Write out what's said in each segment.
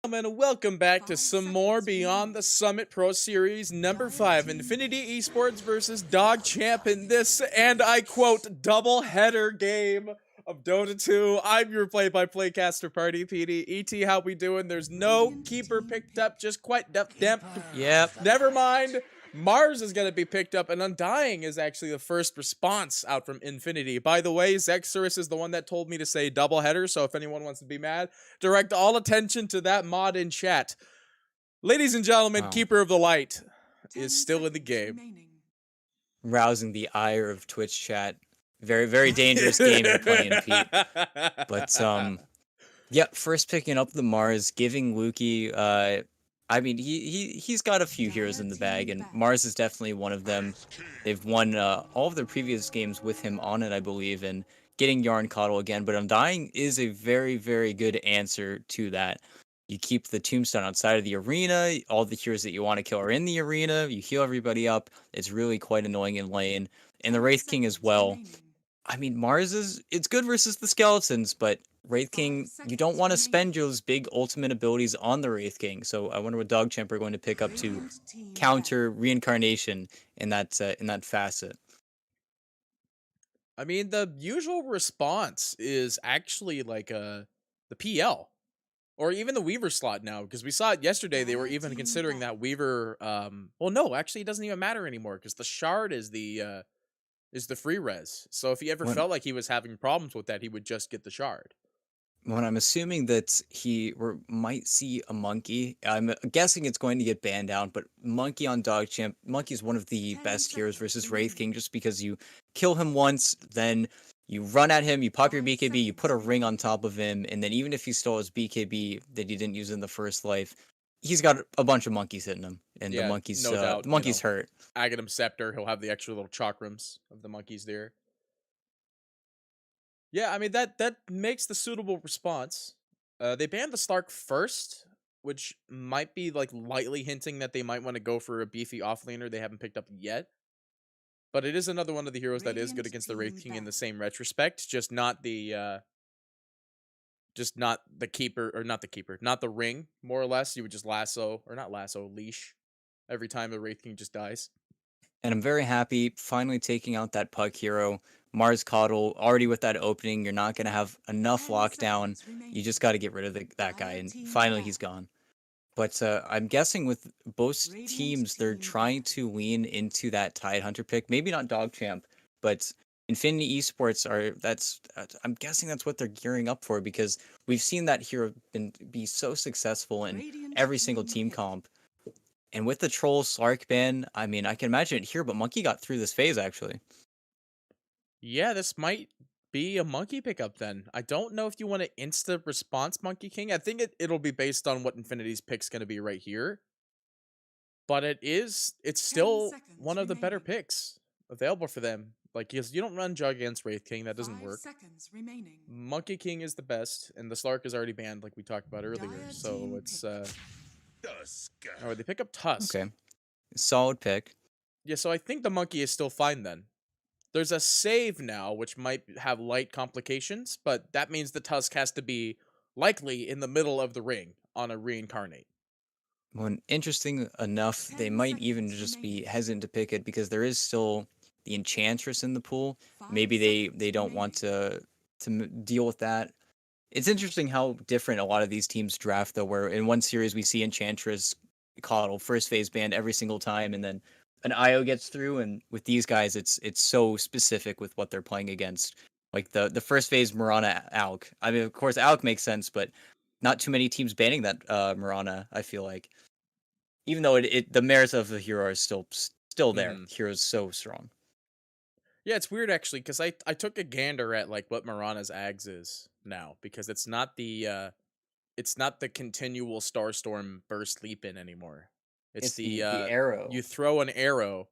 Gentlemen, welcome back to some more Beyond the Summit Pro Series number 5, Infinity Esports versus DogChamp in this, and I quote, double-header game of Dota 2. I'm your play-by-play caster party, PD. ET, how we doing? There's no keeper picked up, just quite damp. Yep. Never mind. Mars is going to be picked up, and Undying is actually the first response out from Infinity. By the way, Zexorus is the one that told me to say doubleheader, so if anyone wants to be mad, direct all attention to that mod in chat. Ladies and gentlemen, Wow. Keeper of the Light is still in the game. Rousing the ire of Twitch chat. Very, very dangerous game you're playing, Pete. But, yeah, first picking up the Mars, giving Lukey, I mean, he's got a few heroes in the bag, and Mars is definitely one of them. They've won all of their previous games with him on it, I believe, and getting Yarn Coddle again. But Undying is a very, very good answer to that. You keep the Tombstone outside of the arena. All the heroes that you want to kill are in the arena. You heal everybody up. It's really quite annoying in lane. And the Wraith King as well. I mean, it's good versus the Skeletons, but Wraith King, you don't want to spend those big ultimate abilities on the Wraith King. So I wonder what DogChamp are going to pick up to counter reincarnation in that facet. I mean, the usual response is actually like the PL. Or even the Weaver slot now, because we saw it yesterday. They were even considering that Weaver. Well, no, actually, it doesn't even matter anymore because the shard is the free res. So if he ever felt like he was having problems with that, he would just get the shard. When I'm assuming that might see a Monkey, I'm guessing it's going to get banned out, but Monkey on DogChamp, Monkey is one of the best heroes versus Wraith King just because you kill him once, then you run at him, you pop your BKB, you put a ring on top of him, and then even if he stole his BKB that he didn't use in the first life, he's got a bunch of monkeys hitting him, and Yeah, the monkeys, no doubt, the monkeys hurt. Aghanim Scepter, he'll have the extra little chakrams of the monkeys there. Yeah, I mean, that makes the suitable response. They banned the Stark first, which might be like lightly hinting that they might want to go for a beefy offlaner they haven't picked up yet. But it is another one of the heroes that is good against the Wraith King in the same retrospect, just not the keeper, or not the keeper, not the ring, more or less. You would just lasso, or not lasso, leash every time the Wraith King just dies. And I'm very happy finally taking out that puck hero. Mars Coddle, already with that opening, you're not going to have enough lockdown. You just got to get rid of that guy, and finally he's gone. But I'm guessing with both teams, they're trying to lean into that Tidehunter pick. Maybe not DogChamp, but Infinity Esports I'm guessing that's what they're gearing up for because we've seen that hero be so successful in every single team comp. And with the Troll Slark ban, I mean, I can imagine it here, but Monkey got through this phase actually. Yeah, this might be a Monkey pickup then. I don't know if you want to insta response Monkey King. I think it'll be based on what Infinity's pick's going to be right here. But it's still one of the better picks available for them. Like, you don't run Jug against Wraith King, that doesn't work. Monkey King is the best, and the Slark is already banned like we talked about earlier. So it's oh, they pick up Tusk. Okay. Solid pick. Yeah, so I think the Monkey is still fine then. There's a save now, which might have light complications, but that means the Tusk has to be likely in the middle of the ring on a reincarnate. Well, interesting enough, they might even just be hesitant to pick it because there is still the Enchantress in the pool. Maybe they don't want to deal with that. It's interesting how different a lot of these teams draft, though, where in one series we see Enchantress Coddle first phase banned every single time, and then an IO gets through, and with these guys, it's so specific with what they're playing against. Like the first phase Mirana Alk. I mean, of course, Alk makes sense, but not too many teams banning that Mirana, I feel like. Even though the merits of the hero are still there. The hero's so strong. Yeah, it's weird actually, because I took a gander at like what Mirana's Ags is now, because it's not the continual Starstorm burst leap in anymore. It's the arrow. You throw an arrow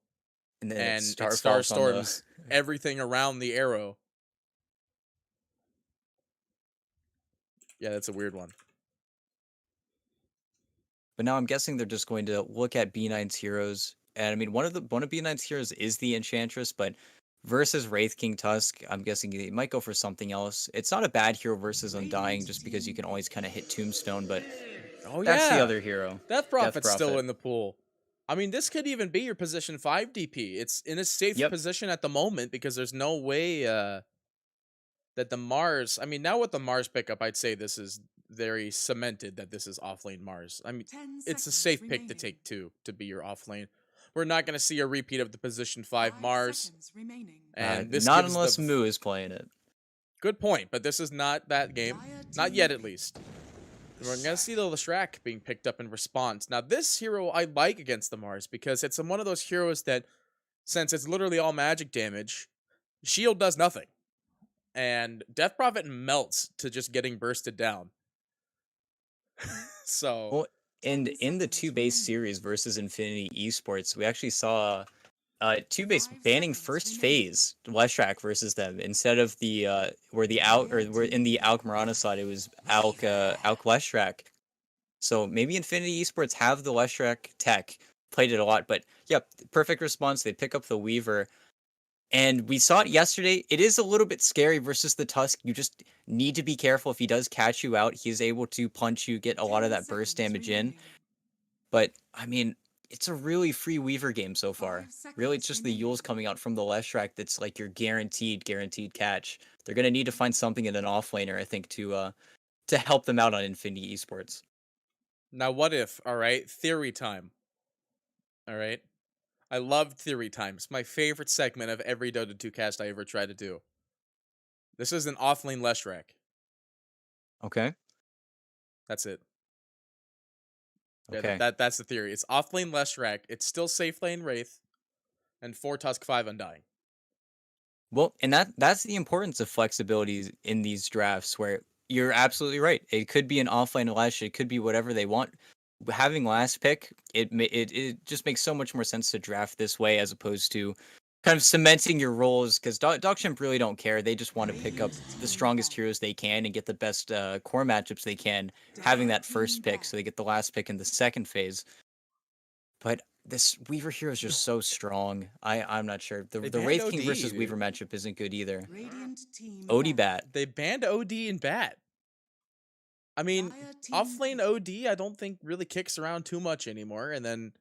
and then it starstorms everything around the arrow. Yeah, that's a weird one. But now I'm guessing they're just going to look at B9's heroes. And I mean, one of B9's heroes is the Enchantress, but versus Wraith King Tusk, I'm guessing they might go for something else. It's not a bad hero versus Undying just because you can always kind of hit Tombstone, but Oh That's the yeah, other hero. Death Death Prophet's still Prophet. in the pool. I mean, this could even be your position 5 DP. It's in a safe Yep. position at the moment because there's no way that the Mars. I mean, now with the Mars pickup, I'd say this is very cemented that this is offlane Mars. I mean, 10 it's a seconds safe pick to remaining. take two to be your offlane. We're not going to see a repeat of the position 5 5 Mars, seconds remaining. and this Not gives the unless Moo is playing it. good point. But this is not that game, Dire not team yet at pick. least. We're going to see the Leshrac being picked up in response. Now, this hero I like against the Mars because it's one of those heroes that, since it's literally all magic damage, shield does nothing. And Death Prophet melts to just getting bursted down. So, Well, and 10 in the seconds two base remaining. series versus Infinity Esports, we actually saw two base 5 banning seconds first remaining. phase Leshrac versus them instead of the where the Alk or where in the Alk Marana side it was Alk Alk Leshrac. So maybe Infinity Esports have the Leshrac tech, played it a lot, but yep, perfect response. They pick up the Weaver. And we saw it yesterday. It is a little bit scary versus the Tusk. You just need to be careful. If he does catch you out, he's able to punch you, get a lot of 10 that burst seconds damage in. remaining. But I mean, it's a really free Weaver game so far. 5 Really, it's seconds just the Yules remaining. coming out from the Leshrac that's like your guaranteed catch. They're gonna need to find something in an offlaner, I think, to help them out on Infinity Esports. now what if, all right, theory time. All right. I love theory time. It's my favorite segment of every Dota 2 cast I ever try to do. This is an offlane Leshrac. Okay. That's it. Yeah, Okay. that's the theory. It's offlane Leshrac. It's still safe lane Wraith, and 4 Tusk 5 Undying. Well, and that's the importance of flexibility in these drafts where you're absolutely right. It could be an offline Lash, it could be whatever they want. Having last pick, it just makes so much more sense to draft this way as opposed to kind of cementing your roles because DogChamp really don't care. They just want to pick up Radiant the team strongest back. heroes they can and get the best core matchups they can, having Dire that first team pick back. so they get the last pick in the second phase. But this Weaver hero is just so strong. I'm not sure. The They the banned Wraith King OD, versus Weaver dude. matchup isn't good either. Radiant team Odie back. Bat. They banned OD and Bat. I mean, Dire team offlane pick. OD I don't think really kicks around too much anymore. And then,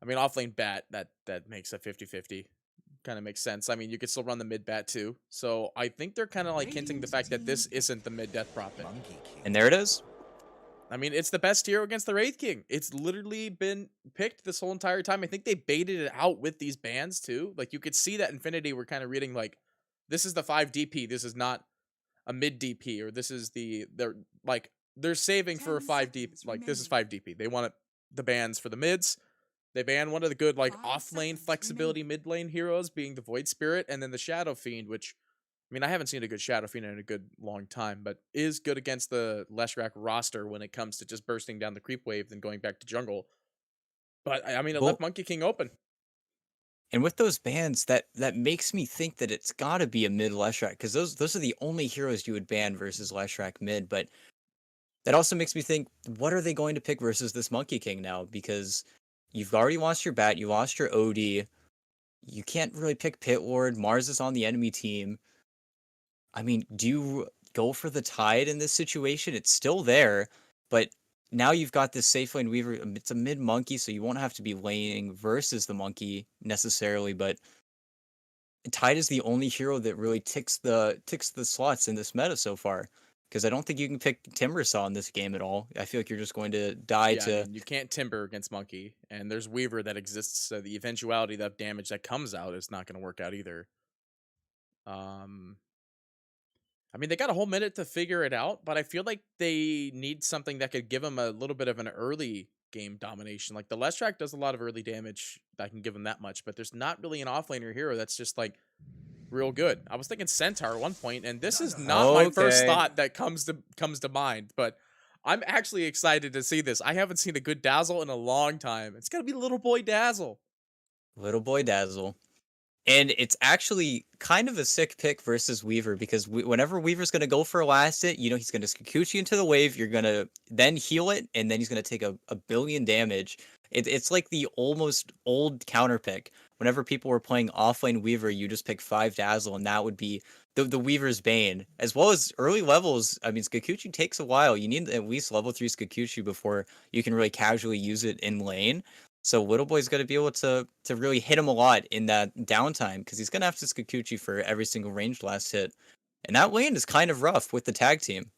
I mean, offlane Bat, that makes a 50-50. Kind of makes sense. I mean, you could still run the mid Bat too. So I think they're kind of like hinting the Radiant fact that this team pick. isn't the mid Death Prophet. And there it is. I mean, it's the best hero against the Wraith King. It's literally been picked this whole entire time. I think they baited it out with these bans too. Like you could see that Infinity were kind of reading like, this is the 5 DP. This is not a mid DP, or this is they're saving for a 10 5 DP. seconds Like this is remaining. 5 DP. They want the bans for the mids. They ban one of the good like 5 off lane seconds flexibility remaining. mid lane heroes being the Void Spirit, and then the Shadow Fiend, which I mean, I haven't seen a good Shadow Fiend in a good long time, but is good against the Leshrac roster when it comes to just bursting down the creep wave and going back to jungle. But I mean, it left Well, Monkey King open. and with those bans, that makes me think that it's got to be a mid Leshrac because those are the only heroes you would ban versus Leshrac mid. But that also makes me think, what are they going to pick versus this Monkey King now? Because you've already lost your Bat, you lost your OD. You can't really pick Pit Lord. Mars is on the enemy team. I mean, do you go for the Tide in this situation? It's still there, but now you've got this safe lane Weaver. It's a mid monkey, so you won't have to be laning versus the monkey necessarily. But Tide is the only hero that really ticks the slots in this meta so far. Because I don't think you can pick Timbersaw in this game at all. I feel like you're just going to die Yeah, I to. mean, you can't Timber against Monkey, and there's Weaver that exists, so the eventuality that damage that comes out is not going to work out either. Um, I mean, they got a whole minute to figure it out, but I feel like they need something that could give them a little bit of an early game domination. Like the Leshrac does a lot of early damage that can give them that much, but there's not really an offlaner hero that's just like real good. I was thinking Centaur at one point, and this is not my first Okay. thought that comes to mind, but I'm actually excited to see this. I haven't seen a good Dazzle in a long time. It's gonna be Little Boy Dazzle. Little Boy Dazzle. And it's actually kind of a sick pick versus Weaver because whenever Weaver's going to go for a last hit, he's going to Kikuchi into the wave. You're going to then heal it, and then he's going to take a billion damage. It's like the almost old counter pick whenever people were playing offlane Weaver, you just pick 5 Dazzle, and that would be the Weaver's Bane. As well as early levels, I mean, Skakuchi takes a while. You need at least level 3 Skakuchi before you can really casually use it in lane. So Little Boy's got to be able to really hit him a lot in that downtime, because he's going to have to Skakuchi for every single ranged last hit. And that lane is kind of rough with the tag team.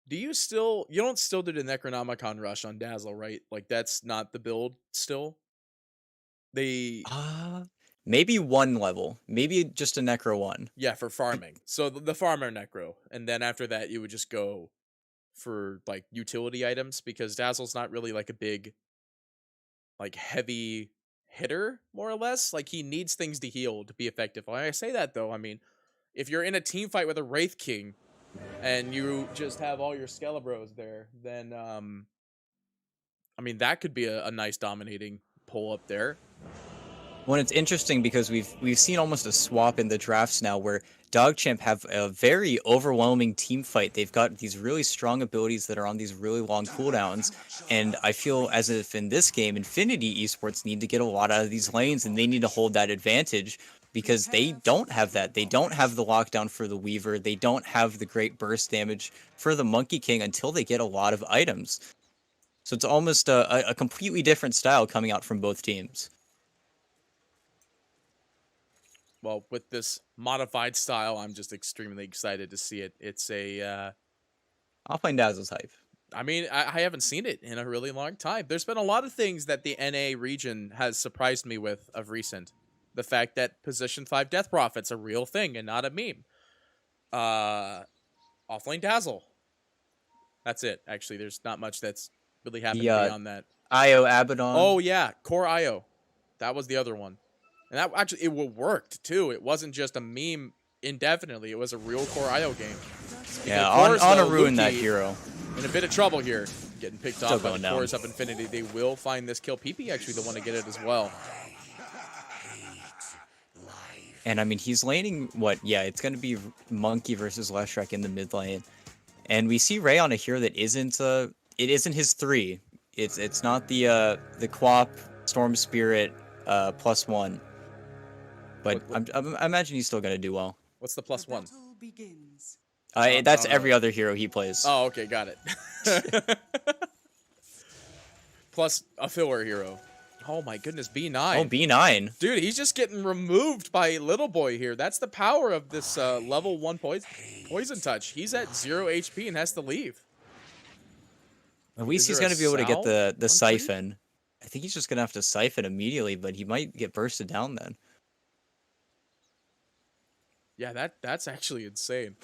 Do you don't still do the Necronomicon rush on Dazzle, right? Like that's not the build still. They Uh, Maybe one level. Maybe just a Necro 1. Yeah, for farming. So the farmer Necro, and then after that you would just go for like utility items because Dazzle's not really like a big like heavy hitter more or less. Like he needs things to heal to be effective. When I say that though, I mean if you're in a team fight with a Wraith King and you just have all your Skelebros there, then I mean that could be a nice dominating pull up there. Well, it's interesting because we've seen almost a swap in the drafts now where DogChamp have a very overwhelming team fight. They've got these really strong abilities that are on these really long cooldowns, and I feel as if in this game, Infinity Esports need to get a lot out of these lanes, and they need to hold that advantage because they don't have that. They don't have the lockdown for the Weaver. They don't have the great burst damage for the Monkey King until they get a lot of items. So it's almost a completely different style coming out from both teams. Well, with this modified style, I'm just extremely excited to see it. It's a I'll find Dazzle's hype. I mean, I haven't seen it in a really long time. There's been a lot of things that the NA region has surprised me with of recent. The fact that Position 5 Death Prophet's a real thing and not a meme. Offlane Dazzle. That's it. Actually, there's not much that's really happened beyond that. Io Abaddon. Oh, yeah. Core Io. That was the other one. And that actually, it worked, too. It wasn't just a meme indefinitely. It was a real Core Io game. Yeah, on a ruin that hero. In a bit of trouble here. Getting picked off by the down. Cores up Infinity. They will find this kill. PP actually the one to get it as well. And I mean, he's laning what? Yeah, it's going to be Monkey versus Leshrac in the mid lane. And we see Ray on a hero that isn't it isn't his 3. It's not the Quap Storm Spirit +1. But I imagine he's still going to do well. What's the +1? That's every other hero he plays. Oh, okay, got it. Plus a filler hero. Oh my goodness, B9. Oh, B9. Dude, he's just getting removed by Little Boy here. That's the power of this level 1 poison touch. He's at 0 HP and has to leave. At least he's going to be able to get the siphon. I think he's just going to have to siphon immediately, but he might get bursted down then. Yeah, that's actually insane.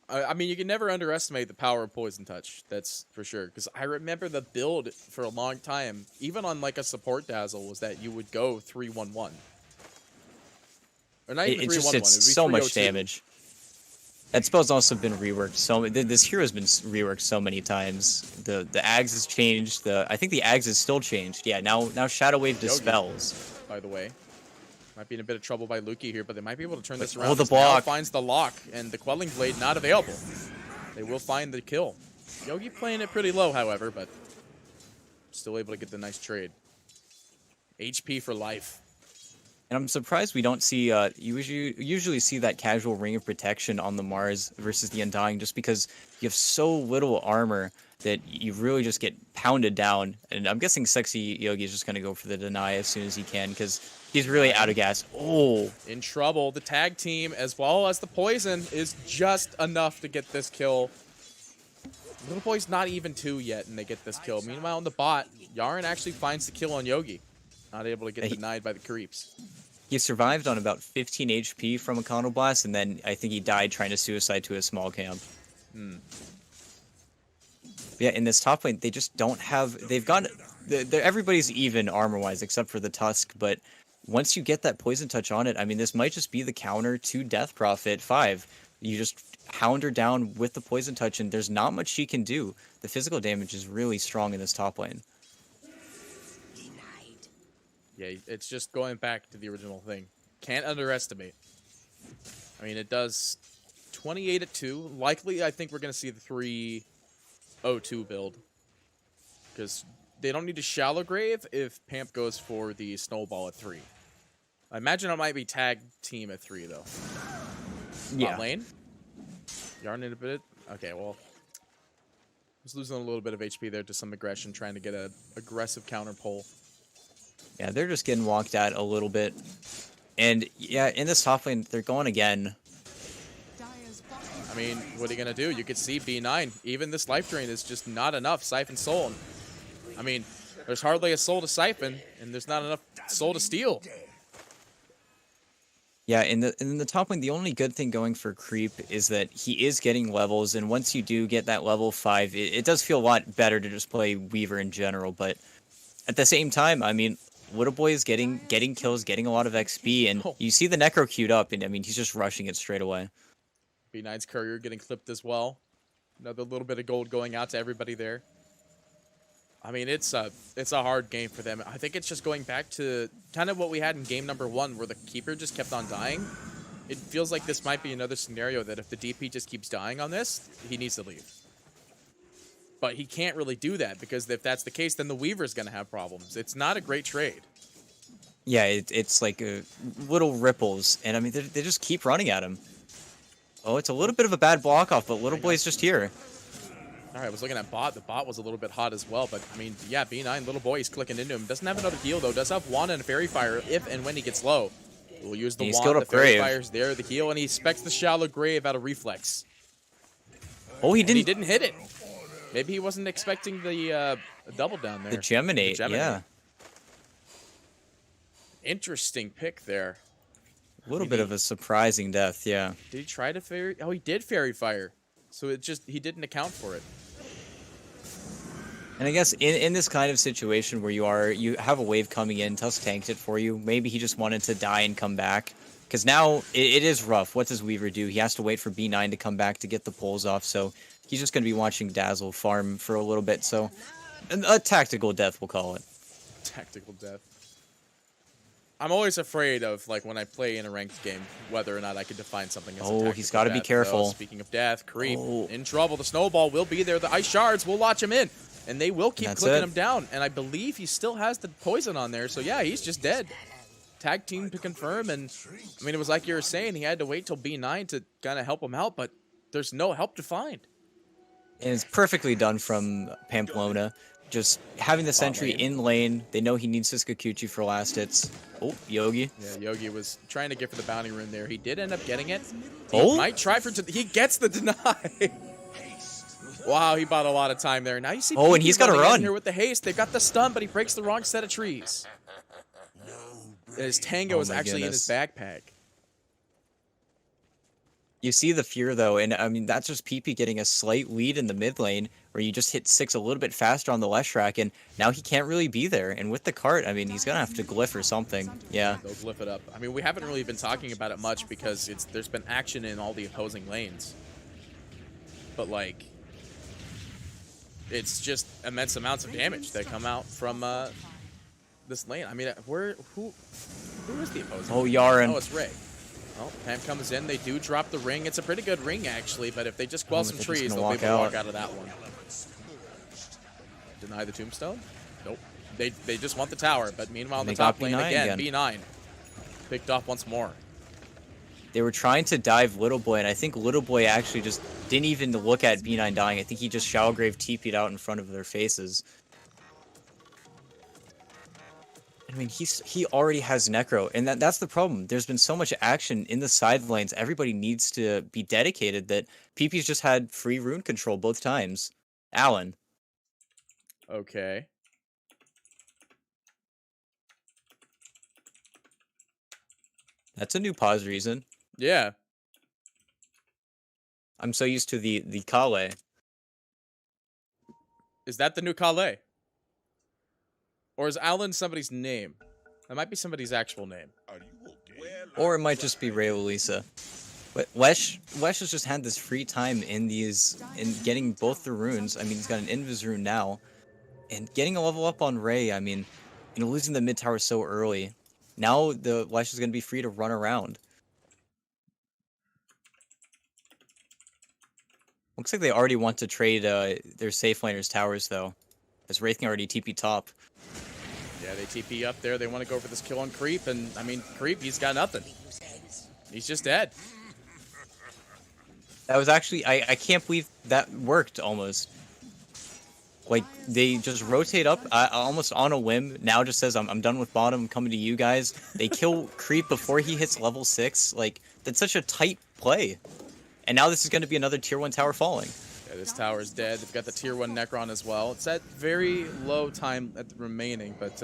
I mean, you can never underestimate the power of Poison Touch. That's for sure. Because I remember the build for a long time, even on like a support Dazzle, was that you would go 3-1-1. Or not even 3-1-1. It would be so much damage. That spell's also been reworked. This hero's been reworked so many times. The Ags has changed. I think the Ags is still changed. Yeah, now Shadow Wave dispels. By the way. Might be in a bit of trouble by Luki here, but they might be able to turn this around. Oh, the block. Now finds the lock, and the Quelling Blade not available. They will find the kill. Yogi playing it pretty low, however, but still able to get the nice trade. HP for life. And I'm surprised we don't see, you usually see that casual Ring of Protection on the Mars versus the Undying, just because you have so little armor that you really just get pounded down. And I'm guessing Sexy Yogi is just going to go for the deny as soon as he can, because he's really out of gas. Oh. In trouble. The tag team, as well as the poison, is just enough to get this kill. Little Boy's not even 2 yet, and they get this kill. Meanwhile, on the bot, Yaren actually finds the kill on Yogi. Not able to get denied by the creeps. He survived on about 15 HP from a Counter Blast, and then I think he died trying to suicide to a small camp. Yeah, in this top lane, they just don't have... They've got... Everybody's even armor-wise, except for the Tusk, but once you get that Poison Touch on it, I mean, this might just be the counter to Death Prophet 5. You just hound her down with the Poison Touch, and there's not much she can do. The physical damage is really strong in this top lane. Yeah, it's just going back to the original thing. Can't underestimate. I mean, it does 28 at 2. Likely, I think we're going to see the 3-0-2 build. Because they don't need to shallow grave if Pamp goes for the snowball at 3. I imagine it might be tag team at 3 though. Yeah. Bot lane. Yarn in a bit. Okay, well, was losing a little bit of HP there to some aggression, trying to get a aggressive counter pull. Yeah, they're just getting walked at a little bit. And yeah, in this top lane, they're going again. I mean, what are you going to do? You could see B9. Even this life drain is just not enough. Siphon soul. I mean, there's hardly a soul to siphon, and there's not enough soul to steal. Yeah, in the top lane, the only good thing going for Creep is that he is getting levels, and once you do get that level 5, it does feel a lot better to just play Weaver in general, but at the same time, I mean, EgoBoys is getting kills, getting a lot of XP, and you see the Necro queued up, and I mean, he's just rushing it straight away. B9's courier getting clipped as well. Another little bit of gold going out to everybody there. I mean, it's a hard game for them. I think it's just going back to kind of what we had in game number 1, where the keeper just kept on dying. It feels like this might be another scenario that if the DP just keeps dying on this, he needs to leave. But he can't really do that, because if that's the case, then the Weaver's going to have problems. It's not a great trade. Yeah, it's like little ripples, and I mean, they just keep running at him. Oh, it's a little bit of a bad block off, but EgoBoys just here. All right, I was looking at bot. The bot was a little bit hot as well, but I mean, yeah, B9, EgoBoy, he's clicking into him. Doesn't have another heal, though. Does have Wand and Fairy Fire if and when he gets low. We'll use the Wand, the Fairy Fire's there, the heal, and he specs the shallow grave out of reflex. Oh, he didn't hit it. Maybe he wasn't expecting the double down there. The Geminate, yeah. Interesting pick there. A little bit of a surprising death, yeah. Did he try to Fairy? Oh, he did Fairy Fire. So it just, he didn't account for it. And I guess in this kind of situation where you have a wave coming in, Tusk tanked it for you. Maybe he just wanted to die and come back. Because now it is rough. What does Weaver do? He has to wait for B9 to come back to get the pulls off. So he's just going to be watching Dazzle farm for a little bit. So a tactical death, we'll call it. Tactical death. I'm always afraid of, like, when I play in a ranked game, whether or not I can define something as a tactical he's got to be death. careful. So, speaking of death, Creep in trouble. The snowball will be there. The ice shards will launch him in. And they will keep clicking him down. And I believe he still has the poison on there. So, yeah, he's just dead. Tag team to confirm. And, I mean, it was like you were saying. He had to wait till B9 to kind of help him out. But there's no help to find. And it's perfectly done from Pamplona. Just having the sentry in lane. They know he needs Siskakuchi for last hits. Oh, Yogi. Yeah, Yogi was trying to get for the bounty rune there. He did end up getting it. He might try for... He gets the deny. Wow, he bought a lot of time there. Now you see... Oh, and he's got to run. Here with the haste. They've got the stun, but he breaks the wrong set of trees. And his Tango is actually in his backpack. You see the fear, though, and I mean, that's just PP getting a slight lead in the mid lane, where you just hit 6 a little bit faster on the left track, and now he can't really be there. And with the cart, I mean, he's going to have to glyph or something. Yeah. They'll glyph it up. I mean, we haven't really been talking about it much because there's been action in all the opposing lanes. But, like, it's just immense amounts of damage that come out from this lane. I mean, who is the opposing? Oh, Yaren. Oh, it's Ray. Well, Pam comes in. They do drop the ring. It's a pretty good ring, actually, but if they just quell some trees, they'll be able to walk out of that one. Deny the tombstone? Nope. They just want the tower, but meanwhile in the top lane again, B9 picked off once more. They were trying to dive EgoBoy, and I think EgoBoy actually just didn't even look at B9 dying. I think he just Shallowgrave TP'd out in front of their faces. I mean, he already has Necro, and that's the problem. There's been so much action in the side lanes. Everybody needs to be dedicated that PP's just had free rune control both times. Alan. Okay. That's a new pause reason. Yeah. I'm so used to the Kale. Is that the new Kale? Or is Alan somebody's name? That might be somebody's actual name. Or it might just be Ray Lisa. But Wesh has just had this free time in getting both the runes. I mean, he's got an Invis rune now. And getting a level up on Ray, I mean, losing the mid tower so early. Now the Wesh is going to be free to run around. Looks like they already want to trade their safe laners towers, though. as Wraith King already TP top. Yeah, they TP up there. They want to go for this kill on Creep, and I mean, Creep, he's got nothing. He's just dead. That was actually, I can't believe that worked almost. Like, they just rotate up almost on a whim. Now just says, I'm done with bottom, I'm coming to you guys. They kill Creep before he hits level 6. Like, that's such a tight play. And now this is going to be another tier 1 tower falling. Yeah, this tower is dead. They've got the tier 1 Necron as well. It's at very low time at the remaining, but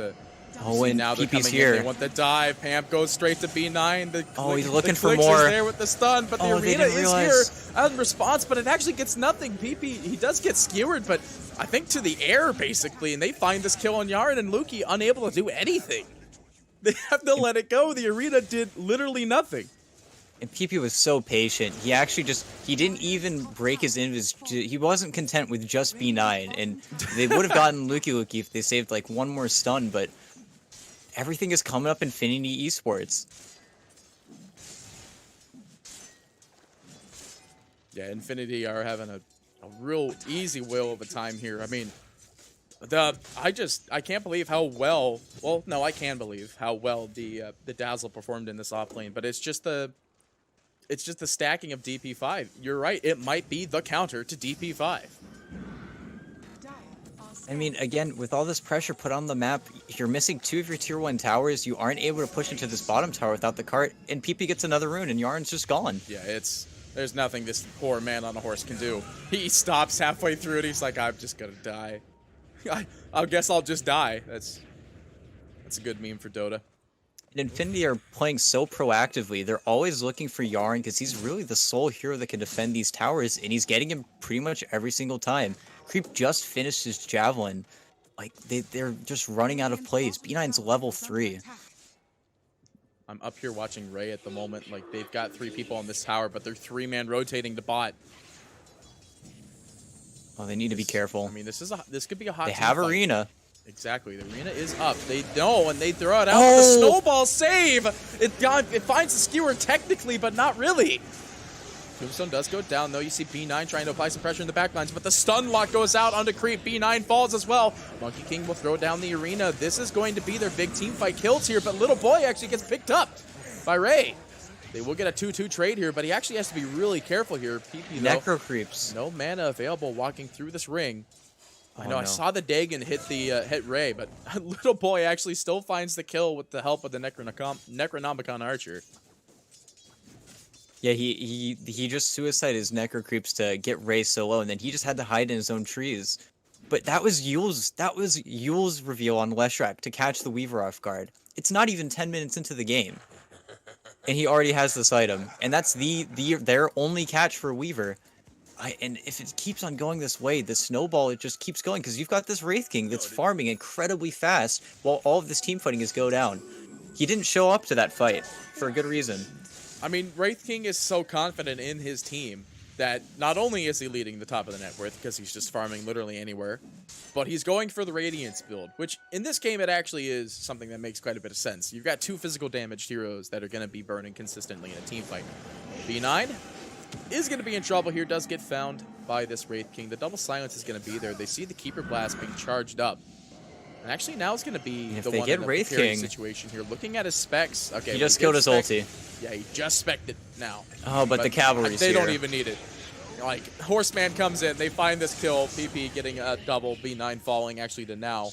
oh, and now they're PP's coming here. in. They want the dive. Pamp goes straight to B9. He's looking for Clix more. Is there with the stun, but the arena is here in response, but it actually gets nothing. PP, he does get skewered, but I think to the air, basically, and they find this kill on Yaren, and Luki unable to do anything. They have to let it go. The arena did literally nothing. And PP was so patient. He actually he didn't even break his invis. He wasn't content with just B9, and they would have gotten Luki if they saved like one more stun, but everything is coming up Infinity Esports. Yeah, Infinity are having a real easy whale of a time here. I mean, I can't believe how well, no, I can believe how well the Dazzle performed in this off lane, but it's just the stacking of DP5. You're right, it might be the counter to DP5. I mean, again, with all this pressure put on the map, you're missing 2 of your tier 1 towers. You aren't able to push into this bottom tower without the cart, and PP gets another rune, and Yarn's just gone. Yeah, there's nothing this poor man on a horse can do. He stops halfway through it. He's like, I'm just gonna die. I guess I'll just die. That's a good meme for Dota. And Infinity are playing so proactively. They're always looking for Yarn because he's really the sole hero that can defend these towers, and he's getting him pretty much every single time. Creep just finished his Javelin. Like, they're just running out of plays. B9's level 3. I'm up here watching Ray at the moment. Like, they've got 3 people on this tower, but they're 3-man rotating to bot. Oh, they need to be careful. I mean, this could be a hot. They have fight. Arena. Exactly, the arena is up. They know, and they throw it out with the snowball save. It finds the skewer technically, but not really. Tombstone does go down, though. You see B9 trying to apply some pressure in the backlines, but the stun lock goes out onto Creep. B9 falls as well. Monkey King will throw down the arena. This is going to be their big team fight kills here, but Little Boy actually gets picked up by Ray. They will get a 2-2 trade here, but he actually has to be really careful here. PP, though, Necro Creeps. no mana available walking through this ring. I know, no. I saw the Dagon hit Ray, but Little Boy actually still finds the kill with the help of the Necronomicon Archer. Yeah, he just suicide his Necro Creeps to get Ray so low, and then he just had to hide in his own trees. But that was Yule's reveal on Leshrac to catch the Weaver off guard. It's not even 10 minutes into the game, and he already has this item, and that's their only catch for Weaver. And if it keeps on going this way, the snowball, it just keeps going, because you've got this Wraith King that's farming incredibly fast while all of this team fighting is go down. He didn't show up to that fight for a good reason. I mean, Wraith King is so confident in his team that not only is he leading the top of the net worth because he's just farming literally anywhere, but he's going for the Radiance build, which in this game it actually is something that makes quite a bit of sense. You've got 2 physical damaged heroes that are going to be burning consistently in a team fight. B9 is going to be in trouble here, does get found by this Wraith King. The double silence is going to be there. They see the Keeper Blast being charged up. And actually now it's going to be if the they one get in the Wraith precarious King situation here. Looking at his specs. Okay, he just killed his ulti. Yeah, he just spec'd it now. Oh, but the cavalry's They here. don't even need it. Like, Horseman comes in, they find this kill, PP getting a double, B9 falling actually to now.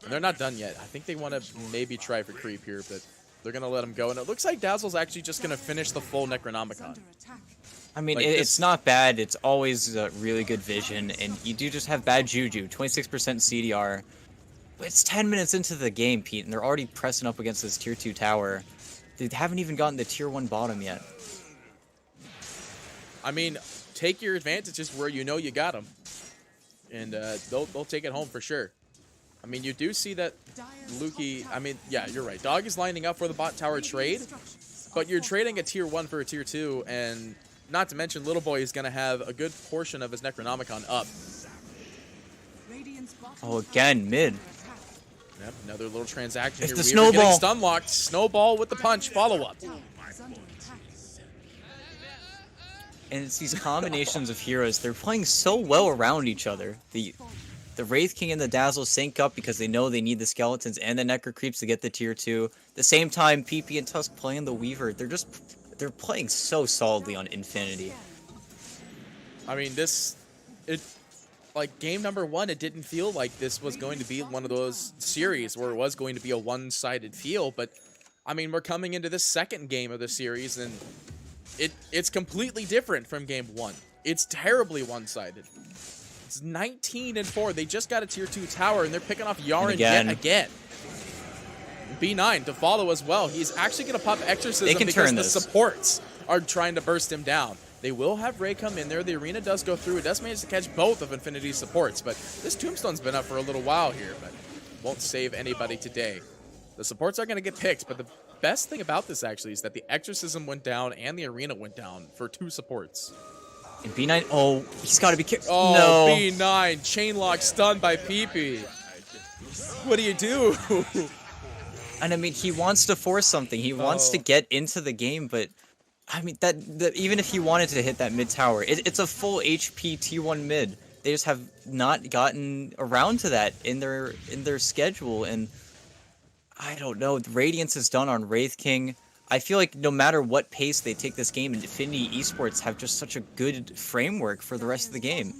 And they're not done yet. I think they want to maybe try for creep here, but they're going to let him go. And it looks like Dazzle's actually just going to finish the full Necronomicon. I mean, Like it's not bad. It's always really good vision, and you do just have bad juju. 26% CDR. But it's 10 minutes into the game, Pete, and they're already pressing up against this tier 2 tower. They haven't even gotten the tier 1 bottom yet. I mean, take your advantages where you know you got them. And they'll take it home for sure. I mean, you do see that Luki, I mean, yeah, you're right. Dog is lining up for the bot tower trade, but you're trading a tier 1 for a tier 2, and not to mention Little Boy is going to have a good portion of his Necronomicon up. Oh, again, mid. Yep, another little transaction It's here. the Weaver getting snowball. stun locked. Snowball with the punch. Follow-up. And it's these combinations of heroes. They're playing so well around each other. the Wraith King and the Dazzle sync up because they know they need the Skeletons and the Necro Creeps to get the tier 2. At the same time, PP and Tusk playing the Weaver. They're playing so solidly on Infinity. I mean, like game number 1, it didn't feel like this was going to be one of those series where it was going to be a one-sided feel, but I mean, we're coming into the second game of the series, and it's completely different from game 1. It's terribly one-sided. It's 19-4. They just got a tier 2 tower, and they're picking off Yaren yet again. B9 to follow as well. He's actually going to pop Exorcism because the supports are trying to burst him down. They will have Ray come in there. The arena does go through. It does manage to catch both of Infinity's supports, but this Tombstone's been up for a little while here, but won't save anybody today. The supports are going to get picked, but the best thing about this actually is that the Exorcism went down and the arena went down for 2 supports. And B9, oh, he's got to be careful. Oh, no. B9, chainlock stunned by PP. What do you do? And I mean, he wants to force something. He wants to get into the game, but I mean, that even if he wanted to hit that mid tower, it's a full HP T1 mid. They just have not gotten around to that in their schedule, and I don't know. Radiance is done on Wraith King. I feel like no matter what pace they take this game, Infinity Esports have just such a good framework for the rest of the game.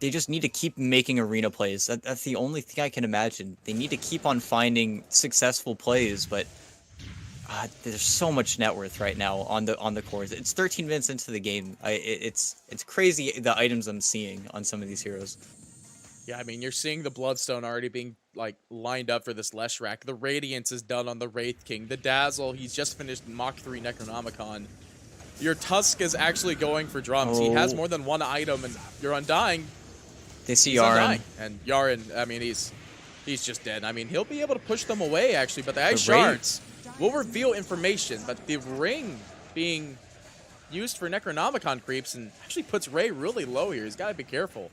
They just need to keep making arena plays. That's the only thing I can imagine. They need to keep on finding successful plays, but there's so much net worth right now on the cores. It's 13 minutes into the game. It's crazy the items I'm seeing on some of these heroes. Yeah, I mean, you're seeing the Bloodstone already being, like, lined up for this Leshrac. The Radiance is done on the Wraith King. The Dazzle, he's just finished Mach 3 Necronomicon. Your Tusk is actually going for drums. He has more than one item, and your Undying... They see Yaren. Undying. And Yaren, I mean, he's just dead. I mean, he'll be able to push them away, actually, but the Ice Shards will reveal information. But the Ring being used for Necronomicon creeps and actually puts Ray really low here. He's got to be careful.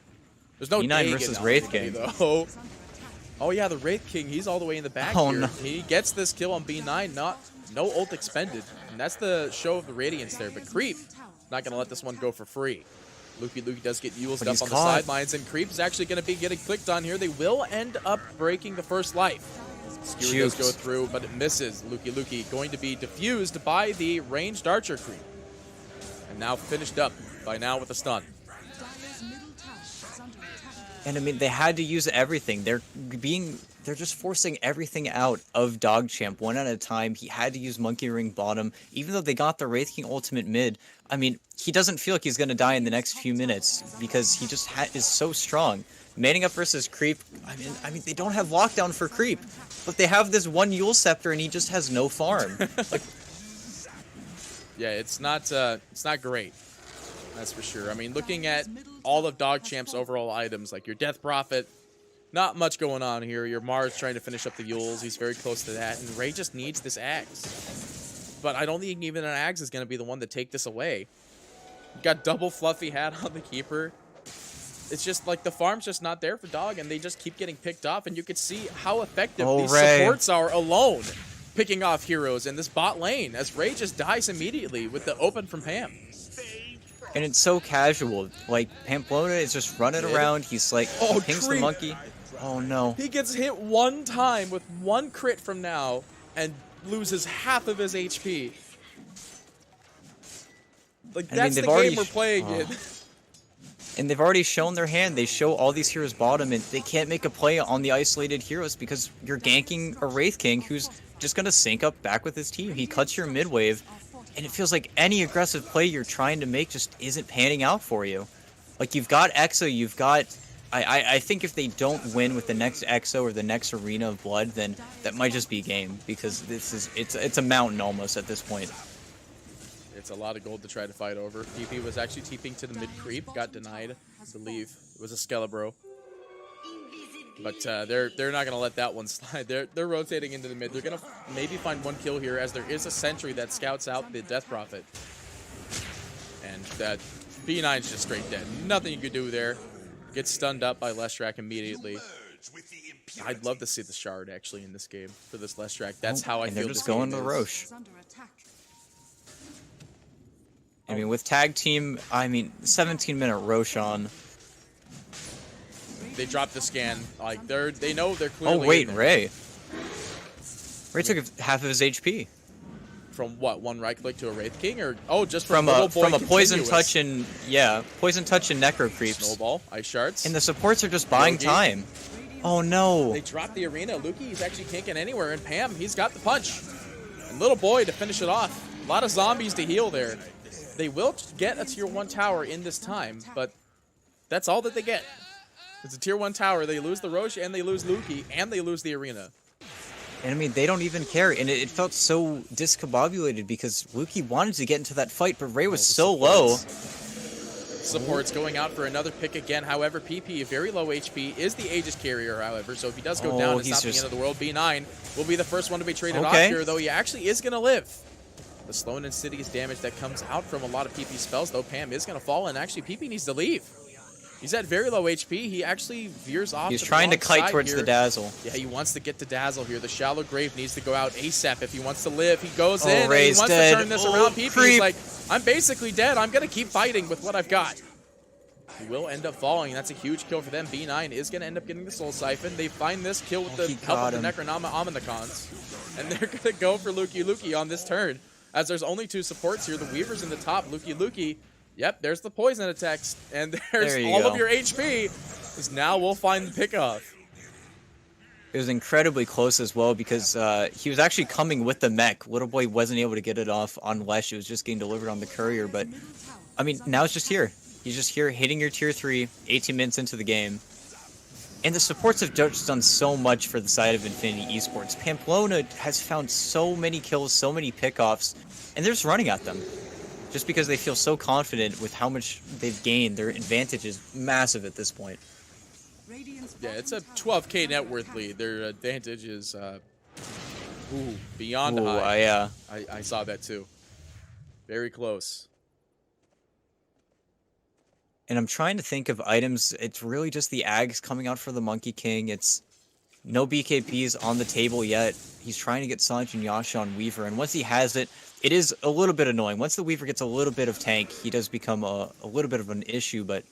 There's no E9 versus Wraith King. Though. Oh yeah, the Wraith King, he's all the way in the back here. No. He gets this kill on B9, no ult expended. And that's the show of the Radiance there. But Creep, not going to let this one go for free. Luki does get used up on the sidelines, and Creep is actually going to be getting clicked on here. They will end up breaking the first life. Skewer does go through, but it misses. Luki going to be diffused by the ranged Archer Creep. And now finished up by now with a stun. And I mean, they had to use everything. They're just forcing everything out of DogChamp one at a time. He had to use Monkey Ring bottom, even though they got the Wraith King ultimate mid. I mean, he doesn't feel like he's gonna die in the next few minutes because he just is so strong. Manning up versus Creep. I mean, they don't have lockdown for Creep, but they have this one Yule Scepter, and he just has no farm. Like, yeah, it's not great. That's for sure. I mean, looking at all of DogChamp's overall items, like your Death Prophet, not much going on here. Your Mars trying to finish up the Yules. He's very close to that. And Ray just needs this Axe. But I don't think even an Axe is going to be the one to take this away. You got double Fluffy Hat on the Keeper. It's just like the farm's just not there for Dog, and they just keep getting picked off. And you can see how effective these supports are alone, picking off heroes in this bot lane, as Ray just dies immediately with the open from Pam. And it's so casual. Like, Pamplona is just running around. He's like, pings the monkey. Oh, no. He gets hit one time with one crit from now and loses half of his HP. Like, that's the game we're playing in. And they've already shown their hand. They show all these heroes bottom, and they can't make a play on the isolated heroes because you're ganking a Wraith King who's just going to sync up back with his team. He cuts your mid wave. And it feels like any aggressive play you're trying to make just isn't panning out for you. Like, you've got Exo, you've got... I think if they don't win with the next Exo or the next Arena of Blood, then that might just be game. Because it's a mountain almost at this point. It's a lot of gold to try to fight over. PP was actually TPing to the mid creep, got denied, I believe. It was a Skelebro. But they're not going to let that one slide. They're rotating into the mid. They're going to maybe find one kill here, as there is a sentry that scouts out the Death Prophet. And that B9's just straight dead. Nothing you could do there. Gets stunned up by Leshrac immediately. I'd love to see the Shard actually in this game for this Leshrac. That's how I feel. They're just going to Roche. I mean, with tag team, 17-minute Roche on. they dropped the scan. Like they know they're Oh clearly. wait, Ray. Ray took half of his HP. From what, one right click to a Wraith King, or just From little a boy poison continuous? touch and poison touch and necro creeps. Snowball, ice shards. And the supports are just buying Yogi. time. Oh no. They dropped the arena. Luki, he's actually can't get anywhere, and Pam, he's got the punch. And little boy to finish it off. A lot of zombies to heal there. They will get a tier 1 tower in this time, but that's all that they get. It's a tier 1 tower. They lose the Roche, and they lose Luki, and they lose the arena. And I mean, they don't even care, and it felt so discombobulated because Luki wanted to get into that fight, but Ray was so low. Support's going out for another pick again. However, PP, very low HP, is the Aegis carrier, however, so if he does go down, it's not the end of the world. B9 will be the first one to be traded off here, though he actually is going to live. The slow and insidious damage that comes out from a lot of PP spells, though, Pam is going to fall, and actually PP needs to leave. He's at very low HP. He actually veers off. He's trying to kite towards here. the Dazzle. Yeah, he wants to get to Dazzle here. The Shallow Grave needs to go out ASAP if he wants to live. He goes in and he wants dead. to turn this around. PP is like, I'm basically dead. I'm going to keep fighting with what I've got. He will end up falling. That's a huge kill for them. B9 is going to end up getting the Soul Siphon. They find this kill with the help of the Necronomicons. And they're going to go for Luki on this turn. As there's only 2 supports here. The Weaver's in the top. Luki. Yep, there's the poison attacks, and there's all of your HP. Because now we'll find the pick-off. It was incredibly close as well because he was actually coming with the mech. Little boy wasn't able to get it off on Lesh. It was just getting delivered on the courier. But, I mean, now it's just here. He's just here hitting your tier 3, 18 minutes into the game. And the supports have just done so much for the side of Infinity Esports. Pamplona has found so many kills, so many pickoffs, and they're just running at them. Just because they feel so confident with how much they've gained, their advantage is massive at this point. Yeah, it's a 12k net worth lead. Their advantage is beyond high. Yeah. I saw that too. Very close. And I'm trying to think of items. It's really just the Ags coming out for the Monkey King. It's no BKBs on the table yet. He's trying to get Sanj and Yasha on Weaver, and once he has it, it is a little bit annoying. Once the Weaver gets a little bit of tank, he does become a little bit of an issue, but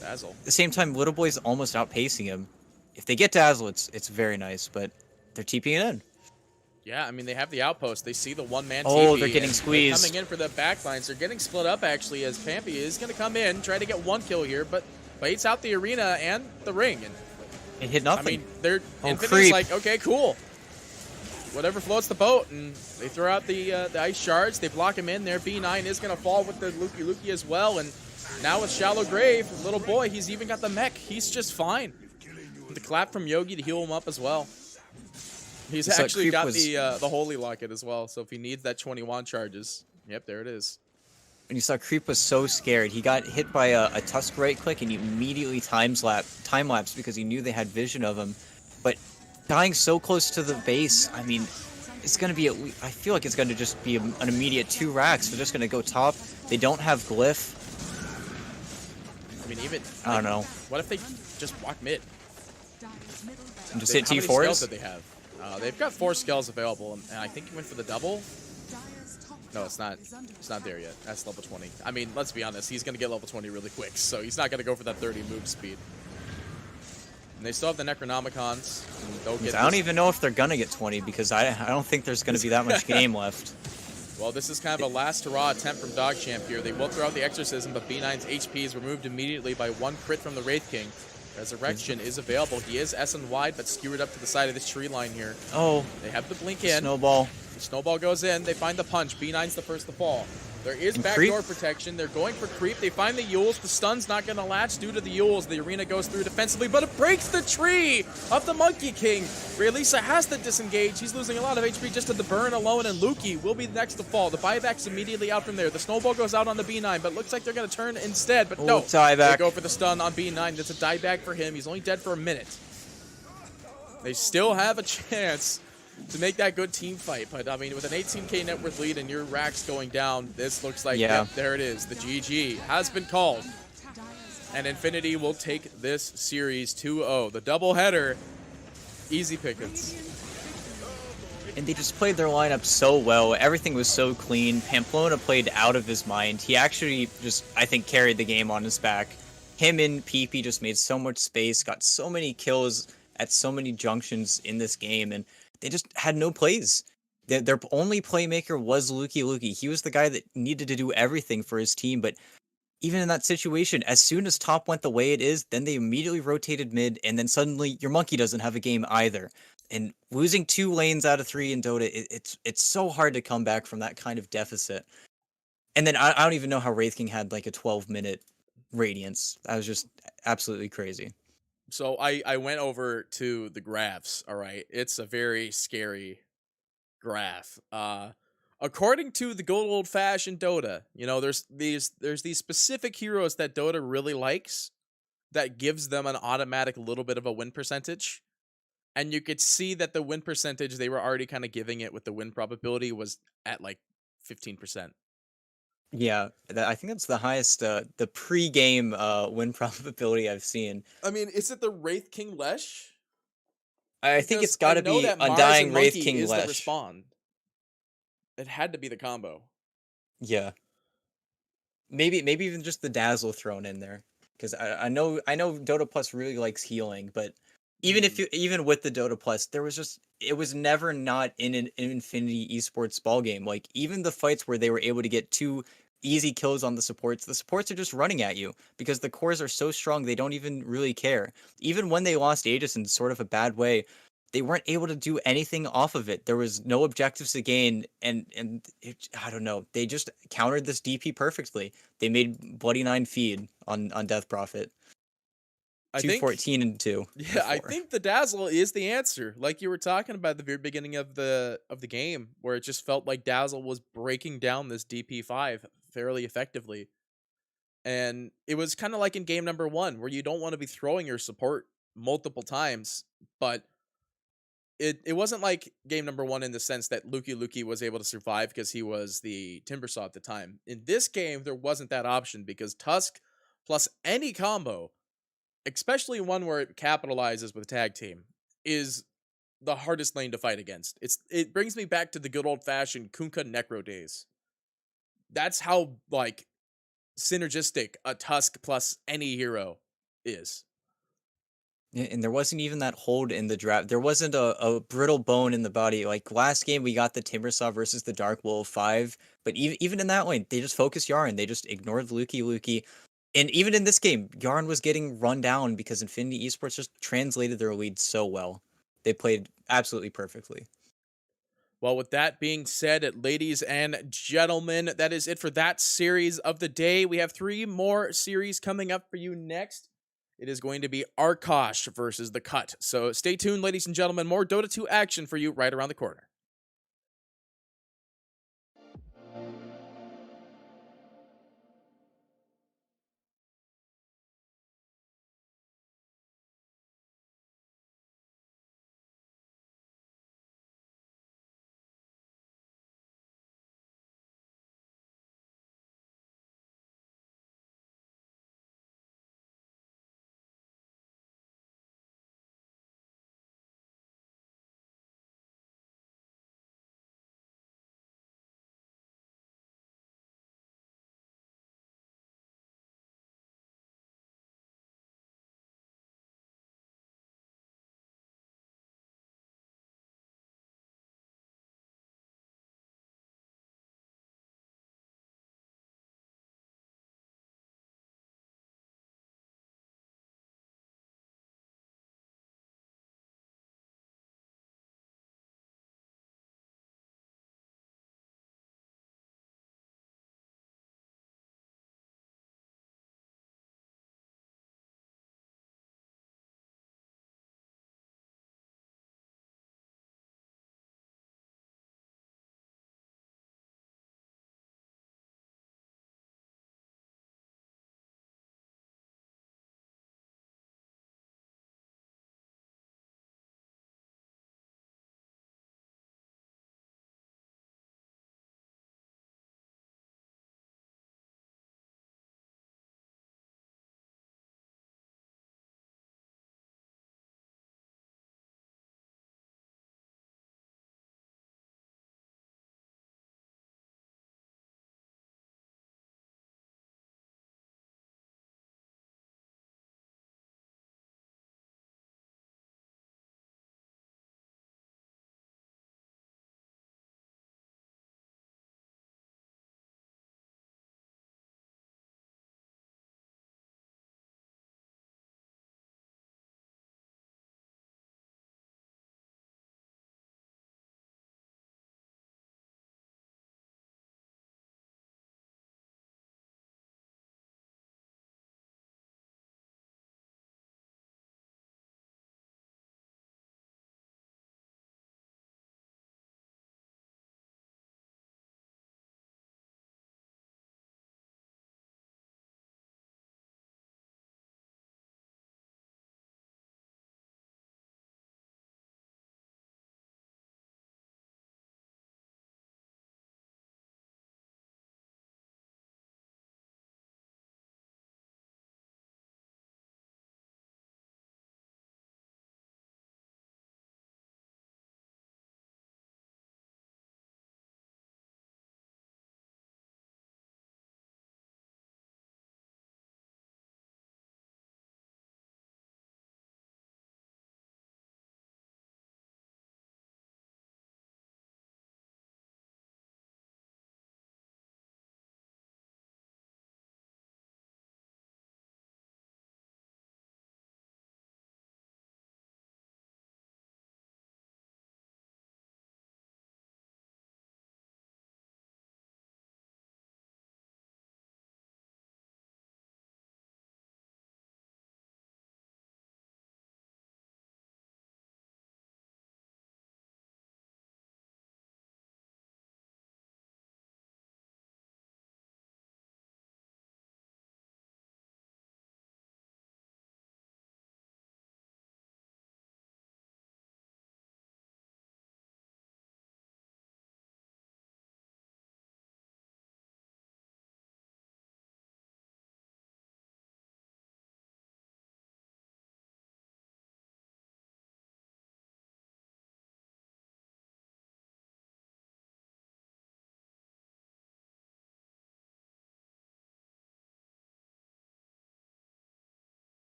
Dazzle. at the same time, Little Boy's almost outpacing him. If they get Dazzle, it's very nice, but they're TPing it in. Yeah, I mean, they have the outpost. They see the one-man Oh, TP, they're getting squeezed. They're coming in for the backlines. They're getting split up, actually, as Pampy is going to come in, try to get 1 kill here, but waits out the arena and the ring. And it hit nothing. I mean, they're Infinity's creep. like, okay, cool. Whatever floats the boat, and they throw out the ice shards. They block him in there. B9 is going to fall with the Luki as well, and now with Shallow Grave, little boy, he's even got the mech. He's just fine. The clap from Yogi to heal him up as well. He's actually got the Holy Locket as well, so if he needs that 21 charges, yep, there it is. And you saw Creep was so scared. He got hit by a Tusk right click, and he immediately time-lapsed because he knew they had vision of him. But dying so close to the base, I mean, it's going to be, I feel like it's going to just be an immediate 2 racks. They're just going to go top. They don't have Glyph. I mean, even, I don't know. What if they just walk mid? And just hit How many skills T4s? do they have? They've got 4 skills available, and I think he went for the double. No, it's not. It's not there yet. That's level 20. I mean, let's be honest. He's going to get level 20 really quick, so he's not going to go for that 30 move speed. And they still have the Necronomicons. I don't even know if they're going to get 20 because I don't think there's going to be that much game left. Well, this is kind of a last hurrah attempt from DogChamp here. They will throw out the Exorcism, but B9's HP is removed immediately by 1 crit from the Wraith King. Resurrection is available. He is SN wide, but skewered up to the side of this tree line here. Oh. They have the blink in. Snowball. The snowball goes in. They find the punch. B9's the first to fall. There is backdoor protection. They're going for creep. They find the Yules. The stun's not going to latch due to the Yules. The arena goes through defensively, but it breaks the tree of the Monkey King. Raelisa has to disengage. He's losing a lot of HP just to the burn alone, and Luki will be the next to fall. The buyback's immediately out from there. The snowball goes out on the B9, but looks like they're going to turn instead. But no, they go for the stun on B9. That's a dieback for him. He's only dead for a minute. They still have a chance to make that good team fight, but I mean, with an 18k net worth lead and your racks going down, this looks like, yep, there it is. The GG has been called, and Infinity will take this series 2-0. The doubleheader, easy pickings. And they just played their lineup so well. Everything was so clean. Pamplona played out of his mind. He actually just, I think, carried the game on his back. him and PP just made so much space, got so many kills at so many junctions in this game, and they just had no plays. Their only playmaker was Luki. He was the guy that needed to do everything for his team, but even in that situation, as soon as top went the way it is, then they immediately rotated mid, and then suddenly your monkey doesn't have a game either. And losing 2 lanes out of 3 in Dota, it's so hard to come back from that kind of deficit. And then I don't even know how Wraith King had like a 12-minute radiance. That was just absolutely crazy. So I went over to the graphs. All right, it's a very scary graph. According to the good old fashioned Dota, you know, there's these specific heroes that Dota really likes that gives them an automatic little bit of a win percentage. And you could see that the win percentage they were already kind of giving it with the win probability was at like 15%. Yeah, I think that's the highest the pre-game win probability I've seen. I mean, is it the Wraith King Lesh? I think Because it's I got to know be that Mars Undying and Wraith Monkey King is the Lesh. respawn. It had to be the combo. Yeah. Maybe even just the Dazzle thrown in there, because I know Dota Plus really likes healing, but even with the Dota Plus, it was never not in an Infinity Esports ball game. Like even the fights where they were able to get 2 easy kills on the supports are just running at you because the cores are so strong they don't even really care. Even when they lost Aegis in sort of a bad way, they weren't able to do anything off of it. There was no objectives to gain, and I don't know. They just countered this DP perfectly. They made Bloody Nine feed on Death Prophet. I think 214 and 2 Yeah, I before. think the Dazzle is the answer. Like you were talking about at the very beginning of the game, where it just felt like Dazzle was breaking down this DP5 fairly effectively. And it was kind of like in game number 1, where you don't want to be throwing your support multiple times, but it wasn't like game number 1 in the sense that Luki was able to survive because he was the Timbersaw at the time. In this game, there wasn't that option because Tusk plus any combo, especially one where it capitalizes with tag team, is the hardest lane to fight against. It brings me back to the good old fashioned Kunkka Necro days. That's how like synergistic a Tusk plus any hero is. Yeah, and there wasn't even that hold in the draft. There wasn't a brittle bone in the body. Like last game, we got the Timbersaw versus the Dark Wolf 5, but even in that one, they just focused Yarn. They just ignored Luki. And even in this game, Yarn was getting run down because Infinity Esports just translated their lead so well. They played absolutely perfectly. Well, with that being said, ladies and gentlemen, that is it for that series of the day. We have 3 more series coming up for you next. It is going to be Arkosh versus The Cut. So stay tuned, ladies and gentlemen. More Dota 2 action for you right around the corner.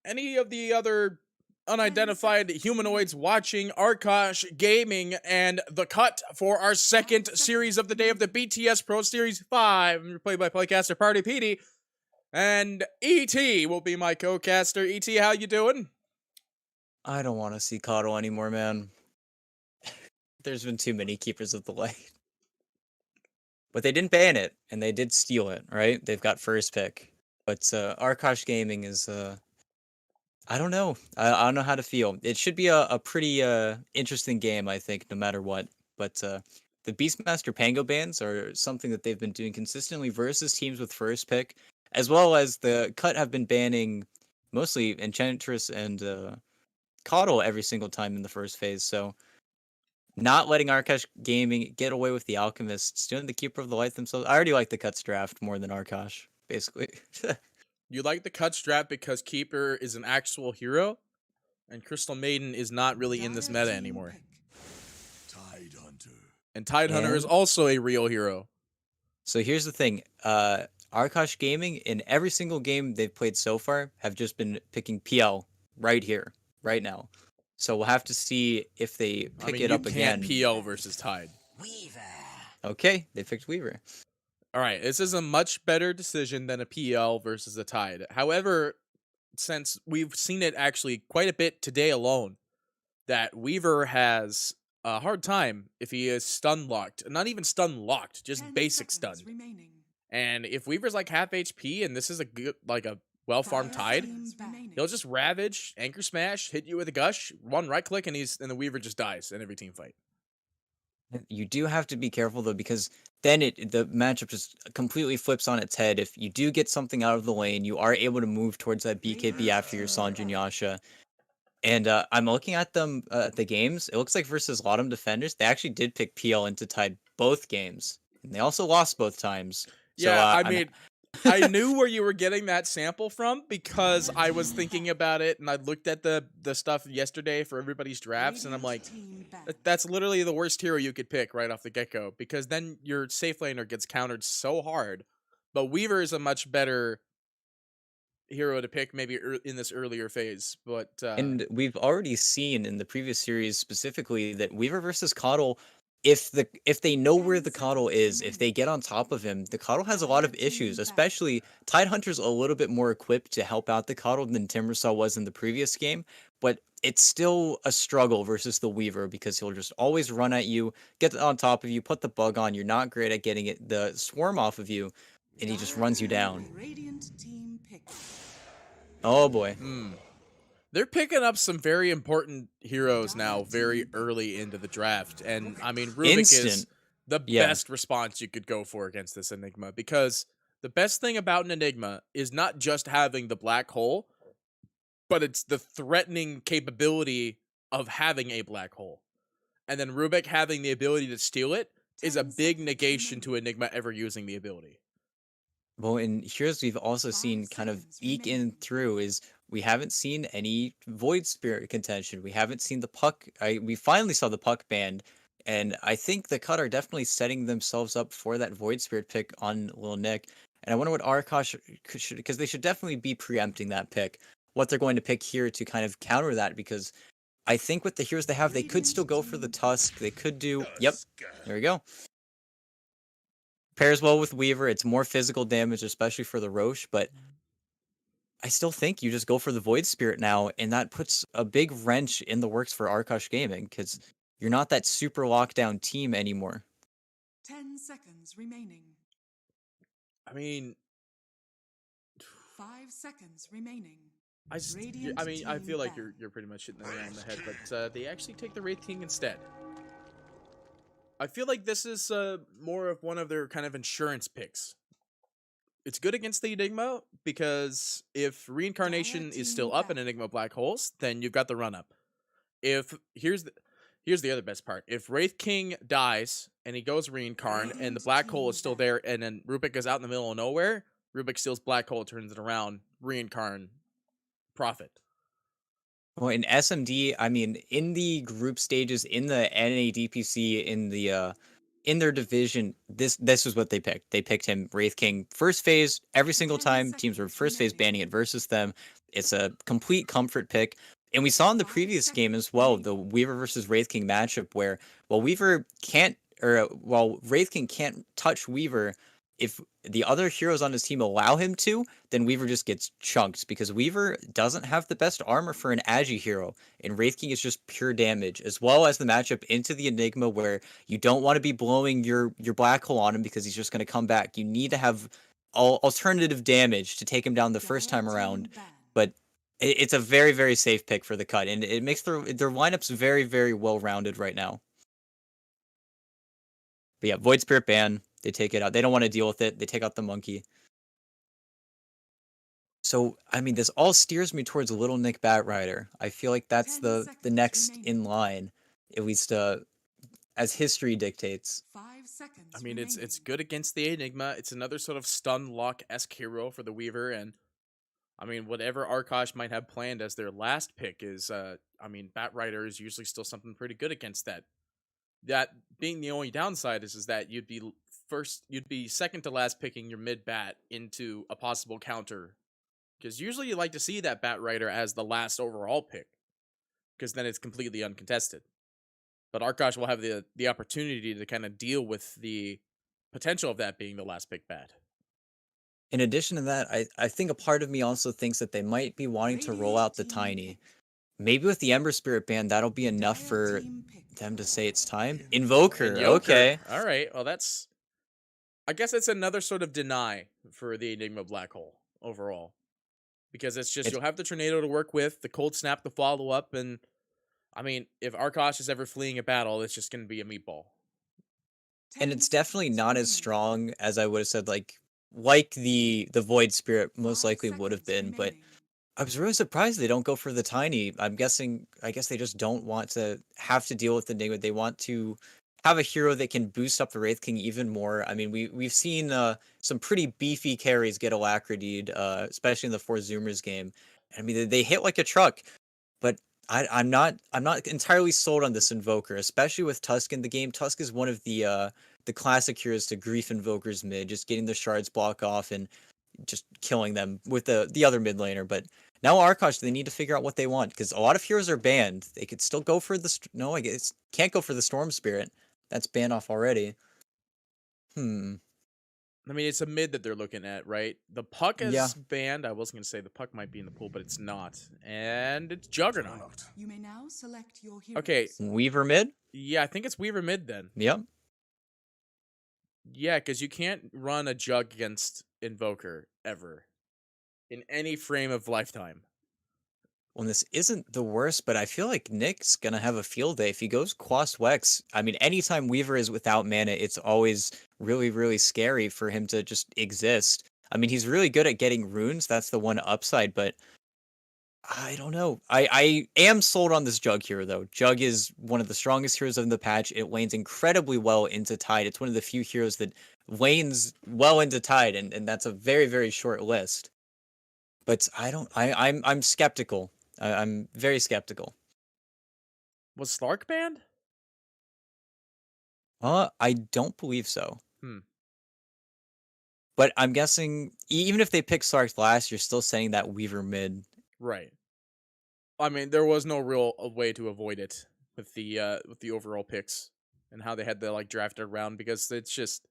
Any of the other unidentified humanoids watching Arkosh Gaming and the cut for our second series of the day of the BTS Pro Series 5. I'm your play-by-play caster, Party PD. And ET will be my co-caster. ET, how you doing? I don't want to see Coddle anymore, man. There's been too many Keepers of the Light. But they didn't ban it, and they did steal it, right? They've got first pick. But Arkosh Gaming is, I don't know. I don't know how to feel. It should be a pretty interesting game, I think, no matter what. But the Beastmaster Pango bans are something that they've been doing consistently versus teams with first pick, as well as the Cut have been banning mostly Enchantress and Coddle every single time in the first phase. So not letting Arkosh Gaming get away with the Alchemists, doing the Keeper of the Light themselves. I already like the Cuts draft more than Arkosh, basically. You like the cut strap because Keeper is an actual hero, and Crystal Maiden is not really in this meta anymore. And Tidehunter is also a real hero. So here's the thing. Arkosh Gaming, in every single game they've played so far, have just been picking PL right here, right now. So we'll have to see if they pick it up again. PL versus Tide. Weaver. Okay, they picked Weaver. All right, this is a much better decision than a PL versus a Tide. However, since we've seen it actually quite a bit today alone, that Weaver has a hard time if he is stun locked. Not even stun locked, just basic stun. And if Weaver's like half HP and this is a good, like a well-farmed Tide, he'll just Ravage, Anchor Smash, hit you with a Gush, one right click, and the Weaver just dies in every team fight. You do have to be careful though, because then the matchup just completely flips on its head. If you do get something out of the lane, you are able to move towards that BKB after your Sanjin Yasha. And I'm looking at them the games. It looks like versus Latam defenders, they actually did pick PL into Tide both games, and they also lost both times. So, Yeah, I mean, I knew where you were getting that sample from because I was thinking about it, and I looked at the stuff yesterday for everybody's drafts, and I'm like, that's literally the worst hero you could pick right off the get-go, because then your safe laner gets countered so hard. But Weaver is a much better hero to pick maybe in this earlier phase. But and we've already seen in the previous series specifically that Weaver versus Coddle, if they know where the Coddle is, if they get on top of him, the Coddle has a lot of issues. Especially Tidehunter's a little bit more equipped to help out the Coddle than Timbersaw was in the previous game, but it's still a struggle versus the Weaver because he'll just always run at you, get on top of you, put the bug on. You're not great at getting the swarm off of you, and he just runs you down. Oh boy. They're picking up some very important heroes now very early into the draft. And I mean, Rubik is the best response you could go for against this Enigma, because the best thing about an Enigma is not just having the black hole, but it's the threatening capability of having a black hole. And then Rubik having the ability to steal it is a big negation to Enigma ever using the ability. Well, and here's we've also seen kind of eke in through is we haven't seen any Void Spirit contention. We haven't seen the Puck. We finally saw the Puck banned, and I think the Cut are definitely setting themselves up for that Void Spirit pick on Lil Nick. And I wonder what Arkosh should, because they should definitely be preempting that pick. What they're going to pick here to kind of counter that, because I think with the heroes they have, they could still go for the Tusk. They could do. Yep, there we go. Pairs well with Weaver. It's more physical damage, especially for the Roche, but I still think you just go for the Void Spirit now, and that puts a big wrench in the works for Arkosh Gaming, because you're not that super lockdown team anymore. 10 seconds remaining. I mean, 5 seconds remaining. I feel like you're pretty much hitting the nail on the head, but they actually take the Wraith King instead. I feel like this is more of one of their kind of insurance picks. It's good against the Enigma because if Reincarnation is still up in Enigma Black Holes, then you've got the run-up. Here's the other best part. If Wraith King dies and he goes Reincarn and the Black Hole is still there and then Rubik is out in the middle of nowhere, Rubik steals Black Hole, turns it around, Reincarn, profit. Well, in SMD, I mean, in the group stages, in the NADPC, in their division, this is what they picked. They picked him, Wraith King, first phase, every single time. Teams were first phase banning it versus them. it's a complete comfort pick. And we saw in the previous game as well, the Weaver versus Wraith King matchup, where while Wraith King can't touch Weaver, if the other heroes on his team allow him to, then Weaver just gets chunked because Weaver doesn't have the best armor for an Agi hero, and Wraith King is just pure damage, as well as the matchup into the Enigma where you don't want to be blowing your black hole on him because he's just going to come back. You need to have alternative damage to take him down the first time around, but it's a very, very safe pick for the cut, and it makes their lineups very, very well rounded right now. But yeah, Void Spirit ban. They take it out. They don't want to deal with it. They take out the monkey. So, I mean, this all steers me towards Little Nick Batrider. I feel like that's the next in line, at least as history dictates. 5 seconds. I mean, it's good against the Enigma. It's another sort of stun lock-esque hero for the Weaver, and I mean, whatever Arkosh might have planned as their last pick is, I mean, Batrider is usually still something pretty good against that. That being the only downside is that you'd be second to last picking your mid bat into a possible counter, because usually you like to see that Batrider as the last overall pick, because then it's completely uncontested. But Arkosh will have the opportunity to kind of deal with the potential of that being the last pick bat. In addition to that, I think a part of me also thinks that they might be wanting to roll out the Tiny. Maybe with the Ember Spirit ban, that'll be enough for them to say it's time. Invoker, okay. All right, well I guess it's another sort of deny for the Enigma Black Hole overall. Because you'll have the Tornado to work with, the Cold Snap to follow up, and I mean, if Arkosh is ever fleeing a battle, it's just going to be a meatball. And it's definitely not as strong as I would have said, like the Void Spirit most likely would have been, but I was really surprised they don't go for the Tiny. I guess they just don't want to have to deal with the Enigma. They want to have a hero that can boost up the Wraith King even more. I mean, we've seen some pretty beefy carries get alacritied, especially in the Four Zoomers game. I mean, they hit like a truck, but I'm not entirely sold on this Invoker, especially with Tusk in the game. Tusk is one of the classic heroes to grief Invokers mid, just getting the shards block off and just killing them with the other mid laner. But now Arkosh, they need to figure out what they want, because a lot of heroes are banned. They could still go for the no, I guess can't go for the Storm Spirit. That's banned off already. I mean, it's a mid that they're looking at, right? The Puck is banned. I was going to say the Puck might be in the pool, but it's not. And it's Juggernaut. You may now select your heroes. Okay. Weaver mid? Yeah, I think it's Weaver mid then. Yep. Yeah, because you can't run a Jug against Invoker ever in any frame of lifetime. Well, this isn't the worst, but I feel like Nick's going to have a field day. If he goes Quas Wex, I mean, anytime Weaver is without mana, it's always really, really scary for him to just exist. I mean, he's really good at getting runes. That's the one upside, but I don't know. I am sold on this Jug hero, though. Jug is one of the strongest heroes of the patch. It lanes incredibly well into Tide. It's one of the few heroes that lanes well into Tide, and that's a very, very short list. But I'm skeptical. I'm very skeptical. Was Slark banned? I don't believe so. But I'm guessing even if they pick Slark last, you're still saying that Weaver mid. Right. I mean, there was no real way to avoid it with the overall picks and how they had the drafted around, because it's just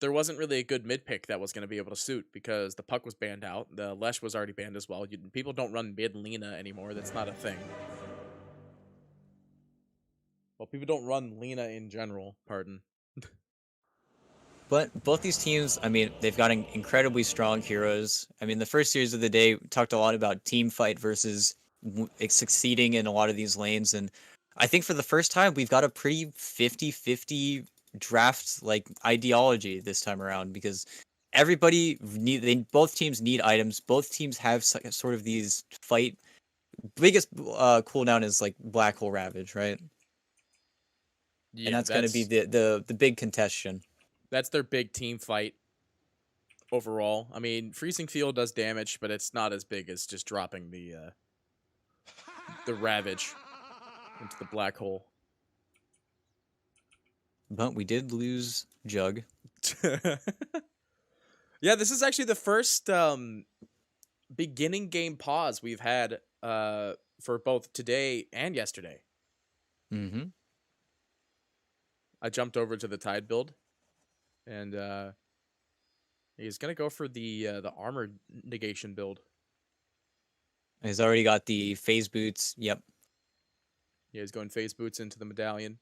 there wasn't really a good mid pick that was going to be able to suit, because the Puck was banned out. The Lesh was already banned as well. People don't run mid Lena anymore. That's not a thing. Well, people don't run Lena in general, pardon. But both these teams, I mean, they've got incredibly strong heroes. I mean, the first series of the day we talked a lot about team fight versus succeeding in a lot of these lanes. And I think for the first time, we've got a pretty 50-50 draft ideology this time around, because both teams need items. Both teams have sort of these fight. Biggest cooldown is Black Hole Ravage, right? Yeah, and that's going to be the big contention. That's their big team fight overall. I mean, Freezing Field does damage, but it's not as big as just dropping the Ravage into the black hole. But we did lose Jug. Yeah, this is actually the first beginning game pause we've had for both today and yesterday. Mm-hmm. I jumped over to the Tide build, and he's gonna go for the armor negation build. He's already got the phase boots. Yep. Yeah, he's going phase boots into the medallion.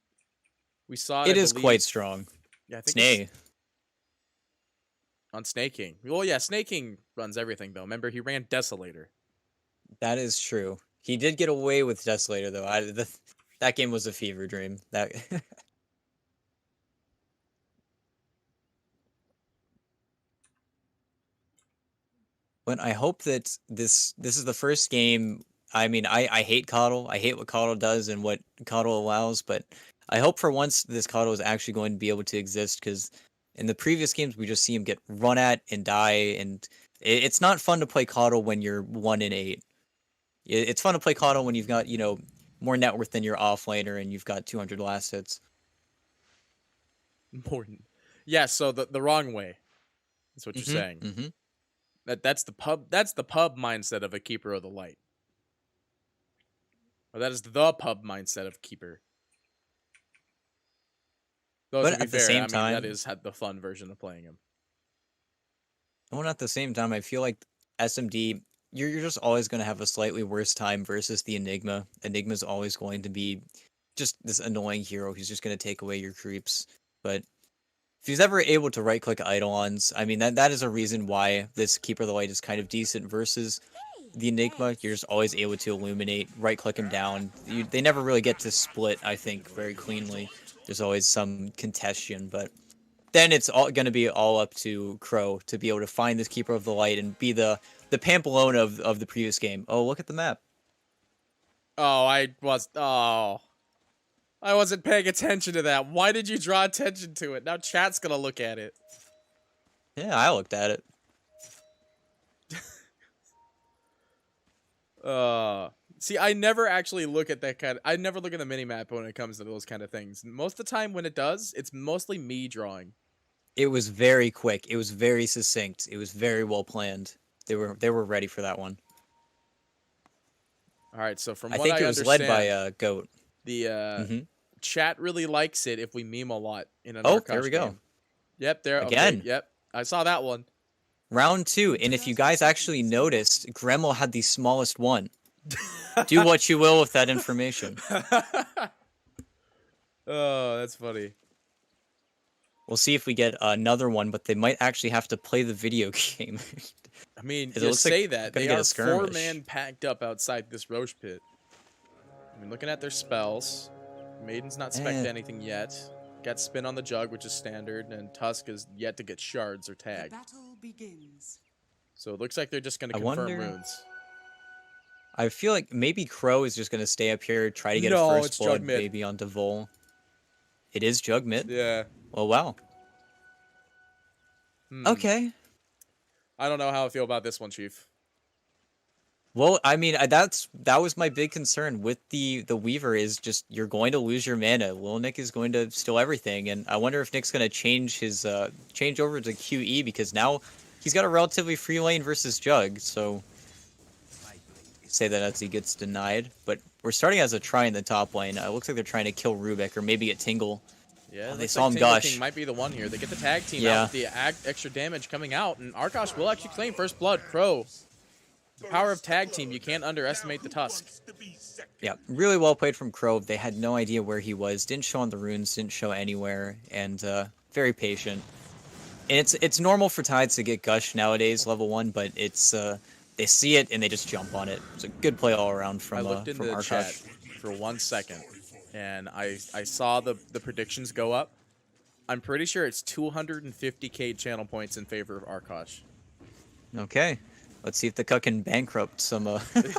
We saw it, It I is quite believe. strong. Yeah, I think it's Snay. on Snake King. Well, yeah, Snake King runs everything though. Remember, he ran Desolator. That is true. He did get away with Desolator though. That game was a fever dream. That But I hope that this is the first game. I mean, I hate Coddle. I hate what Coddle does and what Coddle allows, but I hope for once this Coddle is actually going to be able to exist, because in the previous games we just see him get run at and die, and it's not fun to play Coddle when you're 1 in 8. It's fun to play Coddle when you've got, more net worth than your offlaner and you've got 200 last hits. Important. Yeah, so the wrong way. That's what you're saying. Mm-hmm. That's the pub mindset of a keeper of the light. Or that is the pub mindset of keeper. Though, But to be at the fair, same I mean, time, that is the fun version of playing him. well, at the same time, I feel like SMD, you're just always going to have a slightly worse time versus the Enigma. Enigma's always going to be just this annoying hero who's just going to take away your creeps. But if he's ever able to right-click Eidolons, I mean, that is a reason why this Keeper of the Light is kind of decent versus the Enigma. You're just always able to illuminate, right-click him down. They never really get to split, I think, very cleanly. There's always some contention, but then it's all going to be all up to Crow to be able to find this Keeper of the Light and be the Pamplona of the previous game. Oh, look at the map. I wasn't paying attention to that. Why did you draw attention to it? Now chat's gonna look at it. Yeah, I looked at it. See, I never actually look at that I never look at the minimap when it comes to those kind of things. Most of the time when it does, it's mostly me drawing. It was very quick. It was very succinct. It was very well planned. They were ready for that one. All right, so from I what think I it was led by understand, Goat. the chat really likes it if we meme a lot in an Oh, Arkosh there we go. game. Yep, there Again. Okay, yep, I saw that one. Round 2, and if you guys actually noticed, Gremel had the smallest one. Do what you will with that information. Oh, that's funny. We'll see if we get another one, but they might actually have to play the video game. I mean, It you looks like say we're that. gonna They get a are skirmish. 4-man packed up outside this Roche pit. I mean, looking at their spells, Maiden's not spec'd anything yet. Got Spin on the Jug, which is standard, and Tusk is yet to get shards or The tag. battle begins. So it looks like they're just going to I confirm wonder- runes. I feel like maybe Crow is just going to stay up here, try to get No, a it's first blood, Jug mid. maybe on Devol. It is Jug mid? Yeah. Well, wow. Okay. I don't know how I feel about this one, Chief. Well, I mean, that was my big concern with the Weaver, is just you're going to lose your mana. Lil Nick is going to steal everything, and I wonder if Nick's going to change his change over to QE, because now he's got a relatively free lane versus Jug. So say that as he gets denied, but we're starting as a try in the top lane. It looks like they're trying to kill Rubik or maybe get Tingle. Yeah, they looks saw him Tingle gush. King might be the one here. They get the tag team Yeah. out with the extra damage coming out, and Arkosh will actually claim first blood. Crow. The power of tag team, you can't underestimate the Tusk. Yeah, really well played from Crow. They had no idea where he was, didn't show on the runes, didn't show anywhere, and very patient. And it's normal for Tides to get gush nowadays, level 1, but it's they see it and they just jump on it. It's a good play all around I from looked into the chat Arkosh. for 1 second, and I saw the predictions go up. I'm pretty sure it's 250k channel points in favor of Arkosh. Okay, let's see if the Cuck can bankrupt some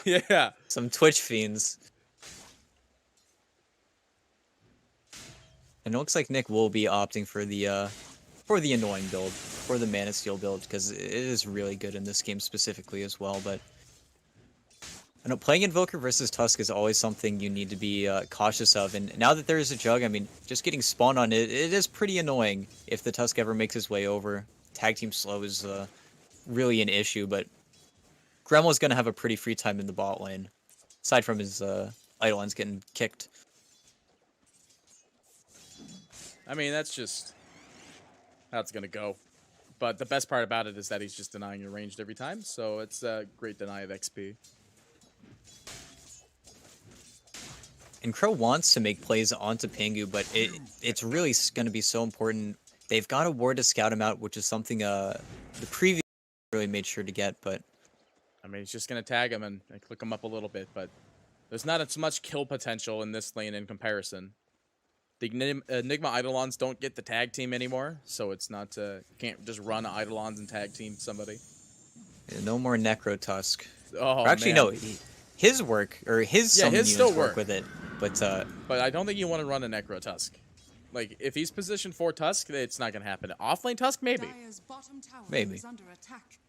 Yeah. some Twitch fiends. And it looks like Nick will be opting for the annoying build, for the Mana Steel build, because it is really good in this game specifically as well. But I know playing Invoker versus Tusk is always something you need to be cautious of. And now that there is a Jug, I mean, just getting spawned on it is pretty annoying if the Tusk ever makes his way over. Tag team slow is really an issue, but Gremlo's gonna have a pretty free time in the bot lane, aside from his Eidolons getting kicked. I mean, that's just how it's gonna go. But the best part about it is that he's just denying your ranged every time, so it's a great deny of XP. And Crow wants to make plays onto Pingu, but it's really going to be so important. They've got a ward to scout him out, which is something the previous really made sure to get. But I mean, he's just gonna tag him and click him up a little bit, but there's not as much kill potential in this lane in comparison. The Enigma Eidolons don't get the tag team anymore, so it's not you can't just run Eidolons and tag team somebody. yeah, no more Necro Tusk. Oh, Or actually, man. no, his work or his summon his units still work work. with it. But But I don't think you want to run a Necro Tusk. Like, if he's positioned for Tusk, it's not gonna happen. Offlane Tusk, maybe. Dire's bottom tower Maybe. is under attack.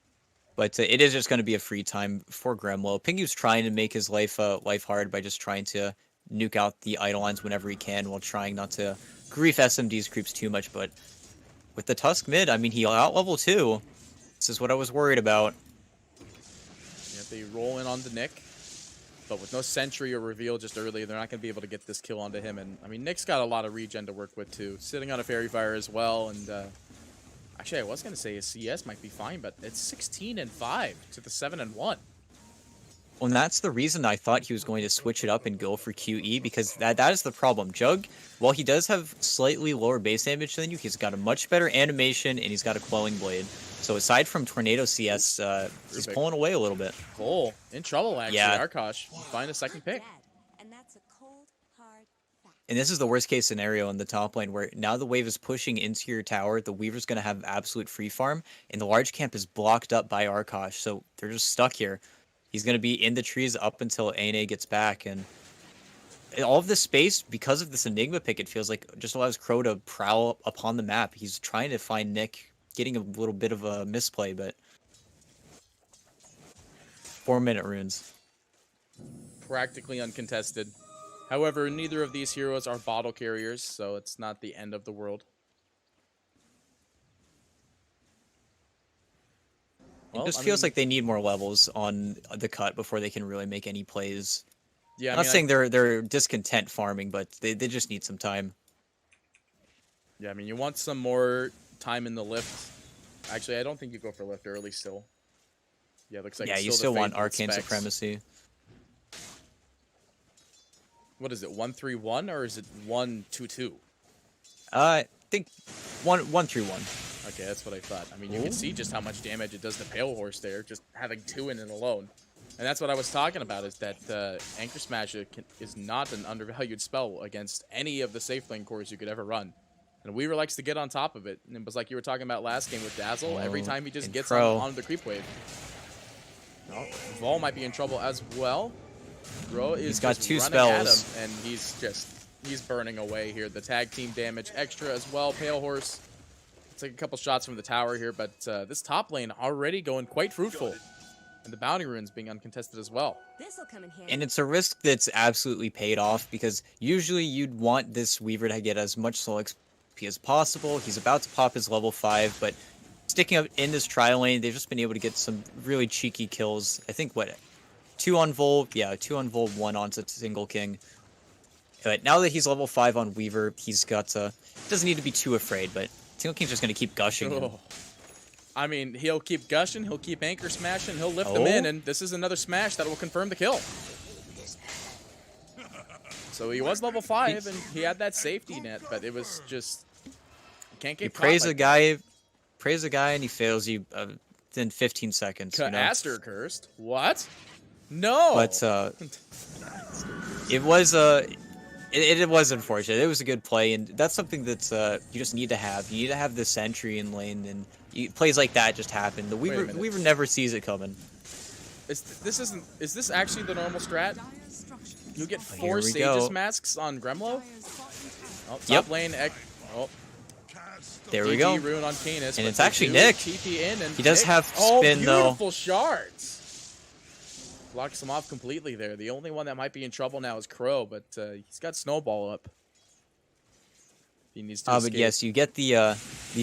But it is just going to be a free time for Gremlo. Pingu's trying to make his life hard by just trying to nuke out the Eidolons whenever he can, while trying not to grief SMD's creeps too much. But with the Tusk mid, I mean, he out level 2. This is what I was worried about. Yeah, they roll in onto Nick, but with no Sentry or Reveal just early, they're not going to be able to get this kill onto him. And, I mean, Nick's got a lot of regen to work with, too. Sitting on a Fairy Fire as well, and, actually, I was going to say his CS might be fine, but it's 16-5 to the 7-1. Well, and that's the reason I thought he was going to switch it up and go for QE, because that is the problem. Jug, while he does have slightly lower base damage than you, he's got a much better animation, and he's got a Quelling Blade. So aside from Tornado CS, he's pulling away a little bit. Cole, in trouble, actually. Yeah. Arkosh, find a second pick. And that's a cold, hard fact. And this is the worst case scenario in the top lane, where now the wave is pushing into your tower, the Weaver's going to have absolute free farm, and the large camp is blocked up by Arkosh, so they're just stuck here. He's going to be in the trees up until ANA gets back, and all of this space, because of this Enigma pick, it feels like just allows Crow to prowl upon the map. He's trying to find Nick, getting a little bit of a misplay, but 4-minute runes. Practically uncontested. However, neither of these heroes are bottle carriers, so it's not the end of the world. It Well, just I feels mean, like they need more levels on the cut before they can really make any plays. yeah, I'm not saying they're discontent farming, but they just need some time. Yeah, I mean, you want some more time in the lift. Actually, I don't think you go for lift early still. Yeah, it looks like Yeah, it's you the still want favorite Arcane specs. Supremacy. What is it, 1-3-1 or is it 1-2-2? I think 1-3-1. Okay, that's what I thought. I mean, you can see just how much damage it does to Pale Horse there, just having 2 in it alone. And that's what I was talking about, is that Anchor Smash is not an undervalued spell against any of the safe lane cores you could ever run. And Weaver likes to get on top of it. And it was like you were talking about last game with Dazzle. Every time he just and gets Crow. on the creep wave. Oh, Vol might be in trouble as well. Bro is He's got just 2 running at spells. him, and he's burning away here. The tag team damage extra as well. Pale Horse take a couple shots from the tower here, but this top lane already going quite fruitful. And the bounty runes being uncontested as well. This'll come in handy. And it's a risk that's absolutely paid off, because usually you'd want this Weaver to get as much soul XP as possible. He's about to pop his level 5, but sticking up in this trial lane, they've just been able to get some really cheeky kills. I think, 2 on Vol? Yeah, 2 on Vol, 1 onto Single King. But now that he's level 5 on Weaver, he's got doesn't need to be too afraid, but Single King's just going to keep gushing him. Oh. I mean, he'll keep gushing, he'll keep anchor smashing, he'll lift them in, and this is another smash that will confirm the kill. So he was level 5, and he had that safety net, but it was just... You can't get You caught praise like a guy, and he fails you within 15 seconds. You know? Aster cursed? What? No! But it was it was unfortunate. It was a good play, and that's something that's you just need to have. You need to have the sentry in lane, and plays like that just happen. The Weaver never sees it coming. Is this actually the normal strat? Dire's structures You get are 4 we Sage's go. masks on Gremlo? Dire's bottom tower Oh, top Yep. lane. Oh, There we DD go. rune on Canis. And but it's they actually do Nick. TP in, and He does Nick- have oh, spin, though. beautiful shards. Blocks him off completely there. The only one that might be in trouble now is Crow, but he's got Snowball up. He needs to But escape. yes, you get the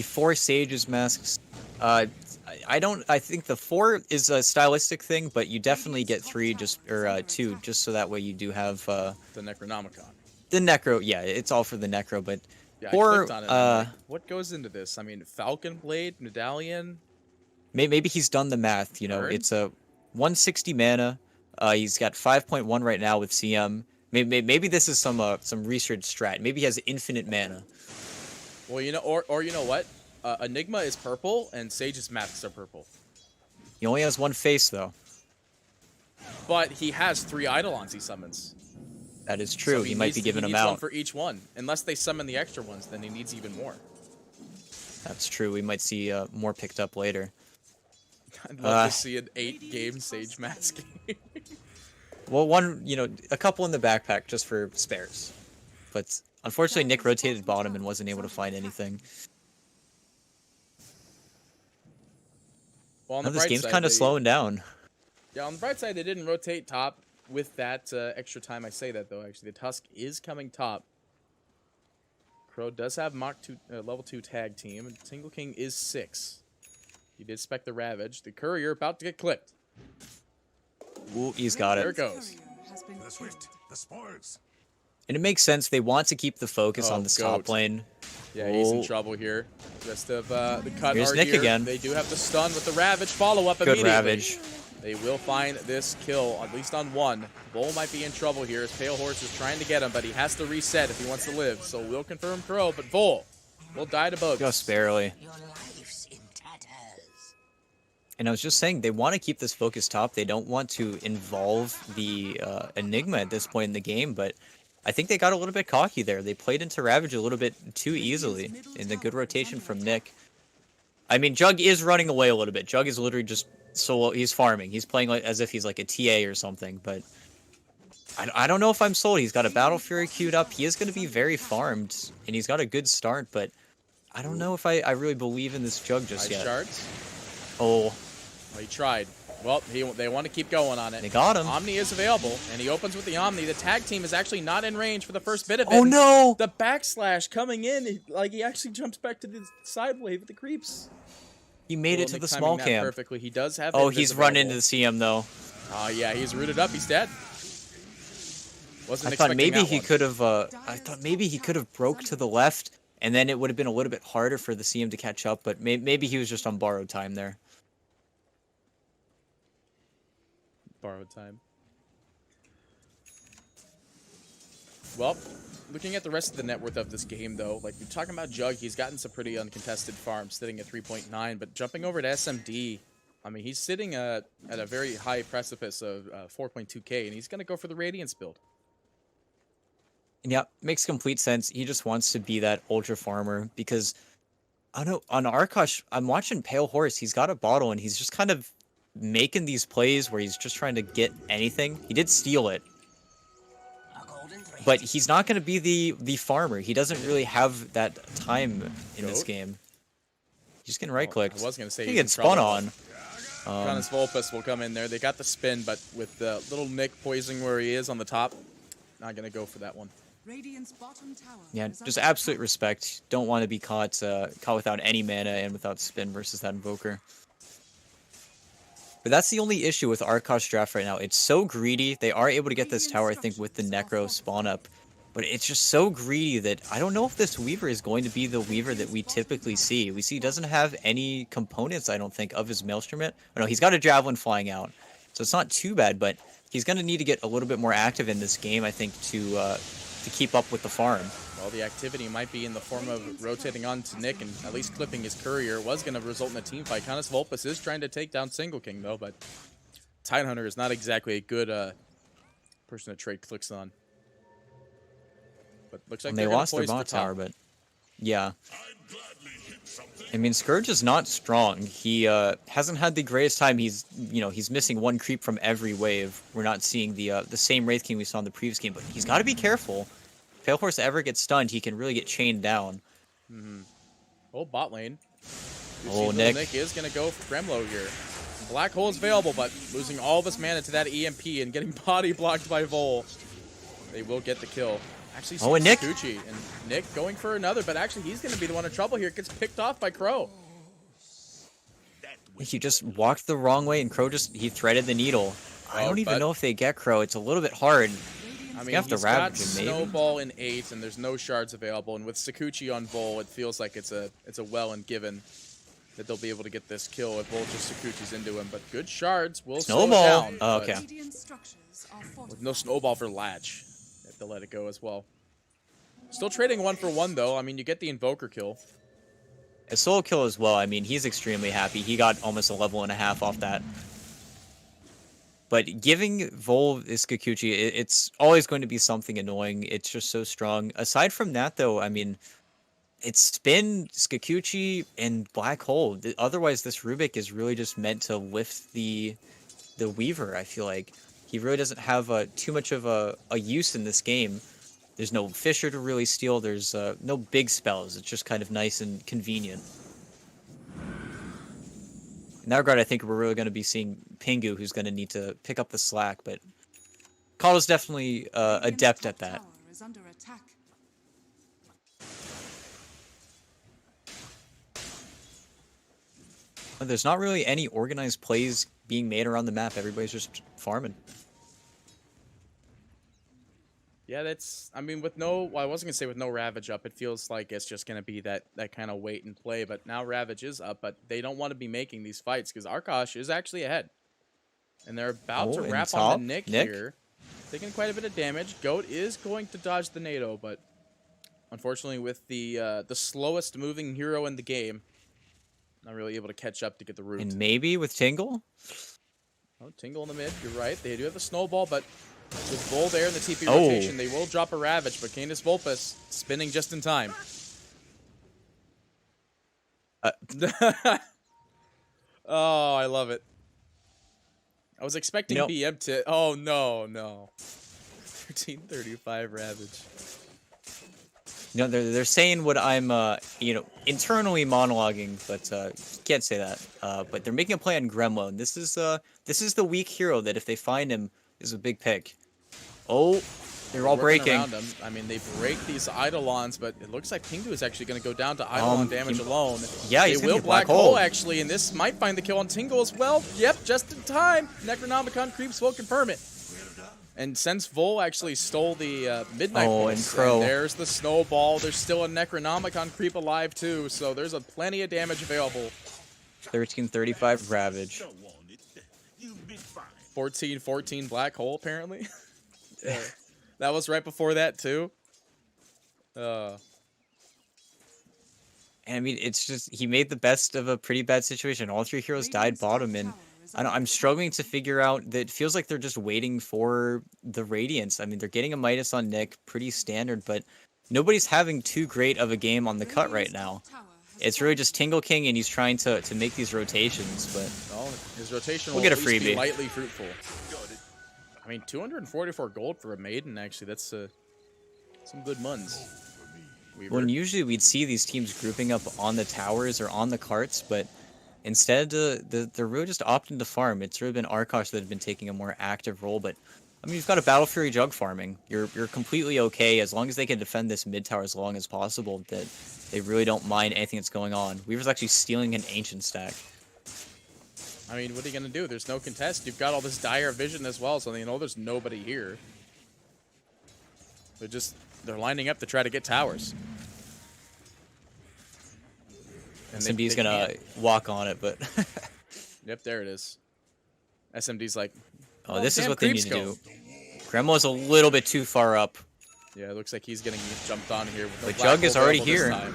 4 Sages masks. I don't. I think the 4 is a stylistic thing, but you definitely get 3 just or 2 just so that way you do have The Necronomicon. the necro. Yeah, it's all for the necro, but Yeah, I 4. clicked on it. And I'm like, what goes into this? I mean, Falcon Blade, Medallion. Maybe he's done the math. You know, Burn? it's a 160 mana. He's got 5.1 right now with CM. Maybe this is some research strat. Maybe he has infinite mana. Well, you know, or you know what? Enigma is purple, and Sage's masks are purple. He only has 1 face though. But he has 3 Eidolons he summons. That is true. So he might be giving them out. One for each one. Unless they summon the extra ones, then he needs even more. That's true. We might see more picked up later. I'd love to see an 8-game Sage mask. Well, a couple in the backpack just for spares. But unfortunately, Nick rotated bottom and wasn't able to find anything. Well, on Now the this bright game's side, kind of slowing down. Yeah, on the bright side, they didn't rotate top with that extra time. I say that, though, actually. The Tusk is coming top. Crow does have level 2 tag team. And Single King is 6. He did spec the Ravage. The Courier about to get clipped. Ooh, he's got There it. it goes. Courier has been The killed. swift, the spoils. And it makes sense. They want to keep the focus Oh, on this goat. top lane. Yeah, he's in Oh. trouble here. Rest of the cut Here's are Nick here. again. They do have the stun with the Ravage follow-up Good immediately. Ravage. They will find this kill, at least on one. Bull might be in trouble here as Pale Horse is trying to get him, but he has to reset if he wants to live. So we'll confirm Crow, but Bull will die to both. Just barely. Your life's in tatters. And I was just saying, they want to keep this focus top. They don't want to involve the Enigma at this point in the game, but I think they got a little bit cocky there. They played into Ravage a little bit too easily in the good rotation from Nick. I mean, Jug is running away a little bit. Jug is literally just solo. He's farming. He's playing like as if he's like a TA or something, but I don't know if I'm sold. He's got a Battle Fury queued up. He is going to be very farmed, and he's got a good start, but I don't know if I really believe in this Jug just Ice yet. shards. Oh, Well, he tried. Well, they want to keep going on it. they got him. Omni is available, and he opens with the Omni. The tag team is actually not in range for the first bit of it. Oh no! The backslash coming in, like he actually jumps back to the side wave with the creeps. He made it to Nick the timing small that camp. perfectly. He does have. Oh, invis he's run into available. the CM though. Oh yeah, he's rooted up. He's dead. Wasn't I thought expecting maybe that he one. could have. I thought maybe he could have broke to the left, and then it would have been a little bit harder for the CM to catch up. But maybe he was just on borrowed time there. Borrowed time. Well, looking at the rest of the net worth of this game, though, like we're talking about Jug, he's gotten some pretty uncontested farms, sitting at 3.9. But jumping over to SMD, I mean, he's sitting at a very high precipice of 4.2k, and he's going to go for the Radiance build. And yeah, makes complete sense. He just wants to be that ultra farmer because I don't know, on Arkosh, I'm watching Pale Horse. He's got a bottle and he's just kind of making these plays where he's just trying to get anything. He did steal it, A golden thread. but he's not going to be the farmer. He doesn't really have that time in this Goat? game. He's getting right clicked. I was going to say He he's in gets spun trouble. on. Jonas Volpus will come in there. They got the spin, but with little Nick poising where he is on the top, not going to go for that one. Radiant's bottom tower Yeah, is just under absolute attack. respect. Don't want to be caught without any mana and without spin versus that Invoker. But that's the only issue with Arkosh draft right now. It's so greedy. They are able to get this tower, I think, with the Necro spawn up. But it's just so greedy that I don't know if this Weaver is going to be the Weaver that we typically see. We see he doesn't have any components, I don't think, of his Maelstrom. Oh, no, he's got a Javelin flying out. So it's not too bad, but he's going to need to get a little bit more active in this game, I think, to keep up with the farm. Well, the activity might be in the form of rotating on to Nick and at least clipping his courier. Was going to result in a team fight. Jonas Volpus is trying to take down Single King, though, but Tidehunter is not exactly a good person to trade clicks on. But looks like And they're they gonna lost their poise for bot top. tower, but yeah. I mean, Scourge is not strong. He hasn't had the greatest time. He's missing one creep from every wave. We're not seeing the same Wraith King we saw in the previous game, but he's got to be careful. If Pale Horse ever gets stunned, he can really get chained down. Oh, bot lane. We Oh, see Nick. little Nick is going to go for Gremlo here. Black Hole is available, but losing all of his mana to that EMP and getting body blocked by Vol. They will get the kill. Actually, Oh, and Nick. Gucci and Nick going for another, but actually he's going to be the one in trouble here. Gets picked off by Crow. That He just walked the wrong way, and Crow he threaded the needle. I don't even but- know if they get Crow. It's a little bit hard. I You mean, have to he's got ravage him, maybe? Snowball in 8, and there's no shards available. And with Sakuchi on Vol, it feels like it's a well and given that they'll be able to get this kill if Vol just Sakuchi's into him. But good shards will slow it Snowball. down. Oh, but okay. Radiant structures are With fortified. no Snowball for Latch. They have to let it go as well. Still trading 1 for 1, though. I mean, you get the Invoker kill. A solo kill as well. I mean, he's extremely happy. He got almost a level and a half off that. But giving Vol is Kikuchi, it's always going to be something annoying. It's just so strong. Aside from that, though, I mean, it's been Skikuchi and Black Hole. Otherwise, this Rubik is really just meant to lift the Weaver, I feel like. He really doesn't have too much of a use in this game. There's no Fisher to really steal. There's no big spells. It's just kind of nice and convenient. In that regard, I think we're really going to be seeing Pingu, who's going to need to pick up the slack, but Kado's definitely Radiant's adept top at that. tower is under attack. There's not really any organized plays being made around the map. Everybody's just farming. Yeah, that's... I mean, with no... Well, I wasn't going to say with no Ravage up. It feels like it's just going to be that kind of wait and play. But now Ravage is up, but they don't want to be making these fights because Arkosh is actually ahead. And they're about to Oh, and wrap top, on the Nick Nick. here. Taking quite a bit of damage. Goat is going to dodge the NATO, but unfortunately with the slowest moving hero in the game, not really able to catch up to get the root. And maybe with Tingle? Oh, Tingle in the mid, you're right. They do have the Snowball, but with Bull there in the TP Oh. rotation, they will drop a Ravage, but Canis Vulpus spinning just in time. Oh, I love it. I was expecting Nope. BM to... Oh, no, no. 1335 Ravage. You know, they're saying what I'm, internally monologuing, but can't say that. But they're making a play on Gremlin. This is the weak hero that if they find him is a big pick. Oh, they're all Working breaking. around him. I mean, they break these Eidolons, but it looks like Pingu is actually going to go down to Eidolon damage alone. Yeah, they he's gonna will get Black Black Hole, Hole. actually, and this might find the kill on Tingle as well. Yep, just in time. Necronomicon creeps will confirm it. And since Vol actually stole the Midnight Oh, Pulse, and Crow. there's the Snowball. There's still a Necronomicon creep alive, too, so there's plenty of damage available. 1335 Ravage. 14-14 Black Hole, apparently. That was right before that, too. And I mean, it's just, he made the best of a pretty bad situation. All three heroes died bottom, and I'm struggling to figure out that it feels like they're just waiting for the Radiance. I mean, they're getting a Midas on Nick, pretty standard, but nobody's having too great of a game on the cut right now. It's really just Tingle King, and he's trying to make these rotations, but Well, his rotation We'll will get a at least be freebie. lightly fruitful. I mean, 244 gold for a maiden, actually. That's some good muns. Weaver. when usually we'd see these teams grouping up on the towers or on the carts, but instead they're really just opting to farm. It's really been Arkosh that have been taking a more active role, but I mean, you've got a Battle Fury Jug farming. You're completely okay as long as they can defend this mid tower as long as possible, that they really don't mind anything that's going on. Weaver's actually stealing an Ancient stack. I mean, what are you going to do? There's no contest. You've got all this dire vision as well, so you know there's nobody here. They're lining up to try to get towers. And SMD's they gonna can't. walk on it, but Yep, there it is. SMD's like, oh, this is damn what they need to creeps do. Gremlo's a little bit too far up. yeah, it looks like he's getting jumped on here. With no But Black Jug Hole is already available this here. time.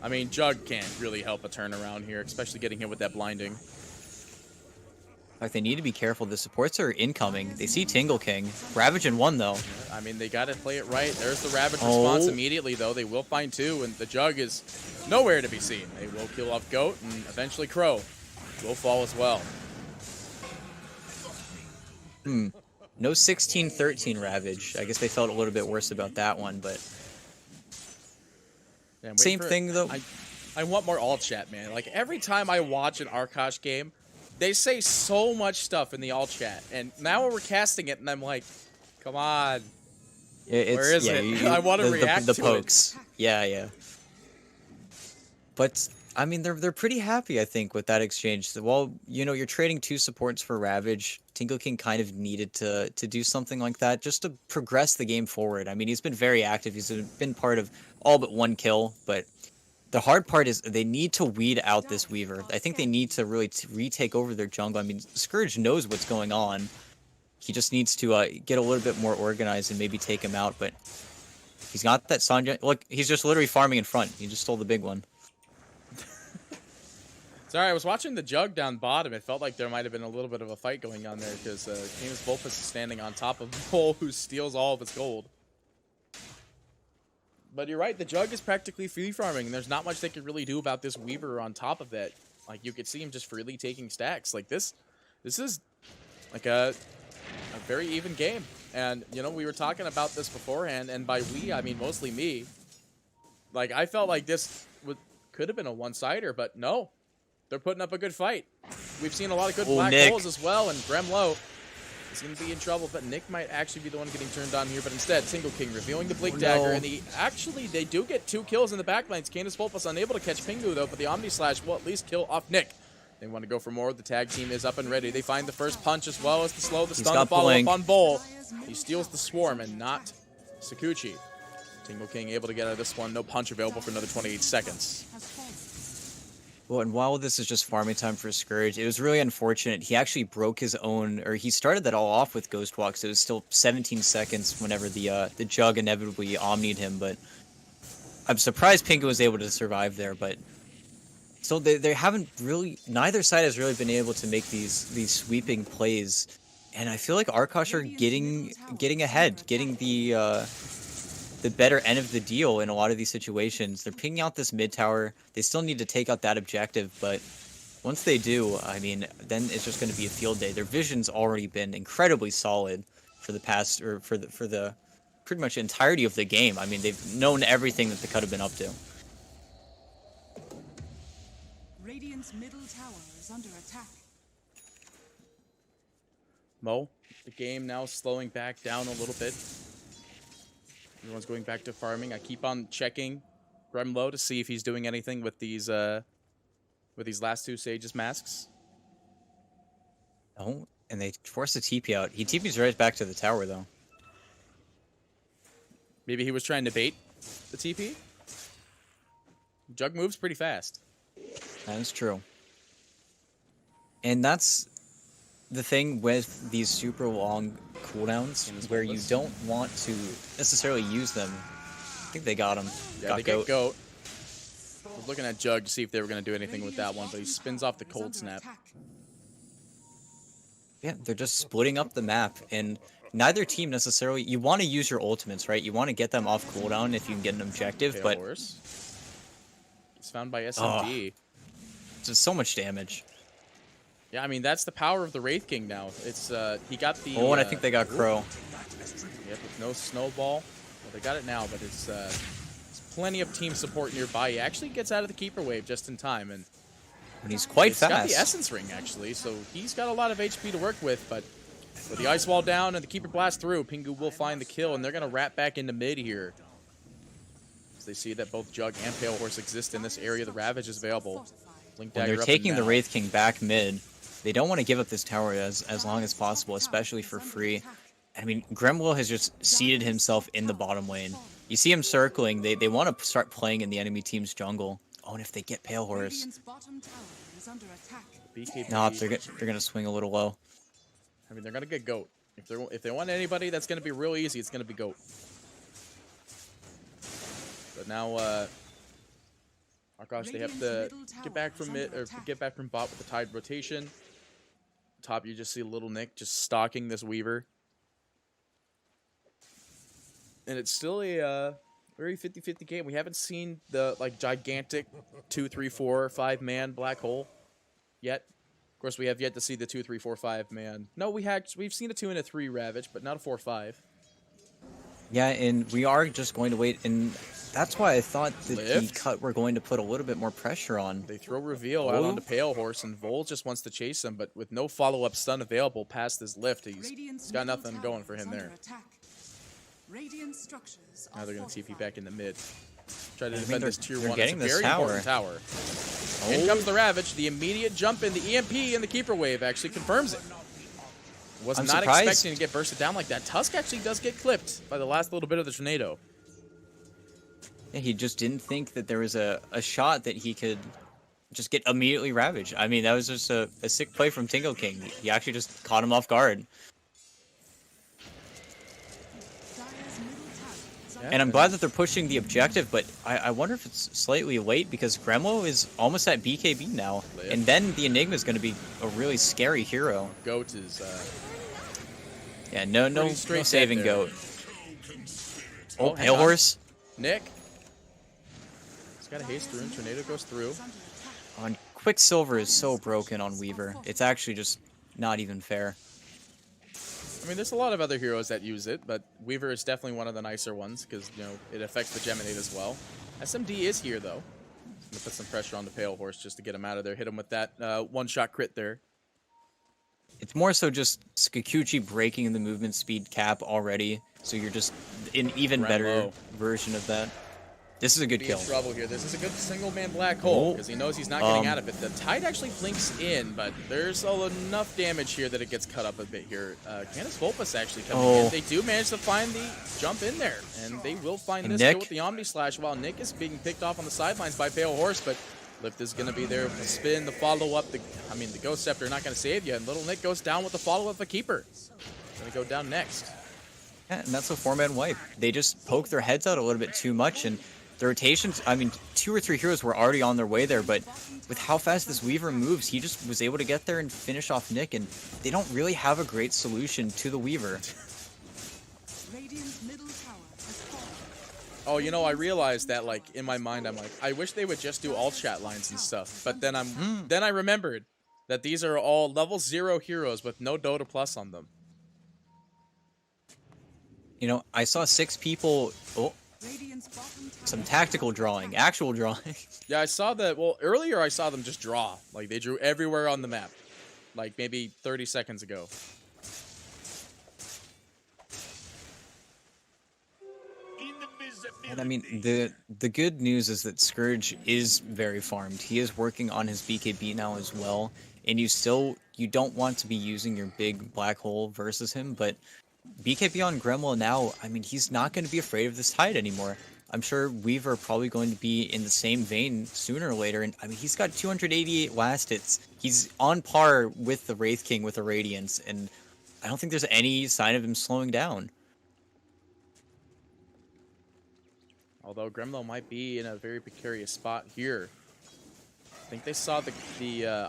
I mean, Jug can't really help a turnaround here, especially getting hit with that blinding. Like, they need to be careful. The supports are incoming. They see Tingle King. Ravage in one, though. I mean, they got to play it right. There's the Ravage Oh. response immediately, though. They will find two, and the Jug is nowhere to be seen. They will kill off Goat, and eventually Crow will fall as well. No 16-13 Ravage. I guess they felt a little bit worse about that one, but Yeah, I'm waiting Same for- thing, though. I want more alt chat, man. Like, every time I watch an Arkosh game, they say so much stuff in the alt chat, and now we're casting it, and I'm like, come on. it's, Where is yeah, it? I wanna react the to it. pokes. Yeah. But I mean, they're pretty happy, I think, with that exchange. So, well, you know, you're trading 2 supports for Ravage. Tingle King kind of needed to do something like that just to progress the game forward. I mean, he's been very active. He's been part of all but 1 kill, but the hard part is they need to weed out this Weaver. I think they need to really retake over their jungle. I mean, Scourge knows what's going on. He just needs to get a little bit more organized and maybe take him out, but he's got that Sanjay. Look, he's just literally farming in front. He just stole the big one. Sorry, I was watching the Jug down bottom. It felt like there might have been a little bit of a fight going on there because Camus Volpus is standing on top of Bull, who steals all of its gold. But you're right, the Jug is practically free farming, and there's not much they could really do about this Weaver on top of that. Like, you could see him just freely taking stacks. Like, this is like a very even game. And, you know, we were talking about this beforehand, and by we, I mean mostly me. Like, I felt like this could have been a one-sider, but no. They're putting up a good fight. We've seen a lot of good black holes as well, and Gremlo is going to be in trouble, but Nick might actually be the one getting turned on here, but instead, Tingle King revealing the Blink Dagger, and they do get 2 kills in the backlines. Canis Volpus unable to catch Pingu, though, but the Omni Slash will at least kill off Nick. They want to go for more. The tag team is up and ready. They find the first punch as well as the slow, the stun, the follow-up on Bull. He steals the Swarm and not Sakuchi. Tingle King able to get out of this one. No punch available for another 28 seconds. Well, and while this is just farming time for Scourge, it was really unfortunate. He actually broke his own, or he started that all off with Ghost Walk, so it was still 17 seconds whenever the Jug inevitably omnied him, but I'm surprised Pingu was able to survive there, but so they haven't really, neither side has really been able to make these sweeping plays, and I feel like Arkosh are getting ahead, getting the better end of the deal in a lot of these situations. They're pinging out this mid tower. They still need to take out that objective, but once they do, I mean, then it's just going to be a field day. Their vision's already been incredibly solid for the past, or for the pretty much entirety of the game. I mean, they've known everything that they could have been up to. Radiant's middle tower is under attack. Mo, the game now slowing back down a little bit. Everyone's going back to farming. I keep on checking Gremlo to see if he's doing anything with these last 2 Sage's masks. Oh, and they force the TP out. He TP's right back to the tower, though. Maybe he was trying to bait the TP? Jug moves pretty fast. That is true. And that's the thing with these super long cooldowns, where you don't want to necessarily use them. I think they got him. Yeah, they get Goat. I was looking at Jug to see if they were going to do anything with that one, but he spins off the cold snap. Yeah, they're just splitting up the map, and neither team necessarily... You want to use your ultimates, right? You want to get them off cooldown if you can get an objective, but... It's found by SMD. It's just so much damage. Yeah, I mean, that's the power of the Wraith King now. It's, he got the... Oh, and I think they got Crow. Yep, with no snowball. Well, they got it now, but it's plenty of team support nearby. He actually gets out of the Keeper Wave just in time, and he's quite he's fast. got the Essence Ring, actually, so he's got a lot of HP to work with, but with the Ice Wall down and the Keeper Blast through, Pingu will find the kill, and they're going to wrap back into mid here. As they see that both Jug and Pale Horse exist in this area, the Ravage is available. When they're taking the Wraith King back mid, they don't want to give up this tower as long as possible, especially for free. I mean, Gremlo has just seated himself in the bottom lane. You see him circling. They want to start playing in the enemy team's jungle. Oh, and if they get Pale Horse... No, they're going to swing a little low. I mean, they're going to get Goat. If they want anybody that's going to be real easy, it's going to be Goat. But now, Arkosh, they have to get back from mid, or get back from bot with the Tide rotation. Top, you just see Little Nick just stalking this Weaver. And it's still a very 50-50 game. We haven't seen the like gigantic 2, 3, 4, 5-man black hole yet. Of course, we have yet to see the 2, 3, 4, 5-man. No, we've seen a 2 and a 3 Ravage, but not a 4, 5. Yeah, and we are just going to wait, and that's why I thought that the cut we're going to put a little bit more pressure on. They throw Reveal out onto Pale Horse, and Vol just wants to chase him, but with no follow-up stun available past this lift, he's got nothing going for him there. Now they're going to TP back in the mid. Try to I mean, defend this tier they're 1. getting It's a this very important tower. In Oh. comes the Ravage. The immediate jump in, the EMP, and the Keeper Wave actually confirms it. Was I'm not surprised. expecting to get bursted down like that. Tusk actually does get clipped by the last little bit of the tornado. Yeah, he just didn't think that there was a shot that he could just get immediately ravaged. I mean, that was just a sick play from Tingle King. He actually just caught him off guard. Dire's middle tower is Yeah. And I'm glad that they're pushing the objective, but I wonder if it's slightly late because Gremlo is almost at BKB now. Yep. And then the Enigma is going to be a really scary hero. Goat is Yeah, no Pretty straight dead saving there. Goat. Oh, Oh, hang Pale on. Horse. Nick. He's got a haste through, and Tornado goes through. under attack. On Quicksilver is so broken on Weaver. It's actually just not even fair. I mean, there's a lot of other heroes that use it, but Weaver is definitely one of the nicer ones because, you know, it affects the Geminate as well. SMD is here, though. Gonna put some pressure on the Pale Horse just to get him out of there. Hit him with that one-shot crit there. It's more so just Skikuchi breaking the movement speed cap already, so you're just an even Ran better low. version of that. This is a good Be kill. in trouble here. This is a good single-man black hole Oh. because he knows he's not getting out of it. The Tide actually blinks in, but there's enough damage here that it gets cut up a bit here. Candace Volpus actually coming in. Oh. They do manage to find the jump in there, and they will find And this Nick? kill with the Omni Slash while Nick is being picked off on the sidelines by Pale Horse, but Lift is going to be there with the spin, the follow-up. The Ghost Scepter not going to save you, and Little Nick goes down with the follow-up of a Keeper. Going to go down next. Yeah, and that's a four-man wipe. They just poke their heads out a little bit too much, and the rotations, I mean, 2 or 3 heroes were already on their way there, but with how fast this Weaver moves, he just was able to get there and finish off Nick, and they don't really have a great solution to the Weaver. Radiant's middle tower has fallen. Oh, you know, I realized that, like, in my mind, I'm like, I wish they would just do all chat lines and stuff. But then then I remembered that these are all level 0 heroes with no Dota Plus on them. You know, I saw 6 people, Radiant's bottom tower. some tactical drawing, actual drawing. Yeah, I saw that. Well, earlier I saw them just draw. Like, they drew everywhere on the map. Like, maybe 30 seconds ago. And I mean, the good news is that Scourge is very farmed. He is working on his BKB now as well, and you don't want to be using your big black hole versus him, but BKB on Gremlin now, I mean, he's not going to be afraid of this Tide anymore. I'm sure Weaver probably going to be in the same vein sooner or later, and I mean, he's got 288 last hits. He's on par with the Wraith King with a Radiance, and I don't think there's any sign of him slowing down. Although Gremlo might be in a very precarious spot here. I think they saw the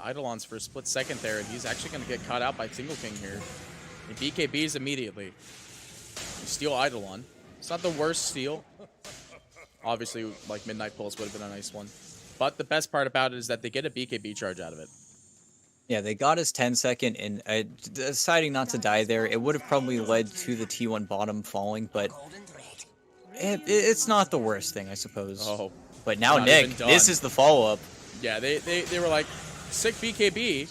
Eidolons for a split second there, and he's actually going to get caught out by Single King here. He BKBs immediately. You steal Eidolon. It's not the worst steal. Obviously, like, Midnight Pulse would have been a nice one. But the best part about it is that they get a BKB charge out of it. Yeah, they got his 10-second, and deciding not to die there, it would have probably led to the T1 bottom falling, but Golden thread. it's not the worst thing, I suppose. Oh. But now, not Nick, even done. this is the follow-up. Yeah, they were like, sick BKB,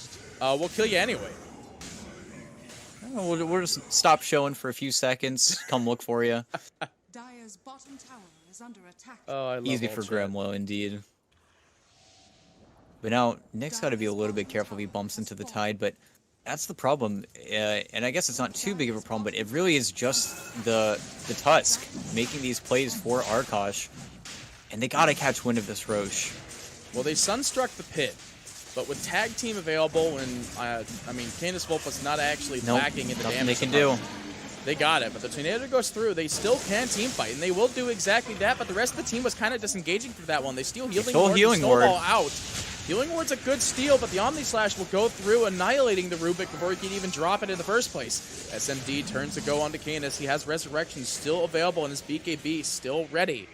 we'll kill you anyway. We'll just stop showing for a few seconds, come look for you. Dire's bottom tower is under attack. Oh, I love Easy all for chat. Gremlo, indeed. But now, Nick's got to be a little bit careful if he bumps into the Tide, but that's the problem. And I guess it's not too big of a problem, but it really is just the Tusk making these plays for Arkosh. And they got to catch wind of this Roche. Well, they sunstruck the pit, but with tag team available and, I mean, Candace Wolf was not actually Nope, lacking in the nothing damage they can do. department. They got it, but the Tornado goes through. They still can team fight, and they will do exactly that, but the rest of the team was kind of disengaging for that one. They steal Healing stole Ward and Healing Ward. Snowball out. Healing Ward's a good steal, but the Omni Slash will go through, annihilating the Rubik before he can even drop it in the first place. SMD turns to go onto Canis. He has Resurrection still available, and his BKB still ready.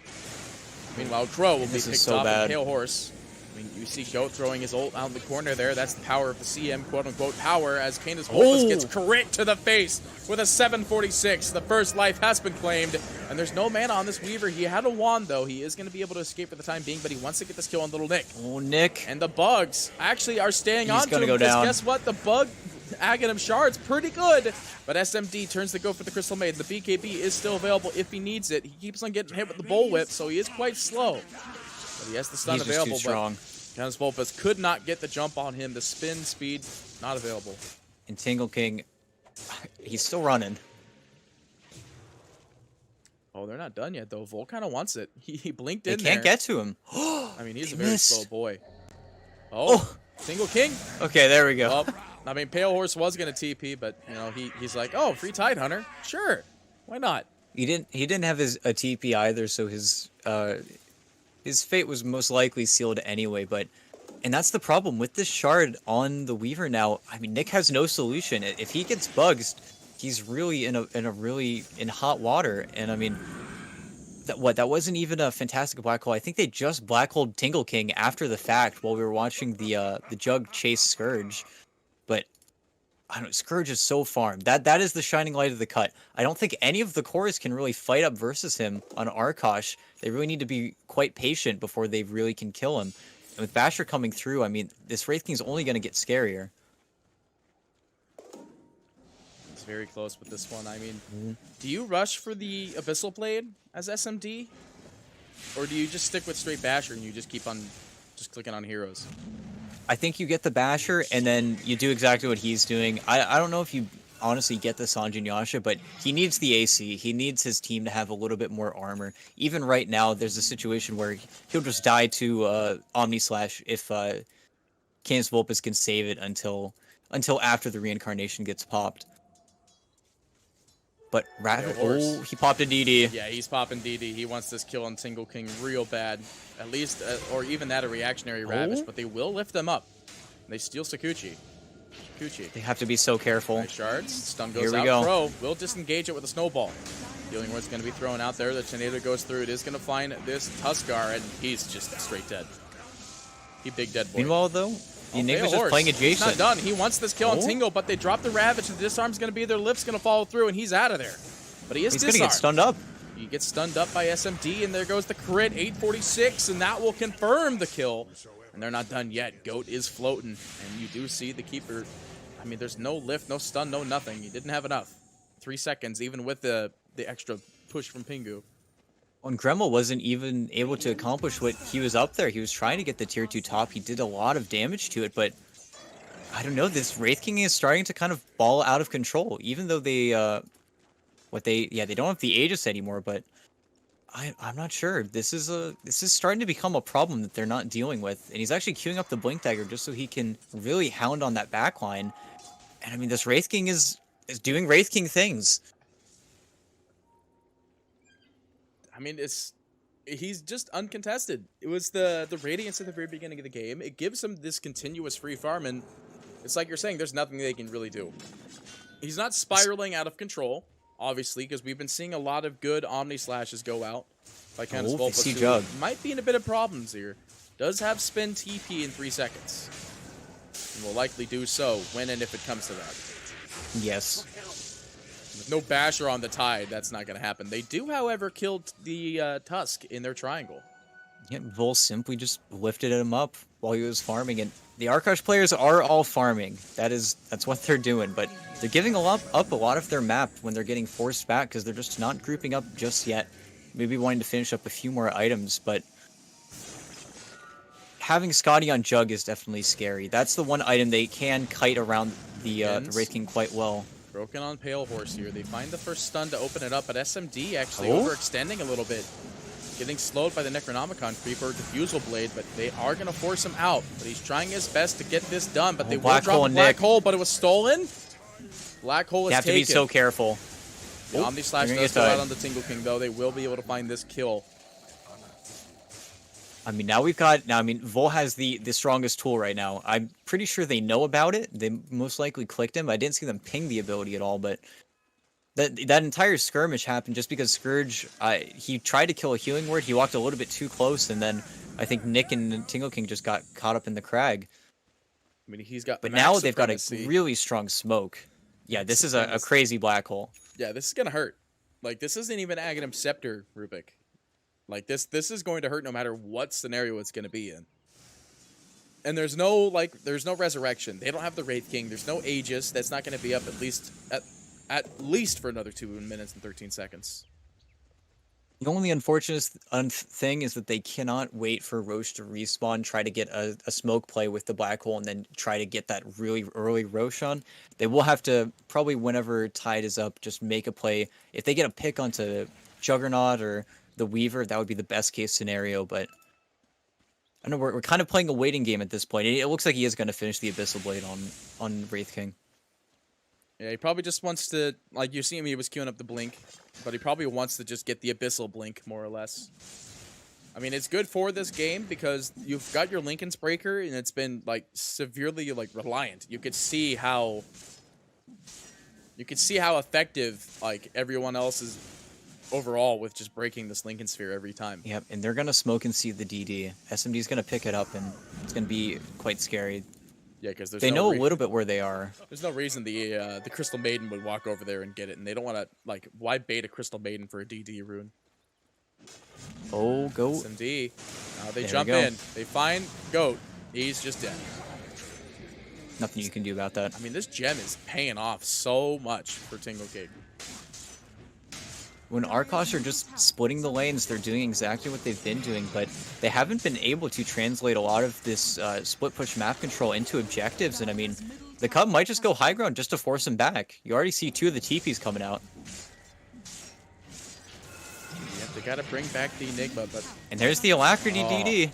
Meanwhile, Crow will be This is picked so off bad. with Pale Horse. I mean, you see Goat throwing his ult out in the corner there. That's the power of the CM, quote-unquote, power, as Candace Wolfus gets crit to the face with a 746. The first life has been claimed, and there's no mana on this Weaver. He had a wand, though. He is going to be able to escape for the time being, but he wants to get this kill on Little Nick. Oh, Nick. And the Bugs actually are staying He's on to gonna him, go because down. guess what? The Aghanim Shard's pretty good, but SMD turns to go for the Crystal Maiden. The BKB is still available if he needs it. He keeps on getting hit with the Bullwhip, so he is quite slow. But he has the stun He's just available, too strong. but Canis Volpus could not get the jump on him. The spin speed, not available. And Tingle King, he's still running. Oh, they're not done yet, though. Vol kind of wants it. He blinked They in can't there. get to him. I mean, he's They a very missed. slow boy. Oh, Tingle King. Okay, there we go. Well, I mean, Pale Horse was going to TP, but, you know, he's like, oh, free Tide Hunter? Sure. Why not? He didn't have a TP either, so his fate was most likely sealed anyway. And that's the problem with this shard on the Weaver now. I mean, Nick has no solution. If he gets bugs, he's really in hot water. And I mean, that wasn't even a fantastic black hole. I think they just black holed Tingle King after the fact while we were watching the Jug chase Scourge. But I don't know, Scourge is so farmed. That is the shining light of the cut. I don't think any of the cores can really fight up versus him on Arkosh. They really need to be quite patient before they really can kill him. And with Basher coming through, I mean, this Wraith King's only going to get scarier. It's very close with this one. I mean, do you rush for the Abyssal Blade as SMD? Or do you just stick with straight Basher and you just keep on just clicking on heroes? I think you get the Basher, and then you do exactly what he's doing. I don't know if you honestly get the Sanjin Yasha, but he needs the AC. He needs his team to have a little bit more armor. Even right now, there's a situation where he'll just die to Omni Slash if Canis Volpus can save it until after the reincarnation gets popped. But Horse. he popped a DD. Yeah, he's popping DD. He wants this kill on Tingle King real bad. At least, or even that, a reactionary Ravage. But they will lift them up. They steal Sakuchi. They have to be so careful. Nice shards. Stun Here goes we out. go. Crow will disengage it with a snowball. Healing Word's going to be thrown out there. The tornado goes through. It is going to find this Tuskar, and he's just straight dead. He big dead boy. Meanwhile, though, the Enigma's just playing adjacent. He's not done. He wants this kill on Tingle, but they drop the Ravage, and the disarm's going to be there. Lift's going to follow through, and he's out of there. But he is He's disarmed. going to get stunned up. He gets stunned up by SMD, and there goes the crit, 846, and that will confirm the kill. And they're not done yet. Goat is floating, and you do see the Keeper. I mean, there's no lift, no stun, no nothing. He didn't have enough. 3 seconds, even with the extra push from Pingu. When Gremel wasn't even able to accomplish what he was up there, he was trying to get the tier 2 top. He did a lot of damage to it, but I don't know. This Wraith King is starting to kind of ball out of control, even though they they don't have the Aegis anymore. But I'm not sure. This is starting to become a problem that they're not dealing with. And he's actually queuing up the Blink Dagger just so he can really hound on that backline. And I mean, this Wraith King is doing Wraith King things. I mean, he's just uncontested. It was the Radiance at the very beginning of the game. It gives him this continuous free farm, and it's like you're saying, there's nothing they can really do. He's not spiraling out of control, obviously, because we've been seeing a lot of good Omni Slashes go out by Canis Volpus, who Jug might be in a bit of problems here. Does have spin TP in 3 seconds. And will likely do so when and if it comes to that. Yes. With no Basher on the Tide, that's not going to happen. They do, however, kill the Tusk in their triangle. Yeah, Vol simply just lifted him up while he was farming, and the Arkosh players are all farming. That's what they're doing, but they're giving up a lot of their map when they're getting forced back because they're just not grouping up just yet. Maybe wanting to finish up a few more items, but having Scotty on Jug is definitely scary. That's the one item they can kite around the Wraith King quite well. Broken on Pale Horse here. They find the first stun to open it up, but SMD actually overextending a little bit. Getting slowed by the Necronomicon Creeper, Diffusal Blade, but they are going to force him out. But he's trying his best to get this done, but they will drop a Black Hole, but it was stolen. Black Hole is taken. You have to be so careful. The Omni Slash does go out on the Tingle King, though. They will be able to find this kill. I mean, Vol has the strongest tool right now. I'm pretty sure they know about it. They most likely clicked him. I didn't see them ping the ability at all, but that entire skirmish happened just because Scourge, he tried to kill a Healing Word. He walked a little bit too close, and then I think Nick and Tingle King just got caught up in the crag. I mean, he's got. But now they've got a really strong smoke. Yeah, this is a crazy black hole. Yeah, this is gonna hurt. Like, this isn't even Aghanim Scepter, Rubik. Like, this is going to hurt no matter what scenario it's going to be in. And there's no resurrection. They don't have the Wraith King. There's no Aegis. That's not going to be up at least for another 2 minutes and 13 seconds. The only unfortunate thing is that they cannot wait for Roche to respawn, try to get a smoke play with the black hole, and then try to get that really early Roche on. They will have to, probably whenever Tide is up, just make a play. If they get a pick onto Juggernaut or the Weaver, that would be the best case scenario, but I know we're kind of playing a waiting game at this point. It looks like he is going to finish the Abyssal Blade on Wraith King. Yeah, he probably just wants to, like, you see him, he was queuing up the Blink, but he probably wants to just get the Abyssal Blink, more or less. I mean, it's good for this game because you've got your Linken's Breaker, and it's been, like, severely, like, reliant. You could see how effective, like, everyone else is overall with just breaking this Linken Sphere every time. Yep, and they're going to smoke and see the DD. SMD's going to pick it up, and it's going to be quite scary. Yeah, because they know a little bit where they are. There's no reason the Crystal Maiden would walk over there and get it, and they don't want to, like, why bait a Crystal Maiden for a DD rune? Oh, Goat. SMD. Now they jump in. They find Goat. He's just dead. Nothing you can do about that. I mean, this gem is paying off so much for Tingle King. When Arkosh are just splitting the lanes, they're doing exactly what they've been doing, but they haven't been able to translate a lot of this split push map control into objectives, and I mean, the Cub might just go high ground just to force him back. You already see 2 of the TPs coming out. Yep, they gotta bring back the Enigma, but... And there's the Alacrity DD.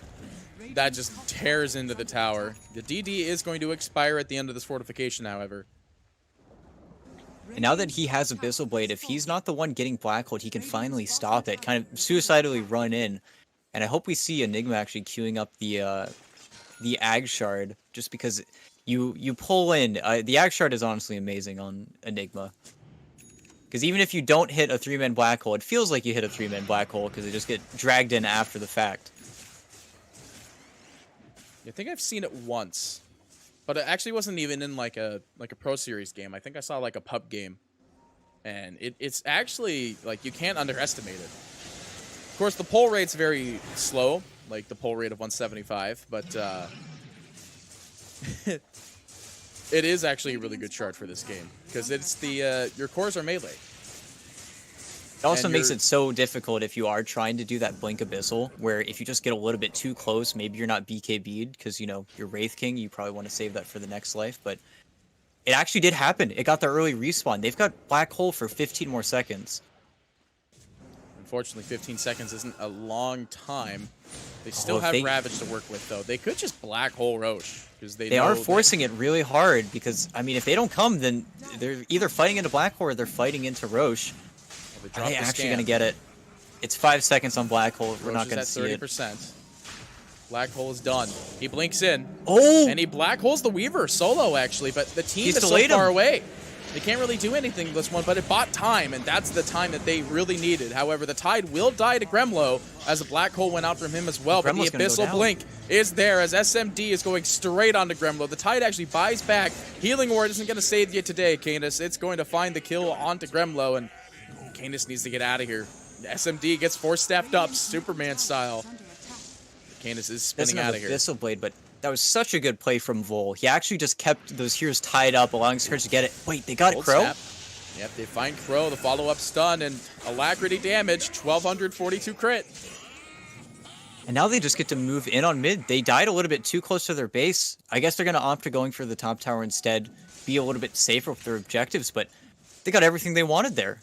That just tears into the tower. The DD is going to expire at the end of this fortification, however. And now that he has Abyssal Blade, if he's not the one getting Black Hole, he can finally stop it, kind of suicidally run in. And I hope we see Enigma actually queuing up the Ag Shard, just because you pull in. The Ag Shard is honestly amazing on Enigma. Because even if you don't hit a 3-man Black Hole, it feels like you hit a 3-man Black Hole, because they just get dragged in after the fact. I think I've seen it once. But it actually wasn't even in like a Pro Series game. I think I saw like a pub game. And it's actually, like, you can't underestimate it. Of course, the pull rate's very slow, like the pull rate of 175, but it is actually a really good chart for this game. Because it's the, your cores are melee. It also makes it so difficult if you are trying to do that Blink Abyssal, where if you just get a little bit too close, maybe you're not BKB'd, because, you know, you're Wraith King, you probably want to save that for the next life, but it actually did happen. It got the early respawn. They've got Black Hole for 15 more seconds. Unfortunately, 15 seconds isn't a long time. They still have Ravage to work with, though. They could just Black Hole Roche, because they are forcing it really hard, because, I mean, if they don't come, then they're either fighting into Black Hole or they're fighting into Roche. Are they actually going to get it? It's 5 seconds on Black Hole. We're not going to see it. 30%. Black Hole is done. He blinks in. Oh! And he Black Holes the Weaver solo, actually, but the team is so far away. They can't really do anything this one, but it bought time, and that's the time that they really needed. However, the Tide will die to Gremlo as a Black Hole went out from him as well, but the Abyssal Blink is there as SMD is going straight onto Gremlo. The Tide actually buys back. Healing Ward isn't going to save you today, Canis. It's going to find the kill onto Gremlo, and Canis needs to get out of here. SMD gets 4-stepped up, Superman style. Canis is spinning out of here. Abyssal Blade, but that was such a good play from Vol. He actually just kept those heroes tied up, allowing Scourge to get it. Wait, they got it, Crow? Yep, they find Crow, the follow-up stun, and Alacrity damage, 1242 crit. And now they just get to move in on mid. They died a little bit too close to their base. I guess they're going to opt to going for the top tower instead, be a little bit safer with their objectives, but they got everything they wanted there.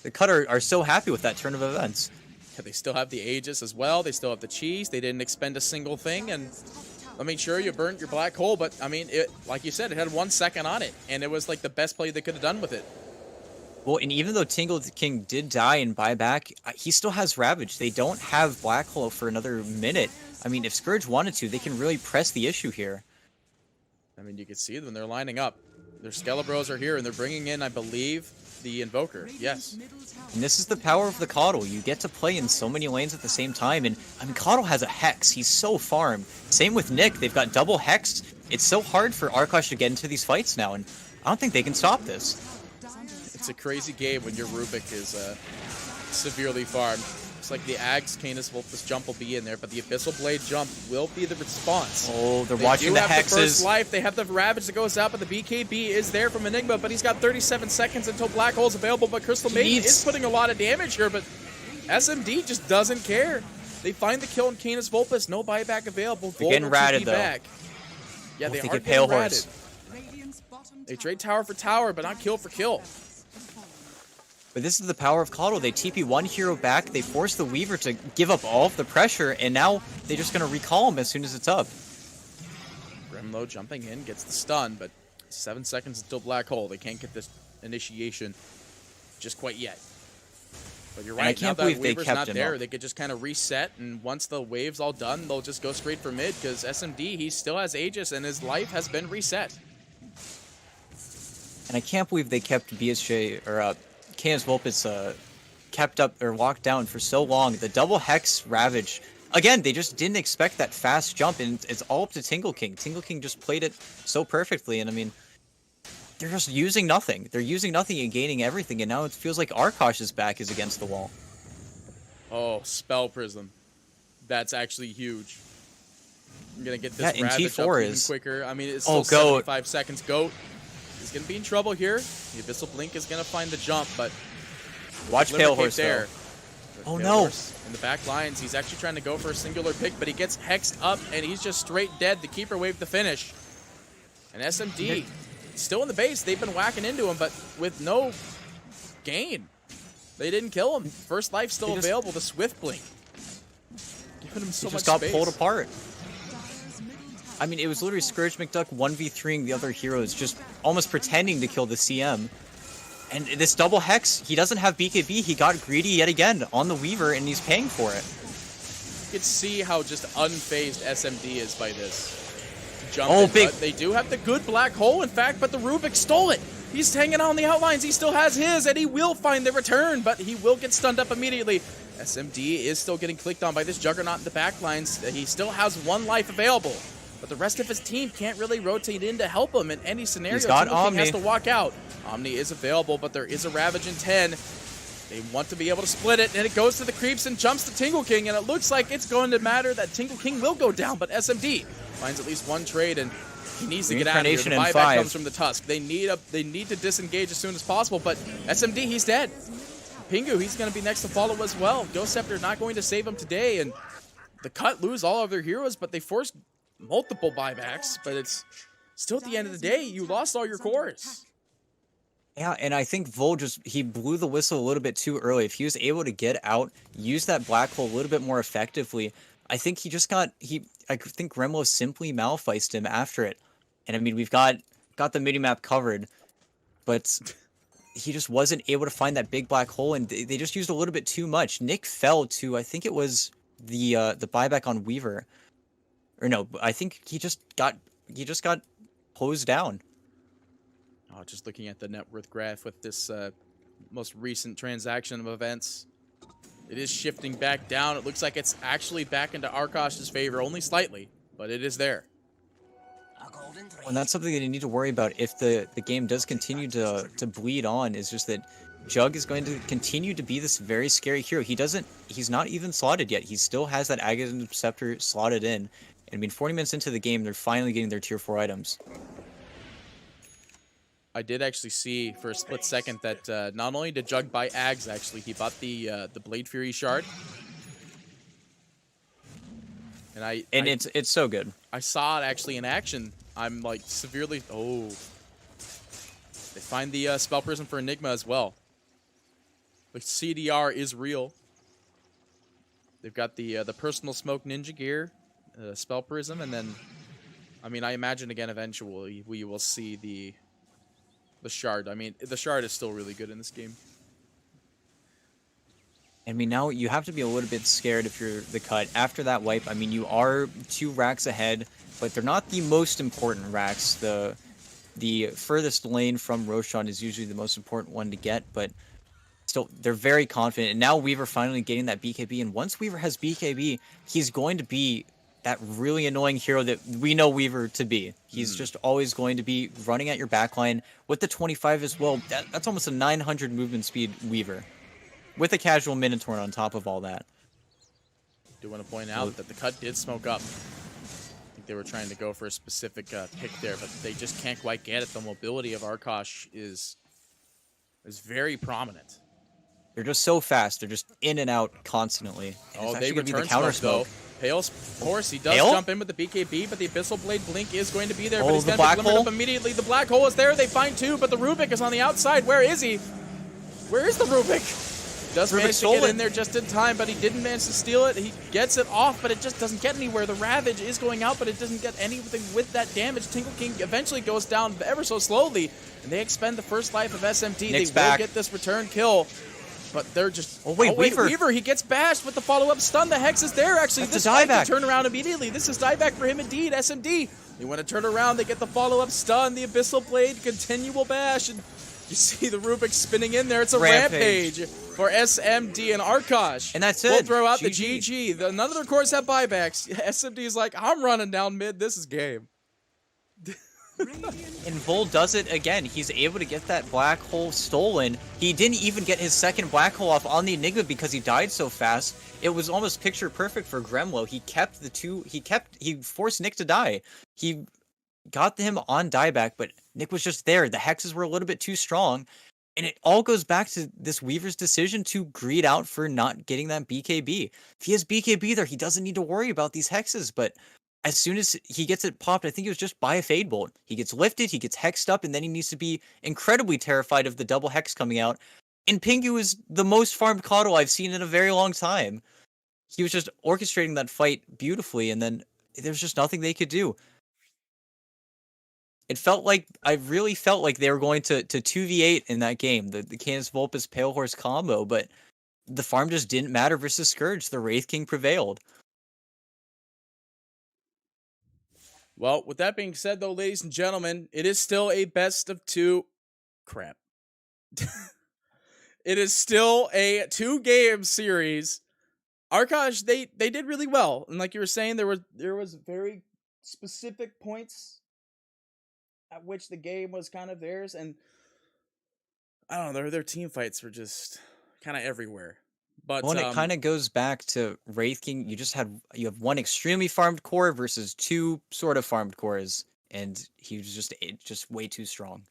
The Cut are so happy with that turn of events. Yeah, they still have the Aegis as well. They still have the cheese. They didn't expend a single thing. And I mean, sure, you burnt your Black Hole, but I mean, it, like you said, it had 1 second on it. And it was like the best play they could have done with it. Well, and even though Tingle King did die and buy back, he still has Ravage. They don't have Black Hole for another minute. I mean, if Scourge wanted to, they can really press the issue here. I mean, you can see them. They're lining up. Their Skelebros are here, and they're bringing in, I believe, the Invoker. Yes. And this is the power of the Coddle. You get to play in so many lanes at the same time. And, I mean, Coddle has a Hex. He's so farmed. Same with Nick. They've got double Hex. It's so hard for Arkosh to get into these fights now, and I don't think they can stop this. It's a crazy game when your Rubik is severely farmed. Looks like the Ags Canis Vulpus jump will be in there, but the Abyssal Blade jump will be the response. Oh, they're They watching do the have hexes. the first life. They have the Ravage that goes out, but the BKB is there from Enigma, but he's got 37 seconds until Black Hole's available, but Crystal Maiden is putting a lot of damage here, but SMD just doesn't care. They find the kill in Canis Vulpus. No buyback available. They're getting ratted, though. Back. Yeah, Oh, they they are get Pale getting Horse. ratted. Radiant's bottom They trade tower tower for tower, but not kill for kill. But this is the power of Coddle. They TP one hero back, they force the Weaver to give up all of the pressure, and now they're just going to recall him as soon as it's up. Grimlow jumping in, gets the stun, but 7 seconds until Black Hole. They can't get this initiation just quite yet. But you're And I right, can't now believe that they Weaver's kept not him there, up. they could just kind of reset, and once the wave's all done, they'll just go straight for mid, because SMD, he still has Aegis, and his life has been reset. And I can't believe they kept BSJ, or Canis Vulpus, kept up, or locked down for so long. The double Hex Ravage, again, they just didn't expect that fast jump, and it's all up to Tingle King. Tingle King just played it so perfectly, and I mean, they're just using nothing. They're using nothing and gaining everything, and now it feels like Arkosh's back is against the wall. Oh, Spell Prism. That's actually huge. I'm going to get this Yeah, and Ravage T4 up even is- quicker. I mean, it's Oh, still Goat. 75 seconds. Goat is going to be in trouble here. The Abyssal Blink is going to find the jump, but Watch Pale Horse, there. Oh, Pale no. Horse in the back lines, he's actually trying to go for a singular pick, but he gets hexed up, and he's just straight dead. The Keeper Wave to finish. And SMD, still in the base. They've been whacking into him, but with no gain. They didn't kill him. First life still They just- available. The Swift Blink. Giving him so He much just got space. pulled apart. Dyer's middle tower I mean, it was literally Scourge McDuck 1v3ing the other heroes, just almost pretending to kill the CM. And this double Hex, he doesn't have BKB, he got greedy yet again on the Weaver, and he's paying for it. You can see how just unfazed SMD is by this. Oh, big- But they do have the good Black Hole, in fact, but the Rubik stole it. He's hanging on the outlines. He still has his, and he will find the return, but he will get stunned up immediately. SMD is still getting clicked on by this Juggernaut in the backlines. He still has one life available, but the rest of his team can't really rotate in to help him in any scenario. He's got Tingle King has Omni. to walk out. Omni is available, but there is a Ravage in 10. They want to be able to split it, and it goes to the creeps and jumps to Tingle King, and it looks like it's going to matter that Tingle King will go down, but SMD finds at least one trade, and he needs to get out of here. The Reincarnation in buyback 5. comes from the Tusk. They need to disengage as soon as possible, but SMD, he's dead. Pingu, he's going to be next to follow as well. Ghost Scepter not going to save him today, and the Cut lose all of their heroes, but they forced multiple buybacks, but it's still at the end of the day, you lost all your cores. Yeah, and I think Vol he blew the whistle a little bit too early. If he was able to get out, use that Black Hole a little bit more effectively, I think he just got, I think Gremlo simply malfeiced him after it. And I mean, we've got the mini-map covered, but he just wasn't able to find that big Black Hole, and they just used a little bit too much. Nick fell to, I think it was the buyback on Weaver. Or no, I think he just got hosed down. Oh, just looking at the net worth graph with this most recent transaction of events. It is shifting back down. It looks like it's actually back into Arkosh's favor, only slightly, but it is there. A golden thread. And that's something that you need to worry about if the game does continue to bleed on, is just that Jug is going to continue to be this very scary hero. He's not even slotted yet. He still has that Aghanim Scepter slotted in. And I mean, 40 minutes into the game, they're finally getting their tier 4 items. I did actually see for a split second that not only did Jug buy Ags, actually, he bought the Blade Fury shard. And It's so good. I saw it actually in action. I'm like severely. Oh, they find the Spell Prism for Enigma as well. The CDR is real. They've got the personal smoke ninja gear, Spell Prism, and then, I mean, I imagine again eventually we will see the shard. I mean, the shard is still really good in this game. I mean, now you have to be a little bit scared if you're the Cut. After that wipe, I mean, you are 2 racks ahead, but they're not the most important racks. The furthest lane from Roshan is usually the most important one to get, but still, they're very confident. And now Weaver finally getting that BKB, and once Weaver has BKB, he's going to be that really annoying hero that we know Weaver to be. He's just always going to be running at your backline with the 25 as well. That's almost a 900 movement speed Weaver. with a casual Minotaur on top of all that. Do want to point out that the cut did smoke up. I think they were trying to go for a specific pick there, but they just can't quite get it. The mobility of Arkosh is very prominent. They're just so fast. They're just in and out constantly. And it's They actually gonna be the return counter smoke, smoke. though. Pale's, of course, he does Pale? jump in with the BKB, but the Abyssal Blade Blink is going to be there. But Oh, he's the going to black be limited hole? up immediately. The black hole is there. They find two, but the Rubik is on the outside. Where is he? Where is the Rubik? Does manage to get in there just in time, but he didn't manage to steal it. He gets it off, but it just doesn't get anywhere. The Ravage is going out, but it doesn't get anything with that damage. Tingle King eventually goes down ever so slowly, and they expend the first life of SMD. Nick's They will back. get this return kill. But they're just... Oh, wait, Weaver. Weaver, he gets bashed with the follow-up stun. The Hex is there, actually. That's This a fight can dieback. turn around immediately. This is dieback for him indeed. SMD, they want to turn around. They get the follow-up stun. The Abyssal Blade, continual bash. And you see the Rubik spinning in there. It's a rampage for SMD and Arkosh. And that's We'll it. throw out the GG. GG. None of their cores have buybacks. SMD is like, I'm running down mid. This is game. And Vol does it again. He's able to get that black hole stolen. He didn't even get his second black hole off on the Enigma because he died so fast. It was almost picture perfect for Gremlo. He kept the two. He forced Nick to die. He got him on dieback, but Nick was just there. The hexes were a little bit too strong. And it all goes back to this Weaver's decision to greed out for not getting that BKB. If he has BKB there, he doesn't need to worry about these hexes, but as soon as he gets it popped, I think it was just by a Fade Bolt. He gets lifted, he gets hexed up, and then he needs to be incredibly terrified of the double hex coming out. And Pingu is the most farmed Coddle I've seen in a very long time. He was just orchestrating that fight beautifully, and then there's just nothing they could do. I really felt like they were going to 2v8 in that game, the Canis Vulpes Pale Horse combo, but the farm just didn't matter versus Scourge. The Wraith King prevailed. Well, with that being said, though, ladies and gentlemen, it is still a best of two. Crap. It is still a 2-game series. Arkosh, they did really well, and like you were saying, there was very specific points at which the game was kind of theirs, and I don't know, their team fights were just kind of everywhere. But Well, and it kind of goes back to Wraith King. You have one extremely farmed core versus two sort of farmed cores, and he was just way too strong.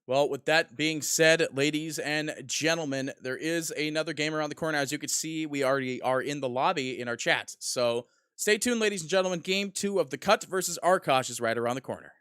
Well, with that being said, ladies and gentlemen, there is another game around the corner. As you can see, we already are in the lobby in our chat. So stay tuned, ladies and gentlemen. Game 2 of the Cut versus Arkosh is right around the corner.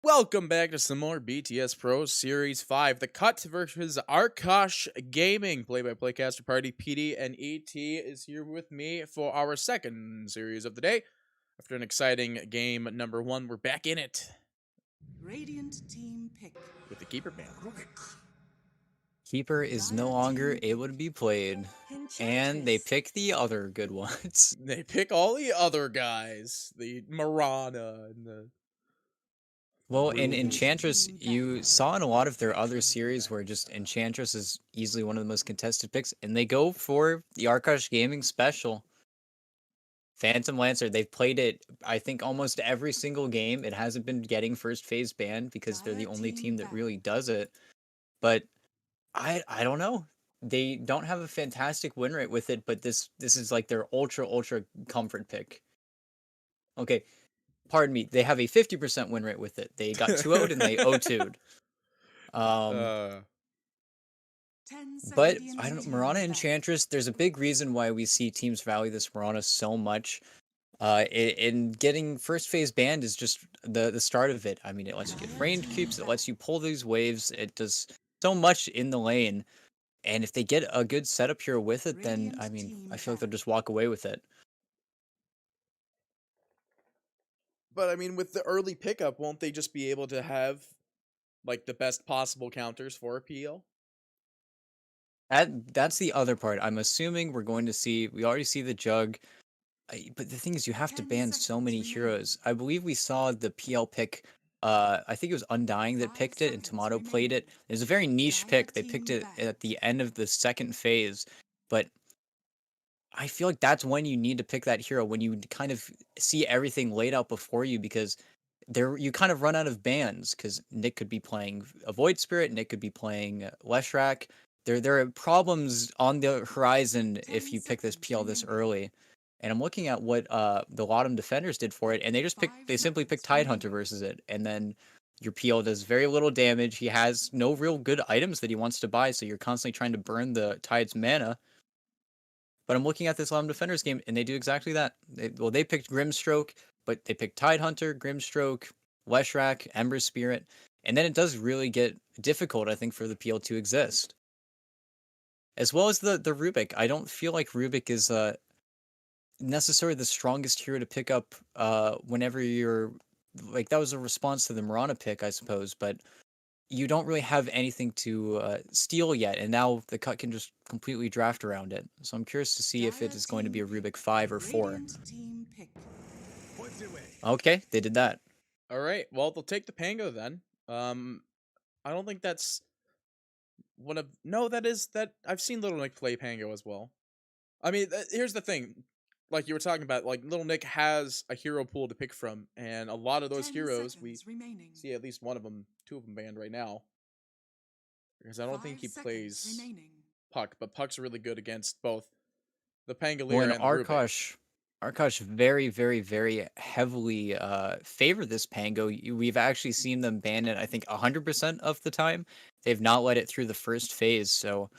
Welcome back to some more BTS Pro Series 5. The Cut versus Arkosh Gaming. Play-by-play caster party PD and ET is here with me for our second series of the day. After an exciting game number 1, we're back in it Radiant team pick. with the Keeper ban. Keeper is no longer able to be played, and they pick the other good ones. They pick all the other guys. The Marana and the... Well, in Ruby. Enchantress, you saw in a lot of their other series where just Enchantress is easily one of the most contested picks, and they go for the Arkosh Gaming special. Phantom Lancer, they've played it, I think, almost every single game. It hasn't been getting first phase banned because they're the only team that really does it. But I don't know. They don't have a fantastic win rate with it, but this is like their ultra comfort pick. Okay, pardon me. They have a 50% win rate with it. They got 2-0'd and they 0-2'd. 10 But seconds I don't know, until Marana back. Enchantress, there's a big reason why we see teams value this Marana so much. In getting first phase banned is just the start of it. I mean, it lets you get range creeps, it lets you pull these waves, it does so much in the lane. And if they get a good setup here with it, then I mean, I feel like they'll just walk away with it. But I mean, with the early pickup, won't they just be able to have like the best possible counters for a PL? That's the other part. I'm assuming we're going to see. We already see the Jug, but the thing is, you have to 10 ban so many seconds heroes. I believe we saw the PL pick. I think it was Undying that 5 picked it, and seconds Tomato played it. remaining. It was a very niche pick. They Dire picked team it back. at the end of the second phase, but I feel like that's when you need to pick that hero, when you kind of see everything laid out before you, because there you kind of run out of bans, because Nick could be playing a Void Spirit, Nick could be playing Leshrac. There are problems on the horizon if 10 you pick this seconds PL this remaining. early. And I'm looking at what the Latam defenders did for it, and they just they simply picked Tidehunter versus it, and then your PL does very little damage. He has no real good items that he wants to buy, so you're constantly trying to burn the Tide's mana. But I'm looking at this Latam Defenders game, and they do exactly that. They picked Grimstroke, but they picked Tidehunter, Grimstroke, Leshrac, Ember Spirit, and then it does really get difficult, I think, for the PL to exist. As well as the Rubik. I don't feel like Rubik is necessarily the strongest hero to pick up whenever you're... Like, that was a response to the Mirana pick, I suppose, but you don't really have anything to steal yet, and now the cut can just completely draft around it. So I'm curious to see if it is going to be a Rubik 5 or 4. Radiant team pick. Okay, they did that. All right. Well, they'll take the Pango then. I don't think that's one of... No, that is that I've seen Little Nick play Pango as well. I mean, here's the thing. Like you were talking about, like Little Nick has a hero pool to pick from, and a lot of those 10 heroes we seconds remaining. see at least one of them, 2 of them banned right now. Because I don't think 5 he seconds plays remaining. Puck, but Puck's really good against both the Pangolier Well, and and the Rubik. Arkosh very heavily favor this Pango. We've actually seen them ban it, I think, 100% of the time. They've not let it through the first phase, so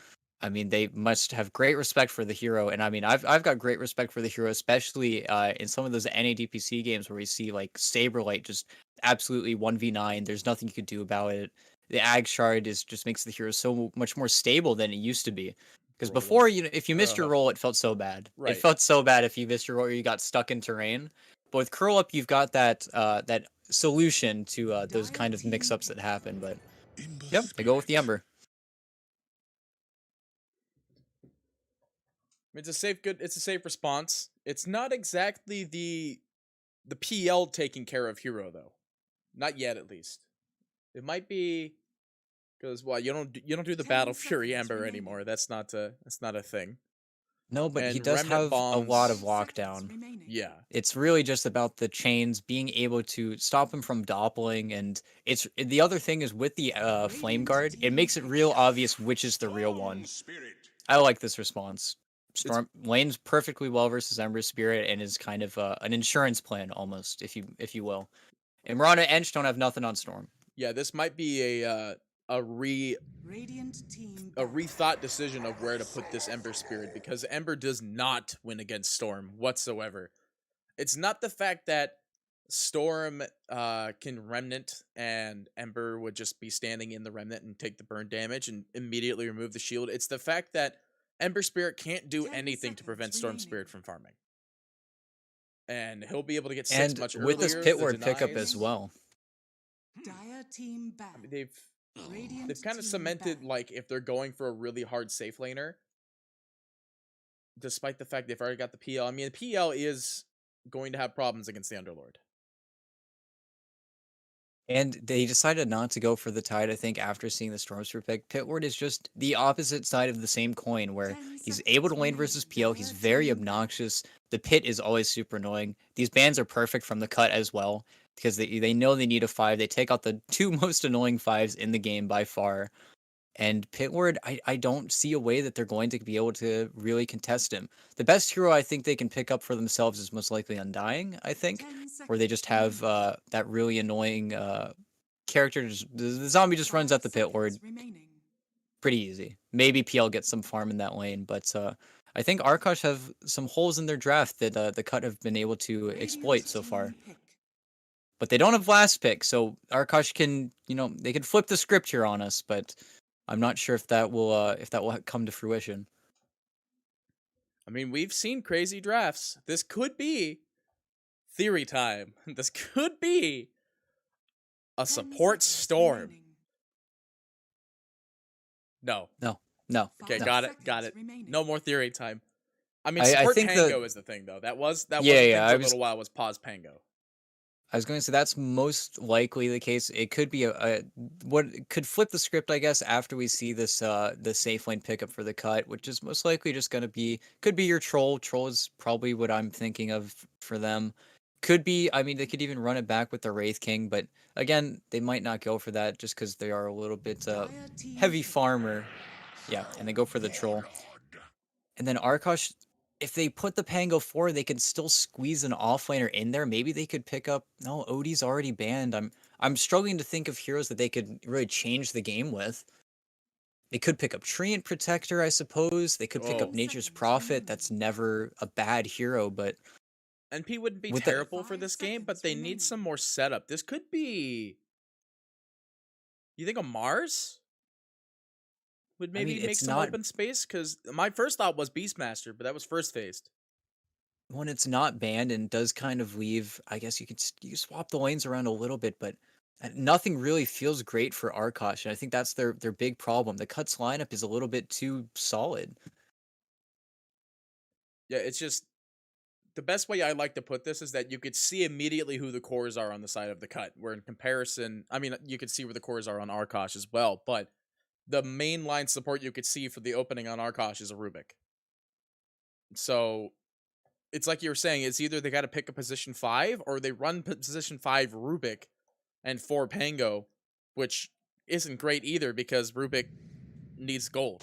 I mean, they must have great respect for the hero. And I mean, I've got great respect for the hero, especially in some of those NADPC games where we see like Saberlight just absolutely 1v9. There's nothing you could do about it. The Ag Shard just makes the hero so much more stable than it used to be. Because Roll up. before, if you missed your roll, it felt so bad. Right. It felt so bad if you missed your roll or you got stuck in terrain. But with Curl Up, you've got that that solution to those kind of mix-ups that happen. But yep, they go with the Ember. It's a safe response. It's not exactly the PL taking care of hero though. Not yet, at least. It might be because you don't do the 10 Battle Fury seconds Ember remaining. anymore. That's not a thing. No, but he And does Remnant have a lot of Bombs- lockdown. Yeah. It's really just about the chains being able to stop him from doppling, and it's the other thing is with the Flame Guard, it makes it real obvious which is the real one. I like this response. Storm lanes perfectly well versus Ember Spirit and is kind of an insurance plan almost, if you will. And Mirana and Ench don't have nothing on Storm. Yeah, this might be a Radiant team rethought decision of where to put this Ember Spirit, because Ember does not win against Storm whatsoever. It's not the fact that Storm can Remnant, and Ember would just be standing in the Remnant and take the burn damage and immediately remove the shield. It's the fact that Ember Spirit can't do 10 anything to prevent seconds Storm remaining. Spirit from farming. And he'll be able to get 6 And much with this earlier. pit The ward pickup denies. as well. Dire team back. I mean, they've Radiant kind of team cemented, back. like, if they're going for a really hard safe laner, despite the fact they've already got the PL. I mean, the PL is going to have problems against the Underlord. And they decided not to go for the Tide, I think, after seeing the Stormspear pick. Pitward is just the opposite side of the same coin, where 10 he's seconds able to lane versus PL. He's very obnoxious. The pit is always super annoying. These bans are perfect from the cut as well, because they know they need a 5. They take out the 2 most annoying 5s in the game by far. And Pitward, I don't see a way that they're going to be able to really contest him. The best hero I think they can pick up for themselves is most likely Undying, I think, where they just have that really annoying character. The zombie just runs at the Pitward. Pretty easy. Maybe PL gets some farm in that lane, but I think Arkosh have some holes in their draft that the cut have been able to exploit so far. But they don't have last pick, so Arkosh can, they can flip the script here on us, but I'm not sure if that will come to fruition. I mean, we've seen crazy drafts. This could be theory time. This could be a support Storm. No. Okay, no. got it. No more theory time. I mean, I support think Pango is the thing, though. That was the Yeah, thing yeah, for a little while was pause Pango. I was going to say that's most likely the case. It could be what could flip the script, I guess, after we see this the safe lane pickup for the cut, which is most likely just going to could be your troll. Troll is probably what I'm thinking of for them. Could be, I mean, they could even run it back with the Wraith King, but again, they might not go for that just because they are a little bit heavy farmer. Yeah, and they go for the troll. And then Arkosh, if they put the Pango forward, they could still squeeze an offlaner in there. Maybe they could pick up. No, Odie's already banned. I'm struggling to think of heroes that they could really change the game with. They could pick up Treant Protector, I suppose. They could pick up Nature's Prophet. That's never a bad hero, but NP wouldn't be with terrible for this game, but they need some more setup. This could be. You think a Mars would maybe make some open space? Because my first thought was Beastmaster, but that was first phased. When it's not banned and does kind of leave, I guess you swap the lanes around a little bit, but nothing really feels great for Arkosh, and I think that's their big problem. The Cuts lineup is a little bit too solid. Yeah, it's just the best way I like to put this is that you could see immediately who the cores are on the side of the cut. Where in comparison, I mean, you could see where the cores are on Arkosh as well, but the main line support you could see for the opening on Arkosh is a Rubik. So it's like you were saying, it's either they got to pick a position 5 or they run position 5 Rubik and 4 Pango, which isn't great either because Rubik needs gold.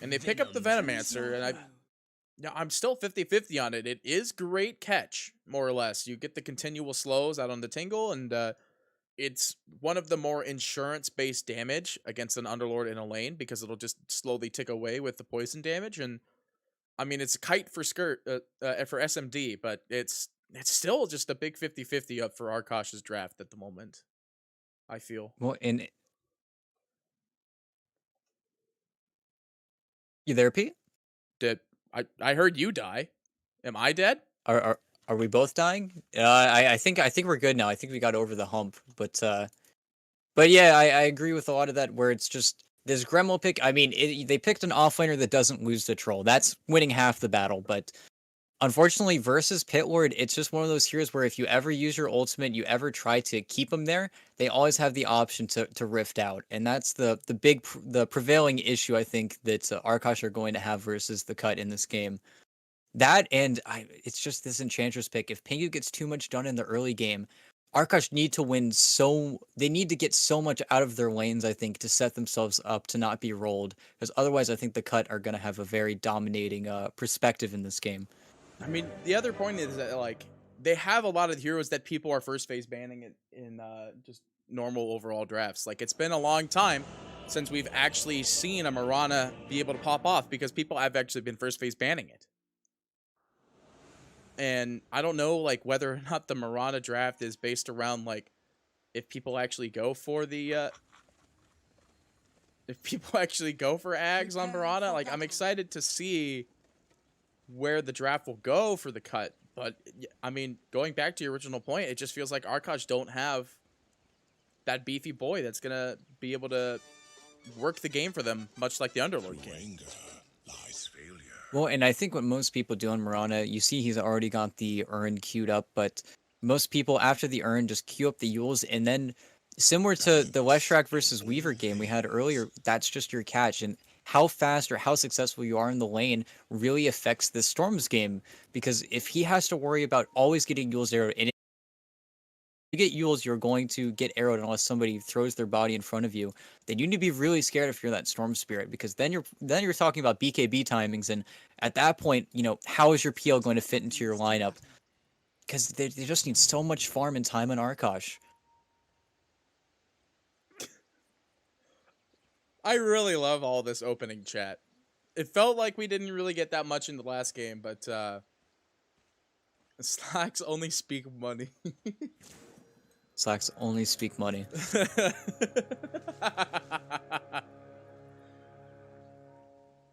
And they pick up the Venomancer, and I'm still 50-50 on it. It is great catch, more or less. You get the continual slows out on the Tingle, and it's one of the more insurance-based damage against an Underlord in a lane because it'll just slowly tick away with the poison damage. And I mean, it's a kite for for SMD, but it's still just a big 50-50 up for Arkosh's draft at the moment, I feel. Well, you there, Pete? I heard you die. Am I dead? Are we both dying? I think we're good now. I think we got over the hump. But yeah, I agree with a lot of that. Where it's just this Gremlin pick. I mean, they picked an offlaner that doesn't lose to troll. That's winning half the battle. But unfortunately, versus Pitlord, it's just one of those heroes where if you ever use your ultimate, you ever try to keep them there, they always have the option to rift out, and that's the prevailing issue I think that Arkosh are going to have versus the cut in this game. That and it's just this Enchantress pick. If Pingu gets too much done in the early game, Arkosh need to win they need to get so much out of their lanes, I think, to set themselves up to not be rolled. Because otherwise, I think the cut are going to have a very dominating perspective in this game. I mean, the other point is that, like, they have a lot of heroes that people are first phase banning in just normal overall drafts. Like, it's been a long time since we've actually seen a Mirana be able to pop off because people have actually been first phase banning it. And I don't know like whether or not the Mirana draft is based around like if people actually go for the if people actually go for Ags on Prepare Mirana. for Like I'm battle. excited to see where the draft will go for the cut. But I mean, going back to your original point, it just feels like Arkosh don't have that beefy boy that's gonna be able to work the game for them, much like the Underlord game. Well, and I think what most people do on Mirana, you see he's already got the urn queued up, but most people after the urn just queue up the Yules, and then similar to the Leshrac versus Weaver game we had earlier, that's just your catch. And how fast or how successful you are in the lane really affects this Storm's game, because if he has to worry about always getting Yules arrowed, and if you get Yules, you're going to get arrowed unless somebody throws their body in front of you. Then you need to be really scared if you're that Storm Spirit, because then you're talking about BKB timings, and at that point, how is your PL going to fit into your lineup? Because they just need so much farm and time on Arkosh. I really love all this opening chat. It felt like we didn't really get that much in the last game, but Slacks only speak money. Slacks only speak money.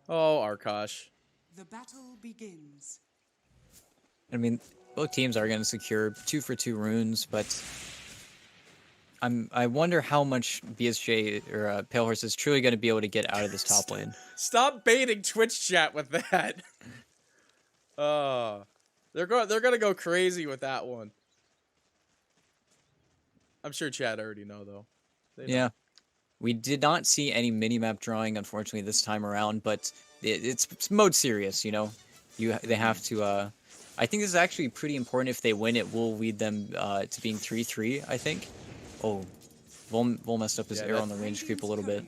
Oh, Arkosh. The battle begins. I mean, both teams are going to secure 2 for 2 runes, but I wonder how much BSJ or Pale Horse is truly going to be able to get out of this top lane. Stop baiting Twitch chat with that. They're gonna go crazy with that one. I'm sure chat already know though. They know. Yeah. We did not see any minimap drawing, unfortunately, this time around, but it's mode serious, They have to, I think this is actually pretty important. If they win, it will lead them to being 3-3, I think. Oh, Vol messed up his arrow on the range creep a little bit.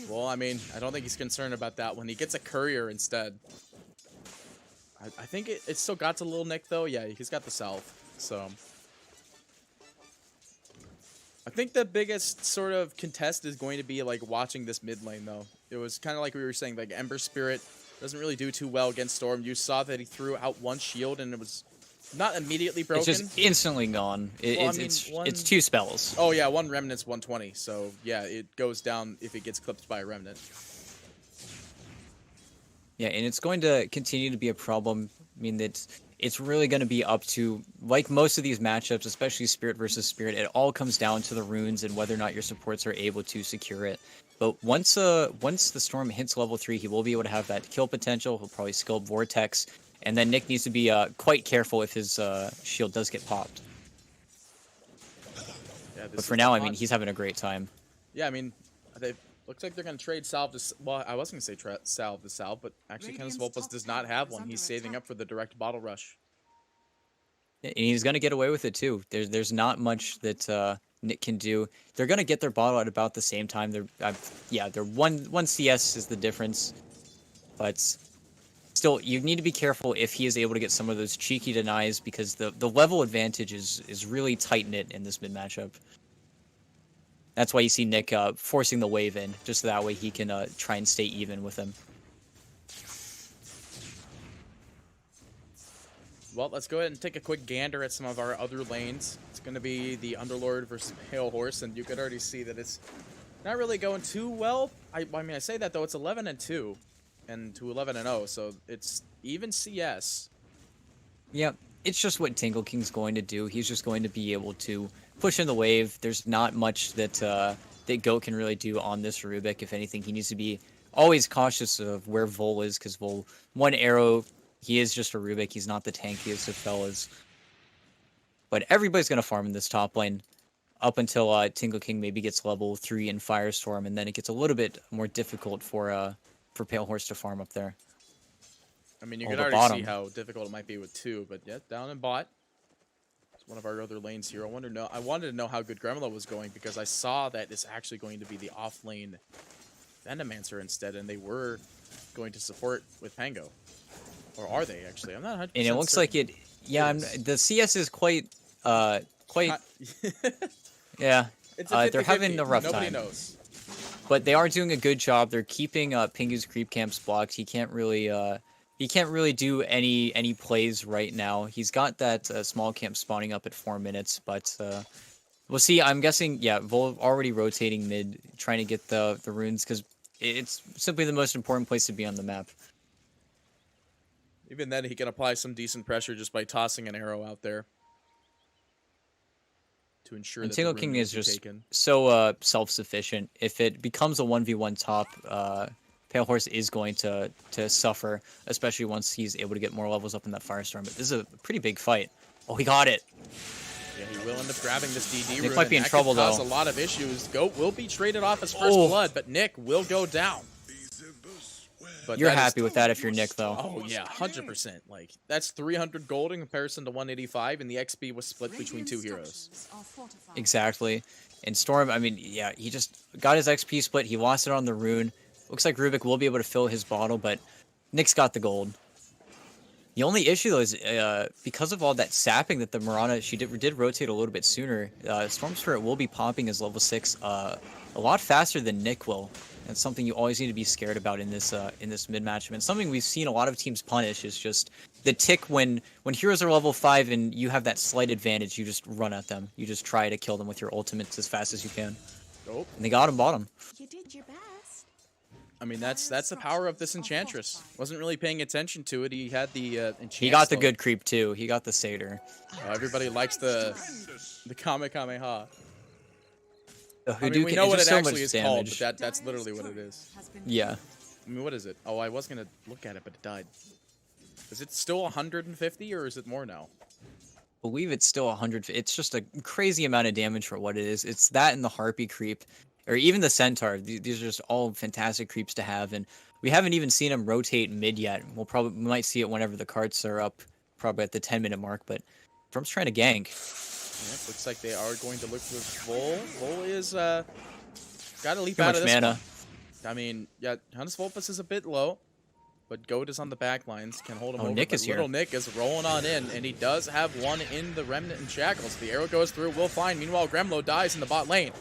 Well, I mean, I don't think he's concerned about that when he gets a courier instead. I think it still got to Lil Nick though. Yeah, he's got the salve, so. I think the biggest sort of contest is going to be like watching this mid lane though. It was kind of like we were saying, like Ember Spirit doesn't really do too well against Storm. You saw that he threw out one shield and it was not immediately broken. It's just instantly gone. It's 2 spells. Oh yeah, one Remnant's 120. So yeah, it goes down if it gets clipped by a Remnant. Yeah, and it's going to continue to be a problem. I mean, it's really going to be up to, like most of these matchups, especially Spirit versus Spirit, it all comes down to the runes and whether or not your supports are able to secure it. But once the Storm hits level 3, he will be able to have that kill potential. He'll probably skill Vortex. And then Nick needs to be quite careful if his shield does get popped. Yeah, but for now, I mean, he's having a great time. Yeah, I mean, looks like they're going to trade Salve to... Well, I was going to say Salve to Salve, but actually Kenneth Volpus does not have one. He's saving up for the direct bottle rush. And he's going to get away with it, too. There's not much that Nick can do. They're going to get their bottle at about the same time. They're one CS is the difference. But still, you need to be careful if he is able to get some of those cheeky denies, because the level advantage is really tight-knit in this mid matchup. That's why you see Nick forcing the wave in, just so that way he can try and stay even with him. Well, let's go ahead and take a quick gander at some of our other lanes. It's going to be the Underlord versus Pale Horse, and you could already see that it's not really going too well. I mean, I say that, though. It's 11-2 and to 11-0, so it's even CS. Yeah, it's just what Tingle King's going to do. He's just going to be able to push in the wave. There's not much that that Goat can really do on this Rubik. If anything, he needs to be always cautious of where Vol is, because Vol, one arrow, he is just a Rubik. He's not the tankiest of fellas. But everybody's going to farm in this top lane up until Tingle King maybe gets level 3 in Firestorm, and then it gets a little bit more difficult for Pale Horse to farm up there. I mean, you can already see how difficult it might be with 2, but yeah, down in bot. It's one of our other lanes here. I wanted to know how good Gremlin was going, because I saw that it's actually going to be the off lane Venomancer instead, and they were going to support with Pango. Or are they actually? I'm not 100% And it looks like it. Yeah, the CS is quite. Yeah. They're having a rough Nobody time. knows. But they are doing a good job. They're keeping Pingu's creep camps blocked. He can't really he can't really do any plays right now. He's got that small camp spawning up at 4 minutes, but we'll see. I'm guessing, yeah, Vol already rotating mid, trying to get the runes, because it's simply the most important place to be on the map. Even then, he can apply some decent pressure just by tossing an arrow out there to ensure And that Tingle the King rune is will be just taken. so self-sufficient. If it becomes a 1v1 top, Pale Horse is going to suffer, especially once he's able to get more levels up in that Firestorm. But this is a pretty big fight. Oh, he got it. Yeah, he will end up grabbing this DD Nick rune, might be and in that trouble, could cause though. a lot of issues. Goat will be traded off as first blood, but Nick will go down. But You're that is- happy with that if you're Nick, though. Oh yeah, 100%. Like that's 300 gold in comparison to 185, and the XP was split between two heroes. Structures are fortified. Exactly. And Storm, I mean, yeah, he just got his XP split. He lost it on the rune. Looks like Rubik will be able to fill his bottle, but Nick's got the gold. The only issue, though, is because of all that sapping that the Mirana, she did rotate a little bit sooner, Storm Spirit will be popping his level 6 a lot faster than Nick will. That's something you always need to be scared about in this mid matchup, and something we've seen a lot of teams punish is just the tick when heroes are level 5 and you have that slight advantage. You just run at them. You just try to kill them with your ultimates as fast as you can. Oh, And they got him bottom. You did your best. I mean that's the power of this Enchantress. Wasn't really paying attention to it. He had the enchant. He got the slope. good creep too. He got the satyr. Everybody likes the Kamehameha. The I mean, Hadouken we know is what just it so actually much is called, damage. but that's literally what it is. Has been Yeah. I mean, what is it? Oh, I was gonna look at it, but it died. Is it still 150 or is it more now? Believe it's still 100. It's just a crazy amount of damage for what it is. It's that and the Harpy creep, or even the Centaur. These are just all fantastic creeps to have, and we haven't even seen him rotate mid yet. We might see it whenever the carts are up, probably at the 10-minute mark. But Storm's trying to gank. Yeah, looks like they are going to look for Vol. Vol is got to leap Too out much of this mana. one. I mean, yeah, Hannes Volpus is a bit low, but Goat is on the back lines, can hold him Oh, over. Nick but is here. Little Nick is rolling on in, and he does have one in the Remnant and Shackles. The arrow goes through, will find. Meanwhile, Gremlo dies in the bot lane.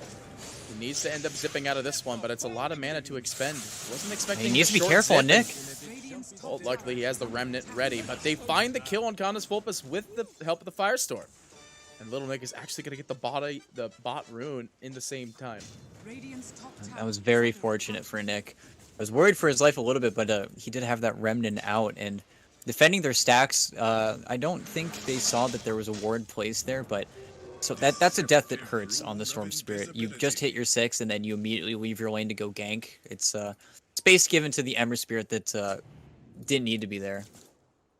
He needs to end up zipping out of this one, but it's a lot of mana to expend. Wasn't expecting He needs to a be short careful, zip, Nick. Radiant's top Well, luckily he has the Remnant ready, but they find the kill on Hannes Volpus with the help of the Firestorm. And Little Nick is actually going to get the bot rune in the same time. Radiant's top That tower was very is under fortunate attack. for Nick. I was worried for his life a little bit, but he did have that Remnant out, and defending their stacks, I don't think they saw that there was a ward placed there, but so that's a death that hurts on the Storm Spirit. You just hit your 6, and then you immediately leave your lane to go gank. It's space given to the Ember Spirit that didn't need to be there.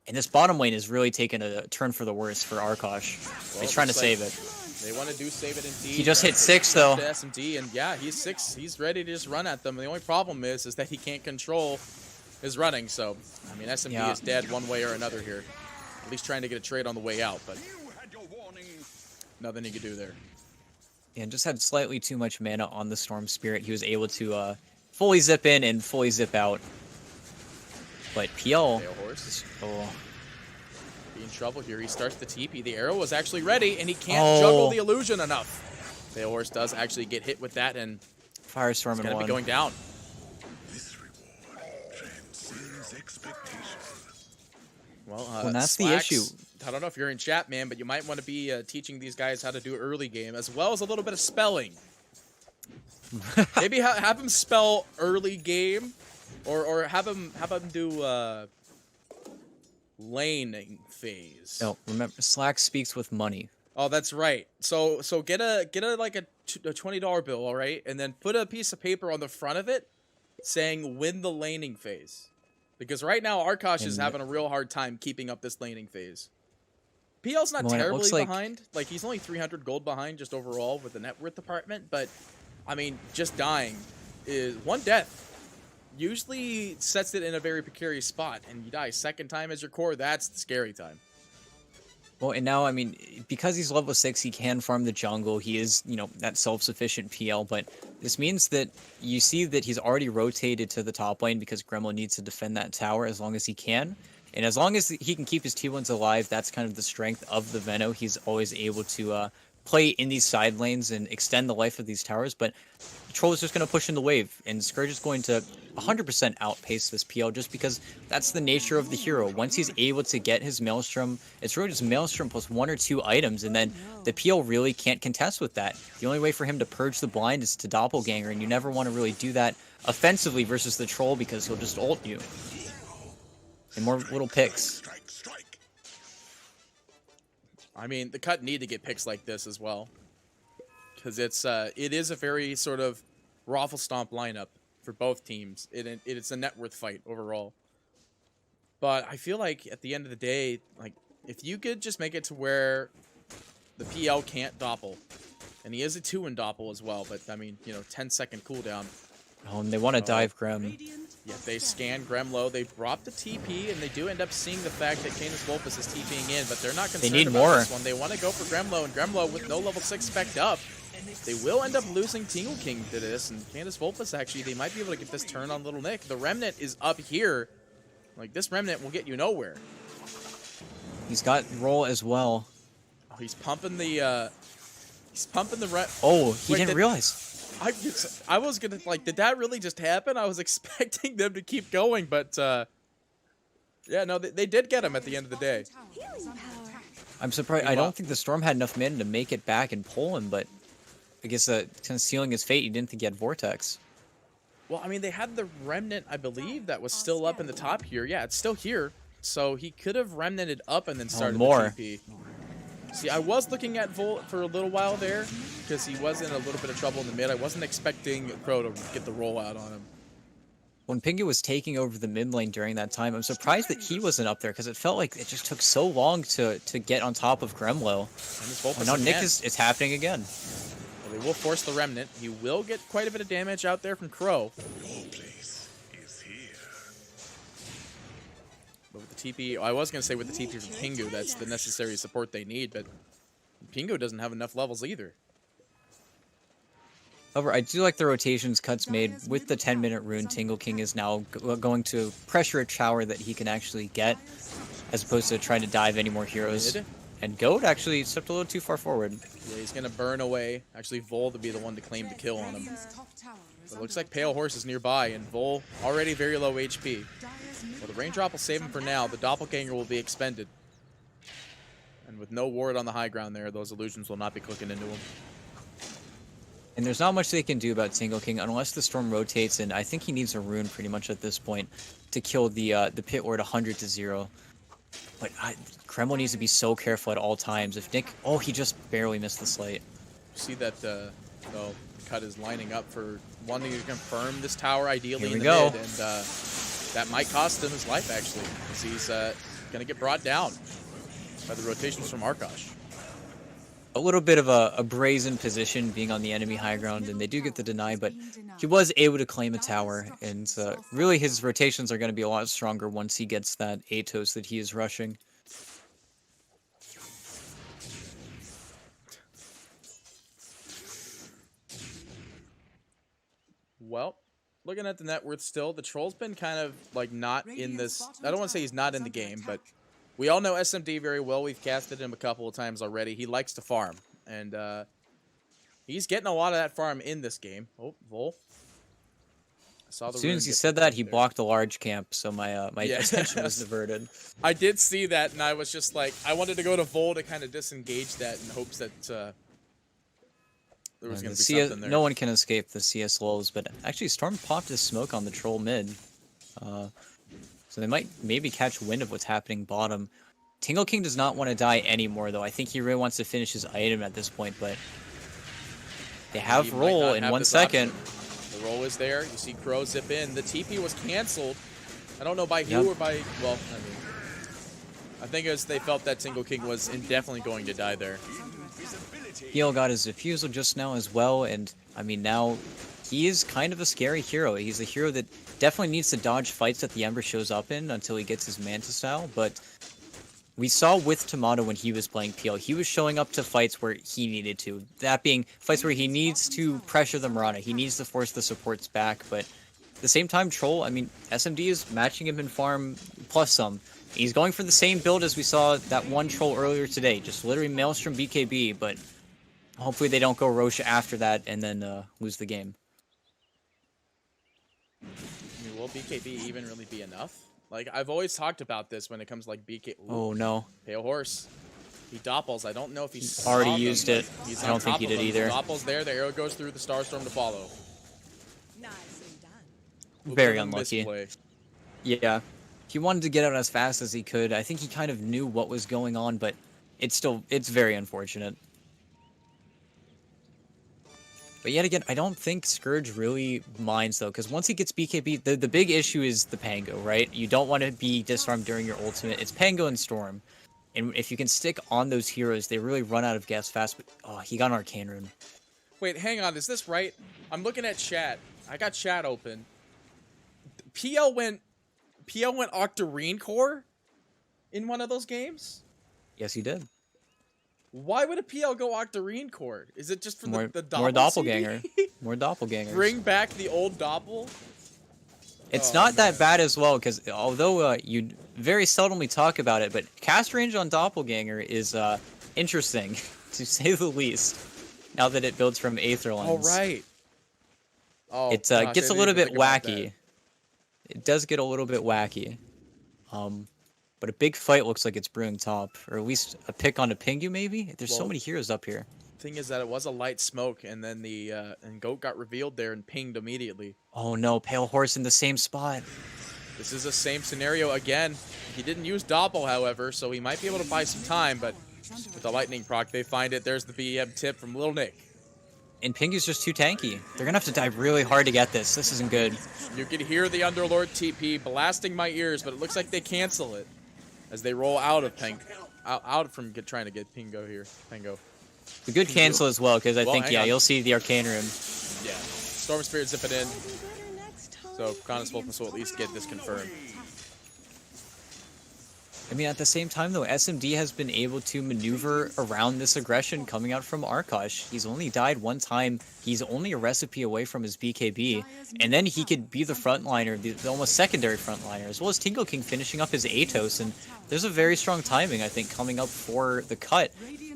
And this bottom lane is really taking a turn for the worse for Arkosh. Well, He's trying to looks save like it. They want to do save it indeed. He just hit 6, though. To SMD, and yeah, he's 6. He's ready to just run at them. The only problem is that he can't control his running. So, I mean, SMD Yeah. is dead one way or another here. At least trying to get a trade on the way out, but nothing he could do there. And just had slightly too much mana on the Storm Spirit. He was able to fully zip in and fully zip out. But PL... Pale Horse Oh, be in trouble here. He starts the TP. The arrow was actually ready, and he can't Oh. juggle the illusion enough. Pale Horse does actually get hit with that, and Firestorm it's in going to one. be going down. Well, And that's the Slacks, issue. I don't know if you're in chat, man, but you might want to be teaching these guys how to do early game, as well as a little bit of spelling. Maybe have them spell early game, or have them do laning phase. No, remember, Slack speaks with money. Oh, that's right. So get a like a $20 bill, all right, and then put a piece of paper on the front of it saying win the laning phase. Because right now Arkosh is And- having a real hard time keeping up this laning phase. PL's not Well, and it terribly looks like- behind. Like he's only 300 gold behind just overall with the net worth department, but I mean, just dying is one death. Usually sets it in a very precarious spot, and you die second time as your core, that's the scary time. Well, and now, I mean, because he's level 6, he can farm the jungle. He is, you know, that self-sufficient PL, but this means that you see that he's already rotated to the top lane because Gremlin needs to defend that tower as long as he can. And as long as he can keep his T1s alive, that's kind of the strength of the Veno. He's always able to play in these side lanes and extend the life of these towers, but Troll is just going to push in the wave, and Scourge is going to 100% outpace this PL just because that's the nature of the hero. Once he's able to get his Maelstrom, it's really just Maelstrom plus 1 or 2 items, and then the PL really can't contest with that. The only way for him to purge the blind is to Doppelganger, and you never want to really do that offensively versus the Troll because he'll just ult you. And more little picks. I mean, the cut need to get picks like this as well. Because it is a very sort of raffle stomp lineup for both teams. It's a net worth fight overall. But I feel like at the end of the day, like if you could just make it to where the PL can't doppel, and he is a 2 in doppel as well, but I mean, you know, 10-second cooldown. Oh, and they want to dive Grem. Yeah, they scan Grem low. They drop the TP, and they do end up seeing the fact that Canis Vulpus is TPing in, but they're not concerned need about more. this one. They want to go for Gremlow, and Gremlow with no level 6 spec'd up. They will end up losing Tingle King to this, and Canis Vulpus, actually, they might be able to get this turn on Little Nick. The Remnant is up here. Like, this Remnant will get you nowhere. He's got roll as well. Oh, he's pumping the Oh, he didn't realize. I was gonna, like, did that really just happen? I was expecting them to keep going, but, yeah, no, they did get him at the end of the day. I'm surprised. I don't think the Storm had enough mana to make it back and pull him, but I guess kind of sealing his fate, he didn't think he had Vortex. Well, I mean, they had the Remnant, I believe, that was still up in the top here. Yeah, it's still here. So he could have Remnanted up and then started the TP. See, I was looking at Volt for a little while there because he was in a little bit of trouble in the mid. I wasn't expecting Crow to get the rollout on him. When Pingu was taking over the mid lane during that time, I'm surprised that he wasn't up there because it felt like it just took so long to get on top of Gremlow. And now Nick it's happening again. Well, they will force the Remnant. He will get quite a bit of damage out there from Crow. But with the TP, I was going to say with the TP from Pingu, that's the necessary support they need, but Pingu doesn't have enough levels either. However, I do like the rotations cuts made. With the 10-minute rune, Tingle King is now going to pressure a tower that he can actually get, as opposed to trying to dive any more heroes. And Goat actually stepped a little too far forward. Yeah, he's going to burn away. Actually, Vol to be the one to claim the kill on him. But it looks like Pale Horse is nearby, and Vol already very low HP. Well, the raindrop will save him for now. The Doppelganger will be expended. And with no ward on the high ground there, those illusions will not be clicking into him. And there's not much they can do about Tingle King unless the Storm rotates, and I think he needs a rune pretty much at this point to kill the Pit Ward 100-0. But Kreml needs to be so careful at all times. If Nick... Oh, he just barely missed the slate. See that well, Cut is lining up for wanting to confirm this tower ideally Here in we the go. mid, and that might cost him his life, actually, because he's going to get brought down by the rotations from Arkosh. A little bit of a brazen position being on the enemy high ground, and they do get the deny, but he was able to claim a tower, and really his rotations are going to be a lot stronger once he gets that Atos that he is rushing. Well, looking at the net worth still, the Troll's been kind of like not in this. I don't want to say he's not in the game, but we all know SMD very well. We've casted him a couple of times already. He likes to farm, and he's getting a lot of that farm in this game. Oh, Vol. As soon as he said that, he blocked a large camp, so my attention was diverted. I did see that, and I was just like, I wanted to go to Vol to kind of disengage that in hopes that there was going to be something there. No one can escape the CS lulls, but actually Storm popped his smoke on the Troll mid. So they might maybe catch wind of what's happening bottom. Tingle King does not want to die anymore, though. I think he really wants to finish his item at this point, but they have roll in 1 second. The roll is there. You see Crow zip in. The TP was canceled. I don't know by who or by... Well, I mean, I think it was they felt that Tingle King was definitely going to die there. Heal got his defusal just now as well, and I mean now he is kind of a scary hero. He's a hero that definitely needs to dodge fights that the Ember shows up in until he gets his Manta style, but we saw with Tomato when he was playing PL, he was showing up to fights where he needed to. That being fights where he needs to pressure the Mirana, he needs to force the supports back, but at the same time, Troll, I mean, SMD is matching him in farm plus some. He's going for the same build as we saw that one Troll earlier today, just literally Maelstrom BKB, but Hopefully they don't go Roche after that and then lose the game. I mean, will BKB even really be enough? Like, I've always talked about this when it comes to, like, BK... Ooh, Oh, no. Pale Horse. He doppels. I don't know if he's Already used it. He's I don't think he did either. Doppels there. The arrow goes through the Starstorm to follow. Nicely done. Very Little unlucky. misplay. Yeah. He wanted to get out as fast as he could. I think he kind of knew what was going on, but it's very unfortunate. But yet again, I don't think Scourge really minds, though, because once he gets BKB, the big issue is the Pango, right? You don't want to be disarmed during your ultimate. It's Pango and Storm. And if you can stick on those heroes, they really run out of gas fast. But, oh, he got an Arcane Rune. Wait, hang on. Is this right? I'm looking at chat. I got chat open. PL went Octarine Core in one of those games? Yes, he did. Why would a PL go Octarine Core? Is it just for the doppel more doppelganger? CD? More doppelgangers. Bring back the old doppel? It's Oh, not man. that bad as well, because although you very seldomly talk about it, but cast range on doppelganger is interesting, to say the least, now that it builds from Aether Oh, Lens. right. Oh, It gosh, I gets a didn't little even bit think about wacky. that. It does get a little bit wacky. But a big fight looks like it's brewing top, or at least a pick on a Pingu maybe? There's so Well, many heroes up here. Thing is that it was a light smoke, and then the and Goat got revealed there and pinged immediately. Oh no, Pale Horse in the same spot. This is the same scenario again. He didn't use Doppel, however, so he might be able to buy some time, but with the lightning proc, they find it. There's the BM tip from Lil Nick. And Pingu's just too tanky. They're gonna have to dive really hard to get this. This isn't good. You can hear the Underlord TP blasting my ears, but it looks like they cancel it as they roll out of out from trying to get Pingo here. Pingo. The good cancel as well, because I Well, think, hang yeah, on. you'll see the Arcane Rune. Yeah. Storm Spirit zip it in. So Cronus will at least get this confirmed. I mean, at the same time, though, SMD has been able to maneuver around this aggression coming out from Arkosh. He's only died one time. He's only a recipe away from his BKB. And then he could be the frontliner, the almost secondary frontliner, as well as Tingle King finishing up his Atos. And there's a very strong timing, I think, coming up for the cut.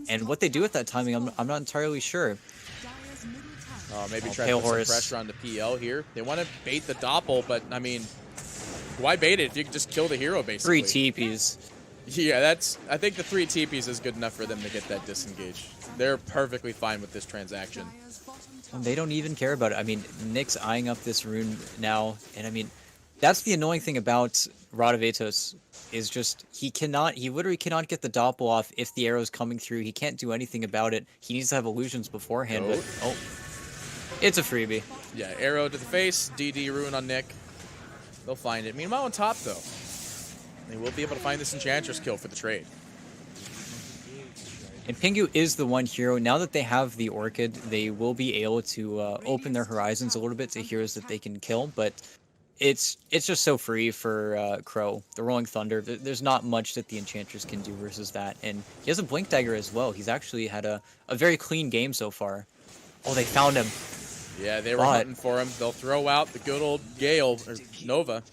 And what they do with that timing, I'm not entirely sure. Maybe Oh, try to Pale put some Horse. pressure on the PL here. They want to bait the Doppel, but, I mean, why bait it if you can just kill the hero, basically? 3 TPs. Yeah, I think the 3 TPs is good enough for them to get that disengage. They're perfectly fine with this transaction. They don't even care about it. I mean, Nick's eyeing up this rune now, and I mean, that's the annoying thing about Rod of Atos, is just he literally cannot get the doppel off if the arrow's coming through. He can't do anything about it. He needs to have illusions beforehand, but oh, it's a freebie. Yeah, arrow to the face, DD rune on Nick. They'll find it. Meanwhile, on top, though, they will be able to find this Enchantress kill for the trade. And Pingu is the one hero. Now that they have the Orchid, they will be able to open their horizons a little bit to heroes that they can kill, but it's just so free for Crow. The Rolling Thunder, there's not much that the Enchantress can do versus that. And he has a Blink Dagger as well. He's actually had a very clean game so far. Oh, they found him. Yeah, they were hunting for him. They'll throw out the good old Gale, or Nova.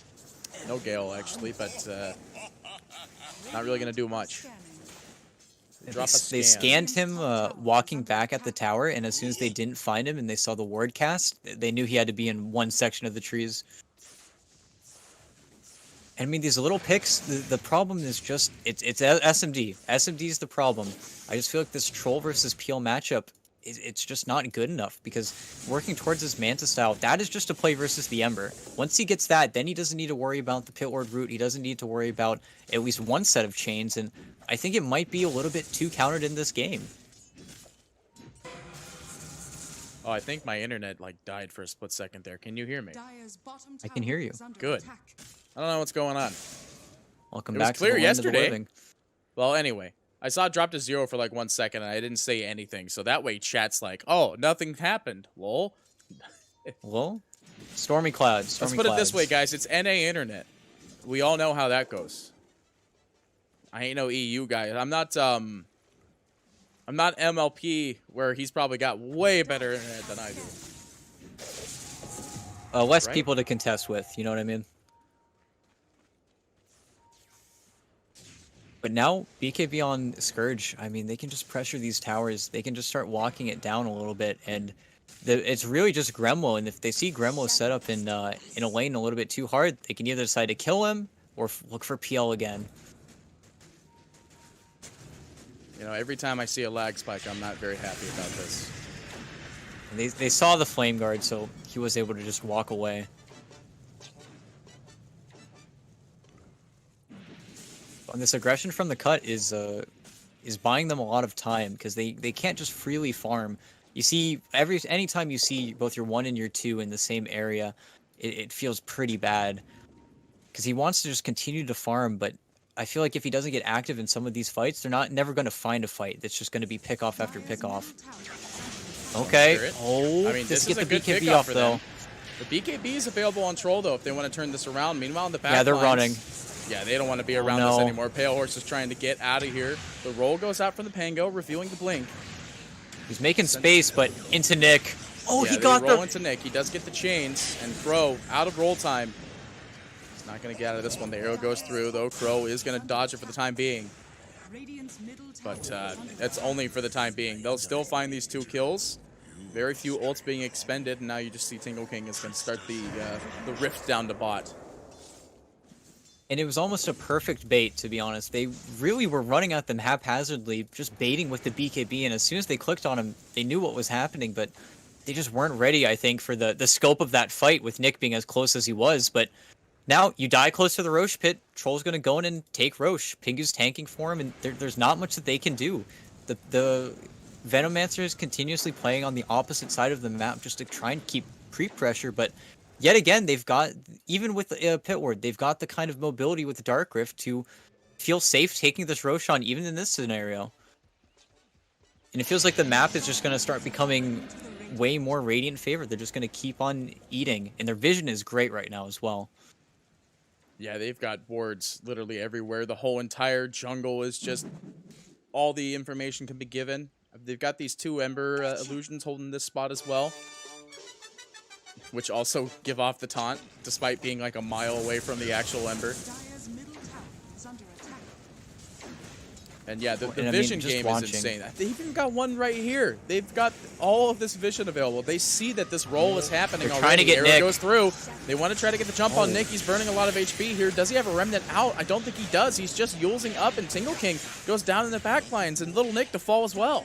No Gale, actually, but not really going to do much. Drop a They scan. scanned him walking back at the tower, and as soon as they didn't find him and they saw the ward cast, they knew he had to be in one section of the trees. And I mean, these little picks, the problem is just, it's SMD. SMD is the problem. I just feel like this Troll versus Peel matchup, it's just not good enough, because working towards his Manta style, that is just a play versus the Ember. Once he gets that, then he doesn't need to worry about the Pit Lord route. He doesn't need to worry about at least one set of chains, and I think it might be a little bit too countered in this game. Oh, I think my internet died for a split second there. Can you hear me? I can hear you. Good. I don't know what's going on. Welcome It was back clear to the land of the yesterday. living. Well, anyway, I saw it drop to 0 for 1 second, and I didn't say anything. So that way, chat's like, "Oh, nothing happened." Lol. Well, stormy clouds. Let's put it this way, guys. It's NA internet. We all know how that goes. I ain't no EU guy. I'm not MLP, where he's probably got way better internet than I do. Less Right? people to contest with, you know what I mean? But now BKB on Scourge, I mean, they can just pressure these towers. They can just start walking it down a little bit, and it's really just Gremlo. And if they see Gremlo set up in a lane a little bit too hard, they can either decide to kill him or look for PL again. You know, every time I see a lag spike, I'm not very happy about this. And they saw the Flame Guard, so he was able to just walk away. And this aggression from the cut is buying them a lot of time because they can't just freely farm. You see, anytime you see both your 1 and your 2 in the same area, it feels pretty bad because he wants to just continue to farm, but I feel like if he doesn't get active in some of these fights, they're never going to find a fight that's just going to be pick off after pick off. Okay. Oh, I mean, this is a good BKB pickup off for though. them. The BKB is available on Troll though if they want to turn this around. Meanwhile, in the back Yeah, they're lines, running. Yeah, they don't want to be around this anymore. Pale Horse is trying to get out of here. The roll goes out from the Pango, revealing the blink. He's making space, but into Nick. Oh, yeah, he got roll the... into Nick. He does get the chains, and Crow out of roll time. He's not going to get out of this one. The arrow goes through, though. Crow is going to dodge it for the time being. But that's only for the time being. They'll still find these 2 kills. Very few ults being expended, and now you just see Tingle King is going to start the rift down to bot. And it was almost a perfect bait, to be honest. They really were running at them haphazardly, just baiting with the BKB, and as soon as they clicked on him, they knew what was happening, but they just weren't ready, I think, for the scope of that fight with Nick being as close as he was. But now you die close to the Roche pit, Troll's going to go in and take Roche. Pingu's tanking for him, and there's not much that they can do. The Venomancer is continuously playing on the opposite side of the map just to try and keep pre-pressure, but yet again, they've got, even with Pit Ward, they've got the kind of mobility with Dark Rift to feel safe taking this Roshan even in this scenario. And it feels like the map is just going to start becoming way more Radiant favored. They're just going to keep on eating, and their vision is great right now as well. Yeah, they've got wards literally everywhere. The whole entire jungle is just, all the information can be given. They've got these 2 Ember illusions holding this spot as well, which also give off the taunt, despite being like a mile away from the actual Ember. And yeah, the vision game is insane. They've even got one right here. They've got all of this vision available. They see that this roll is happening They're already. trying to get Arrow Nick. goes through. They want to try to get the jump on Nick. He's burning a lot of HP here. Does he have a Remnant out? I don't think he does. He's just Yulesing up, and Tingle King goes down in the back lines, and Little Nick to fall as well.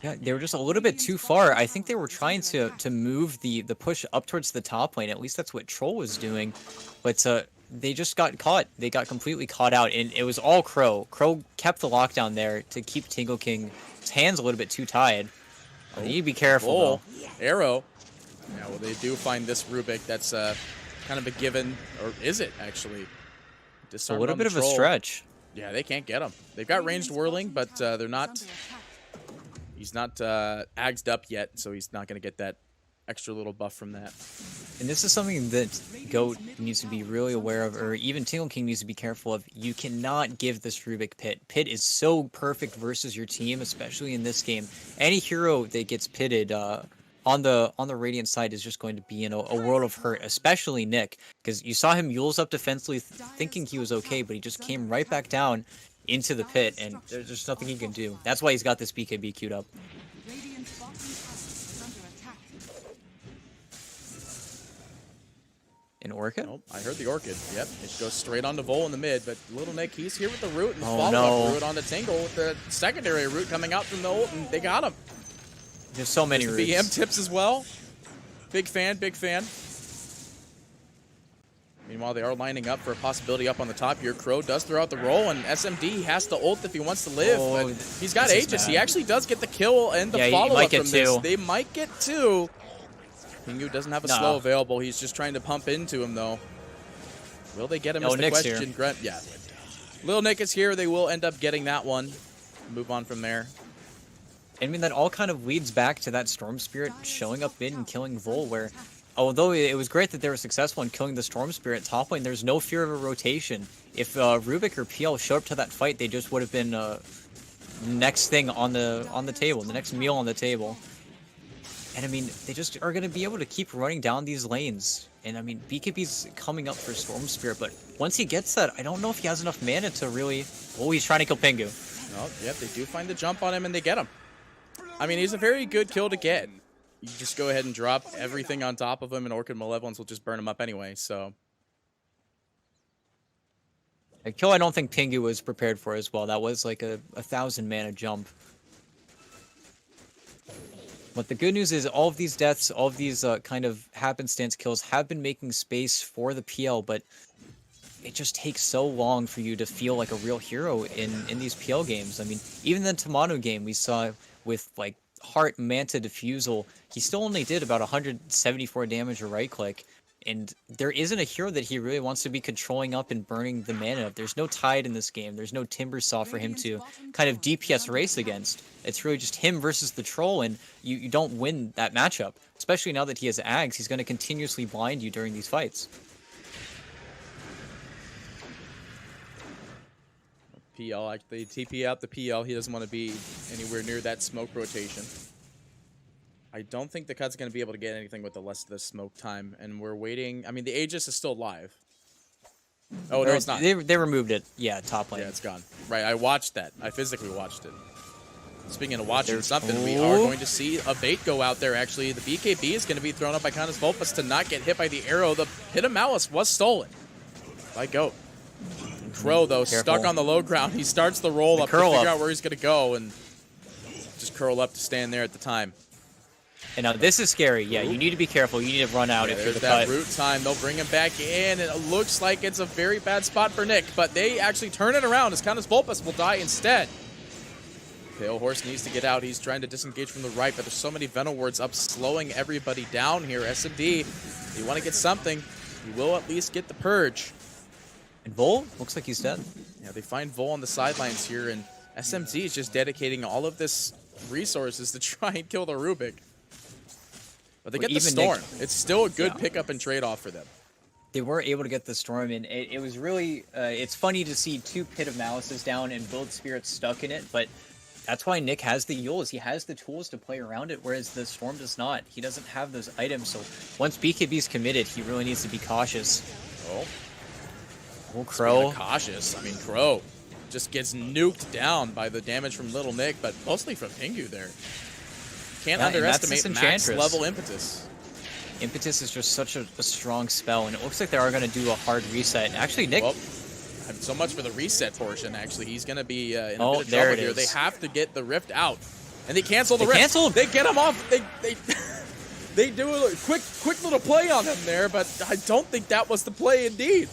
Yeah, they were just a little bit too far. I think they were trying to move the push up towards the top lane. At least that's what Troll was doing. But they just got caught. They got completely caught out, and it was all Crow. Crow kept the lockdown there to keep Tingle King's hands a little bit too tied. Oh, you need to be careful, though. Arrow. Yeah, well, they do find this Rubik. That's kind of a given, or is it actually? A little bit of a stretch. Yeah, they can't get him. They've got ranged whirling, but they're not. He's not agsed up yet, so he's not going to get that extra little buff from that. And this is something that GOAT needs to be really aware of, or even Tingle King needs to be careful of. You cannot give this Rubik Pit. Pit is so perfect versus your team, especially in this game. Any hero that gets pitted on the Radiant side is just going to be in a world of hurt, especially Nick, because you saw him Yules up defensively thinking he was okay, but he just came right back down into the pit, and there's just nothing he can do. That's why he's got this BKB queued up. An Orchid? Oh, I heard the Orchid. Yep, it goes straight on to Vol in the mid, but Little Nick, he's here with the root, and the follow-up root on the Tingle with the secondary root coming out from the ult, and they got him. There's so many roots. BM tips as well. Big fan, big fan. Meanwhile, they are lining up for a possibility up on the top here. Crow does throw out the roll, and SMD has to ult if he wants to live. But he's got Aegis. He actually does get the kill and the follow-up from this. They might get 2. Pingu doesn't have a slow available. He's just trying to pump into him, though. Will they get him is the Nick's question. here. Yeah. Lil Nick is here. They will end up getting that one. Move on from there. I mean, that all kind of leads back to that Storm Spirit showing up mid and killing Vol, where although it was great that they were successful in killing the Storm Spirit top lane, there's no fear of a rotation. If Rubik or PL showed up to that fight, they just would have been next thing on the table, the next meal on the table. And I mean, they just are going to be able to keep running down these lanes. And I mean, BKB's coming up for Storm Spirit, but once he gets that, I don't know if he has enough mana to really... Oh, he's trying to kill Pingu. Oh, yep, they do find the jump on him and they get him. I mean, he's a very good kill to get. You just go ahead and drop everything on top of him, and Orchid Malevolence will just burn him up anyway, so... A kill I don't think Pingu was prepared for as well. That was like a 1,000 mana jump. But the good news is all of these deaths, all of these kind of happenstance kills have been making space for the PL, but it just takes so long for you to feel like a real hero in these PL games. I mean, even the Tamano game we saw with like Heart Manta Diffusal, he still only did about 174 damage or right click. And there isn't a hero that he really wants to be controlling up and burning the mana up. There's no Tide in this game. There's no Timbersaw for him to kind of DPS race against. It's really just him versus the Troll, and you don't win that matchup. Especially now that he has Ags, he's going to continuously blind you during these fights. PL, they TP out the PL. He doesn't want to be anywhere near that smoke rotation. I don't think the Cut's going to be able to get anything with the less of the smoke time, and we're waiting. I mean, the Aegis is still live. Oh, no, it's not. They removed it. Yeah, top lane. Yeah, it's gone. Right, I watched that. I physically watched it. Speaking of watching something, we are going to see a bait go out there, actually. The BKB is going to be thrown up by Canis Vulpus to not get hit by the arrow. The Pit of Malice was stolen by Goat. Crow, though, stuck on the low ground. He starts the roll up to figure out where he's going to go, and just curl up to stand there at the time. And now this is scary. Yeah, you need to be careful. You need to run out if you're the Cut. Root time. They'll bring him back in. It looks like it's a very bad spot for Nick, but they actually turn it around as Canis Vulpus will die instead. Pale Horse needs to get out. He's trying to disengage from the right, but there's so many Venom Wards up, slowing everybody down here. SMD, if you want to get something, you will at least get the Purge. And Vol? Looks like he's dead. Yeah, they find Vol on the sidelines here, and SMD is just dedicating all of this resources to try and kill the Rubik. But they get the Storm. It's still a good pickup and trade-off for them. They were able to get the Storm, and it was really... it's funny to see two Pit of Malices down and Build Spirits stuck in it, but that's why Nick has the Yules. He has the tools to play around it, whereas the Storm does not. He doesn't have those items, so once BKB's committed, he really needs to be cautious. Oh, Crow. Cautious. I mean, Crow just gets nuked down by the damage from Little Nick, but mostly from Pingu there. Can't underestimate max level Impetus. Impetus is just such a strong spell, and it looks like they are going to do a hard reset. Actually, Nick... so much for the reset portion, actually. He's going to be in a bit of trouble here. They have to get the Rift out. And they cancel the Rift. They get him off. They do a quick little play on him there, but I don't think that was the play indeed.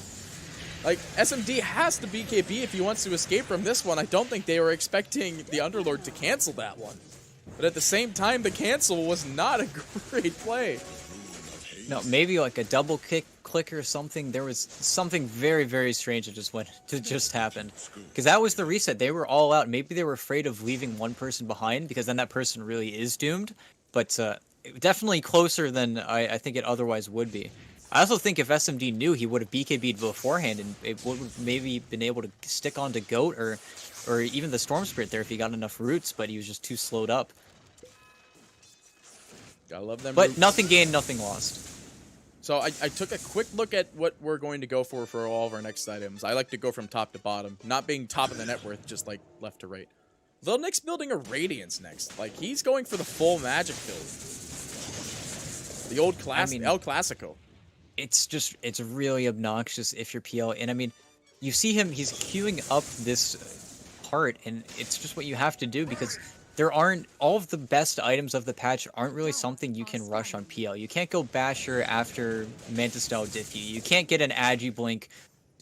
Like, SMD has to BKB if he wants to escape from this one. I don't think they were expecting the Underlord to cancel that one. But at the same time, the cancel was not a great play. No, maybe like a double click or something. There was something very, very strange that just happened. Because that was the reset. They were all out. Maybe they were afraid of leaving one person behind, because then that person really is doomed. But definitely closer than I think it otherwise would be. I also think if SMD knew, he would have BKB'd beforehand, and it would have maybe been able to stick onto Goat or even the Storm Spirit there if he got enough roots, but he was just too slowed up. Gotta love them. But nothing gained, nothing lost. So I took a quick look at what we're going to go for all of our next items. I like to go from top to bottom, not being top of the net worth, just like left to right. Little Nick's building a Radiance next. Like, he's going for the full magic build. The old El Clasico. It's really obnoxious if you're PL. And I mean, you see him, he's queuing up this part, and it's just what you have to do, because there aren't, all of the best items of the patch aren't really something you can rush on PL. You can't go Basher after Manta Style Diffy. You can't get an Agi Blink,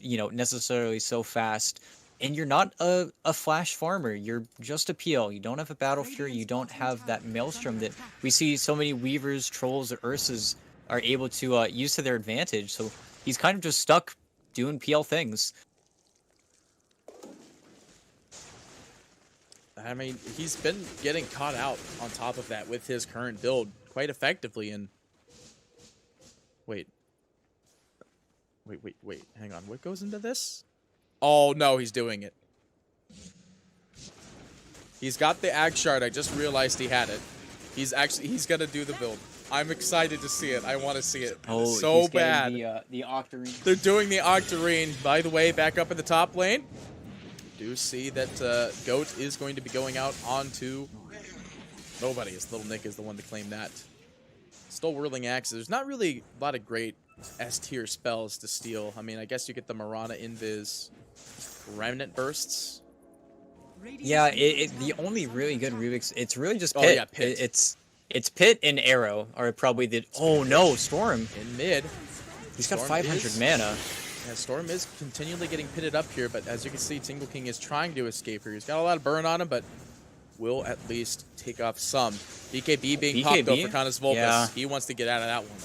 necessarily so fast. And you're not a flash farmer. You're just a PL. You don't have a Battle Fury. You don't have that Maelstrom that we see so many Weavers, Trolls, or Ursas are able to use to their advantage. So he's kind of just stuck doing PL things. I mean, he's been getting caught out on top of that with his current build quite effectively. And wait, hang on. What goes into this? Oh, no, he's doing it. He's got the Ag Shard. I just realized he had it. He's gonna do the build. I'm excited to see it. I want to see it so he's bad. getting the Octarine. They're doing the Octarine. By the way, back up in the top lane. Do see that Goat is going to be going out onto nobody. His little Nick is the one to claim that. Still Whirling Axes. There's not really a lot of great S-tier spells to steal. I mean, I guess you get the Mirana Invis Remnant Bursts. Yeah, the only really good Rubik's, it's really just Pit. Oh, yeah, Pit. It's Pit and Arrow are probably the... Oh, no, Storm. In mid. He's got Storm 500 mana. Yeah, Storm is continually getting pitted up here, but as you can see, Tingle King is trying to escape here. He's got a lot of burn on him, but will at least take off some. BKB being popped though for Canis Volpus. Yeah. He wants to get out of that one.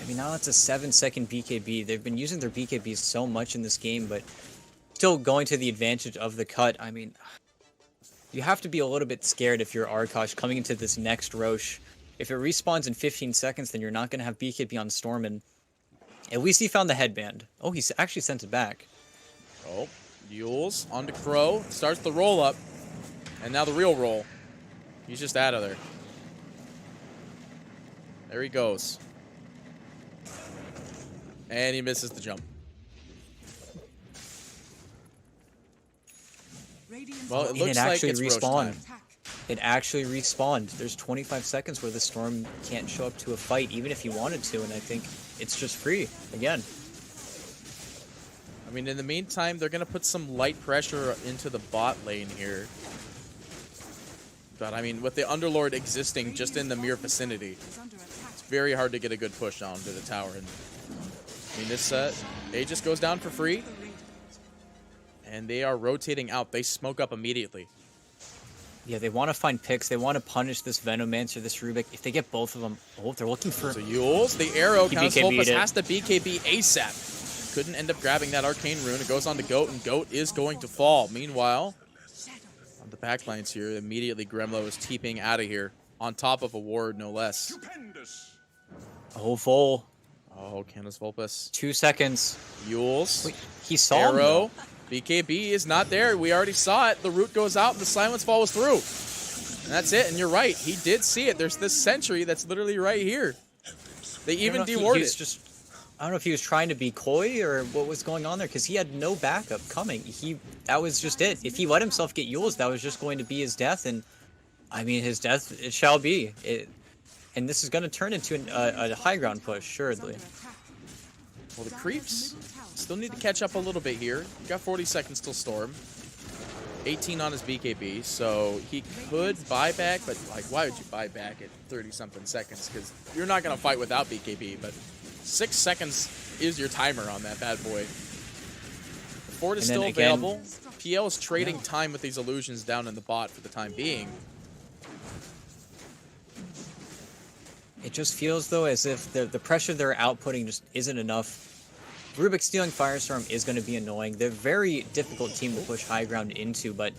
I mean, now it's a 7-second BKB. They've been using their BKBs so much in this game, but still going to the advantage of the cut. I mean, you have to be a little bit scared if you're Arkosh coming into this next Roche. If it respawns in 15 seconds, then you're not going to have BKB on Storm, and at least he found the headband. Oh, he's actually sent it back. Oh, Yules onto Crow. Starts the roll up. And now the real roll. He's just out of there. There he goes. And he misses the jump. Well, it looks like it's Roche time. It actually respawned. There's 25 seconds where the Storm can't show up to a fight, even if he wanted to, and I think it's just free again. I mean, in the meantime, they're going to put some light pressure into the bot lane here. But, I mean, with the Underlord existing just in the mere vicinity, it's very hard to get a good push onto the tower. And I mean, this Aegis goes down for free. And they are rotating out. They smoke up immediately. Yeah, they want to find picks. They want to punish this Venomancer, this Rubik. If they get both of them, oh, they're looking for... So Yules, the arrow, Canis Volpus it. has to BKB ASAP. Couldn't end up grabbing that Arcane Rune. It goes on to Goat, and Goat is going to fall. Meanwhile, on the backlines here, immediately Gremlo is TPing out of here. On top of a ward, no less. Oh, full. Oh, Canis Volpus. 2 seconds. Yules. Wait, he saw him, arrow. though. BKB is not there. We already saw it. The root goes out and the silence follows through. And that's it. And you're right. He did see it. There's this sentry that's literally right here. They even dewarded it. I don't know if he was trying to be coy or what was going on there, because he had no backup coming. That was just it. If he let himself get Yules, that was just going to be his death. And I mean, his death, it shall be. And this is going to turn into a high ground push, assuredly. Well, the creeps still need to catch up a little bit here. Got 40 seconds till Storm. 18 on his BKB, so he could buy back, but like, why would you buy back at 30-something seconds? Because you're not going to fight without BKB, but 6 seconds is your timer on that bad boy. The fort is still available. PL is trading time with these illusions down in the bot for the time being. It just feels, though, as if the pressure they're outputting just isn't enough. Rubik stealing Firestorm is going to be annoying. They're a very difficult team to push high ground into, but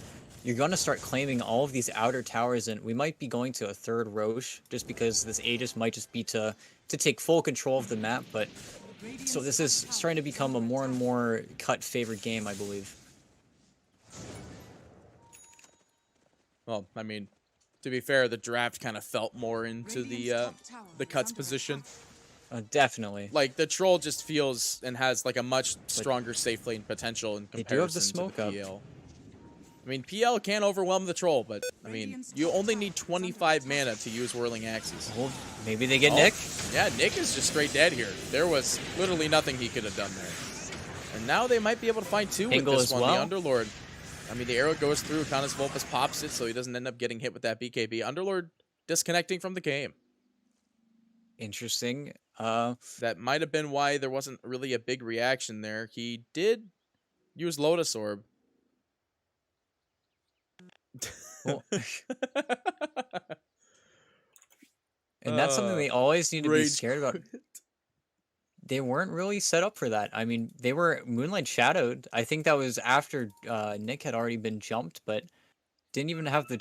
you're going to start claiming all of these outer towers, and we might be going to a third Roche, just because this Aegis might just be to take full control of the map, but so this is starting to become a more and more cut-favored game, I believe. Well, I mean, to be fair, the draft kind of felt more into the cuts position. Definitely. Like, the Troll just feels and has, like, a much stronger safe lane potential in comparison they do have the smoke to the up. PL. I mean, PL can overwhelm the Troll, but, I mean, you only need 25 mana to use Whirling Axes. Well, maybe they get Nick? Yeah, Nick is just straight dead here. There was literally nothing he could have done there. And now they might be able to find two with this one, the Underlord. I mean, the arrow goes through, Canis Volpus pops it, so he doesn't end up getting hit with that BKB. Underlord disconnecting from the game. Interesting. That might have been why there wasn't really a big reaction there. He did use Lotus Orb. Well, and that's something they always need to be scared about. They weren't really set up for that. I mean, they were Moonlight Shadowed. I think that was after Nick had already been jumped, but didn't even have the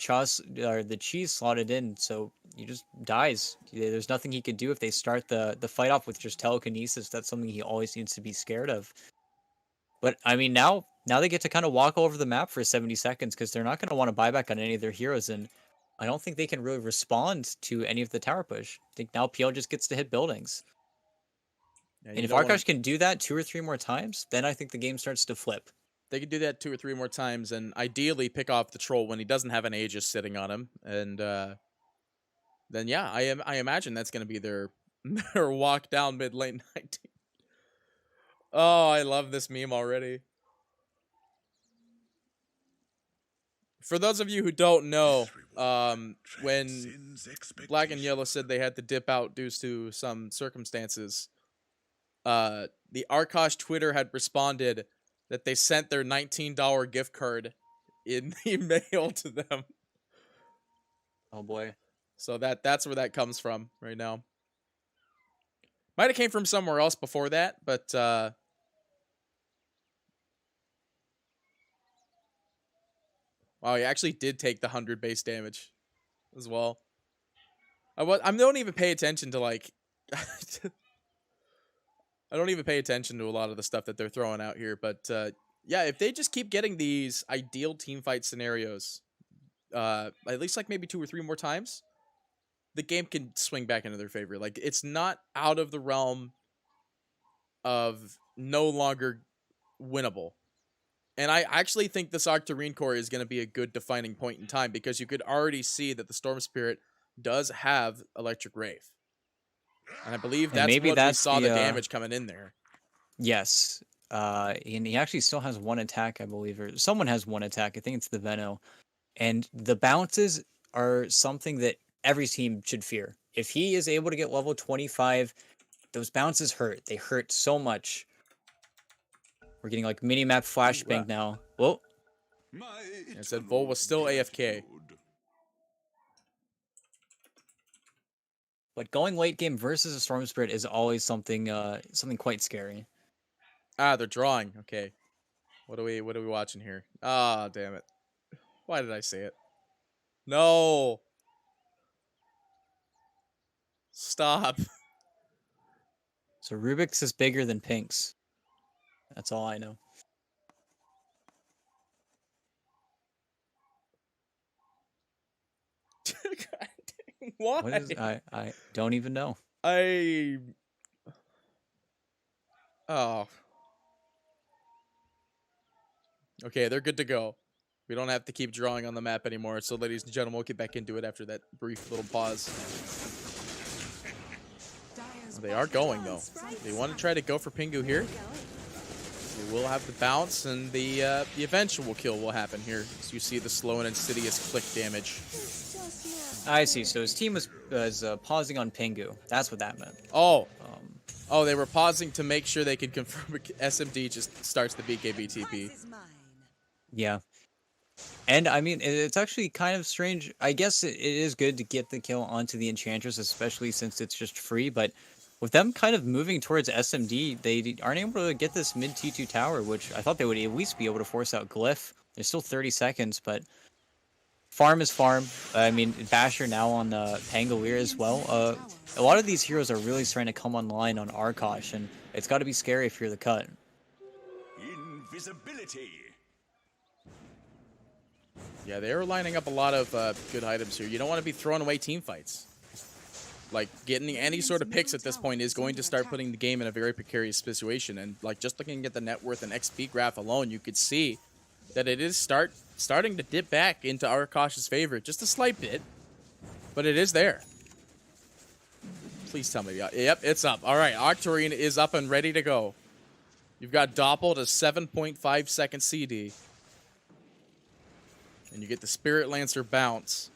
cheese slotted in, so he just dies. There's nothing he could do if they start the fight off with just telekinesis. That's something he always needs to be scared of. But I mean, now they get to kind of walk over the map for 70 seconds because they're not going to want to buy back on any of their heroes, and I don't think they can really respond to any of the tower push. I think now PL just gets to hit buildings. Yeah, And if Arkosh can do that 2 or 3 more times, then I think the game starts to flip. they could do that 2 or 3 more times, and ideally pick off the troll when he doesn't have an Aegis sitting on him. And then yeah, I imagine that's going to be their their walk down mid lane 19. Oh, I love this meme already. For those of you who don't know, when Black and Yellow said they had to dip out due to some circumstances, the Arkosh Twitter had responded that they sent their $19 gift card in the mail to them. Oh boy. So that's where that comes from right now. Might have came from somewhere else before that, but wow, he actually did take the 100 base damage as well. I don't even pay attention to like I don't even pay attention to a lot of the stuff that they're throwing out here, but yeah, if they just keep getting these ideal team fight scenarios, at least like maybe 2 or 3 more times, the game can swing back into their favor. Like, it's not out of the realm of no longer winnable. And I actually think this Octarine core is going to be a good defining point in time, because you could already see that the Storm Spirit does have Electric Rave. And I believe that's maybe what we saw the damage coming in there. Yes. And he actually still has 1 attack, I believe, or someone has 1 attack. I think it's the Veno. And the bounces are something that every team should fear. If he is able to get level 25, those bounces hurt. They hurt so much. We're getting like mini-map flashbang now. Whoa. It said Vol was still AFK. But going late game versus a Storm Spirit is always something something quite scary. Ah, they're drawing. Okay. What are we watching here? Ah, damn it. Why did I say it? No. Stop. So Rubik's is bigger than Pink's. That's all I know. Why? What is, I don't even know. Oh. Okay, they're good to go. We don't have to keep drawing on the map anymore. So, ladies and gentlemen, we'll get back into it after that brief little pause. Oh, they are going, though. They want to try to go for Pingu here. We will have the bounce, and the eventual kill will happen here. So you see the slow and insidious click damage. I see. So his team was pausing on Pingu. That's what that meant. Oh. Oh, they were pausing to make sure they could confirm SMD just starts the BKB TP. Yeah. And, I mean, it's actually kind of strange. I guess it is good to get the kill onto the Enchantress, especially since it's just free. But with them kind of moving towards SMD, they aren't able to get this mid T2 tower, which I thought they would at least be able to force out Glyph. There's still 30 seconds, but farm is farm. I mean, Basher now on Pangolier as well. A lot of these heroes are really starting to come online on Arkosh, and it's got to be scary if you're the cut. Invisibility. Yeah, they're lining up a lot of good items here. You don't want to be throwing away team fights. Like, getting any sort of picks at this point is going to start putting the game in a very precarious situation. And, like, just looking at the net worth and XP graph alone, you could see that it is starting to dip back into Arkosh's favor. Just a slight bit, but it is there. Please tell me. Yep, it's up. All right, Octarine is up and ready to go. You've got Doppel to 7.5 second CD. And you get the Spirit Lancer bounce.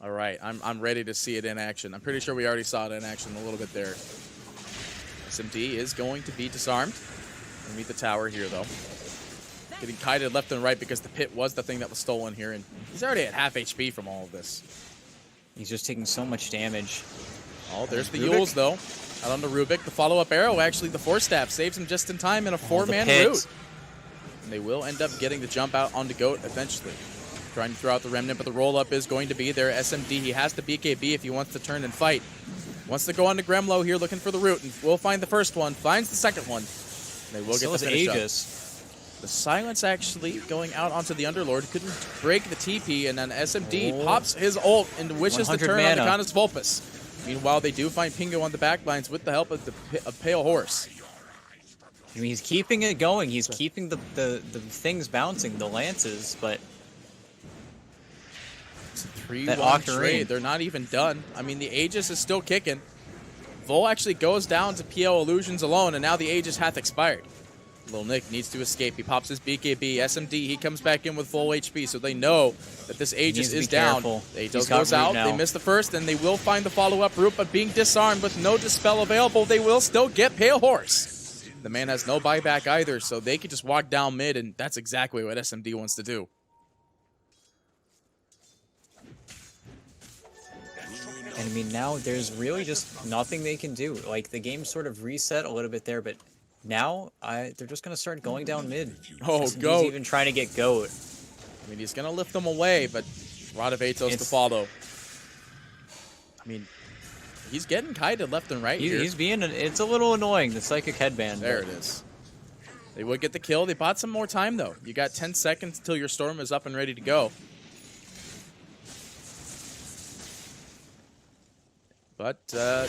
All right, I'm ready to see it in action. I'm pretty sure we already saw it in action a little bit there. SMD is going to be disarmed. We'll meet the tower here, though. Getting kited left and right because the pit was the thing that was stolen here, and he's already at half HP from all of this. He's just taking so much damage. Oh, there's the Yules, though. Out on the Rubik. The follow-up arrow, actually, the Force Staff saves him just in time in a 4-man route. And they will end up getting the jump out onto Goat eventually. Trying to throw out the Remnant, but the roll-up is going to be there. SMD, he has the BKB if he wants to turn and fight. Wants to go on to Gremlow here, looking for the root, and will find the first one. Finds the second one. They will get the finish up. The silence actually going out onto the Underlord. Couldn't break the TP, and then SMD pops his ult and wishes to 100 turn on the mana. Canis Vulpus. Meanwhile, they do find Pingo on the backlines with the help of the Pale Horse. I mean, he's keeping it going. He's keeping the things bouncing, the lances, but It's a 3-1 that Octarine. trade. They're not even done. I mean, the Aegis is still kicking. Vol actually goes down to PL Illusions alone, and now the Aegis hath expired. Lil Nick needs to escape. He pops his BKB. SMD, he comes back in with full HP, so they know that this Aegis is down. Aegis goes out. They miss the first, and they will find the follow-up route, but being disarmed with no dispel available, they will still get Pale Horse. The man has no buyback either, so they could just walk down mid, and that's exactly what SMD wants to do. And I mean, now there's really just nothing they can do. Like, the game sort of reset a little bit there, but now they're just going to start going down mid. Oh, He's Goat. even trying to get Goat. I mean, he's going to lift them away, but Radavetos to follow. I mean, he's getting kited left and right here. He's being, it's a little annoying, the Psychic Headband. There it is. They would get the kill. They bought some more time, though. You got 10 seconds until your Storm is up and ready to go. But, all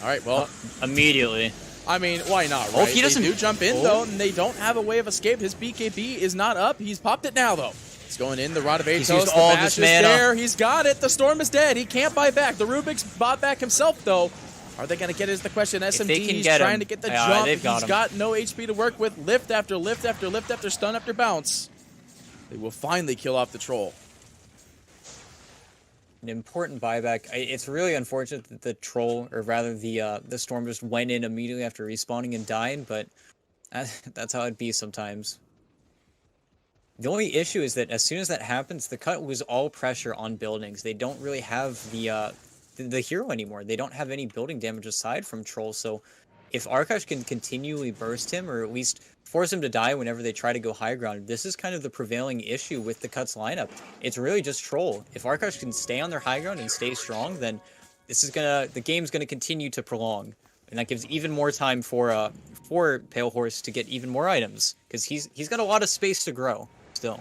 right, well. Immediately. I mean, why not, right? Oh, he doesn't. They do jump in, though, and they don't have a way of escape. His BKB is not up. He's popped it now, though. He's going in. The Rod of Atos. He's used the all bash this is mana. there. He's got it. The Storm is dead. He can't buy back. The Rubik's bought back himself, though. Are they going to get it is the question. SMD, he's trying to get the jump. He's got no HP to work with. Lift after lift after lift after stun after bounce. They will finally kill off the troll. An important buyback. It's really unfortunate that the troll, or rather the Storm, just went in immediately after respawning and dying, but that's how it be sometimes. The only issue is that as soon as that happens, the cut was all pressure on buildings. They don't really have the hero anymore. They don't have any building damage aside from troll, so if Arkosh can continually burst him, or at least force him to die whenever they try to go high ground, this is kind of the prevailing issue with the Cuts lineup. It's really just troll. If Arkosh can stay on their high ground and stay strong, then the game's gonna continue to prolong, and that gives even more time for Pale Horse to get even more items, because he's got a lot of space to grow still.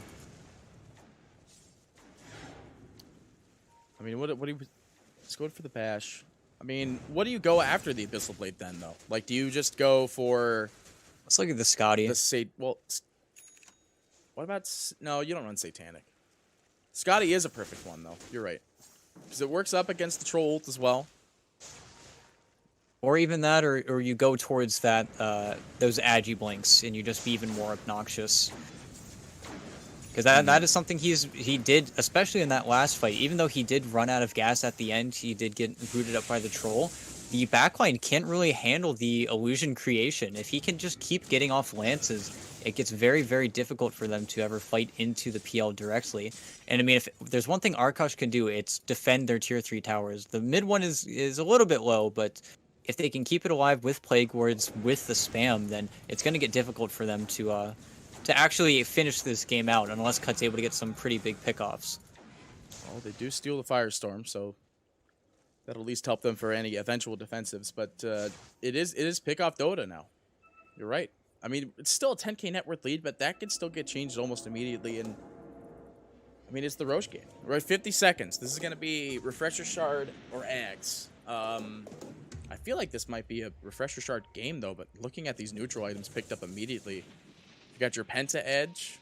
I mean, what do you... Let's go for the bash. I mean, what do you go after the Abyssal Blade then, though? Like, do you just go for... Let's look at the Scotty. Well, what about... No, you don't run Satanic. Scotty is a perfect one, though. You're right. Because it works up against the Troll ult as well. Or even that, or you go towards that those Agi Blinks, and you just be even more obnoxious. Because that is something he did, especially in that last fight. Even though he did run out of gas at the end, he did get booted up by the troll. The backline can't really handle the illusion creation. If he can just keep getting off lances, it gets very, very difficult for them to ever fight into the PL directly. And I mean, if there's one thing Arkosh can do, it's defend their tier 3 towers. The mid one is a little bit low, but if they can keep it alive with Plague Wards, with the spam, then it's going to get difficult for them to actually finish this game out, unless Cut's able to get some pretty big pickoffs. Well, they do steal the Firestorm, so that'll at least help them for any eventual defensives. But it is pick off Dota now. You're right. I mean, it's still a 10k net worth lead, but that could still get changed almost immediately. And I mean, it's the Roche game. We're at 50 seconds. This is going to be Refresher Shard or Ags. I feel like this might be a Refresher Shard game, though, but looking at these neutral items picked up immediately, you got your Penta Edge.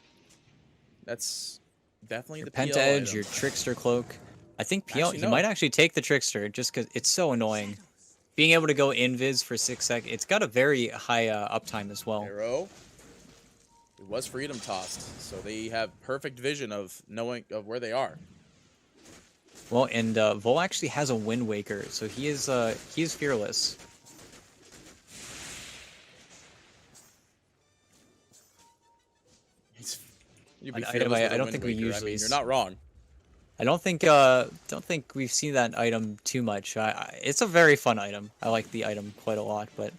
That's definitely your the Penta PL Edge, item. your Trickster Cloak. I think PL, Actually, he no. might actually take the Trickster, just because it's so annoying. Being able to go invis for 6 seconds, it's got a very high uptime as well. Arrow. It was freedom tossed, so they have perfect vision of knowing of where they are. Well, and Vol actually has a Wind Waker, so he is fearless. You'd be An fearless item I with a don't Wind think we Waker. usually I mean, you're not wrong. I don't think we've seen that item too much. It's a very fun item. I like the item quite a lot, but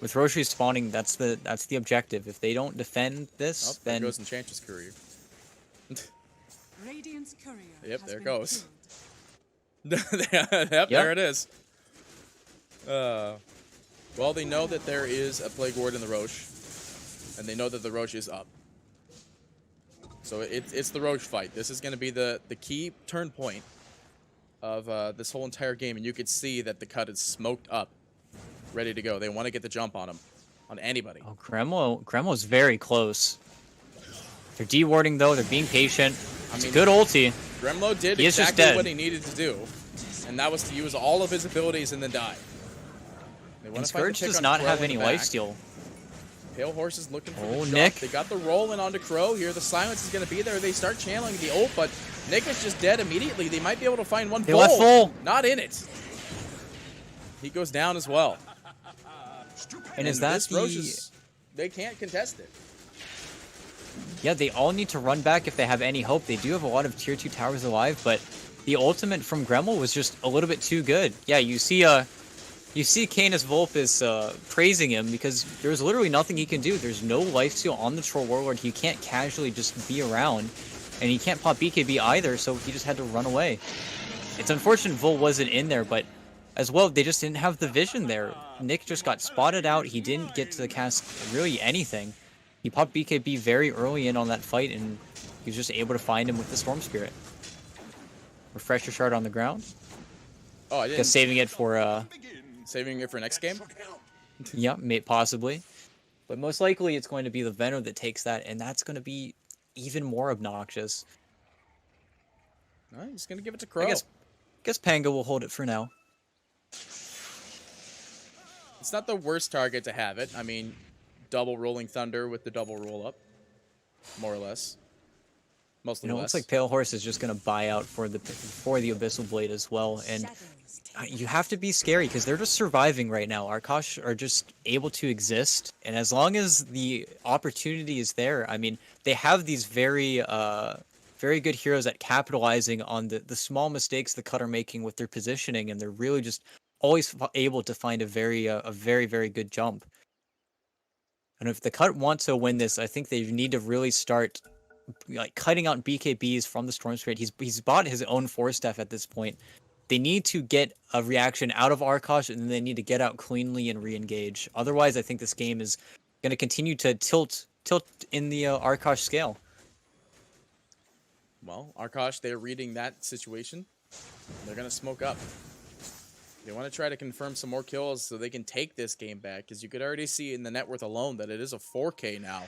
with Roche spawning, that's the objective. If they don't defend this, There then goes Enchantress Courier. Radiant's courier. Yep, has there it been goes. killed. Yep, there it is. Well, they know that there is a Plague Ward in the Roche, and they know that the Roche is up. So it's the Roche fight. This is going to be the key turn point of this whole entire game, and you could see that the cut is smoked up, ready to go. They want to get the jump on him, on anybody. Oh, Gremlo's very close. They're dewarding though. They're being patient. It's a good ulti. Gremlo did exactly what he needed to do, and that was to use all of his abilities and then die. And Scourge does not have any lifesteal. Pale Horse is looking for the jump. Nick. They got the roll in onto Crow here. The silence is going to be there. They start channeling the ult, but Nick is just dead immediately. They might be able to find one. They left full. Not in it. He goes down as well. And is that they can't contest it. Yeah, they all need to run back if they have any hope. They do have a lot of tier 2 towers alive, but the ultimate from Greml was just a little bit too good. Yeah, you see Canis Vulpes praising him because there's literally nothing he can do. There's no lifesteal on the Troll Warlord. He can't casually just be around, and he can't pop BKB either, so he just had to run away. It's unfortunate Vul wasn't in there, but as well, they just didn't have the vision there. Nick just got spotted out. He didn't get to cast really anything. He popped BKB very early in on that fight, and he was just able to find him with the Storm Spirit. Refresher Shard on the ground. Oh, I didn't. Just saving it for saving it for next game? Yeah, possibly. But most likely it's going to be the Venom that takes that, and that's going to be even more obnoxious. Alright, he's going to give it to Crow. I guess Pango will hold it for now. It's not the worst target to have it. I mean, double Rolling Thunder with the double roll up, more or less. Mostly less. It looks like Pale Horse is just going to buy out for the Abyssal Blade as well, and you have to be scary because they're just surviving right now. Arkosh are just able to exist, and as long as the opportunity is there, I mean, they have these very good heroes at capitalizing on the small mistakes the cut are making with their positioning, and they're really just always able to find a very, very good jump. And if the cut wants to win this, I think they need to really start cutting out BKBs from the Storm Spirit. He's bought his own 4-staff at this point. They need to get a reaction out of Arkosh, and then they need to get out cleanly and re-engage. Otherwise, I think this game is going to continue to tilt in the Arkosh scale. Well, Arkosh, they're reading that situation. They're going to smoke up. They want to try to confirm some more kills so they can take this game back, because you could already see in the net worth alone that it is a 4K now.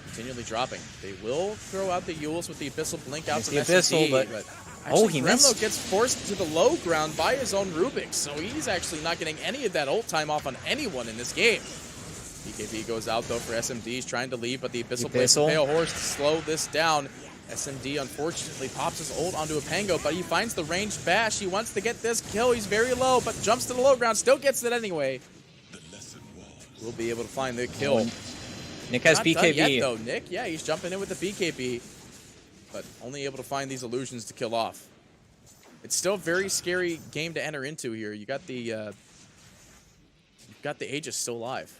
Continually dropping. They will throw out the Yules with the Abyssal Blink out from SMD, but actually, he Gremlo missed. gets forced to the low ground by his own Rubik, so he's actually not getting any of that ult time off on anyone in this game. BKB goes out, though, for SMD. He's trying to leave, but the Abyssal Blade from Pale Horse to slow this down. SMD, unfortunately, pops his ult onto a Pango, but he finds the ranged bash. He wants to get this kill. He's very low, but jumps to the low ground, still gets it anyway. We'll be able to find the kill. Nick has Not BKB. done yet, though, Nick. Yeah, he's jumping in with the BKB, but only able to find these illusions to kill off. It's still a very scary game to enter into here. You got the Aegis still alive.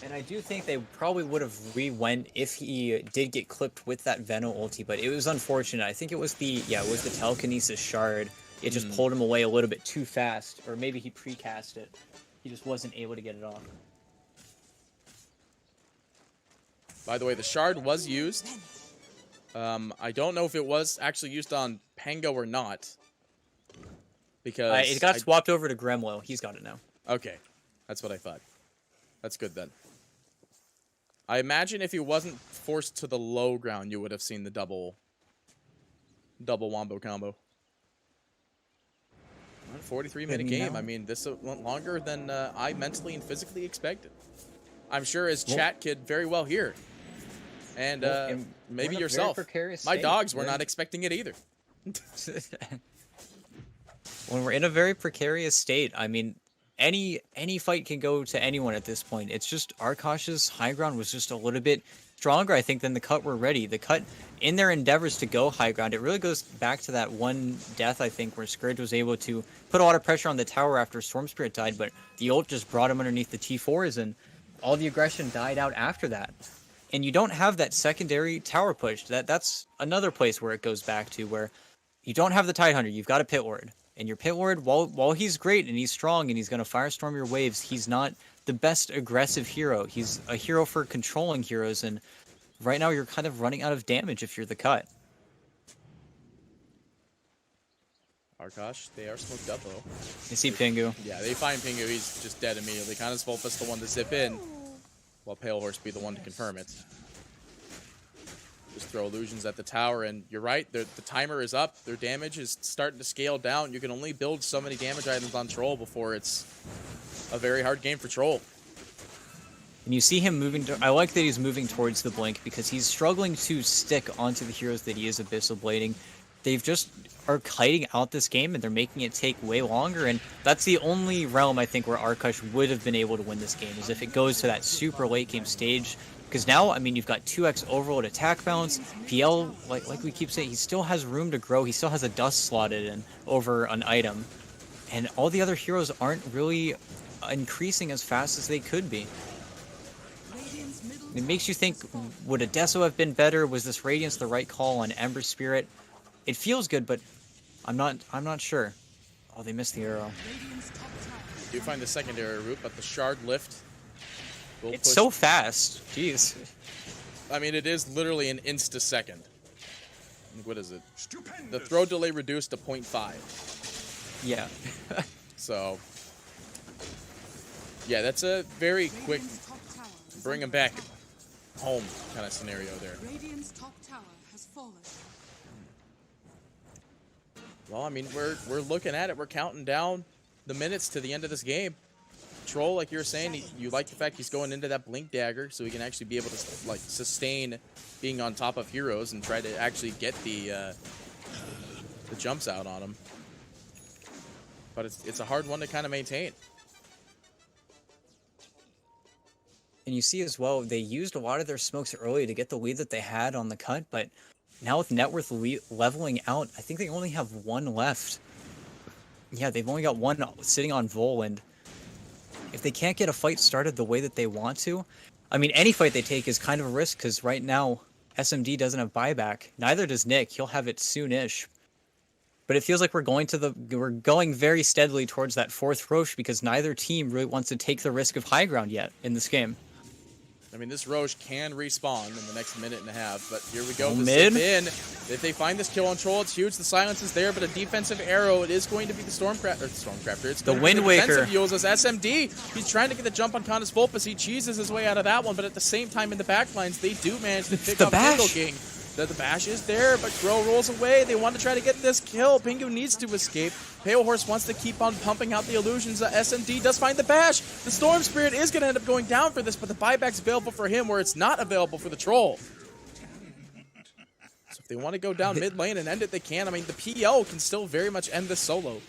And I do think they probably would have re-went if he did get clipped with that Veno ulti, but it was unfortunate. I think it was the telekinesis shard. It just pulled him away a little bit too fast, or maybe he precast it. He just wasn't able to get it off. By the way, the shard was used. I don't know if it was actually used on Pango or not. Because it got swapped over to Gremlo. He's got it now. Okay. That's what I thought. That's good then. I imagine if he wasn't forced to the low ground, you would have seen the double wombo combo. 43-minute game. I mean, this went longer than I mentally and physically expected. I'm sure as chat could very well hear. And maybe yourself. My dogs were not expecting it either. When we're in a very precarious state, I mean, any fight can go to anyone at this point. It's just Arkosh's high ground was just a little bit stronger, I think, than the cut were ready. The cut, in their endeavors to go high ground, it really goes back to that one death, I think, where Scourge was able to put a lot of pressure on the tower after Storm Spirit died, but the ult just brought him underneath the T4s, and all the aggression died out after that. And you don't have that secondary tower push. That's another place where it goes back to, where you don't have the Tidehunter, you've got a Pit Lord. And your Pit Lord, while he's great and he's strong and he's going to firestorm your waves, he's not the best aggressive hero. He's a hero for controlling heroes, and right now you're kind of running out of damage if you're the cut. Arkosh, they are smoked up though. You see Pingu. Yeah, they find Pingu, he's just dead immediately. Kind of Volpus the one to zip in, while Pale Horse be the one to confirm it. Just throw illusions at the tower, and you're right, the timer is up. Their damage is starting to scale down. You can only build so many damage items on Troll before it's a very hard game for Troll. And you see him moving. I like that he's moving towards the Blink because he's struggling to stick onto the heroes that he is Abyssal Blading. They've just are kiting out this game, and they're making it take way longer. And that's the only realm, I think, where Arkosh would have been able to win this game, is if it goes to that super late game stage. Because now, I mean, you've got 2x overload attack balance. PL, like we keep saying, he still has room to grow. He still has a dust slotted in over an item. And all the other heroes aren't really increasing as fast as they could be. It makes you think, would Adesso have been better? Was this Radiance the right call on Ember Spirit? It feels good, but I'm not sure. Oh, they missed the arrow. You do find the secondary route, but the shard lift will It's push. so fast. Jeez. I mean, it is literally an insta-second. What is it? The throw delay reduced to 0.5. Yeah. So, yeah, that's a very quick bring him back home kind of scenario there. Radiant's top tower has fallen. Well, I mean, we're looking at it. We're counting down the minutes to the end of this game. Troll, like you were saying, you like the fact he's going into that Blink Dagger so he can actually be able to like sustain being on top of heroes and try to actually get the jumps out on him. But it's a hard one to kind of maintain. And you see as well, they used a lot of their smokes early to get the lead that they had on the cut, but now with net worth leveling out, I think they only have one left. Yeah, they've only got one sitting on Vol, and if they can't get a fight started the way that they want to, I mean, any fight they take is kind of a risk, because right now, SMD doesn't have buyback. Neither does Nick. He'll have it soonish. But it feels like we're going very steadily towards that fourth Roche, because neither team really wants to take the risk of high ground yet in this game. I mean, this Roche can respawn in the next minute and a half, but here we go. Oh, The mid? zip in. If they find this kill on Troll, it's huge. The silence is there, but a defensive arrow. It is going to be the Stormcrafter. It's The going to be Wind the Waker. defensive heals as SMD. He's trying to get the jump on Conus Volpus. He cheeses his way out of that one, but at the same time in the backlines, they do manage to pick the up bash. Pingu King. The bash is there, but Grow rolls away. They want to try to get this kill. Pingu needs to escape. Pale Horse wants to keep on pumping out the illusions. SMD does find the bash. The Storm Spirit is going to end up going down for this, but the buyback's available for him where it's not available for the Troll. So if they want to go down mid lane and end it, they can. I mean, the PL can still very much end this solo.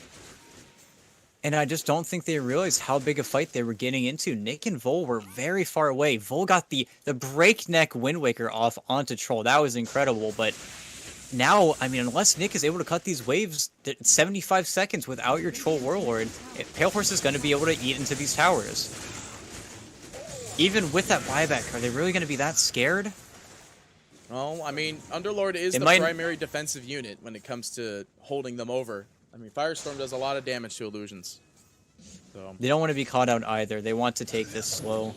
And I just don't think they realized how big a fight they were getting into. Nick and Vol were very far away. Vol got the breakneck Wind Waker off onto Troll. That was incredible, but now, I mean, unless Nick is able to cut these waves 75 seconds without your Troll Warlord, Pale Horse is going to be able to eat into these towers. Even with that buyback, are they really going to be that scared? Well, I mean, Underlord is They the might- primary defensive unit when it comes to holding them over. I mean, Firestorm does a lot of damage to illusions. So They don't want to be caught out either. They want to take this slow.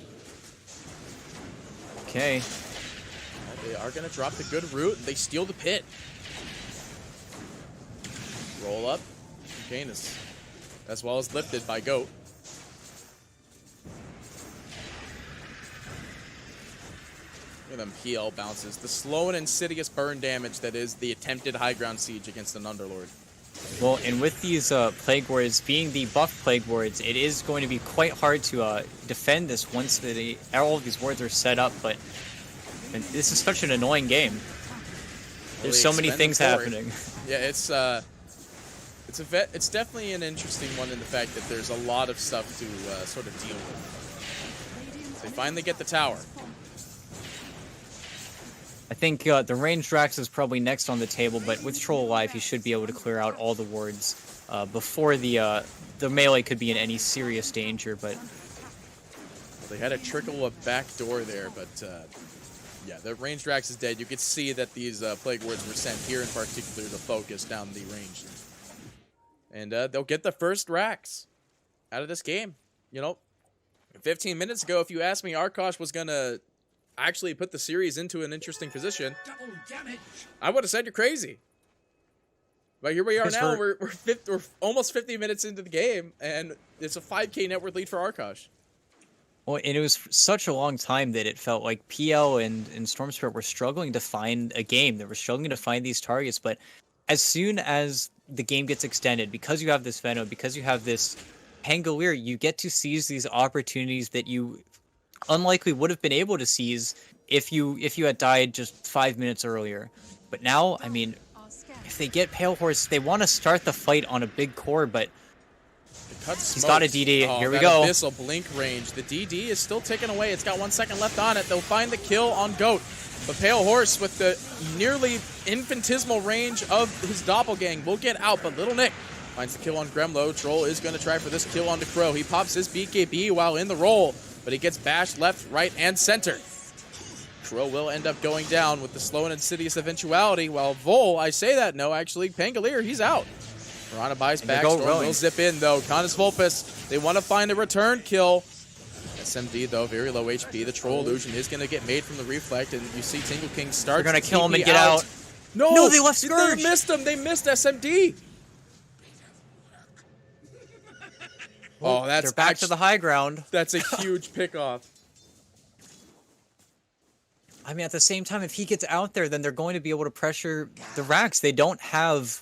Okay. they are going to drop the good route. They steal the pit. Roll up. Janus, as well as lifted by Goat. Look at them PL bounces. The slow and insidious burn damage that is the attempted high ground siege against an Underlord. Well, and with these Plague Wards being the buff Plague Wards, it is going to be quite hard to defend this once all of these wards are set up, but this is such an annoying game. There's so many things happening. Yeah, it's definitely an interesting one in the fact that there's a lot of stuff to sort of deal with. They finally get the tower. I think the ranged Drax is probably next on the table, but with Troll alive, he should be able to clear out all the wards before the melee could be in any serious danger. But They had a trickle of back door there, but yeah, the ranged Drax is dead. You could see that these Plague Wards were sent here in particular to focus down the range. And they'll get the first Rax out of this game. You know, 15 minutes ago, if you asked me Arkosh was going to actually put the series into an interesting position. Double damage. I would have said you're crazy. But here we are Because now. We're almost 50 minutes into the game, and it's a 5K net worth lead for Arkosh. Well, and it was such a long time that it felt like PL and Storm Spirit were struggling to find a game. They were struggling to find these targets, but as soon as the game gets extended, because you have this Venom, because you have this Pangolier, you get to seize these opportunities that you unlikely would have been able to seize if you had died just 5 minutes earlier. But now, I mean, if they get Pale Horse, they want to start the fight on a big core, but he's got a DD. Here we go. Abyssal blink range. The DD is still ticking away. It's got 1 second left on it. They'll find the kill on Goat. But Pale Horse, with the nearly infinitesimal range of his doppelgang, will get out. But Little Nick finds the kill on Gremlo. Troll is going to try for this kill onto Crow. He pops his BKB while in the roll, but he gets bashed left, right, and center. Crow will end up going down with the slow and insidious eventuality, while Vol, I say that, no, actually, Pangolier, he's out. Mirana buys back. Storm will zip in, though. Canis Vulpes, they want to find a return kill. SMD, though, very low HP. The Troll Illusion is going to get made from the Reflect, and you see Tingle King start. They're going to kill him and get out. No, they left Scourge. They missed him. They missed SMD. Oh, They're back to the high ground. That's a huge pickoff. I mean, at the same time, if he gets out there, then they're going to be able to pressure the racks. They don't have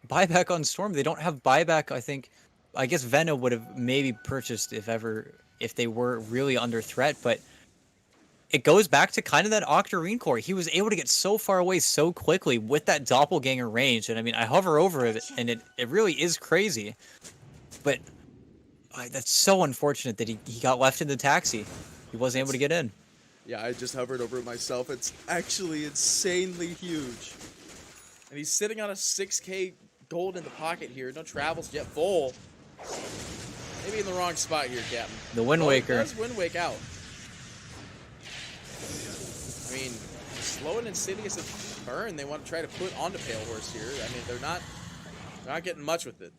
buyback on Storm. They don't have buyback, I think. I guess Venom would have maybe purchased if they were really under threat, but it goes back to kind of that Octarine core. He was able to get so far away so quickly with that doppelganger range, and I mean, I hover over it, and it really is crazy. But that's so unfortunate that he got left in the taxi. He wasn't able to get in. Yeah, I just hovered over it myself. It's actually insanely huge. And he's sitting on a 6K gold in the pocket here. No travels yet. Full. Maybe in the wrong spot here, Captain. The Wind Waker. Does Wind Wake out? I mean, slow and insidious burn they want to try to put onto Pale Horse here. I mean, they're not getting much with it.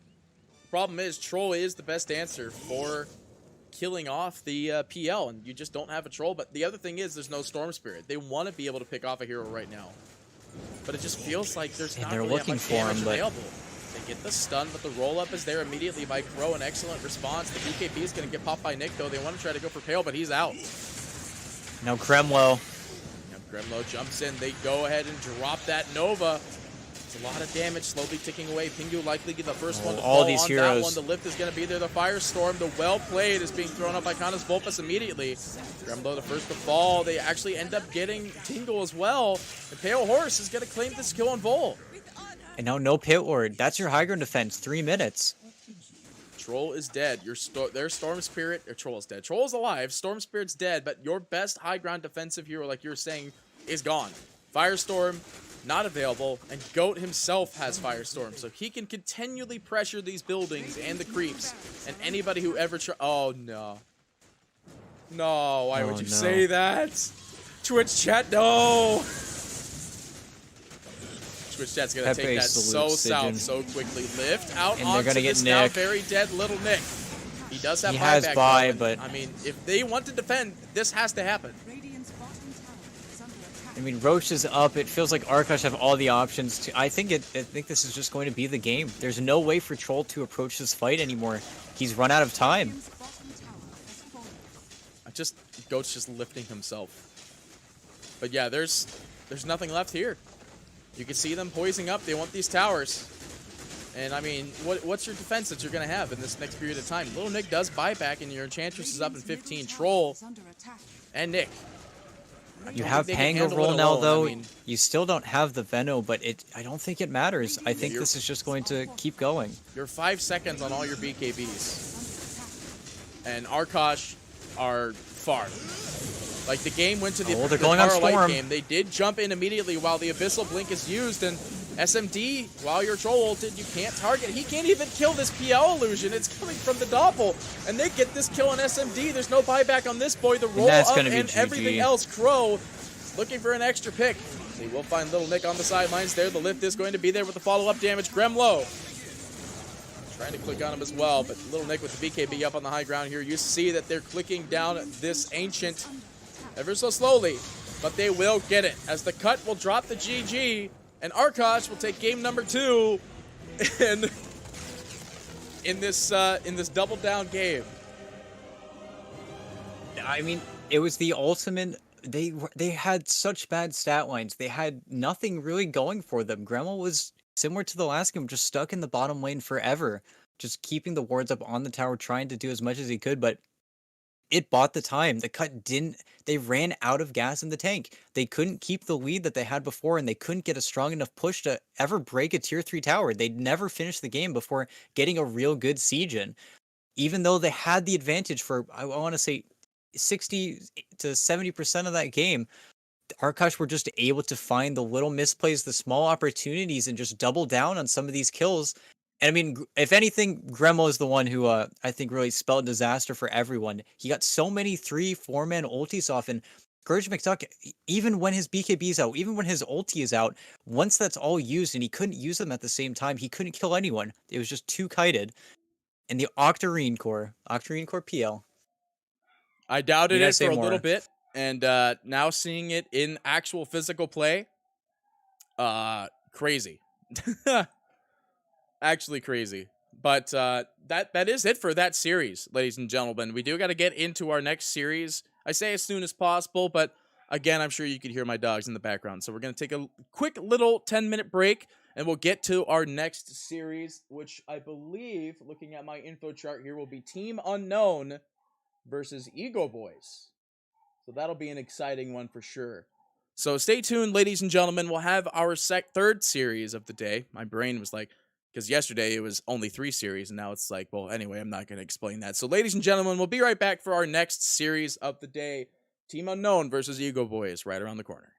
The problem is, Troll is the best answer for killing off the PL, and you just don't have a Troll. But the other thing is, there's no Storm Spirit. They want to be able to pick off a hero right now, but it just feels like there's not really that much damage available. They get the stun, but the roll-up is there immediately by Crow. An excellent response. The BKB is going to get popped by Nick, though. They want to try to go for Pale, but he's out. Now Gremlo. Now Gremlo jumps in. They go ahead and drop that Nova. It's a lot of damage slowly ticking away. Pingu likely get the first one to fall all these on heroes. that one. The lift is going to be there. The Firestorm, the well played, is being thrown up by Canis Vulpes immediately. Gremlo the first to fall. They actually end up getting Tingle as well. The Pale Horse is going to claim this kill on Vol. And now no Pit Lord. That's your high ground defense. 3 minutes. Troll is dead. Their Storm Spirit, or Troll is dead. Troll is alive. Storm Spirit's dead, but your best high ground defensive hero, like you were saying, is gone. Firestorm, not available, and Goat himself has Firestorm, so he can continually pressure these buildings and the creeps, and anybody who ever oh no. No, why would you say that? Twitch chat, no! Twitch chat's gonna take that so south so quickly. Lift out and onto they're gonna get this now Nick. Very dead Little Nick. He does have buyback, buy, but I mean, if they want to defend, this has to happen. Radiant's bottom tower is under attack. I mean, Roche is up. It feels like Arkosh have all the options. I think this is just going to be the game. There's no way for Troll to approach this fight anymore. He's run out of time. Radiant's bottom tower has fallen. Goat's just lifting himself. But yeah, there's nothing left here. You can see them poising up. They want these towers. And I mean, what's your defense that you're going to have in this next period of time? Little Nick does buyback, and your Enchantress is up in 15. Troll and Nick. You have Pango roll now, though. I mean, you still don't have the Veno, but I don't think it matters. I think this is just going to keep going. You're 5 seconds on all your BKBs. And Arkosh are far. Like, the game went to the they're going on Storm. Game. They did jump in immediately while the Abyssal Blink is used, and SMD, while you're Troll ulted, you can't target. He can't even kill this PL illusion. It's coming from the Doppel, and they get this kill on SMD. There's no buyback on this boy. The roll up and everything else. Crow looking for an extra pick. They will find Little Nick on the sidelines there. The lift is going to be there with the follow-up damage. Gremlo trying to click on him as well, but Little Nick with the BKB up on the high ground here. You see that they're clicking down this Ancient ever so slowly, but they will get it as the cut will drop the GG, and Arkosh will take game number 2 in this double down game. I mean, it was the ultimate. They had such bad stat lines. They had nothing really going for them. Gremlin was similar to the last game, just stuck in the bottom lane forever, just keeping the wards up on the tower, trying to do as much as he could, but it bought the time. The cut didn't. They ran out of gas in the tank. They couldn't keep the lead that they had before, and they couldn't get a strong enough push to ever break a tier 3 tower. They'd never finished the game before getting a real good siege in. Even though they had the advantage for, I want to say, 60 to 70% of that game, Arkosh were just able to find the little misplays, the small opportunities, and just double down on some of these kills. And I mean, if anything, Gremlo is the one who I think really spelled disaster for everyone. He got so many 3-4 man ultis off, and Courage McDuck, even when his BKB is out, even when his ulti is out, once that's all used and he couldn't use them at the same time, he couldn't kill anyone. It was just too kited. And the Octarine Core PL. I doubted You gotta it say for a more. little bit, and now seeing it in actual physical play, crazy. Actually crazy. But that is it for that series, ladies and gentlemen. We do got to get into our next series. I say as soon as possible, but again, I'm sure you could hear my dogs in the background. So we're going to take a quick little 10-minute break, and we'll get to our next series, which I believe, looking at my info chart here, will be Team Unknown versus EgoBoys. So that'll be an exciting one for sure. So stay tuned, ladies and gentlemen. We'll have our third series of the day. My brain was like, because yesterday it was only 3 series, and now it's like, well, anyway, I'm not going to explain that. So ladies and gentlemen, we'll be right back for our next series of the day. Team Unknown versus EgoBoys right around the corner.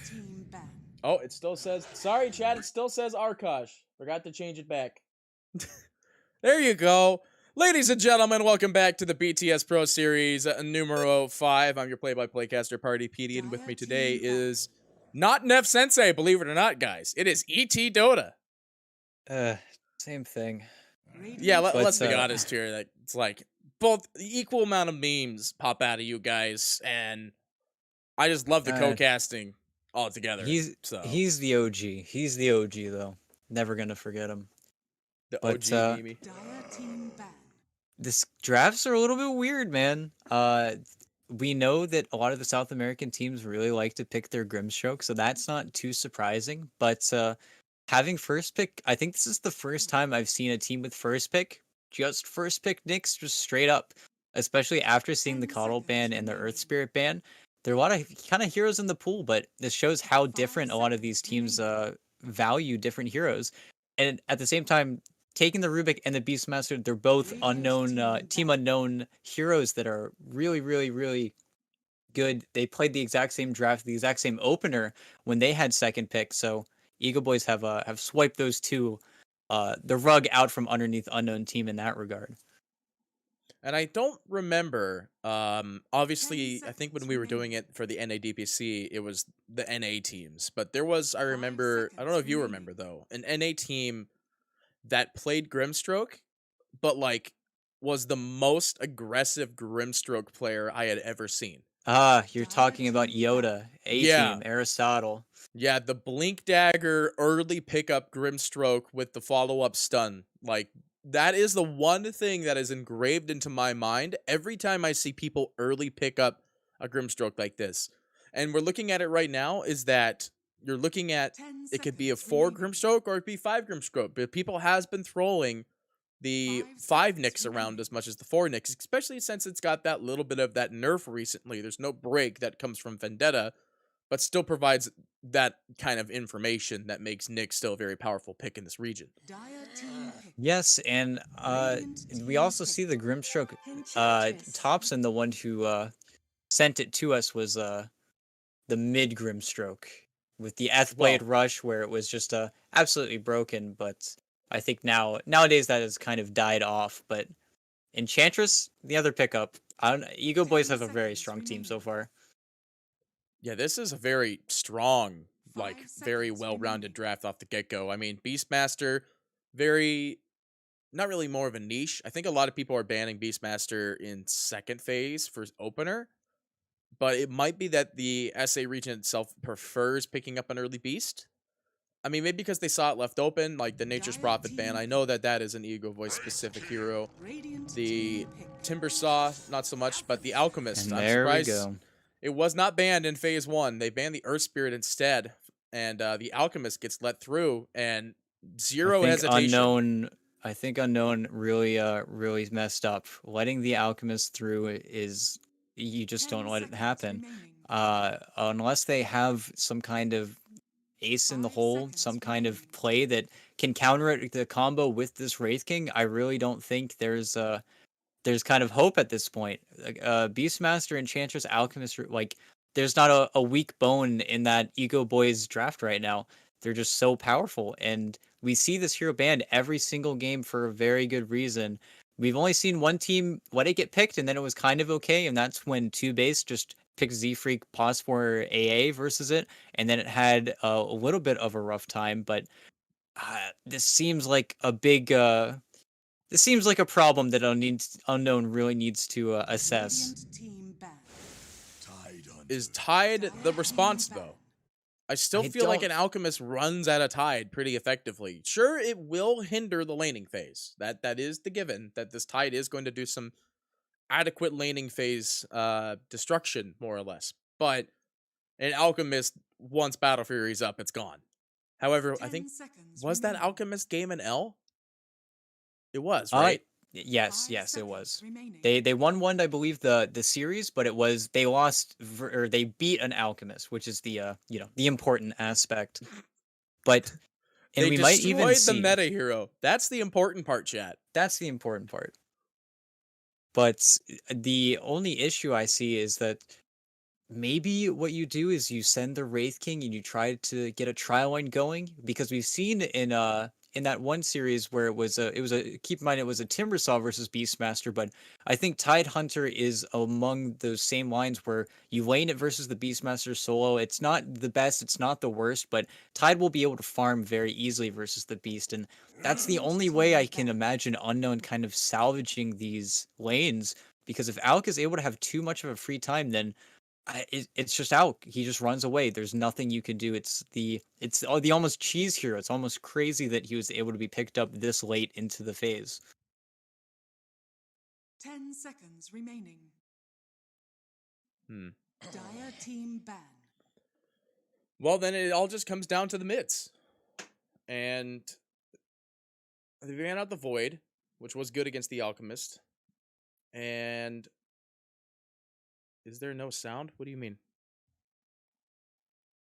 team ban. Oh, it still says, sorry, chat, it still says Arkosh. Forgot to change it back. There you go. Ladies and gentlemen, welcome back to the BTS Pro Series numero 5. I'm your play-by-play caster Party PD, and with me today is not Neff Sensei, believe it or not, guys. It is ET Dota. Same thing. Yeah, But, let's be honest here. That it's like both equal amount of memes pop out of you guys, and I just love the co-casting all together. He's the OG. He's the OG though. Never gonna forget him. The But, OG Mimi. Dire team ban. This drafts are a little bit weird, man. We know that a lot of the South American teams really like to pick their Grimstroke, so that's not too surprising. But having first pick, I think this is the first time I've seen a team with first pick, just first pick Nyx, just straight up. Especially after seeing the Coddle ban and the Earth Spirit ban. There are a lot of kind of heroes in the pool, but this shows how different a lot of these teams value different heroes. And at the same time, taking the Rubik and the Beastmaster, they're both unknown, team unknown heroes that are really, really, really good. They played the exact same draft, the exact same opener when they had second pick. So EgoBoys have swiped those two, the rug out from underneath unknown team in that regard. And I don't remember, obviously, I think when we were doing it for the NADPC, it was the NA teams. But there was, I remember, I don't know if you remember, though, an NA team that played Grimstroke, but, like, was the most aggressive Grimstroke player I had ever seen. You're talking about Yoda, A-Team, Aristotle. Yeah, the Blink Dagger early pickup Grimstroke with the follow-up stun. Like, that is the one thing that is engraved into my mind every time I see people early pick up a Grimstroke like this. And we're looking at it right now is that you're looking at, it could be a 4 Grimstroke or it could be 5 Grimstroke, but people has been throwing the 5 Nyx around as much as the 4 Nyx, especially since it's got that little bit of that nerf recently. There's no break that comes from Vendetta, but still provides that kind of information that makes Nyx still a very powerful pick in this region. Yes, and we also see the Grimstroke. Thompson, the one who sent it to us, was the mid Grimstroke with the Blade Rush, where it was just absolutely broken. But I think nowadays that has kind of died off. But Enchantress, the other pickup, EgoBoys have a very strong team so far. Yeah, this is a very strong, like, very well-rounded draft off the get-go. I mean, Beastmaster, not really more of a niche. I think a lot of people are banning Beastmaster in second phase for opener, but it might be that the SA region itself prefers picking up an early Beast. I mean, maybe because they saw it left open, like the Nature's Prophet ban. I know that is an EgoVoice specific hero. The Timber Saw, not so much, but the Alchemist, And I'm there surprised we go. it was not banned in phase 1. They banned the Earth Spirit instead, and the Alchemist gets let through, and zero hesitation. I think Unknown really messed up. Letting the Alchemist through is, you just don't let it happen. Unless they have some kind of ace in the hole, some kind of play that can counter the combo with this Wraith King, I really don't think there's kind of hope at this point. Beastmaster, Enchantress, Alchemist, like, there's not a weak bone in that EgoBoys draft right now. They're just so powerful, and we see this hero banned every single game for a very good reason. We've only seen one team let it get picked, and then it was kind of okay, and that's when 2Base just picked Z-Freak Pause for AA versus it, and then it had a little bit of a rough time, but this seems like a big... this seems like a problem that Unknown really needs to assess. Is Tide the response, though? I still feel like an Alchemist runs at a Tide pretty effectively. Sure, it will hinder the laning phase. That is the given, that this Tide is going to do some adequate laning phase destruction, more or less. But an Alchemist, once Battle Fury's up, it's gone. However, I think, was that Alchemist game an L? It was, right? Yes, it was. They won, I believe, the series, but it was, they lost, or they beat an Alchemist, which is the the important aspect. But and they we might even see the meta hero. That's the important part, chat. That's the important part. But the only issue I see is that maybe what you do is you send the Wraith King and you try to get a trial line going, because we've seen in that one series where it was a keep in mind it was a Timbersaw versus Beastmaster, but I think Tidehunter is among those same lines where you lane it versus the Beastmaster solo. It's not the best, it's not the worst, but Tide will be able to farm very easily versus the Beast, and that's the only way I can imagine Unknown kind of salvaging these lanes, because if Alk is able to have too much of a free time, then it's just out. He just runs away. There's nothing you can do. It's the almost cheese hero. It's almost crazy that he was able to be picked up this late into the phase. 10 seconds remaining. Hmm. Dire team ban. Well, then it all just comes down to the mids. And they ran out the Void, which was good against the Alchemist. And is there no sound? What do you mean?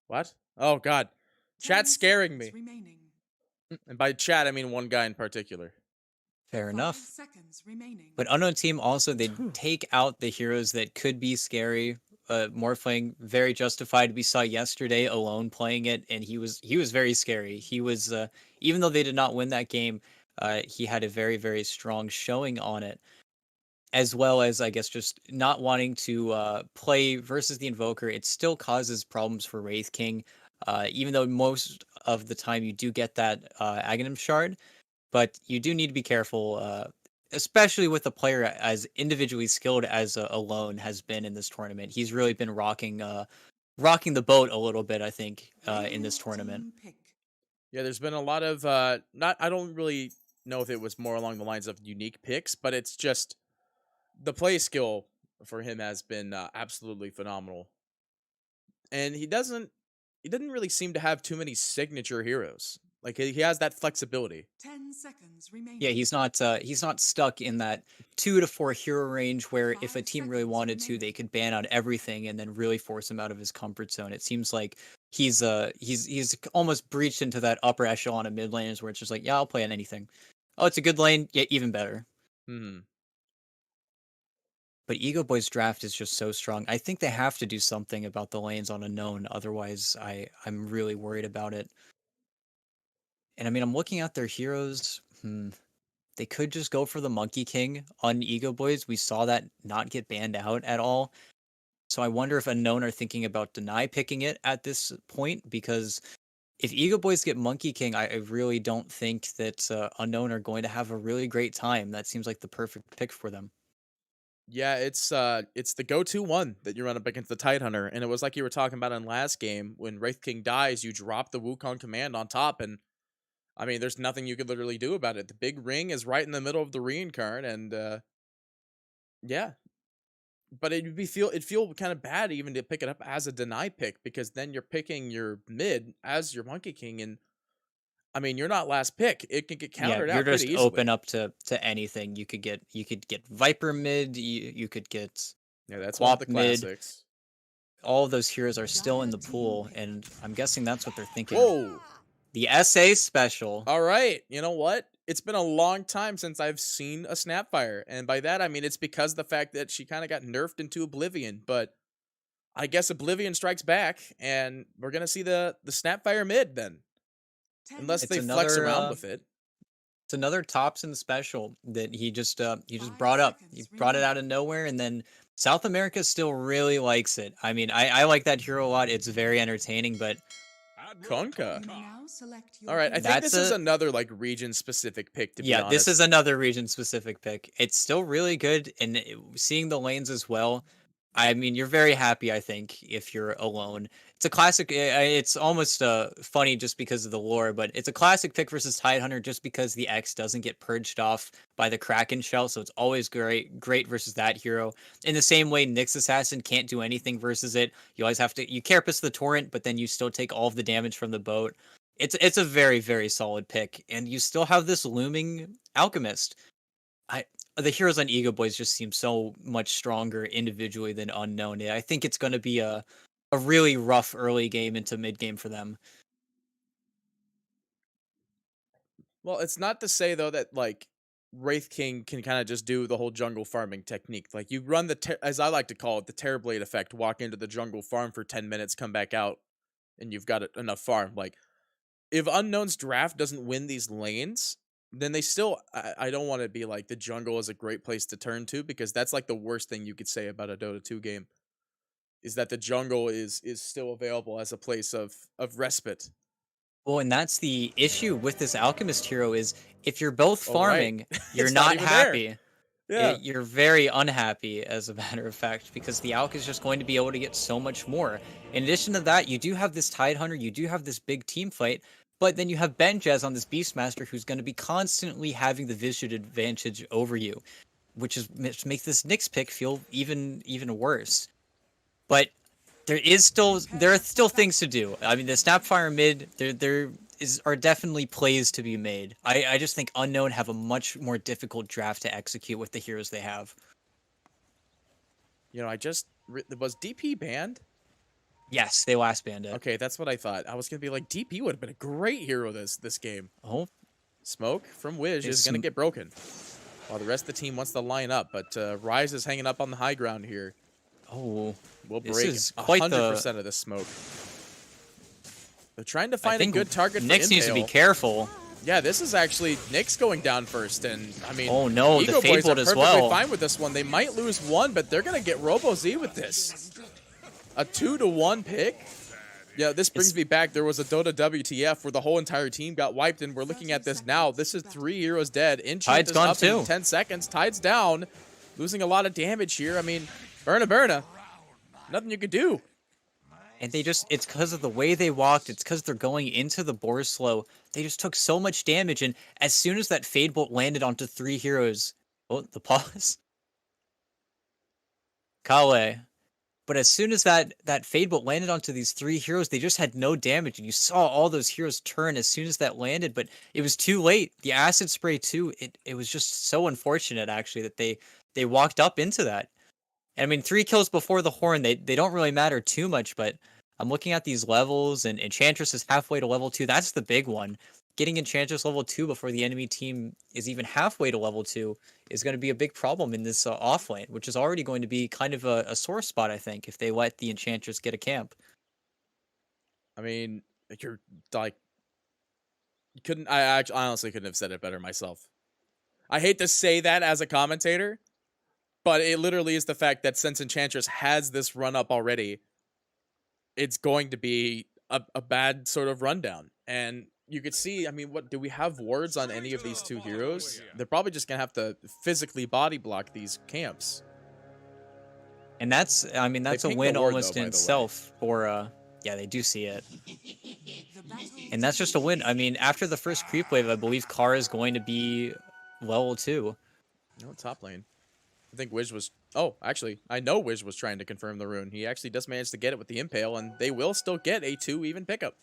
What? Oh, God. 10 Chat's scaring seconds me. remaining. And by chat, I mean one guy in particular. Fair 5 enough. seconds remaining. But Unknown Team also, they take out the heroes that could be scary. Morphling, very justified. We saw yesterday Alone playing it, and he was very scary. He was even though they did not win that game, he had a very, very strong showing on it. As well as, I guess, just not wanting to play versus the Invoker. It still causes problems for Wraith King, even though most of the time you do get that Aghanim Shard. But you do need to be careful, especially with a player as individually skilled as Alone has been in this tournament. He's really been rocking the boat a little bit, I think, in this tournament. Team pick. Yeah, there's been a lot of not I don't really know if it was more along the lines of unique picks, but it's just the play skill for him has been absolutely phenomenal. And he didn't really seem to have too many signature heroes. Like he has that flexibility. 10 seconds remaining. Yeah, he's not stuck in that 2 to 4 hero range where if a 5 team really seconds wanted to, remaining. they could ban out everything and then really force him out of his comfort zone. It seems like he's almost breached into that upper echelon of mid laners where it's just like, yeah, I'll play on anything. Oh, it's a good lane, yeah, even better. Hmm. But EgoBoys draft is just so strong. I think they have to do something about the lanes on Unknown, otherwise I'm really worried about it. And I mean, I'm looking at their heroes. They could just go for the Monkey King on EgoBoys. We saw that not get banned out at all. So I wonder if Unknown are thinking about deny picking it at this point, because if EgoBoys get Monkey King, I really don't think that Unknown are going to have a really great time. That seems like the perfect pick for them. Yeah, it's the go-to one that you run up against the Tidehunter, and it was like you were talking about in last game when Wraith King dies, you drop the Wukong command on top, and I mean, there's nothing you could literally do about it. The big ring is right in the middle of the reincarn, and yeah. But it'd feel kind of bad even to pick it up as a deny pick, because then you're picking your mid as your Monkey King, and I mean, you're not last pick. It can get Yeah, countered you're out pretty just open easily. up to anything. You could get Viper mid. You could get Yeah, that's one of the Quap mid. classics. All of those heroes are still in the pool, and I'm guessing that's what they're thinking. Whoa. The SA special. All right. You know what? It's been a long time since I've seen a Snapfire. And by that, I mean, it's because of the fact that she kind of got nerfed into Oblivion. But I guess Oblivion strikes back, and we're going to see the Snapfire mid then. 10 Unless It's they flex another, around with it. It's another tops in the special that he just 5 brought up. He seconds brought it out remaining. of nowhere, and then South America still really likes it. I mean, I like that hero a lot. It's very entertaining, but Konka. You may now select your All right. I hero. think That's this is a another like region specific pick, to be yeah, this is honest. another region specific pick. It's still really good, and seeing the lanes as well. I mean, you're very happy, I think, if you're alone. It's a classic. It's almost funny just because of the lore, but it's a classic pick versus Tidehunter just because the X doesn't get purged off by the Kraken shell, so it's always great versus that hero. In the same way, Nyx Assassin can't do anything versus it. You always have to you carapace the torrent, but then you still take all of the damage from the boat. It's a very, very solid pick, and you still have this looming Alchemist. I The heroes on EgoBoys just seem so much stronger individually than Unknown. I think it's going to be a really rough early game into mid game for them. Well, it's not to say though that like Wraith King can kind of just do the whole jungle farming technique. Like you run as I like to call it, the Terrorblade effect. Walk into the jungle, farm for 10 minutes, come back out, and you've got enough farm. Like if Unknown's draft doesn't win these lanes, then they still. I don't want to be like the jungle is a great place to turn to, because that's like the worst thing you could say about a Dota 2 game. Is that the jungle is still available as a place of respite. Well, and that's the issue with this alchemist hero is if you're both Oh, right. farming, you're It's not not even there. happy. Yeah. You're very unhappy, as a matter of fact, because the Alk is just going to be able to get so much more. In addition to that, you do have this Tidehunter, you do have this big team fight, but then you have Benjaz on this Beastmaster who's going to be constantly having the vision advantage over you, which makes this Nyx pick feel even worse. But there are still things to do. I mean, the Snapfire mid, are definitely plays to be made. I just think Unknown have a much more difficult draft to execute with the heroes they have. You know, was DP banned? Yes, they last banned it. Okay, that's what I thought. I was gonna be like, DP would have been a great hero this game. Oh, Smoke from Wiz is gonna get broken, while the rest of the team wants to line up. But Rise is hanging up on the high ground here. Oh, We'll this break is quite 100% of the smoke. They're trying to find a good target for Nyx needs to be Impale. careful. Yeah, this is actually Nyx going down first, and I mean, oh no, the EgoBoys Fade are Bolt as perfectly well. fine with this one. They might lose one, but they're gonna get Robo Z with this. A 2-to-1 pick. Yeah, this brings me back. There was a Dota WTF where the whole entire team got wiped, and we're looking at this now. This is 3 heroes dead. Enchant Tide's is gone up too. in 10 seconds. Tide's down, losing a lot of damage here. I mean, Burna. Nothing you could do. And it's because of the way they walked, it's because they're going into the boar slow. They just took so much damage, and as soon as that Fade Bolt landed onto 3 heroes, oh, the pause. Kale. But as soon as that Fade Bolt landed onto these 3 heroes, they just had no damage, and you saw all those heroes turn as soon as that landed, but it was too late. The Acid Spray too, it was just so unfortunate, actually, that they walked up into that. I mean, 3 kills before the Horn, they don't really matter too much, but I'm looking at these levels, and Enchantress is halfway to level 2. That's the big one. Getting Enchantress level 2 before the enemy team is even halfway to level 2 is going to be a big problem in this off lane, which is already going to be kind of a sore spot, I think, if they let the Enchantress get a camp. I mean, you're like, I honestly couldn't have said it better myself. I hate to say that as a commentator, but it literally is the fact that since Enchantress has this run up already, it's going to be a bad sort of rundown. And you could see, I mean, what do we have wards on any of these 2 heroes? They're probably just going to have to physically body block these camps. And that's a win almost in itself for, yeah, they do see it. And that's just a win. I mean, after the first creep wave, I believe Kara is going to be level 2. No, top lane. I think Wiz was... Oh, actually, I know Wiz was trying to confirm the rune. He actually does manage to get it with the Impale, and they will still get a 2 even pickup.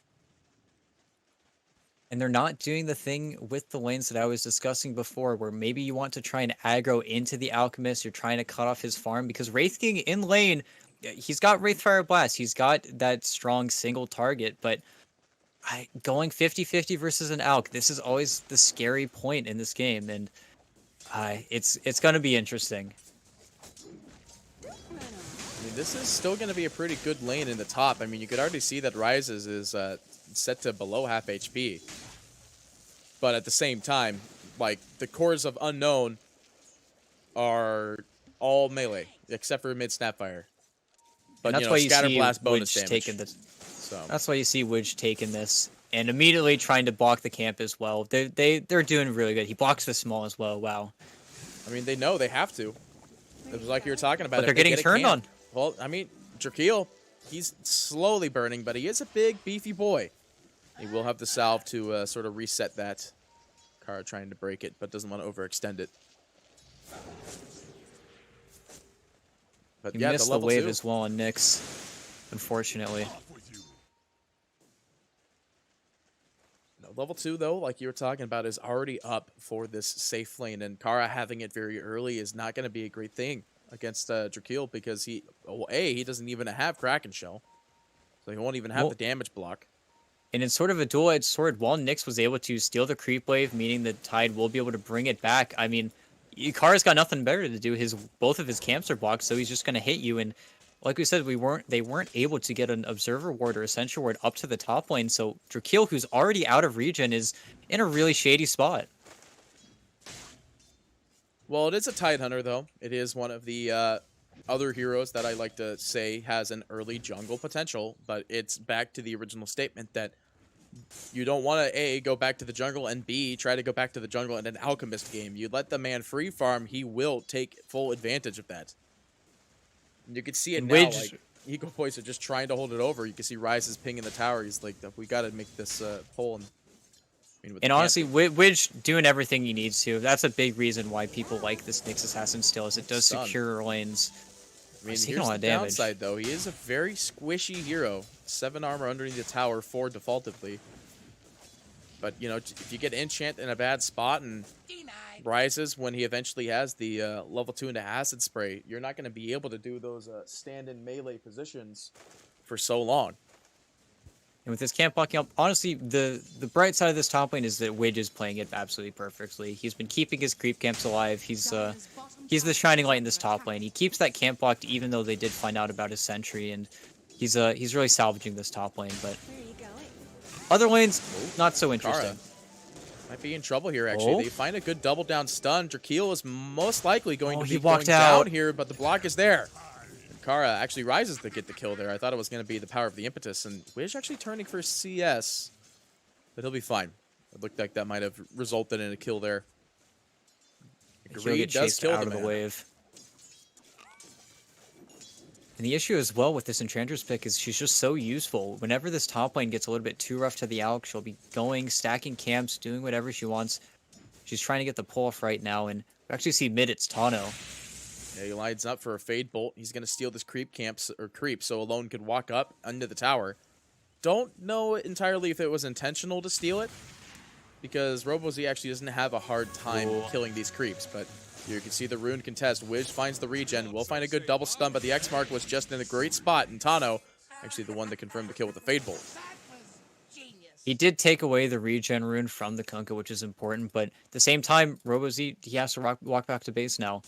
And they're not doing the thing with the lanes that I was discussing before, where maybe you want to try and aggro into the Alchemist, you're trying to cut off his farm, because Wraith King in lane, he's got Wraithfire Blast, he's got that strong single target, but going 50-50 versus an Alch, this is always the scary point in this game, and it's going to be interesting. I mean, this is still going to be a pretty good lane in the top. I mean, you could already see that Rises is set to below half HP. But at the same time, like, the cores of Unknown are all melee, except for mid Snapfire. But, that's you know, why you Scatter see Blast bonus Widge damage. taking this. So. That's why you see Widge taking this and immediately trying to block the camp as well. They're doing really good. He blocks the small as well. Wow. I mean, they know they have to. It was like you were talking about. But they're getting turned on. Well, I mean, Drakeel, he's slowly burning, but he is a big, beefy boy. He will have the salve to sort of reset that. Kara trying to break it, but doesn't want to overextend it. But He yeah, missed the the level wave 2. as well on Nyx, unfortunately. No, level 2, though, like you were talking about, is already up for this safe lane, and Kara having it very early is not going to be a great thing against Drakeel, because he doesn't even have Kraken Shell, so he won't even have the damage block. And it's sort of a dual-edged sword. While Nyx was able to steal the creep wave, meaning the Tide will be able to bring it back. I mean, Ikara's got nothing better to do. Both of his camps are blocked, so he's just going to hit you. And like we said, they weren't able to get an Observer Ward or a Sentry Ward up to the top lane. So Drakeel, who's already out of regen, is in a really shady spot. Well, it is a Tide Hunter, though. It is one of the other heroes that I like to say has an early jungle potential, but it's back to the original statement that you don't want to, A, go back to the jungle, and B, try to go back to the jungle in an Alchemist game. You let the man free farm, he will take full advantage of that. And you can see it now, like, EgoBoys are just trying to hold it over. You can see Ryze is pinging the tower. He's like, we got to make this pull. And honestly, Widge doing everything he needs to. That's a big reason why people like this Nyx Assassin still, is it does secure lanes. I mean, here's the downside, though. He is a very squishy hero. 7 armor underneath the tower, 4 defaultively. But, you know, if you get Enchant in a bad spot and rises when he eventually has the level 2 into Acid Spray, you're not going to be able to do those stand-in melee positions for so long. And with this camp blocking up, honestly, the bright side of this top lane is that Widge is playing it absolutely perfectly. He's been keeping his creep camps alive. He's the shining light in this top lane. He keeps that camp blocked even though they did find out about his sentry, and he's really salvaging this top lane. But other lanes, not so interesting. Might be in trouble here, actually. They find a good double down stun. Drakeel is most likely going to be walked going out down here, but the block is there. Kara actually rises to get the kill there. I thought it was going to be the power of the impetus, and Wish actually turning for CS, but he'll be fine. It looked like that might have resulted in a kill there. He'll get chased out of the wave. And the issue as well with this Enchantress pick is she's just so useful. Whenever this top lane gets a little bit too rough to the Alk, she'll be going, stacking camps, doing whatever she wants. She's trying to get the pull off right now, and we actually see mid it's Tano. Yeah, he lines up for a Fade Bolt. He's going to steal this creep, so Alone could walk up under the tower. Don't know entirely if it was intentional to steal it, because RoboZ actually doesn't have a hard time killing these creeps, but you can see the rune contest. Wiz finds the regen. Will find a good double stun, but the X mark was just in a great spot, and Tano, actually the one that confirmed the kill with the Fade Bolt. He did take away the regen rune from the Kunkka, which is important, but at the same time, RoboZ, he has to walk back to base now.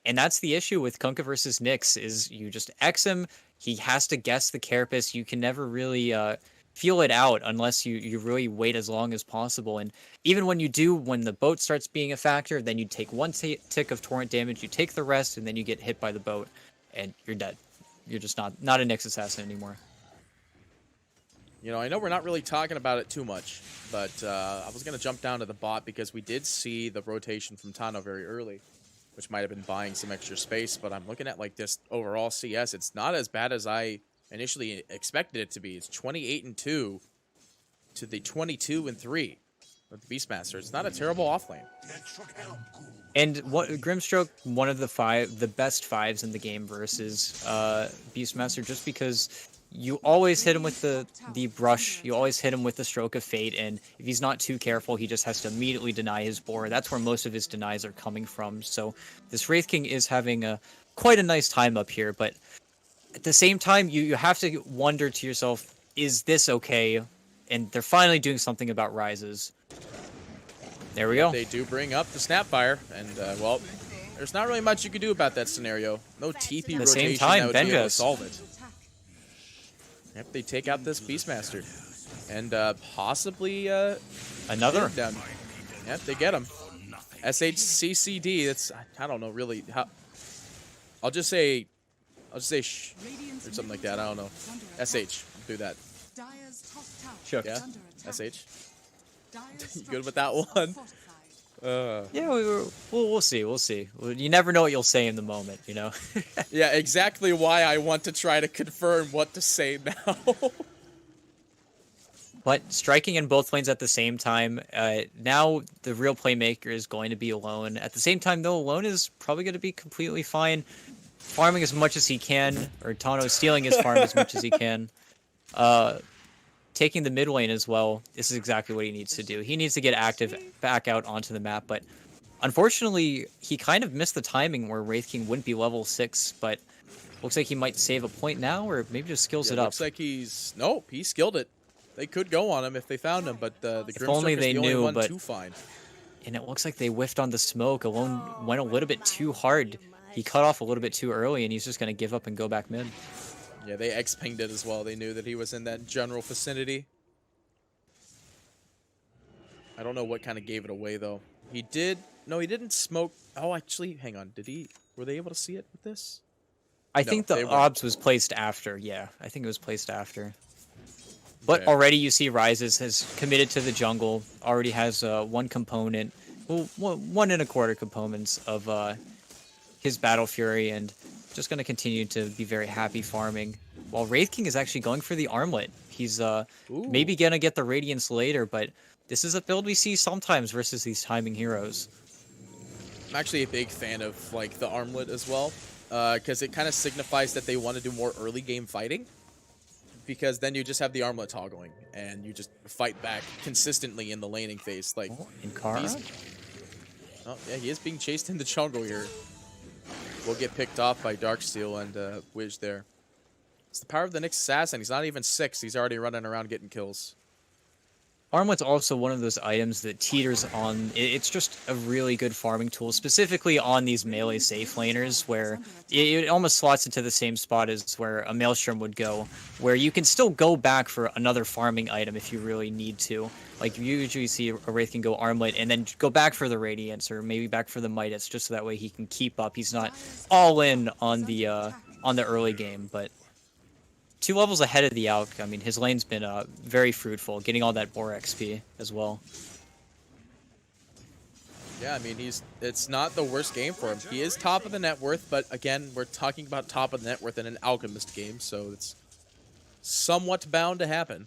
And that's the issue with Kunkka versus Nyx, is you just X him, he has to guess the carapace. You can never really feel it out unless you really wait as long as possible. And even when you do, when the boat starts being a factor, then you take one tick of torrent damage, you take the rest, and then you get hit by the boat, and you're dead. You're just not a Nyx assassin anymore. You know, I know we're not really talking about it too much, but I was going to jump down to the bot because we did see the rotation from Tano very early, which might have been buying some extra space, but I'm looking at like this overall CS. It's not as bad as I initially expected it to be. It's 28-2 to the 22-3 with the Beastmaster. It's not a terrible offlane. And Grimstroke, one of the best fives in the game versus Beastmaster, just because you always hit him with the brush, you always hit him with the Stroke of Fate, and if he's not too careful, he just has to immediately deny his boar. That's where most of his denies are coming from. So this Wraith King is having quite a nice time up here, but at the same time, you have to wonder to yourself, is this okay? And they're finally doing something about rises. There we go. They do bring up the Snapfire, and well, there's not really much you can do about that scenario. No TP rotation same time, that would be able to Vengeance solve it. Yep, they take out this Beastmaster. And possibly another. Down. Yep, they get him. SHCCD, that's, I don't know really how. I'll just say shh, or something like that, I don't know. SH, do that. Sure. Yeah, SH. You good with that one? Yeah, we'll see. We'll see. You never know what you'll say in the moment, you know? Yeah, exactly why I want to try to confirm what to say now. But striking in both lanes at the same time, now the real playmaker is going to be Alone. At the same time, though, Alone is probably going to be completely fine, farming as much as he can, or Tano stealing his farm as much as he can. Taking the mid lane as well, this is exactly what he needs to do. He needs to get active back out onto the map, but unfortunately, he kind of missed the timing where Wraith King wouldn't be level 6, but looks like he might save a point now, or maybe just skills it up. Looks like nope, he skilled it. They could go on him if they found him, but the only Grimstroke is they the only knew, one but- to find. And it looks like they whiffed on the smoke. Alone went a little bit too hard. He cut off a little bit too early, and he's just going to give up and go back mid. Yeah, they X-pinged it as well. They knew that he was in that general vicinity. I don't know what kind of gave it away, though. He did... No, he didn't smoke... Oh, actually, hang on. Did he... Were they able to see it with this? I No, think they the weren't. obs was placed after. Yeah, I think it was placed after. But Okay. already you see Rises has committed to the jungle. Already has one component, well, 1.25 components of his Battle Fury, and just going to continue to be very happy farming. While Wraith King is actually going for the armlet. He's maybe going to get the Radiance later, but this is a build we see sometimes versus these timing heroes. I'm actually a big fan of like the armlet as well, because it kind of signifies that they want to do more early game fighting. Because then you just have the armlet toggling, and you just fight back consistently in the laning phase. Like, In Kara? oh yeah, he is being chased in the jungle here. Will get picked off by Darksteel and Wiz there. It's the power of the Nyx Assassin. He's not even 6. He's already running around getting kills. Armlet's also one of those items that teeters on. It's just a really good farming tool, specifically on these melee safe laners, where it almost slots into the same spot as where a Maelstrom would go, where you can still go back for another farming item if you really need to. Like, you usually see a Wraith can go Armlet and then go back for the Radiance, or maybe back for the Midas, just so that way he can keep up. He's not all in on the early game, but 2 levels ahead of the Alk. I mean, his lane's been very fruitful, getting all that Boar XP as well. Yeah, I mean, it's not the worst game for him. He is top of the net worth, but again, we're talking about top of the net worth in an Alchemist game, so it's somewhat bound to happen.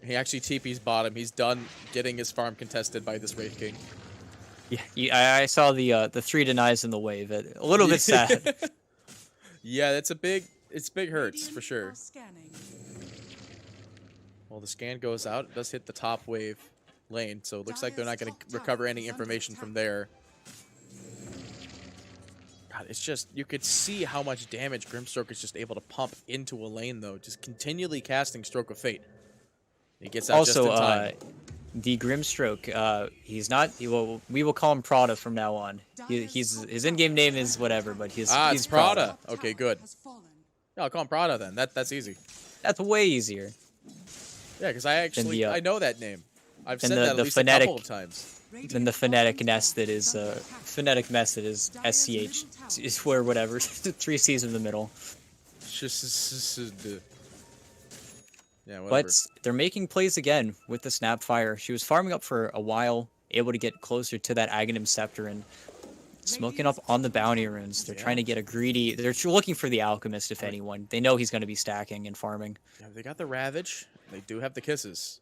He actually TP's bottom. He's done getting his farm contested by this Wraith King. Yeah, I saw the 3 denies in the wave. A little bit sad. Yeah, it's big hurts for sure. Scanning. Well, the scan goes out. It does hit the top wave lane, so it looks like they're not going to recover any information from there. God, it's just, you could see how much damage Grimstroke is just able to pump into a lane, though, just continually casting Stroke of Fate. He gets out just in time. The Grimstroke, he's not. We will call him Prada from now on. His in-game name is whatever, but he's It's Prada. Top Okay, good. has fallen. Yeah, I'll call him Prada then. That's easy. That's way easier. Yeah, because I know that name. I've said and that at the least phonetic- a couple of times. Than the phonetic nest that is phonetic mess that is SCH is where whatever 3 C's in the middle. Yeah, whatever. But they're making plays again with the Snapfire. She was farming up for a while, able to get closer to that Aghanim Scepter and smoking up on the bounty runes. They're trying to get a greedy. They're looking for the Alchemist, if anyone. They know he's going to be stacking and farming. Yeah, they got the Ravage. They do have the Kisses.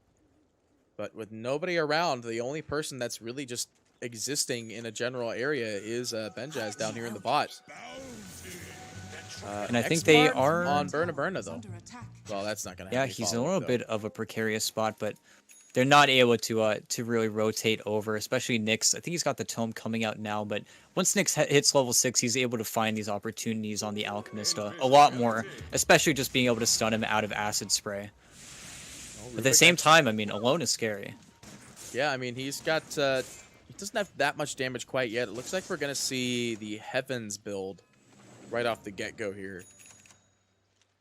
But with nobody around, the only person that's really just existing in a general area is Benjaz down here in the bot. And I think they X-Mark are on Burna though. Under attack. Well, that's not gonna. Have Yeah, any he's a follow-up, little though. bit of a precarious spot, but they're not able to really rotate over, especially Nyx. I think he's got the tome coming out now, but once Nyx hits level 6, he's able to find these opportunities on the Alchemist a lot more, especially just being able to stun him out of Acid Spray. But at the same time, I mean, alone is scary. Yeah, I mean, he's got. He doesn't have that much damage quite yet. It looks like we're gonna see the Heavens build right off the get-go here.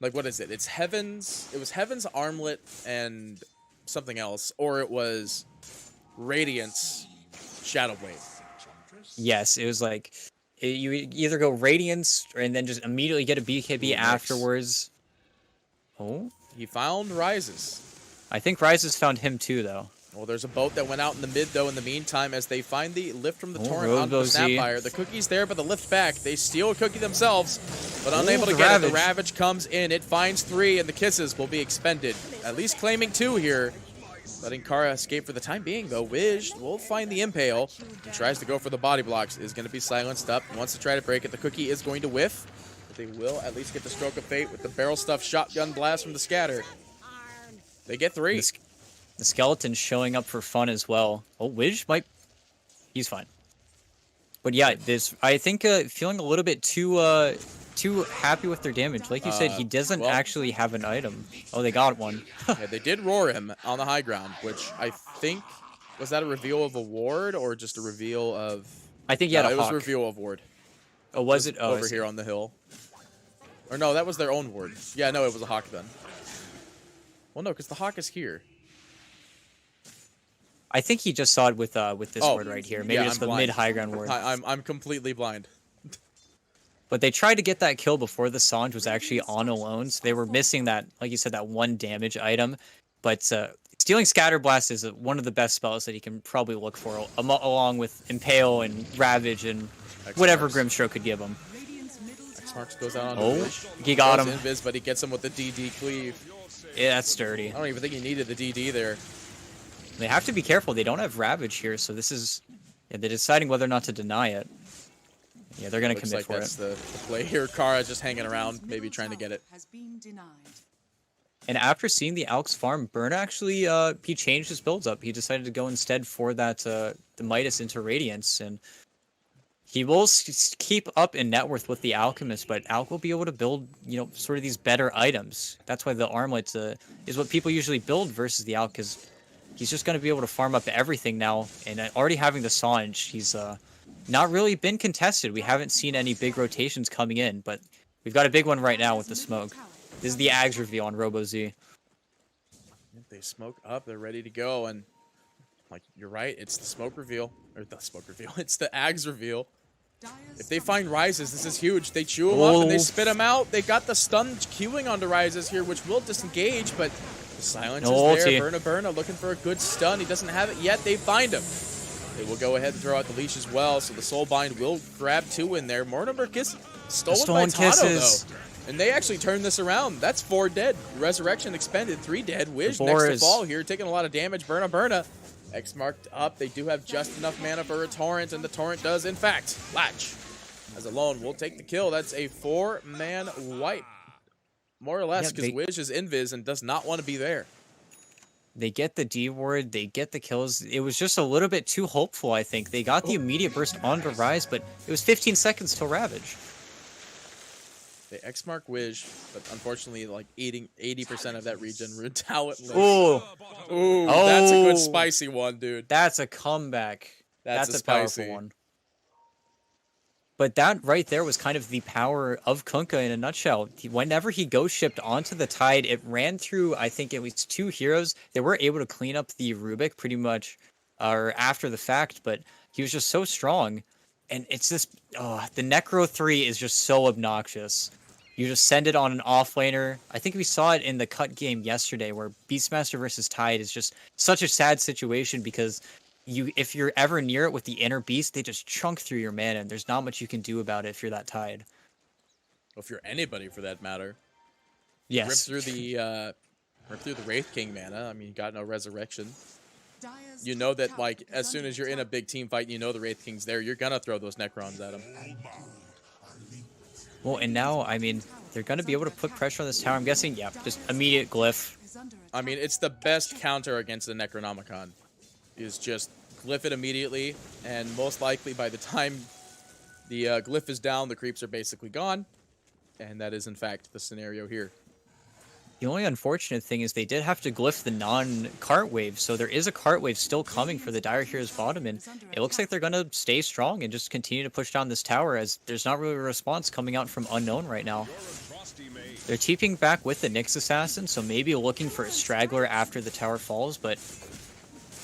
Like, what is it? It's Heavens. It was Heavens Armlet and something else, or it was Radiance Shadow Wave. Yes, it was like you either go Radiance and then just immediately get a BKB Ooh, nice. afterwards. Oh, He found Rises. I think Rises found him too, though. Well, there's a boat that went out in the mid, though, in the meantime, as they find the lift from the torrent Road onto the goes Z. Snapfire. The cookie's there, but the lift back. They steal a cookie themselves, but unable to the get it. The Ravage. Ravage comes in. It finds 3, and the Kisses will be expended. At least claiming 2 here. Letting Kara escape for the time being, though. Wiz will find the Impale. He tries to go for the body blocks. Is going to be silenced up. He wants to try to break it. The cookie is going to whiff. But they will at least get the Stroke of Fate with the barrel stuff shotgun blast from the scatter. They get 3. The skeleton's showing up for fun as well. Oh, Wiz might... He's fine. But yeah, I think feeling a little bit too too happy with their damage. Like you said, he doesn't well- actually have an item. Oh, they got one. Yeah, they did roar him on the high ground, which I think was that a reveal of a ward or just a reveal of? I think he had No, a it was hawk. a reveal of ward. Oh, was it? Oh, over here on the hill. Or no, that was their own ward. Yeah, no, it was a hawk then. Well, no, because the hawk is here. I think he just saw it with this Oh, ward right here. Maybe yeah, it's I'm the blind. mid high ground ward. I'm completely blind. But they tried to get that kill before the Sanj was actually on alone, so they were missing that, like you said, that one damage item. But stealing Scatter Blast is one of the best spells that he can probably look for, along with Impale and Ravage and whatever Grimstroke could give him. Radiant's middle tower X-Marks goes out on Oh, Invis. he got Goes him. Invis, but he gets him with the DD cleave. Yeah, that's sturdy. I don't even think he needed the DD there. They have to be careful. They don't have Ravage here, so this is... Yeah, they're deciding whether or not to deny it. Yeah, they're going to Looks commit like for that's it. the play here. Kara just hanging around, maybe trying to get it. has been denied. And after seeing the Alks farm, Burn actually, he changed his builds up. He decided to go instead for that, the Midas into Radiance, and he will keep up in net worth with the Alchemist, but Alk will be able to build, you know, sort of these better items. That's why the Armlet is what people usually build versus the Alk, because he's just going to be able to farm up everything now, and already having the Sanj, he's not really been contested. We haven't seen any big rotations coming in, but we've got a big one right now with the smoke. This is the Ags reveal on Robo-Z. They smoke up, they're ready to go, and like you're right, it's the smoke reveal. Or the smoke reveal, it's the Ags reveal. If they find Rises, this is huge. They chew him up and they spit him out. They got the stun queuing onto Rises here, which will disengage, but the silence No is there. ulti. Burna looking for a good stun. He doesn't have it yet. They find him. They will go ahead and throw out the leash as well, so the Soulbind will grab 2 in there. Mortimer Kiss stolen by Tano, Kisses. though. And they actually turned this around. That's 4 dead. Resurrection expended, 3 dead. Wish next to fall here, taking a lot of damage. Burna. X marked up. They do have just enough mana for a Torrent, and the Torrent does, in fact, latch. As alone will take the kill. That's a 4-man wipe. More or less, because Wish is invis and does not want to be there. They get the D ward, they get the kills. It was just a little bit too hopeful, I think. They got the immediate burst onto Rise, but it was 15 seconds till Ravage. They X-mark Wish, but unfortunately, like, eating 80% of that regen talentless. Ooh, Ooh, that's a good spicy one, dude. that's a comeback. That's a powerful spicy one. But that right there was kind of the power of Kunkka in a nutshell. Whenever he ghost shipped onto the Tide, it ran through, I think, at least 2 heroes. They were able to clean up the Rubik pretty much after the fact, but he was just so strong. And it's just, the Necro 3 is just so obnoxious. You just send it on an offlaner. I think we saw it in the cut game yesterday where Beastmaster versus Tide is just such a sad situation because if you're ever near it with the inner beast, they just chunk through your mana, and there's not much you can do about it if you're that Tide. Well, if you're anybody for that matter. Yes. Rip through the Wraith King mana. I mean, you got no resurrection. Dire's You know that, top like, is as soon under as you're in a attack. big team fight, you know the Wraith King's there. You're gonna throw those Necrons at him. Well, and now, I mean, they're going to be able to put pressure on this tower. I'm guessing, yeah, just immediate glyph. Is under I mean, attack. it's the best counter against the Necronomicon. Is just glyph it immediately, and most likely by the time the glyph is down, the creeps are basically gone. And that is, in fact, the scenario here. The only unfortunate thing is they did have to glyph the non-cart wave, so there is a cart wave still coming for the Dire Heroes bottom, and it looks like they're going to stay strong and just continue to push down this tower as there's not really a response coming out from Unknown right now. They're TPing back with the Nyx Assassin, so maybe looking for a straggler after the tower falls, but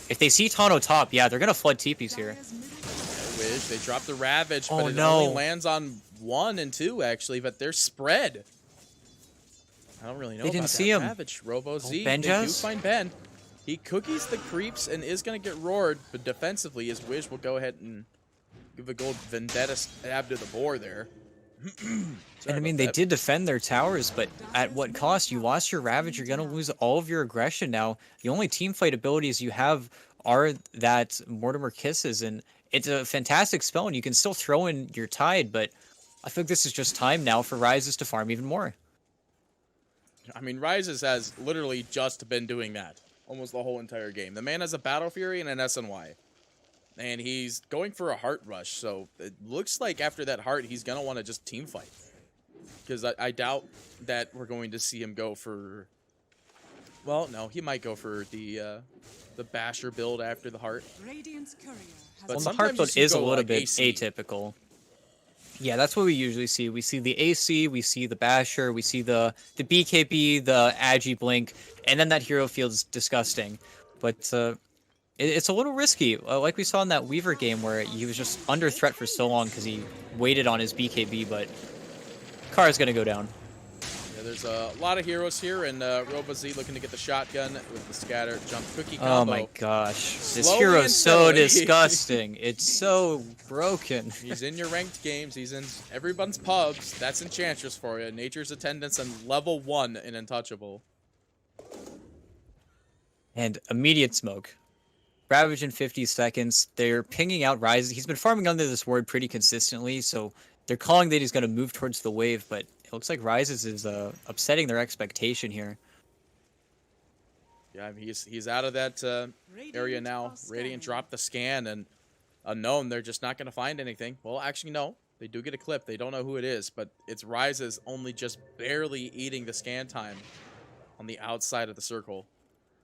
if they see Tano top, yeah, they're going to flood TPs here. Dire's middle I wish they dropped the Ravage, Oh, but it no. only lands on 1 and 2, actually, but they're spread. I don't really know They didn't about see that him. Ravage. Robo-Z, Ben they do Jazz? find Ben. He cookies the creeps and is going to get roared, but defensively, his Wish will go ahead and give a gold Vendetta stab to the boar there. And I mean, they did defend their towers, but at what cost? You lost your Ravage, you're going to lose all of your aggression now. The only team fight abilities you have are that Mortimer Kisses, and it's a fantastic spell, and you can still throw in your Tide, but I think this is just time now for Rises to farm even more. I mean, Rises has literally just been doing that almost the whole entire game. The man has a Battle Fury and an SNY. And he's going for a Heart Rush, so it looks like after that Heart, he's going to want to just team fight. because I doubt that we're going to see him go for. Well, no, he might go for the Basher build after the Heart. Radiant's courier has But Well, the sometimes heart you build see is a go, little like, bit AC. atypical. Yeah, that's what we usually see. We see the AC, we see the Basher, we see the BKB, the Agi Blink, and then that hero feels disgusting. But it's a little risky, like we saw in that Weaver game where he was just under threat for so long because he waited on his BKB, but Kara's gonna go down. Yeah, there's a lot of heroes here, and RoboZ looking to get the shotgun with the scatter jump cookie Oh combo. my gosh, this Slowly hero's and so steadily. disgusting. It's so broken. He's in your ranked games. He's in everyone's pubs. That's Enchantress for you. Nature's Attendance and level 1 in Untouchable. And immediate smoke. Ravage in 50 seconds. They're pinging out Rise. He's been farming under this ward pretty consistently, so they're calling that he's going to move towards the wave, but it looks like Rises is upsetting their expectation here. Yeah, I mean, he's out of that area now. Radiant dropped the scan, and Unknown, they're just not going to find anything. Well, actually, no. They do get a clip. They don't know who it is, but it's Rises only just barely eating the scan time on the outside of the circle.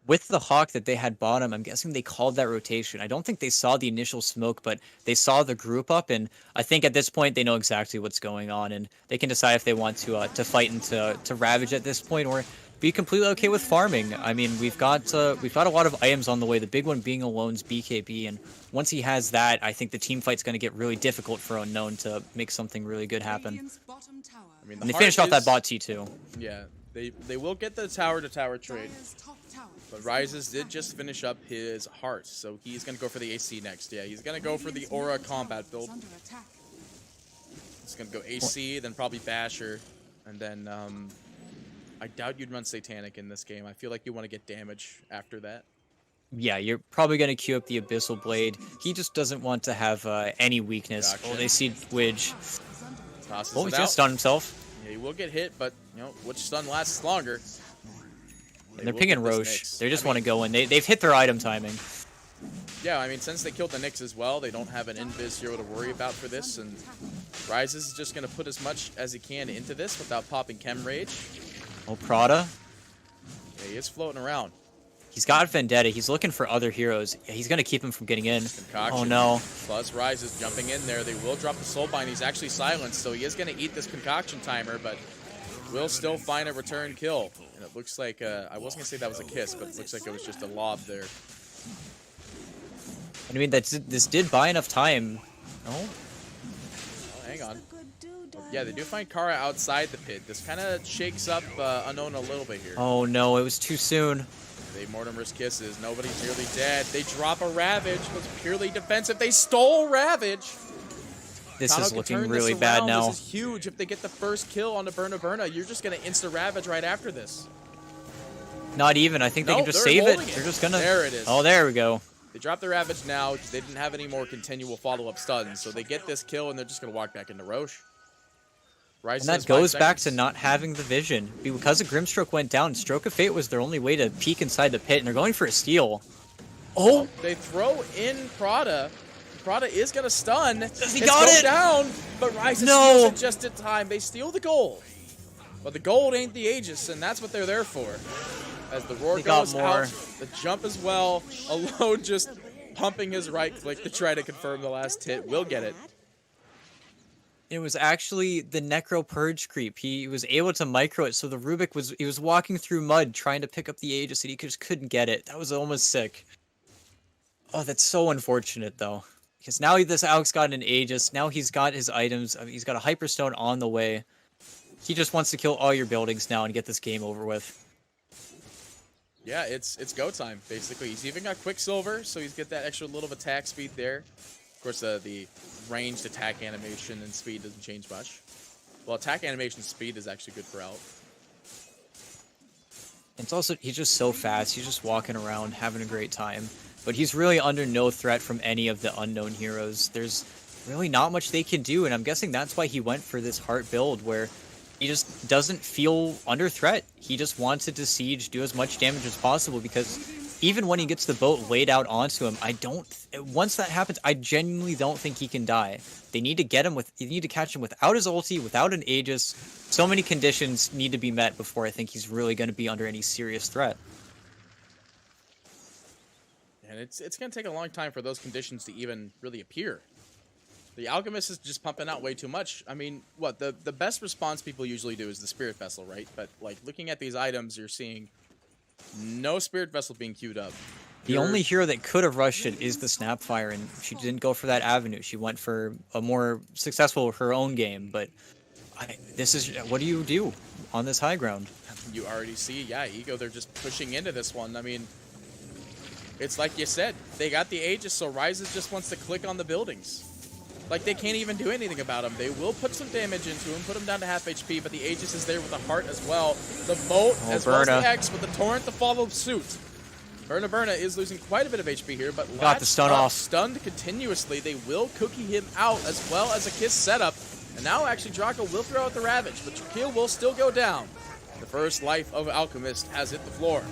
With the Hawk that they had bottom, I'm guessing they called that rotation. I don't think they saw the initial smoke, but they saw the group up, and I think at this point they know exactly what's going on, and they can decide if they want to fight and to Ravage at this point, or be completely okay with farming. I mean, we've got a lot of items on the way. The big one being Alone's BKB, and once he has that, I think the team fight's going to get really difficult for Unknown to make something really good happen. Radiant's bottom tower. I mean, And they Heart finished off that is- bot T2. Yeah, they will get the tower-to-tower trade. Dire's top tower But is Rises under did just finish up his Heart, so he's going to go for the AC next. Yeah, he's going to go for the Aura combat build. under attack. He's going to go AC, then probably Basher, and then I doubt you'd run Satanic in this game. I feel like you want to get damage after that. Yeah, you're probably going to queue up the Abyssal Blade. He just doesn't want to have any weakness. Gotcha. Oh, they see Widge. Tosses Oh, it he's out. going to stun himself. Yeah, he will get hit, but, you know, which stun lasts longer? They And they're will pinging get this Roche. Nyx. They just I want to mean, go in. They've hit their item timing. Yeah, I mean, since they killed the Nyx as well, they don't have an invis hero to worry about for this, and Rises is just going to put as much as he can into this without popping Chem Rage. Oh, Prada. Yeah, he is floating around. He's got Vendetta. He's looking for other heroes. Yeah, he's going to keep him from getting in. Concoction. Oh, no. Plus Rises jumping in there. They will drop the Soulbind. He's actually silenced, so he is going to eat this Concoction timer, but will still find a return kill. And it looks like, I wasn't going to say that was a kiss, but it looks like it was just a lob there. I mean, this did buy enough time. Oh, Oh, hang on. Yeah, they do find Kara outside the pit. This kind of shakes up Unknown a little bit here. oh no, it was too soon. They Mortimer's kisses. Nobody's nearly dead. They drop a Ravage. Was purely defensive. They stole Ravage. This Tano is can looking turn really this bad around. now. This is huge. If they get the first kill on the Burna, you're just going to insta-Ravage right after this. Not even. I think they No, can just they're save it. holding it. They're just going to... There it is. Oh, there we go. They drop the Ravage now because they didn't have any more continual follow-up stuns. So they get this kill, and they're just going to walk back into Roche. And that goes back to not having the vision. Because the Grimstroke went down, Stroke of Fate was their only way to peek inside the pit, and they're going for a steal. Oh! They throw in Prada. Prada is going to stun. He It's got going it! down, but Ryze No! steals it just in time. They steal the gold. But the gold ain't the Aegis, and that's what they're there for. As the roar They got goes more. out, the jump as well. Alone just pumping his right click to try to confirm the last hit. Will get it. It was actually the Necro Purge creep. He was able to micro it, so the Rubik was walking through mud trying to pick up the Aegis, and he just couldn't get it. That was almost sick. Oh, that's so unfortunate, though. Because now this Alex got an Aegis, now he's got his items, I mean, he's got a Hyperstone on the way. He just wants to kill all your buildings now and get this game over with. Yeah, it's go time, basically. He's even got Quicksilver, so he's got that extra little of attack speed there. Of course, the ranged attack animation and speed doesn't change much. Well, attack animation speed is actually good for Alt. It's also, he's just so fast, he's just walking around, having a great time. But he's really under no threat from any of the unknown heroes. There's really not much they can do, and I'm guessing that's why he went for this Heart build, where he just doesn't feel under threat. He just wanted to siege, do as much damage as possible, because even when he gets the boat laid out onto him, once that happens, I genuinely don't think he can die. They need to catch him without his ulti, without an Aegis. So many conditions need to be met before I think he's really going to be under any serious threat. And it's going to take a long time for those conditions to even really appear. The Alchemist is just pumping out way too much. I mean, what, the best response people usually do is the Spirit Vessel, right? But, like, looking at these items, you're seeing no Spirit Vessel being queued up. The only hero that could have rushed it is the Snapfire, and she didn't go for that avenue. She went for a more successful her own game, but what do you do on this high ground? You already see, yeah, Ego, they're just pushing into this one. I mean, it's like you said, they got the Aegis, so Rises just wants to click on the buildings. Like, they can't even do anything about him. They will put some damage into him, put him down to half HP, but the Aegis is there with the heart as well. The boat, as well as the X, with the torrent to follow suit. Berna is losing quite a bit of HP here, but got the stun off. Stunned continuously. They will cookie him out, as well as a kiss setup. And now, actually, Draco will throw out the Ravage, but Kill will still go down. The first life of Alchemist has hit the floor.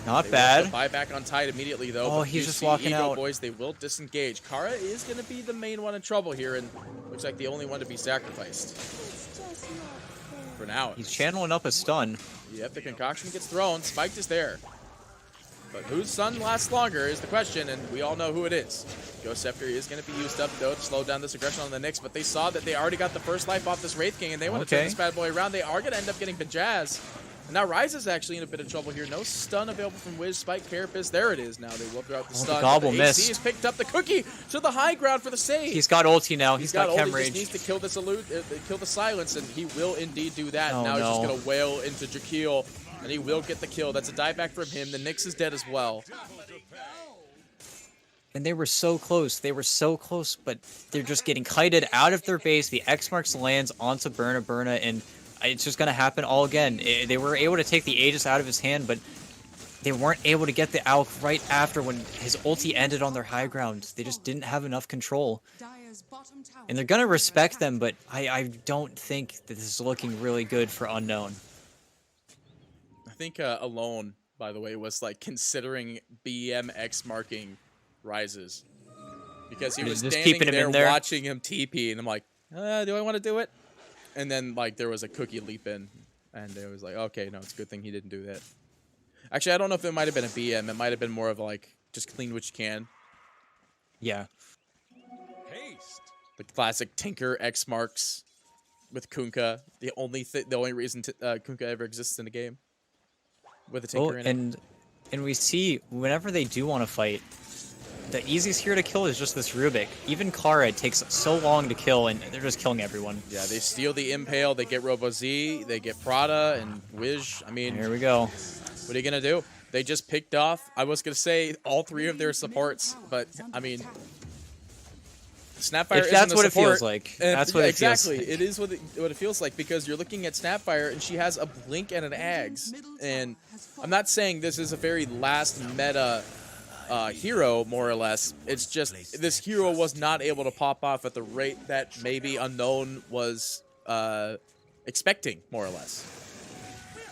Not bad. Buy back on Tide immediately, though. Oh, he's just walking out. Boys, they will disengage. Kara is going to be the main one in trouble here, and looks like the only one to be sacrificed. For now. He's channeling up a stun. Yep, the concoction gets thrown. Spiked is there. But whose stun lasts longer is the question, and we all know who it is. Ghost Scepter is going to be used up, though, to slow down this aggression on the Nyx, but they saw that they already got the first life off this Wraith King, and they want to turn this bad boy around. They are going to end up getting Bajaz. And now Rise is actually in a bit of trouble here. No stun available from Wiz, Spike, Carapace. There it is now. They will throw out the stun. The Gobble missed. AC has picked up the cookie to the high ground for the save. He's got ulti now. He's got chem ulti. rage. He just needs to kill this kill the silence, and he will indeed do that. Now he's just going to wail into Jakeel, and he will get the kill. That's a dieback from him. The Nyx is dead as well. And they were so close. They were so close, but they're just getting kited out of their base. The X marks lands onto Berna, and it's just going to happen all again. They were able to take the Aegis out of his hand, but they weren't able to get the Alk right after when his ulti ended on their high ground. They just didn't have enough control. And they're going to respect them, but I don't think that this is looking really good for Unknown. I think Alone, by the way, was like considering BMX marking Rises. Because he was standing there watching him TP, and I'm like, do I want to do it? And then, like, there was a cookie leap in, and it was like, okay, no, it's a good thing he didn't do that. Actually, I don't know if it might have been a BM. It might have been more of, like, just clean what you can. Yeah. The classic Tinker X marks with Kunkka. The only reason Kunkka ever exists in a game. With a Tinker in it. And we see, whenever they do want to fight, the easiest hero to kill is just this Rubik. Even Kara takes so long to kill, and they're just killing everyone. Yeah, they steal the Impale, they get Robo-Z, they get Prada, and Wiz. I mean, here we go. What are you going to do? They just picked off, I was going to say, all three of their supports, but, I mean, Snapfire isn't that's a what support. It feels like. That's what it feels like. Exactly. It is what it feels like, because you're looking at Snapfire, and she has a Blink and an Ags. And I'm not saying this is a very last meta hero, more or less. It's just this hero was not able to pop off at the rate that maybe Unknown was expecting, more or less.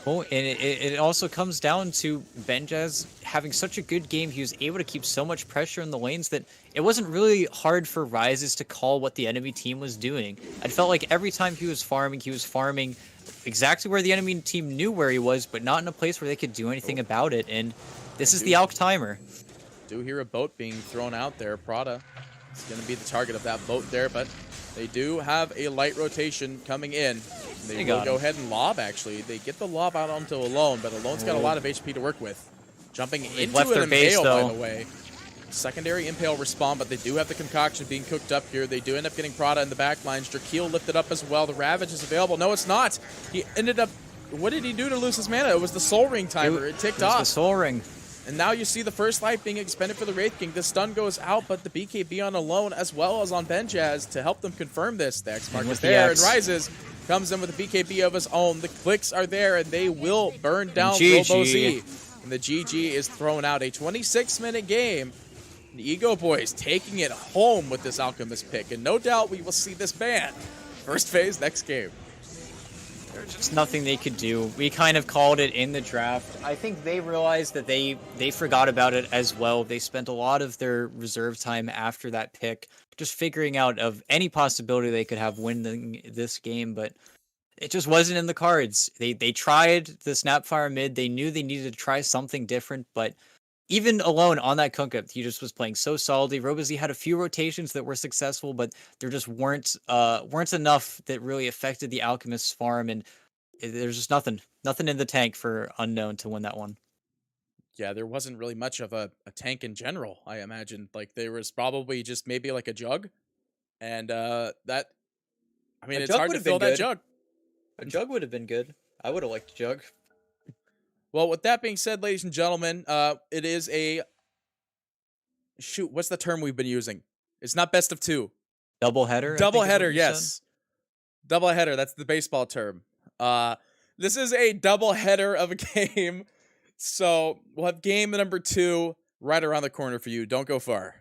Oh, and it also comes down to Benjaz having such a good game. He was able to keep so much pressure in the lanes that it wasn't really hard for Rises to call what the enemy team was doing. I felt like every time he was farming exactly where the enemy team knew where he was, but not in a place where they could do anything about it. And this is the Alk timer. Do hear a boat being thrown out there. Prada is going to be the target of that boat there, but they do have a light rotation coming in. They will go ahead and lob, actually. They get the lob out onto Alone, but Alone's got a lot of HP to work with. Jumping into an Impale, by the way. Secondary Impale respawn, but they do have the concoction being cooked up here. They do end up getting Prada in the backlines. Drakeel lifted up as well. The Ravage is available. No, it's not. He ended up... What did he do to lose his mana? It was the Soul Ring timer. It ticked off. The Soul Ring. And now you see the first life being expended for the Wraith King. The stun goes out, but the BKB on Alone as well as on Benjaz to help them confirm this. The X mark is there, and Rises comes in with a BKB of his own. The clicks are there, and they will burn down Robo-Z. And the GG is thrown out. A 26-minute game. The EgoBoys taking it home with this Alchemist pick. And no doubt we will see this ban. First phase, next game. There's just nothing they could do. We kind of called it in the draft. I think they realized that they forgot about it as well. They spent a lot of their reserve time after that pick just figuring out of any possibility they could have winning this game, but it just wasn't in the cards. They tried the Snapfire mid. They knew they needed to try something different, but even alone on that Kunkka, he just was playing so solidly. Robozy had a few rotations that were successful, but there just weren't enough that really affected the Alchemist's farm, and there's just nothing in the tank for Unknown to win that one. Yeah, there wasn't really much of a tank in general, I imagine. Like, there was probably just maybe like a jug. And that, I mean, A it's jug hard would to have fill been that good. jug. A jug would have been good. I would have liked a jug. Well, with that being said, ladies and gentlemen, it is a shoot. What's the term we've been using? It's not best of two. Double header, I Double think is what header, you said. yes. Double header. That's the baseball term. This is a double header of a game. So we'll have game number 2 right around the corner for you. Don't go far.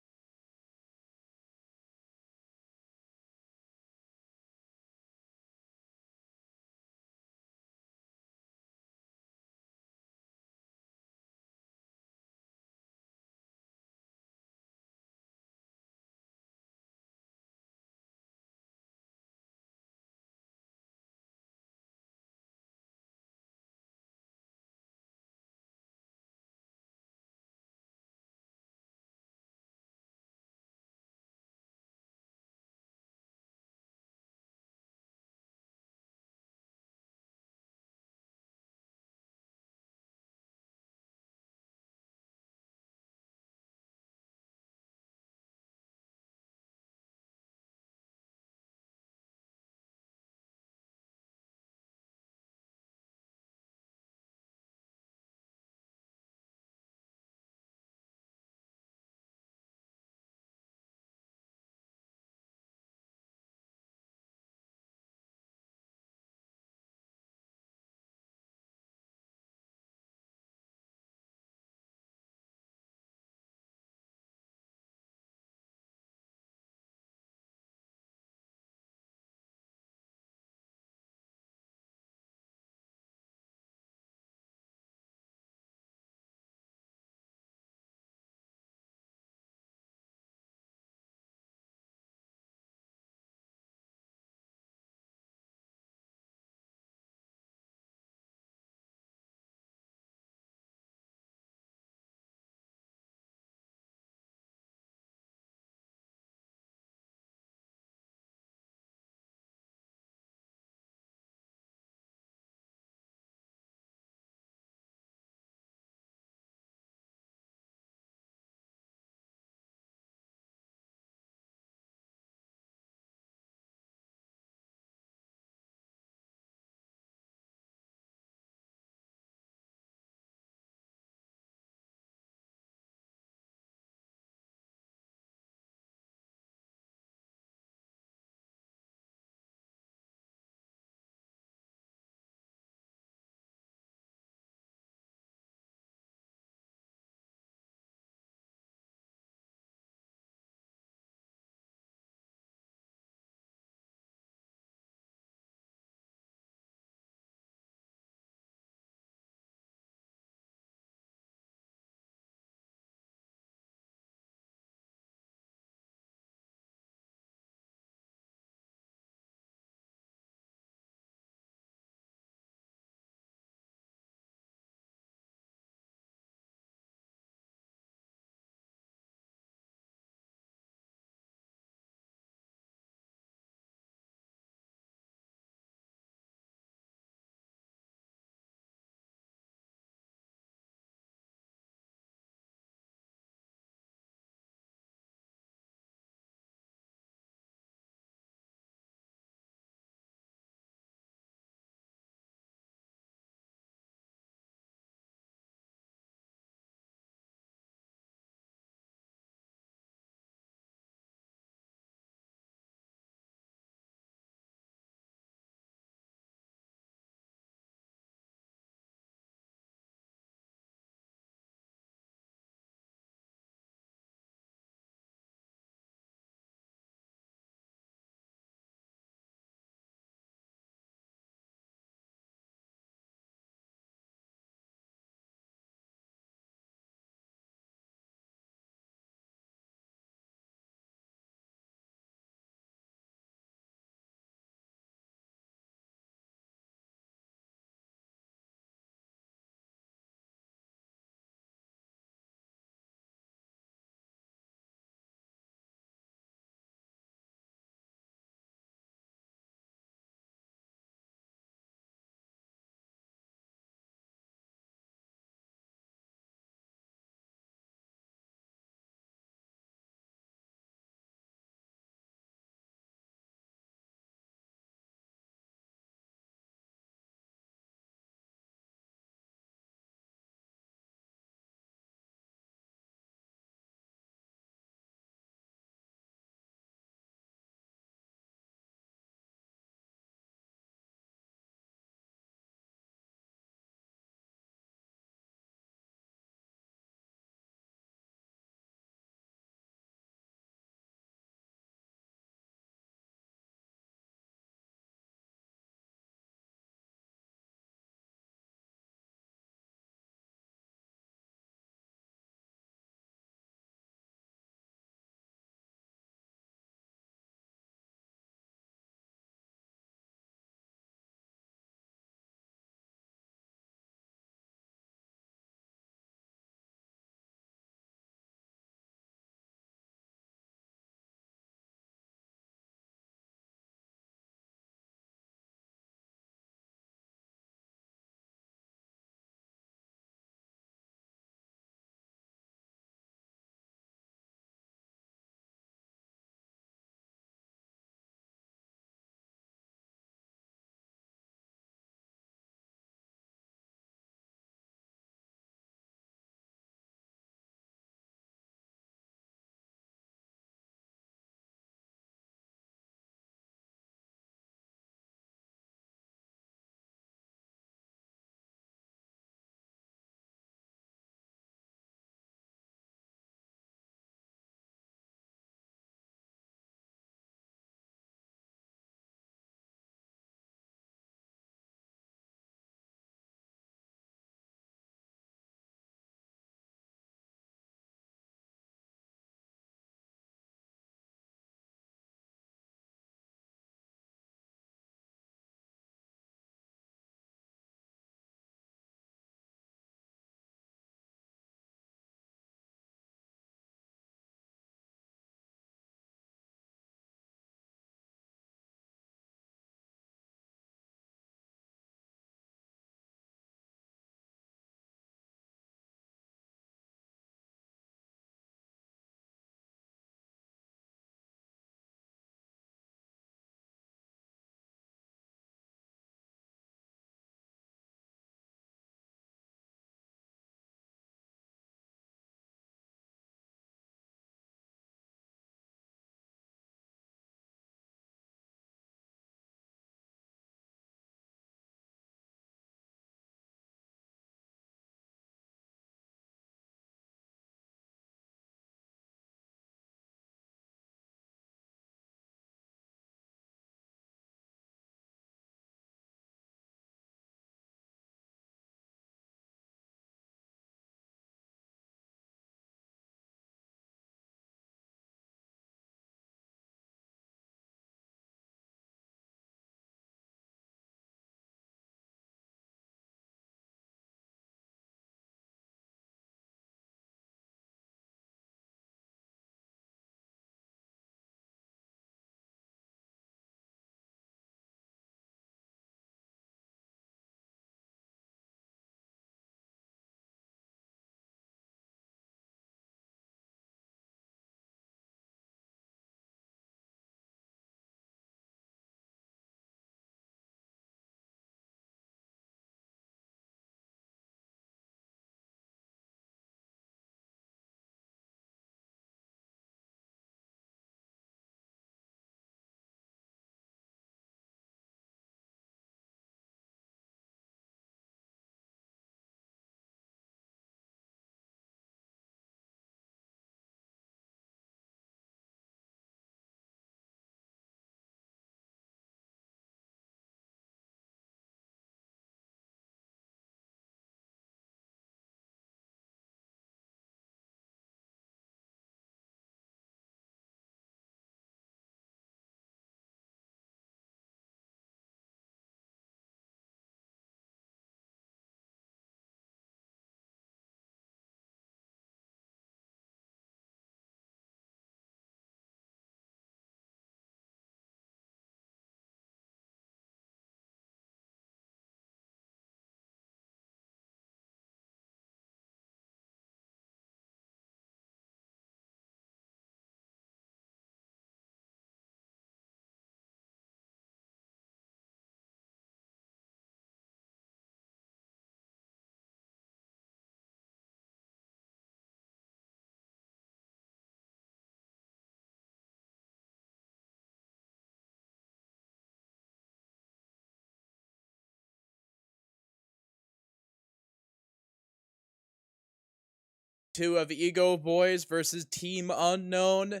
2 of EgoBoys versus Team Unknown.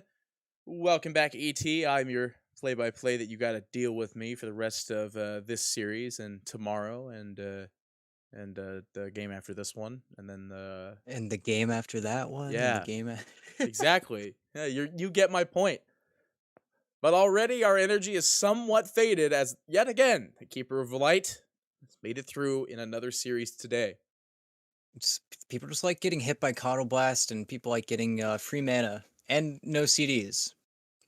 Welcome back, ET. I'm your play-by-play that you got to deal with me for the rest of this series and tomorrow and the game after this one, and then And the game after that one, and the yeah, game. exactly. Yeah, you get my point. But already our energy is somewhat faded as yet again the Keeper of Light has made it through in another series today. People just like getting hit by Coddle Blast, and people like getting free mana and no CDs.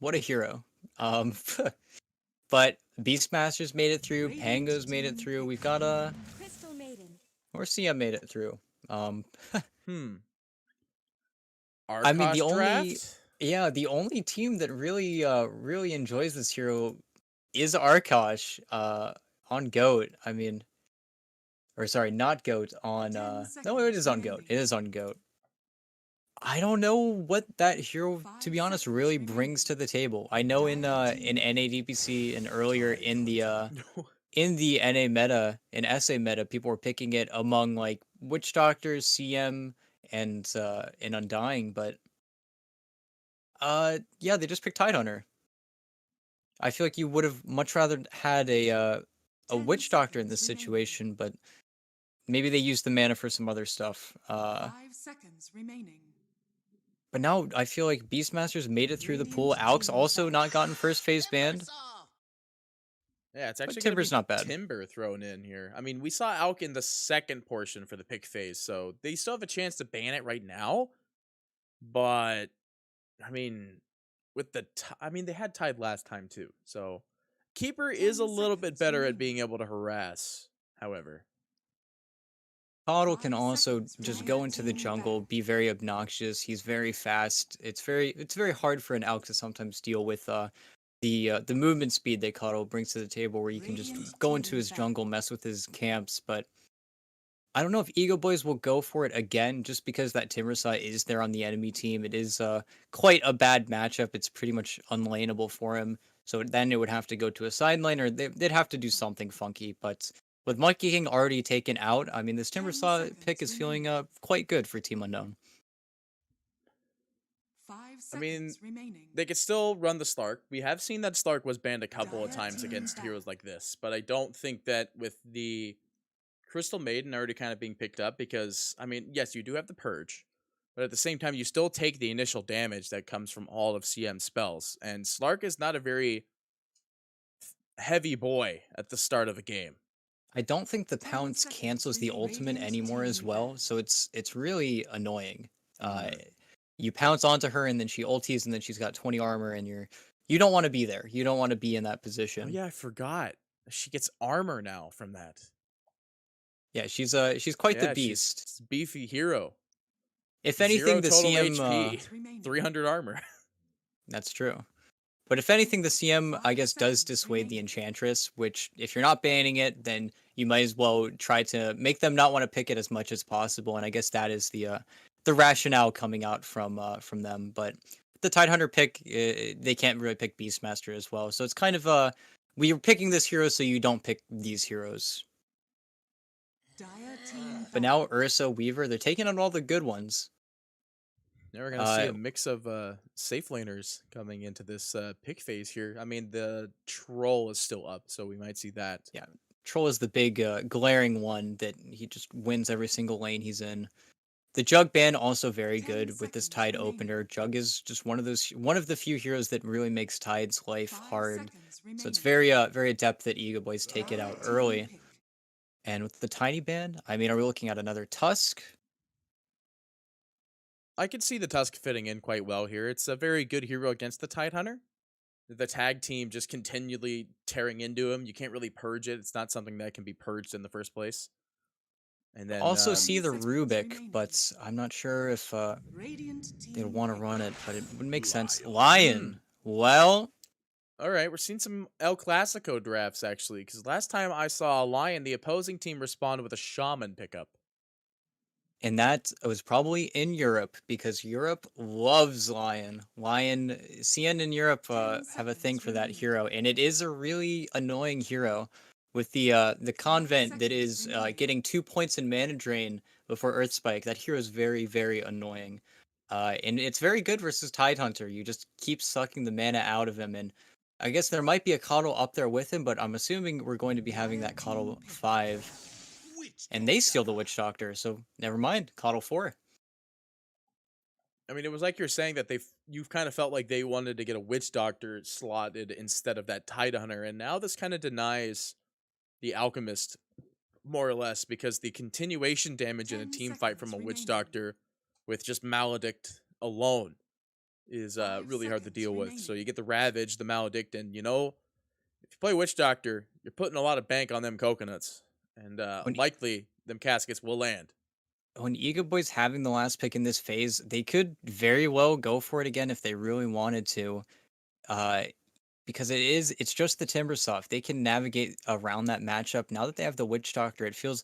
What a hero. Um, but Beastmasters made it through. Pangos made it through. We've got Crystal Maiden. or CM made it through. Hmm. I mean the Arkosh only draft? the only team that really enjoys this hero is Arkosh on Goat. I mean, or sorry, not Goat on 10 no, it seconds is on Goat. remaining. It is on Goat. I don't know what that hero, to be 5 honest, seconds really remaining. brings to the table. I know in NADPC and earlier in the NA meta, in SA meta, people were picking it among like Witch Doctor, CM, and Undying, but yeah, they just picked Tidehunter. I feel like you would have much rather had a 10 Witch Doctor in seconds this remaining. situation, but maybe they used the mana for some other stuff. 5 seconds remaining. But now I feel like Beastmasters made it through the pool. Radiant Alex team also back. not gotten first phase banned. Yeah, it's But actually going to Timber's be not bad. Timber thrown in here. I mean, we saw Alk in the second portion for the pick phase, so they still have a chance to ban it right now. But, I mean, with I mean, they had Tide last time too. So, Keeper is a 10 little bit seconds better at remaining. being able to harass, however. Coddle can 5 also seconds just remaining. go into the jungle, be very obnoxious. He's very fast. It's very hard for an Alk to sometimes deal with the movement speed that Coddle brings to the table, where you can just Radiant go into team his back. jungle, mess with his camps. But I don't know if EgoBoys will go for it again, just because that Timbersaw is there on the enemy team. It is quite a bad matchup. It's pretty much unlaneable for him. So then it would have to go to a side lane, or they'd have to do something funky. But with Monkey King already taken out, I mean, this 10 Timbersaw pick is seconds feeling remaining. quite good for Team Unknown. 5 I mean, seconds remaining. they could still run the Slark. We have seen that Slark was banned a couple of Dire times team against back. heroes like this, but I don't think that with the Crystal Maiden already kind of being picked up, because, I mean, yes, you do have the Purge, but at the same time, you still take the initial damage that comes from all of CM's spells, and Slark is not a very heavy boy at the start of a game. I don't think the 10 pounce seconds cancels the remaining. ultimate Radiant anymore as team well, back. so it's really annoying. Mhm. You pounce onto her and then she ulties and then she's got 20 armor and you don't want to be there. You don't want to be in that Oh position. yeah, I forgot. She gets armor now from that. Yeah, she's quite the Yeah, beast. she's a beefy hero. If 0 anything, the total CM HP, Seconds remaining. 300 armor. that's true. But if anything, the CM, I 5 guess, does seconds dissuade the remaining. Enchantress, which, if you're not banning it, then you might as well try to make them not want to pick it as much as possible. And I guess that is the rationale coming out from them. But the Tidehunter pick, they can't really pick Beastmaster as well. So it's kind of we are picking this hero, so you don't pick these heroes. Dire team But back. now Ursa, Weaver, they're taking on all the good ones. Now we're gonna see a mix of safe laners coming into this pick phase here. I mean, the troll is still up, so we might see that. Yeah, Troll is the big glaring one that he just wins every single lane he's in. The Jug ban also very 10 good with this seconds Tide remaining. opener. Jug is just one of the few heroes that really makes Tide's life 5 hard. seconds So it's remaining. very adept that EgoBoys take it Dire out team early. pick. And with the Tiny ban, I mean, are we looking at another Tusk? I could see the Tusk fitting in quite well here. It's a very good hero against the Tidehunter. The tag team just continually tearing into him. You can't really purge it. It's not something that can be purged in the first place. And then Also see the 10 seconds Rubik, remaining. but I'm not sure if Radiant they'd team want to pick. run it, but it would make sense. Hmm. Lion. Well, All right, we're seeing some El Clasico drafts actually, because last time I saw a Lion, the opposing team responded with a Shaman pickup. and that was probably in Europe because Europe loves Lion. Lion, CN in Europe 10 have a thing seconds for that remaining. hero, and it is a really annoying hero with the convent that seconds is remaining. getting 2 points in mana drain before Earth Spike. That hero is very, very annoying. And it's very good versus Tidehunter. You just keep sucking the mana out of him, and I guess there might be a Coddle up there with him, but I'm assuming we're going to be having that Coddle 5, and they steal the Witch Doctor, so never mind, Coddle 4. I mean, it was like you're saying that you've kind of felt like they wanted to get a Witch Doctor slotted instead of that Tidehunter, and now this kind of denies the Alchemist more or less, because the continuation damage in a 10 team fight from a seconds Witch remaining. Doctor with just Maledict alone is 5 really hard to seconds deal with. So remaining. you get the Ravage, the Maledict, and if you play Witch Doctor, you're putting a lot of bank on them coconuts, and When likely them caskets will land. when EgoBoys having the last pick in this phase, they could very well go for it again if they really wanted to. Uh, because it's just the Timbersoft. They can navigate around that matchup. Now that they have the Witch Doctor, it feels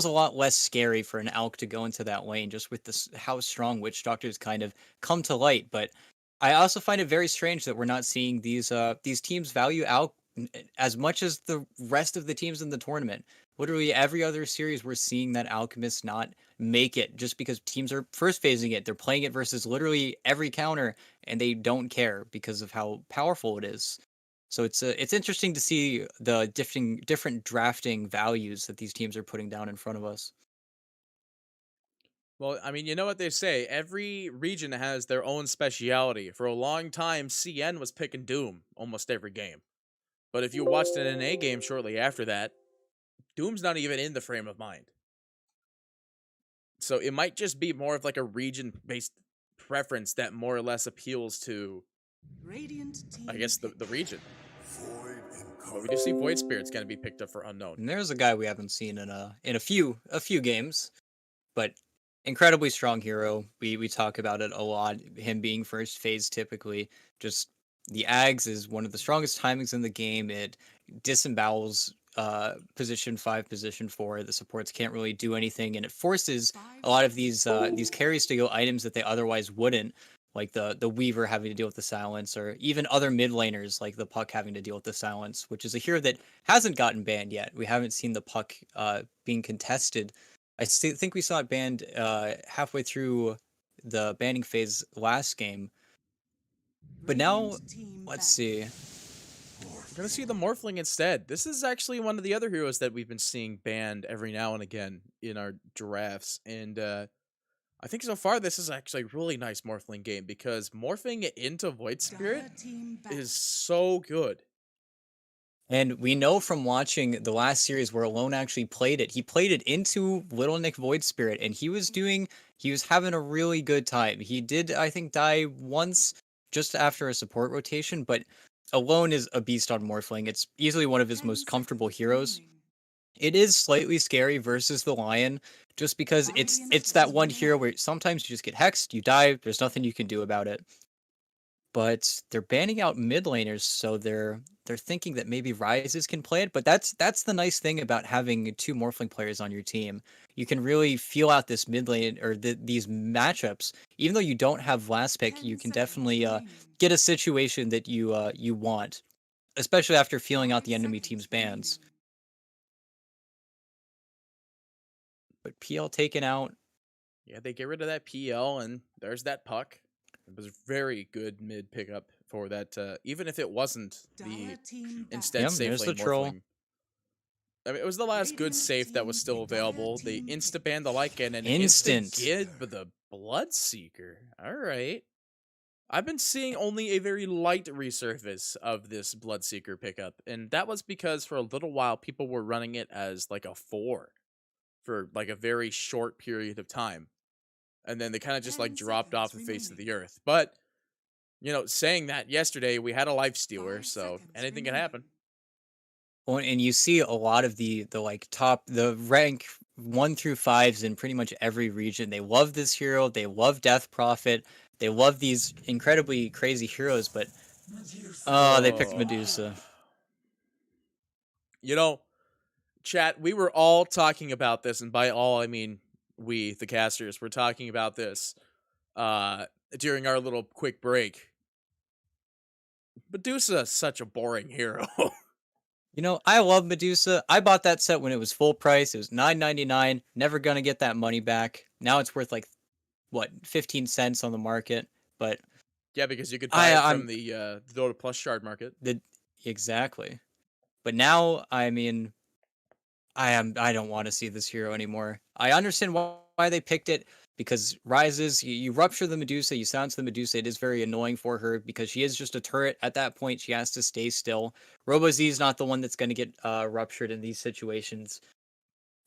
a lot less scary for an Alk to go into that lane, just with this how strong Witch Doctors kind of come to light. But I also find it very strange that we're not seeing these teams value Alk as much as the rest of the teams in the tournament. Literally every other series, we're seeing that Alchemists not make it just because teams are first phasing it. They're playing it versus literally every counter, and they don't care because of how powerful it is. So it's interesting to see the different drafting values that these teams are putting down in front of us. Well, I mean, you know what they say. Every region has their own speciality. For a long time, CN was picking Doom almost every game. But if you watched an NA game shortly after that, Doom's not even in the frame of mind. So it might just be more of like a region-based preference that more or less appeals to, Radiant team I guess, the pick. region. But we do see Void Spirit's going to be picked up for Unknown. And there's a guy we haven't seen in a few games, but incredibly strong hero. We talk about it a lot. Him being first phase typically, just the Ags is one of the strongest timings in the game. It disembowels position 5, position 4. The supports can't really do anything, and it forces a lot of these carries to go items that they otherwise wouldn't, like the Weaver having to deal with the silence, or even other mid laners like the Puck having to deal with the silence, which is a hero that hasn't gotten banned yet. We haven't seen the Puck being contested. Think we saw it banned halfway through the banning phase last game. But now, Radiant team let's back. see. We're going to see the Morphling instead. This is actually one of the other heroes that we've been seeing banned every now and again in our drafts. And I think so far this is actually a really nice Morphling game, because morphing into Void Spirit Dire team back. is so good. And we know from watching the last series where Alone actually played it, he played it into Little Nick Void Spirit, and he was having a really good time. He did, I think, die once just after a support rotation, but Alone is a beast on Morphling. It's easily one of his 10 most comfortable seconds heroes. remaining. It is slightly scary versus the Lion, just because it's that one hero where sometimes you just get hexed, you die, there's nothing you can do about it. But they're banning out mid laners, so they're thinking that maybe Rises can play it. But that's the nice thing about having two Morphling players on your team. You can really feel out this mid lane or these matchups. Even though you don't have last pick, 10 you can seconds definitely remaining. get a situation that you want, especially after feeling out 5 the enemy seconds team's bans. remaining. But PL taken out. Yeah, they get rid of that PL, and there's that Puck. It was very good mid pickup for that, even if it wasn't the Dire team back. instead Yeah, safe there's the lane troll. Morphling. I mean, it was the last good Radiant safe that was team still pick. Dire available. They team insta-banned the Lycan and Instant. insta-gid the Bloodseeker. Alright. I've been seeing only a very light resurface of this Bloodseeker pickup, and that was because for a little while people were running it as like a 4 for like a very short period of time. And then they kind of just 10 like dropped off the seconds face of the remaining. earth. But, saying that, yesterday we had a life stealer, 5 so seconds anything can remaining. happen. Well, and you see a lot of the like the rank 1 through 5s in pretty much every region. They love this hero. They love Death Prophet. They love these incredibly crazy heroes. But they picked Oh. Medusa. You know, chat, we were all talking about this, and by all I mean we, the casters, were talking about this uh during our little quick break. Medusa is such a boring hero. You know, I love Medusa. I bought that set when it was full price. It was $9.99. Never gonna get that money back. Now it's worth like what 15 cents on the market. But Yeah, because you could buy it from I'm the Dota Plus shard market. the exactly. But now, I mean, I don't want to see this hero anymore. I understand why they picked it because Rises, you rupture the Medusa, you silence the Medusa. It is very annoying for her because she is just a turret. At that point, she has to stay still. RoboZ is not the one that's going to get ruptured in these situations.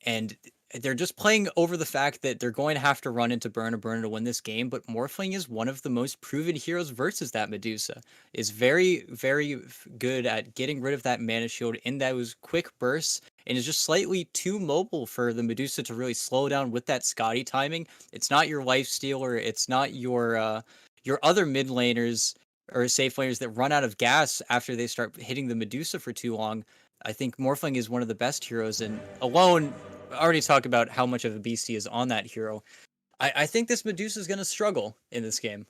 And they're just playing over the fact that they're going to have to run into Burner to win this game, but Morphling is one of the most proven heroes versus that Medusa. Is very, very good at getting rid of that mana shield in those quick bursts, and is just slightly too mobile for the Medusa to really slow down with that Scotty timing. It's not your life stealer, it's not your other mid laners or safe laners that run out of gas after they start hitting the Medusa for too long. I think Morphling is one of the best heroes, and alone, I already talked about how much of a beast he is on that hero. I think this Medusa is going to struggle in this game.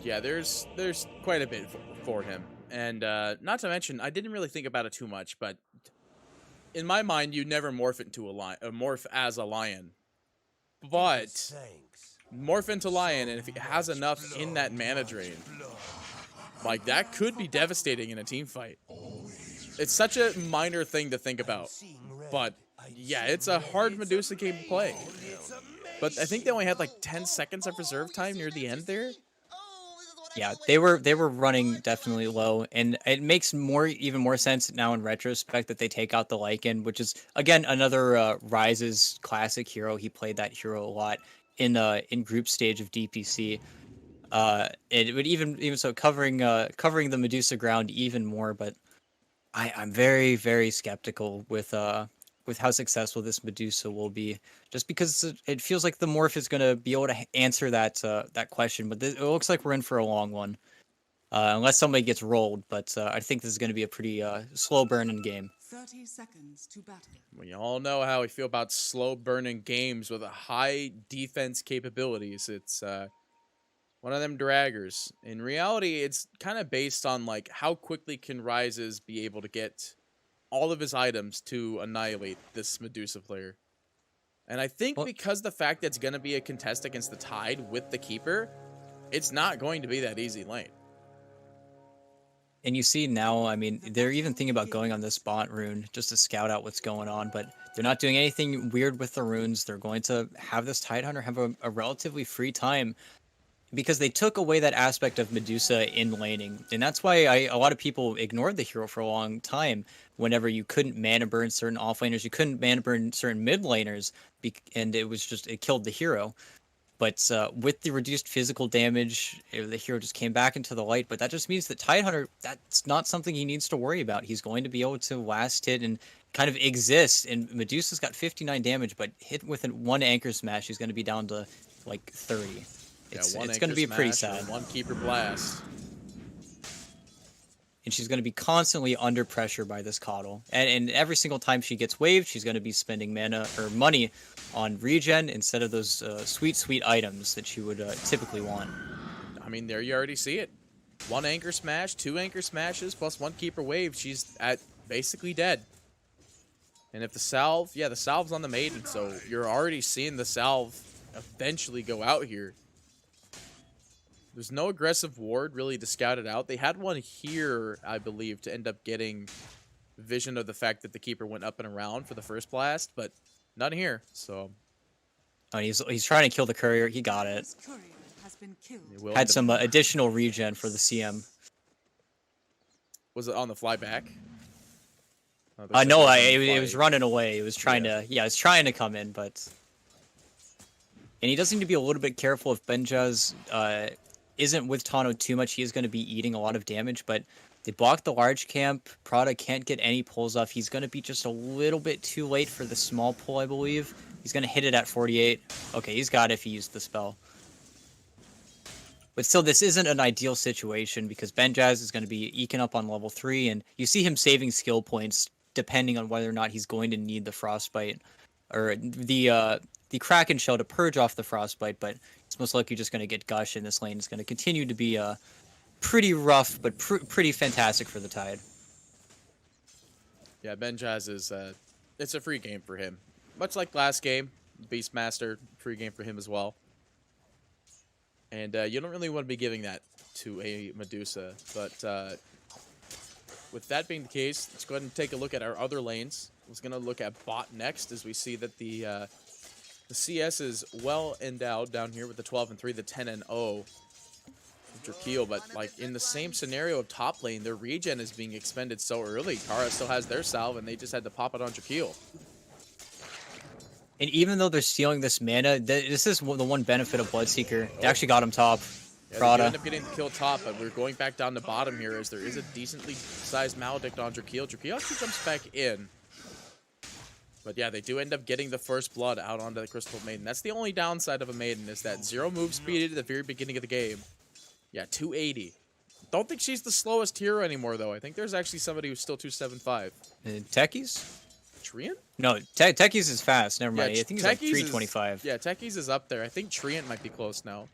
Yeah, there's quite a bit for him, and not to mention, I didn't really think about it too much, but in my mind, you never morph into a lion, morph as a lion, but morph into lion, and if he has enough in that mana drain, like that could be devastating in a team fight. It's such a minor thing to think about, but yeah, it's a hard Medusa game to play. But I think they only had like 10 seconds of reserve time near the end there. Yeah, they were running definitely low, and it makes even more sense now in retrospect that they take out the Lycan, which is again another Rise's classic hero. He played that hero a lot in group stage of DPC. It would even so covering the Medusa ground even more, but I'm very, very skeptical with how successful this Medusa will be, just because it feels like the morph is gonna be able to answer that question. But it looks like we're in for a long one, unless somebody gets rolled. But I think this is gonna be a pretty slow burning game. 30 seconds to battle. We all know how we feel about slow burning games with a high defense capabilities. It's one of them draggers. In reality, it's kind of based on like how quickly can Rises be able to get all of his items to annihilate this Medusa player. And I think Well, because the fact that it's going to be a contest against the Tide with the Keeper, it's not going to be that easy lane. and you see now, I mean, they're even thinking about going on this bot rune just to scout out what's going on, but they're not doing anything weird with the runes. They're going to have this Tide Hunter have a relatively free time, because they took away that aspect of Medusa in laning. And that's why a lot of people ignored the hero for a long time. Whenever you couldn't mana burn certain offlaners, you couldn't mana burn certain mid laners, and it killed the hero. But with the reduced physical damage, the hero just came back into the light. But that just means that Tidehunter, that's not something he needs to worry about. He's going to be able to last hit and kind of exist. And Medusa's got 59 damage, but hit with one anchor smash, he's going to be down to like 30. It's going to be pretty sad. One Keeper blast. And she's going to be constantly under pressure by this Coddle. And every single time she gets waved, she's going to be spending mana or money on regen instead of those sweet, sweet items that she would typically want. I mean, there you already see it. One anchor smash, two anchor smashes, plus one Keeper wave. She's at basically dead. And if the salve, yeah, the salve's on the maiden, so you're already seeing the salve eventually go out here. There's no aggressive ward really to scout it out. They had one here, I believe, to end up getting vision of the fact that the Keeper went up and around for the first blast, but none here. So he's trying to kill the courier. He got it. This courier has been killed. Had some additional regen for the CM. Was it on the fly back? No, it was running away. It was trying to, yeah, it's trying to come in, but. And he does need to be a little bit careful if Benjaz isn't with Tano too much. He is going to be eating a lot of damage, but they block the large camp. Prada can't get any pulls off. He's going to be just a little bit too late for the small pull, I believe. He's going to hit it at 48. Okay, he's got it if he used the spell. But still, this isn't an ideal situation because Benjaz is going to be eking up on level 3, and you see him saving skill points depending on whether or not he's going to need the Frostbite or the Kraken Shell to purge off the Frostbite, but it's most likely just going to get Gush in this lane. It's going to continue to be pretty rough, but pretty fantastic for the Tide. Yeah, Benjaz is it's a free game for him. Much like last game, Beastmaster, free game for him as well. And you don't really want to be giving that to a Medusa. But with that being the case, let's go ahead and take a look at our other lanes. I was going to look at bot next, as we see that the CS is well endowed down here with the 12-3, the 10-0. Drakeel, but like in the same scenario of top lane, their regen is being expended so early. Kara still has their salve, and they just had to pop it on Drakeel. And even though they're stealing this mana, this is the one benefit of Bloodseeker. They actually got him top. Yeah, Prada. they do end up getting the kill top, but we're going back down to bottom here as there is a decently sized Maledict on Drakeel. Drakeel actually jumps back in. But yeah, they do end up getting the first blood out onto the Crystal Maiden. That's the only downside of a Maiden, is that 0 move speed at the very beginning of the game. Yeah, 280. Don't think she's the slowest hero anymore, though. I think there's actually somebody who's still 275. Techies? Treant? No, Techies is fast. Never mind. Yeah, I think he's like Techies 325. Yeah, Techies is up there. I think Treant might be close now.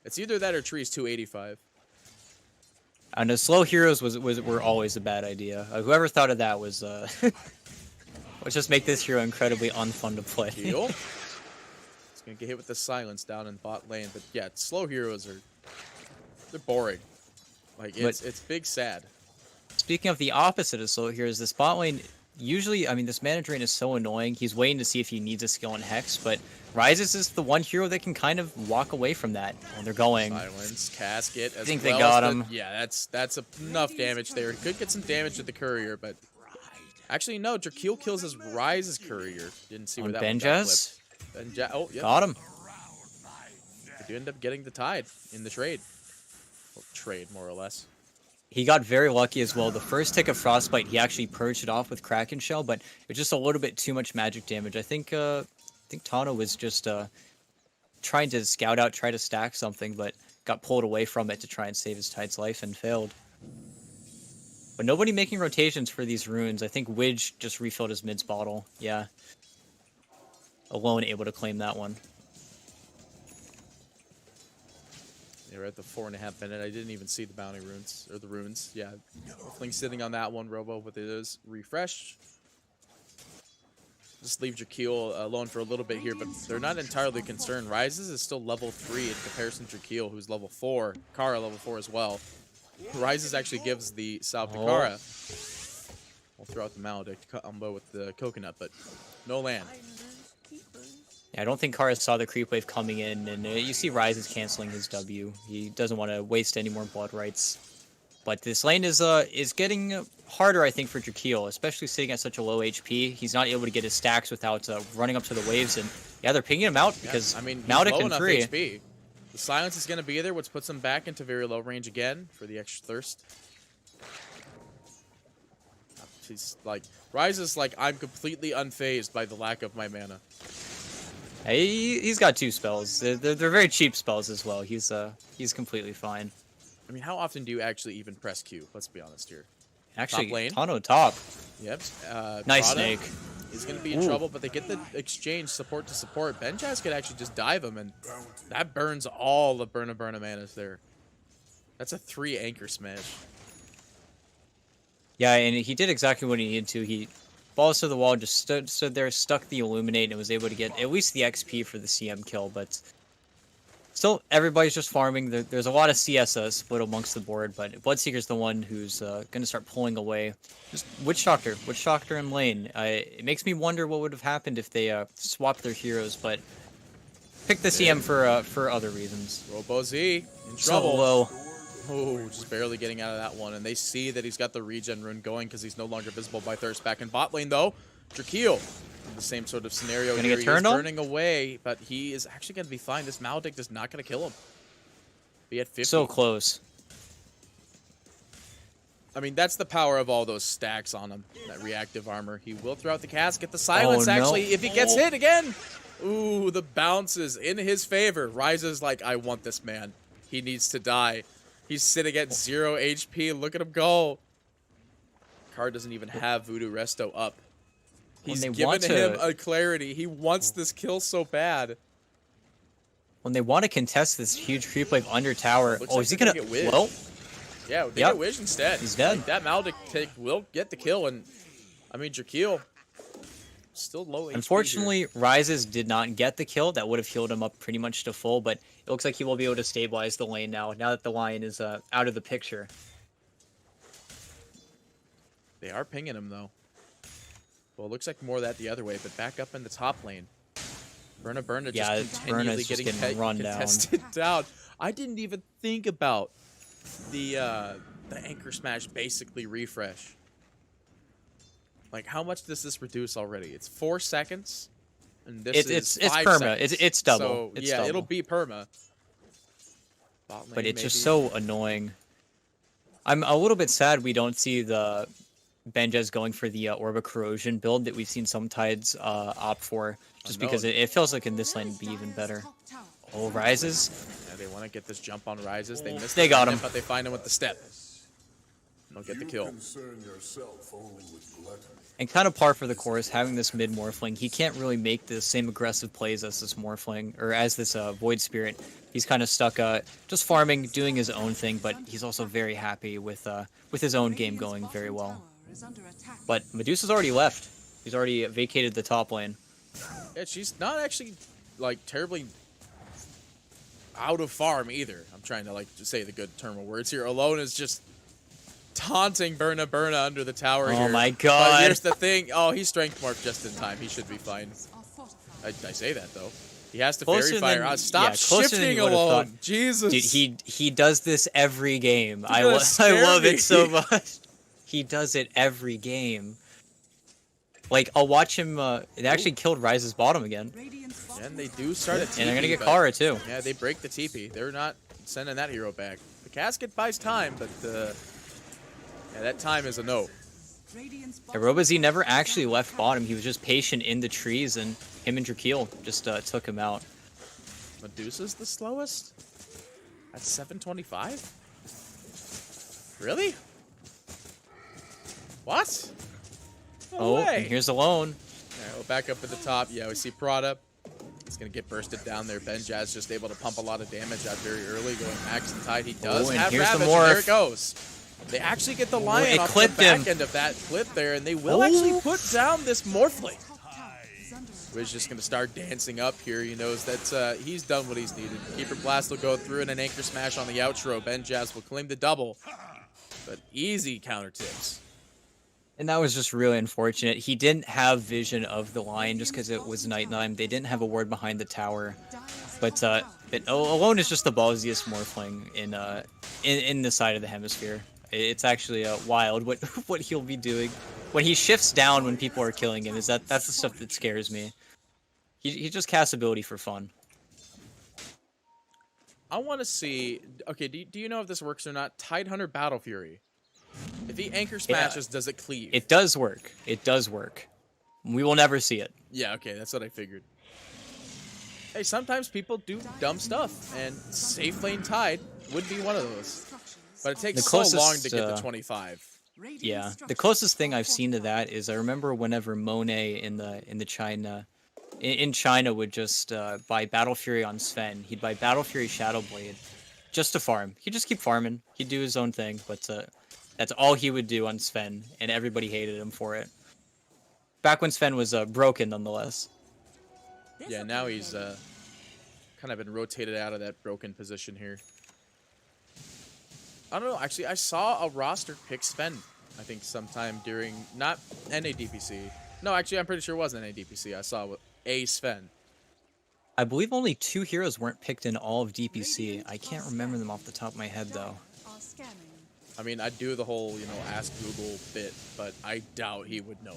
It's either that or Tree's 285. I know slow heroes were always a bad idea. Whoever thought of that was let's just make this hero incredibly unfun to play. Heal. It's gonna get hit with the silence down in bot lane, but yeah, slow heroes they're boring. Like it's big sad. Speaking of the opposite of slow heroes, this bot lane usually, I mean, this mana drain is so annoying. He's waiting to see if he needs a skill in Hex, but Rises is the one hero that can kind of walk away from that when they're going. Silence, casket. I think they got him. Yeah, that's enough damage there. Could get some damage to the courier, but actually no. Drakeel kills his Rise's courier. Didn't see where that one got Benjaz? clipped. Oh, yeah. Got him. They do end up getting the tide in the trade. Well, trade, more or less. He got very lucky as well. The first tick of Frostbite, he actually purged it off with Kraken Shell, but it was just a little bit too much magic damage. I think Tano was just trying to scout out, try to stack something, but got pulled away from it to try and save his Tide's life and failed. But nobody making rotations for these runes. I think Widge just refilled his mid's bottle. Yeah. Alone able to claim that one. They were at the 4.5 minute. I didn't even see the bounty runes, or the runes. Yeah, Wolfling sitting on that one, Robo, but it is refreshed. Just leave Drakeel alone for a little bit here, but they're not entirely concerned. Rises is still level 3 in comparison to Drakeel, who's level 4. Kara level 4 as well. Rises actually gives the salve to Kara. We'll throw out the Maledict combo with the coconut, but no land. Yeah, I don't think Kara saw the creep wave coming in, and you see Rise is canceling his W. He doesn't want to waste any more blood rights. But this lane is getting harder, I think, for Drakeel, especially sitting at such a low HP. He's not able to get his stacks without running up to the waves, and yeah, they're pinging him out because yeah, I mean, Maledict and free. HP. The silence is going to be there, which puts him back into very low range again for the extra thirst. He's like, Rise is like, I'm completely unfazed by the lack of my mana. Hey, he's got 2 spells. They're very cheap spells as well. He's completely fine. I mean, how often do you actually even press Q? Let's be honest here. Actually, top lane. Tano top. Yep. Nice Prada snake. He's going to be in trouble, but they get the exchange support to support. Benjaz could actually just dive him, and that burns all the Burna manas there. That's a 3 anchor smash. Yeah, and he did exactly what he needed to. He balls to the wall, just stood there, stuck the Illuminate, and was able to get at least the XP for the CM kill, but still, everybody's just farming. There's a lot of CS split amongst the board, but Bloodseeker's the one who's going to start pulling away. Just Witch Doctor in lane. It makes me wonder what would have happened if they swapped their heroes, but pick the CM for other reasons. Robo Z in So trouble. low. Oh, just barely getting out of that one. And they see that he's got the regen rune going because he's no longer visible by Thirst. Back in bot lane, though. Drakeel, the same sort of scenario Gonna here. get turned He is on? burning away, but he is actually going to be fine. This Maledict is not going to kill him. Be at 50. So close. I mean, that's the power of all those stacks on him. That reactive armor. He will throw out the cast, get the silence, Oh, no. actually, if he gets hit again. Ooh, the bounces in his favor. Rises like, I want this man. He needs to die. He's sitting at 0 HP. Look at him go. Card doesn't even have Voodoo Resto up. He's given him a clarity. He wants this kill so bad. When they want to contest this huge creep wave under tower, Looks oh, like is he they're gonna? gonna get Wiz. Well, Yeah, they Yep. get Wish instead. He's dead. Like, that Maledict will get the kill, and I mean, Drakeel still low HP here. Unfortunately, Rises did not get the kill. That would have healed him up pretty much to full, but it looks like he will be able to stabilize the lane now that the Lion is out of the picture. They are pinging him, though. Well, it looks like more of that the other way, but back up in the top lane. Berna Yeah, just continually Berna's just getting getting run contested down. I didn't even think about the anchor smash basically refresh. Like, how much does this reduce already? It's 4 seconds, and this it's is 5 perma. seconds. It's double. So, It's yeah, double. it'll be perma. Bot But lane, it's just maybe. so annoying. I'm a little bit sad we don't see the Benjaz going for the Orb of Corrosion build that we've seen some Tides opt for, just know. because it feels like in this lane it'd be even better. Oh, Rises. Yeah, they want to get this jump on Rises. They missed They the got minute, him. but they find him with the step. They'll get the kill. Concern yourself only with gluttony. And kind of par for the course, having this mid Morphling, he can't really make the same aggressive plays as this Morphling, or as this Void Spirit. He's kind of stuck just farming, doing his own thing, but he's also very happy with his own game going very well. But Medusa's already left. He's already vacated the top lane. Yeah, she's not actually, like, terribly out of farm either. I'm trying to, like, just say the good term of words here. Alone is just taunting Berna under the tower here. Oh my But god. here's the thing. Oh, he strength morphed just in time. He should be fine. I say that, though. He has to Closer fairy fire. than- Stop yeah, closer than shifting you would've alone. thought. Jesus. Dude, he does this every game. I gonna I scare love me. it so much. He does it every game. Like, I'll watch him. It actually killed Rise's bottom again. And they do start a TP. And they're gonna get but- Kara too. Yeah, they break the TP. They're not sending that hero back. The casket buys time, but yeah, that time is a no. Robozy never actually left bottom. He was just patient in the trees, and him and Drakeel just took him out. Medusa's the slowest? At 725? Really? What? No Oh, way. and here's Alone. Alright, well, back up at the top. Yeah, we see Prada. He's going to get bursted down there. Benjaz just able to pump a lot of damage out very early, going max and tide. He does and have here's the Ravage, and there morph. it goes. They actually get the Lion it off the clipped back him. end of that clip there, and they will actually put down this Morphling. Wiz just going to start dancing up here. He knows that he's done what he's needed. Keeper Blast will go through, and an Anchor Smash on the outro. Benjaz will claim the double, but easy counter tips. And that was just really unfortunate. He didn't have vision of the Lion just because it was nighttime. They didn't have a ward behind the tower. But Alone is just the ballsiest Morphling in the side of the hemisphere. It's actually wild what he'll be doing when he shifts down when people are killing him. That's the stuff that scares me. He just casts ability for fun. I want to see. Okay, do you know if this works or not? Tidehunter Battle Fury. If he Anchor Smashes, does it cleave? It does work. It does work. We will never see it. Yeah, okay, that's what I figured. Hey, sometimes people do dumb stuff, and safe lane Tide would be one of those. But it takes so long to get to 25. Yeah, the closest thing I've seen to that is I remember whenever Monet in China would just buy Battle Fury on Sven. He'd buy Battle Fury Shadowblade just to farm. He'd just keep farming. He'd do his own thing, but that's all he would do on Sven, and everybody hated him for it. Back when Sven was broken, nonetheless. Yeah, now he's kind of been rotated out of that broken position here. I don't know. Actually, I saw a roster pick Sven, I think, sometime during, not NADPC. No, actually, I'm pretty sure it was NADPC. I saw a Sven. I believe only 2 heroes weren't picked in all of DPC. I can't remember them off the top of my head, though. I mean, I'd do the whole, ask Google bit, but I doubt he would know.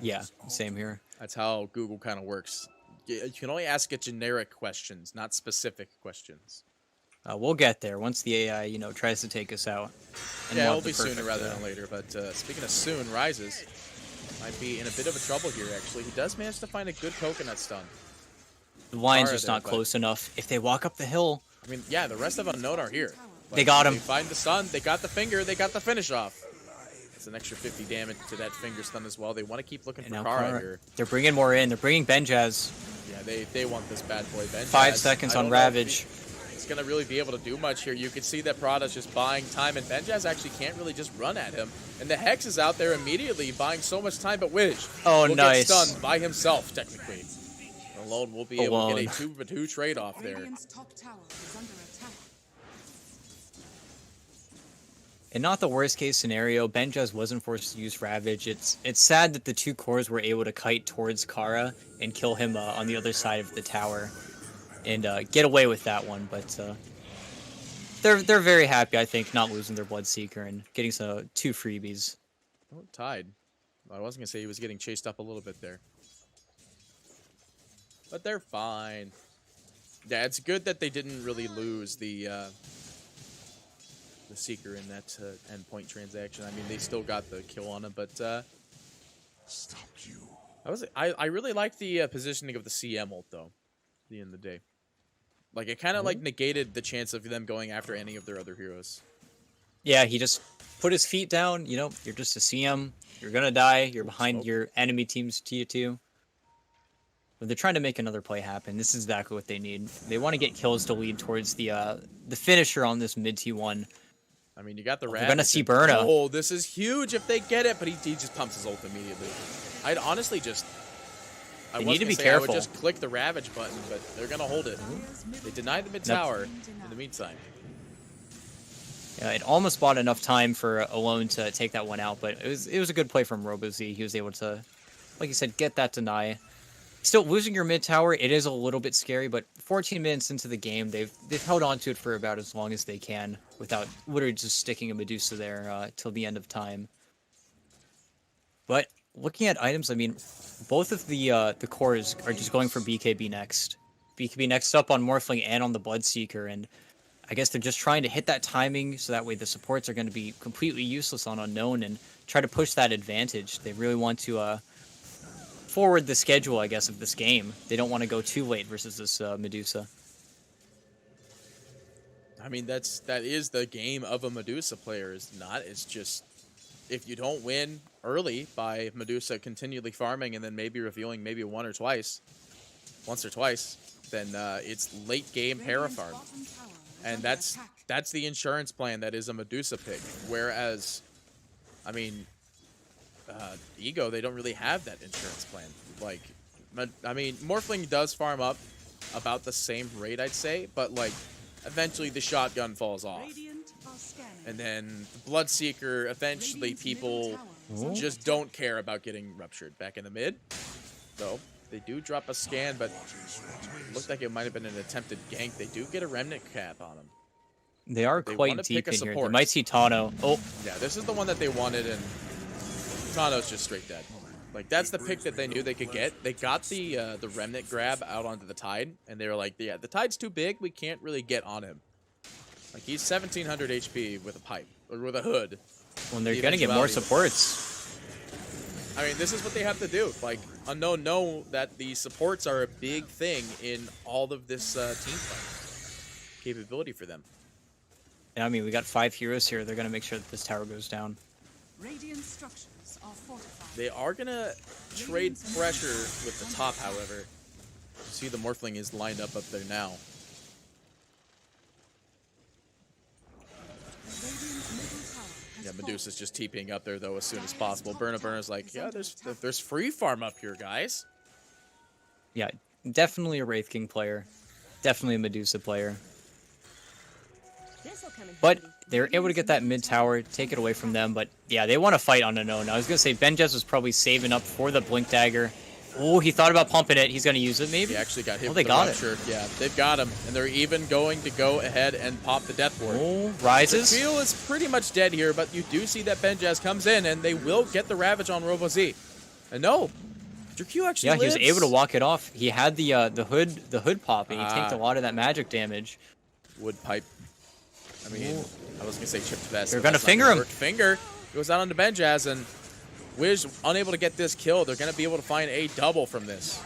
Yeah, same here. That's how Google kind of works. You can only ask it generic questions, not specific questions. We'll get there once the AI, tries to take us out. And Yeah, we'll it'll have the be sooner perfect, rather than later. But speaking of soon, Rises might be in a bit of a trouble here, actually. He does manage to find a good coconut stun. The line's Kara just there, not but- close enough. If they walk up the hill, I mean, yeah, the rest of Unknown are here. They got him. They find the stun, they got the finger, they got the finish off. It's an extra 50 damage to that finger stun as well. They want to keep looking and for now Kara Kara, here. they're bringing more in. They're bringing Benjaz. Yeah, they want this bad boy. Ben 5 Jazz, seconds I on don't know if Ravage. He's going to really be able to do much here. You can see that Prada's just buying time, and Benjaz actually can't really just run at him. And the Hex is out there immediately buying so much time, but Wish will nice. get stunned by himself, technically. Alone will be able to get a 2-for-2 trade-off there. Radiant's top tower is under attack. And not the worst case scenario, Benjaz wasn't forced to use Ravage. It's sad that the two cores were able to kite towards Kara and kill him on the other side of the tower and get away with that one. But they're very happy, I think, not losing their Bloodseeker and getting two freebies. Oh, tied. I was going to say he was getting chased up a little bit there. But they're fine. Yeah, it's good that they didn't really lose the Seeker in that endpoint transaction. I mean, they still got the kill on him, but Stop you. I really like the positioning of the CM ult though. At the end of the day, like it kind of like negated the chance of them going after any of their other heroes. Yeah, he just put his feet down. You know, you're just a CM. You're gonna die. You're behind your enemy team's tier 2. But they're trying to make another play happen. This is exactly what they need. They want to get kills to lead towards the finisher on this mid T1. I mean, you got the rat. We're gonna see Burna. Oh, this is huge if they get it, but he just pumps his ult immediately. I'd honestly just... They need to be careful. I would just click the Ravage button, but they're gonna hold it. They denied the mid tower in the meantime. Yeah, it almost bought enough time for Alone to take that one out, but it was a good play from RoboZ. He was able to, like you said, get that deny. Still, losing your mid tower, it is a little bit scary, but 14 minutes into the game, they've held on to it for about as long as they can without literally just sticking a Medusa there till the end of time. But looking at items, I mean, both of the cores are just going for BKB next. BKB next up on Morphling and on the Bloodseeker, and I guess they're just trying to hit that timing so that way the supports are going to be completely useless on Unknown and try to push that advantage. They really want to forward the schedule, I guess, of this game. They don't want to go too late versus this Medusa. I mean, that is the game of a Medusa player, is not. It's just if you don't win early by Medusa continually farming and then maybe revealing maybe once or twice, then it's late game parafarm. And that's the insurance plan that is a Medusa pick. Whereas, I mean, Ego, they don't really have that insurance plan. Like, I mean, Morphling does farm up about the same rate, I'd say, but like, eventually the shotgun falls off. And then the Bloodseeker, eventually people just don't care about getting ruptured. Back in the mid, though, they do drop a scan, but it looked like it might have been an attempted gank. They do get a remnant cap on them. They are quite deep in here. They might see Tano. Oh, yeah, this is the one that they wanted, and Tano's just straight dead. Like, that's the pick that they knew they could get. They got the remnant grab out onto the Tide, and they were like, yeah, the Tide's too big. We can't really get on him. Like, he's 1,700 HP with a pipe, or with a hood. When they're going to get more supports. I mean, this is what they have to do. Like, Unknown know that the supports are a big thing in all of this team fight capability for them. And I mean, we got 5 heroes here. They're going to make sure that this tower goes down. Radiant structures are fortified. They are going to trade pressure with the top, however. You see the Morphling is lined up there now. Yeah, Medusa's just TPing up there, though, as soon as possible. Burna's like, yeah, there's free farm up here, guys. Yeah, definitely a Wraith King player. Definitely a Medusa player. But they're able to get that mid tower, take it away from them. But yeah, they want to fight on Unknown. I was going to say, Benjaz was probably saving up for the Blink Dagger. Oh, he thought about pumping it. He's going to use it, maybe? He actually got hit with the rupture. Yeah, they've got him. And they're even going to go ahead and pop the Death Ward. Oh, rises. The Feel is pretty much dead here, but you do see that Benjaz comes in, and they will get the Ravage on RoboZ. And no, Q actually lives. He was able to walk it off. He had the hood pop, and he tanked a lot of that magic damage. Wood pipe. I mean, I was going to say chipped vest. They're going to finger him. Finger goes out onto Benjaz, and Wiz unable to get this kill. They're going to be able to find a double from this.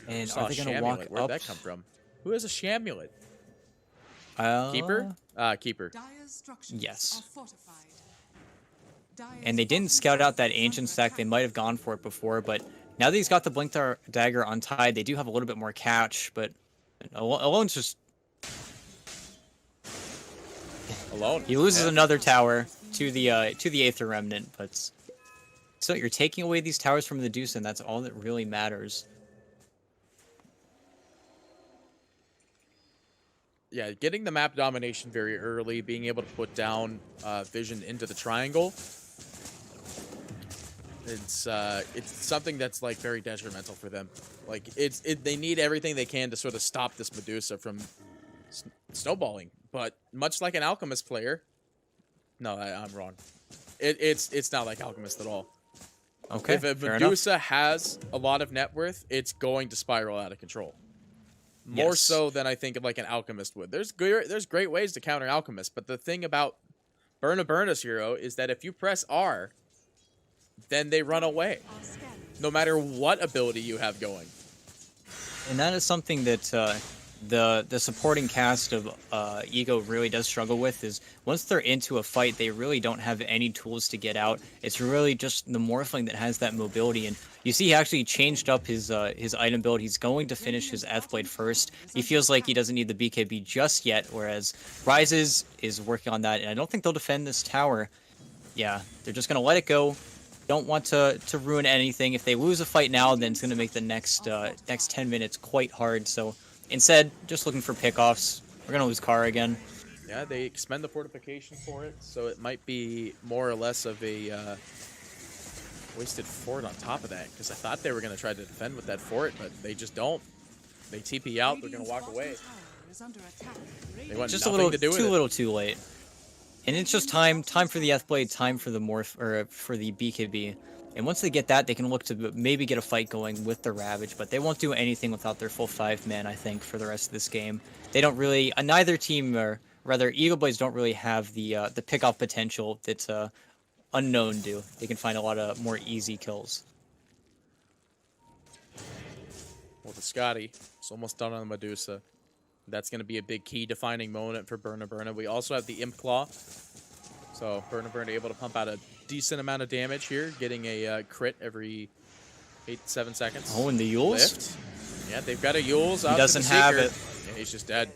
And are they going to walk up? Where'd that come from? Who has a Shamulet? Keeper? Keeper. Yes. And they didn't scout out that ancient stack. They might have gone for it before, but now that he's got the Blink Dagger on Tide, they do have a little bit more catch, but Alone's just... Alone. He loses Yeah. another tower to the Aether Remnant, but... So you're taking away these towers from the Deuce, and that's all that really matters. Yeah, getting the map domination very early, being able to put down vision into the triangle. It's something that's like very detrimental for them. Like they need everything they can to sort of stop this Medusa from snowballing. But much like an Alchemist player, no, I'm wrong. It's not like Alchemist at all. Okay, If a fair Medusa enough. has a lot of net worth, it's going to spiral out of control. More Yes. so than I think of like an Alchemist would. There's great ways to counter Alchemist, but the thing about Burna's hero is that if you press R, then they run away, no matter what ability you have going. And that is something that the supporting cast of Ego really does struggle with, is once they're into a fight, they really don't have any tools to get out. It's really just the Morphling that has that mobility, and you see he actually changed up his item build. He's going to finish his F-Blade first. He feels like he doesn't need the BKB just yet, whereas Rises is working on that, and I don't think they'll defend this tower. Yeah, they're just going to let it go. Don't want to ruin anything. If they lose a fight now, then it's going to make the next 10 minutes quite hard, so... Instead, just looking for pickoffs. We're going to lose Kara again. Yeah, they expend the fortification for it, so it might be more or less of a wasted fort on top of that, because I thought they were going to try to defend with that fort, but they just don't. They TP out, they're going to walk away. They want Just a nothing little to do with it. little too late. And it's just time for the F-Blade, time for the for the BKB. And once they get that, they can look to maybe get a fight going with the Ravage, but they won't do anything without their full 5-man, I think, for the rest of this game. They don't really, neither team, or rather, EgoBoys don't really have the pick-off potential that Unknown do. They can find a lot of more easy kills. Well, the Scotty, it's almost done on the Medusa. That's going to be a big key defining moment for Burna. We also have the Imp Claw. So Burna able to pump out a decent amount of damage here, getting a crit every 8-7 seconds. Oh, and the Yules? Lift. Yeah, they've got a Yules out. He doesn't to the have Seeker. it. Yeah, he's just dead.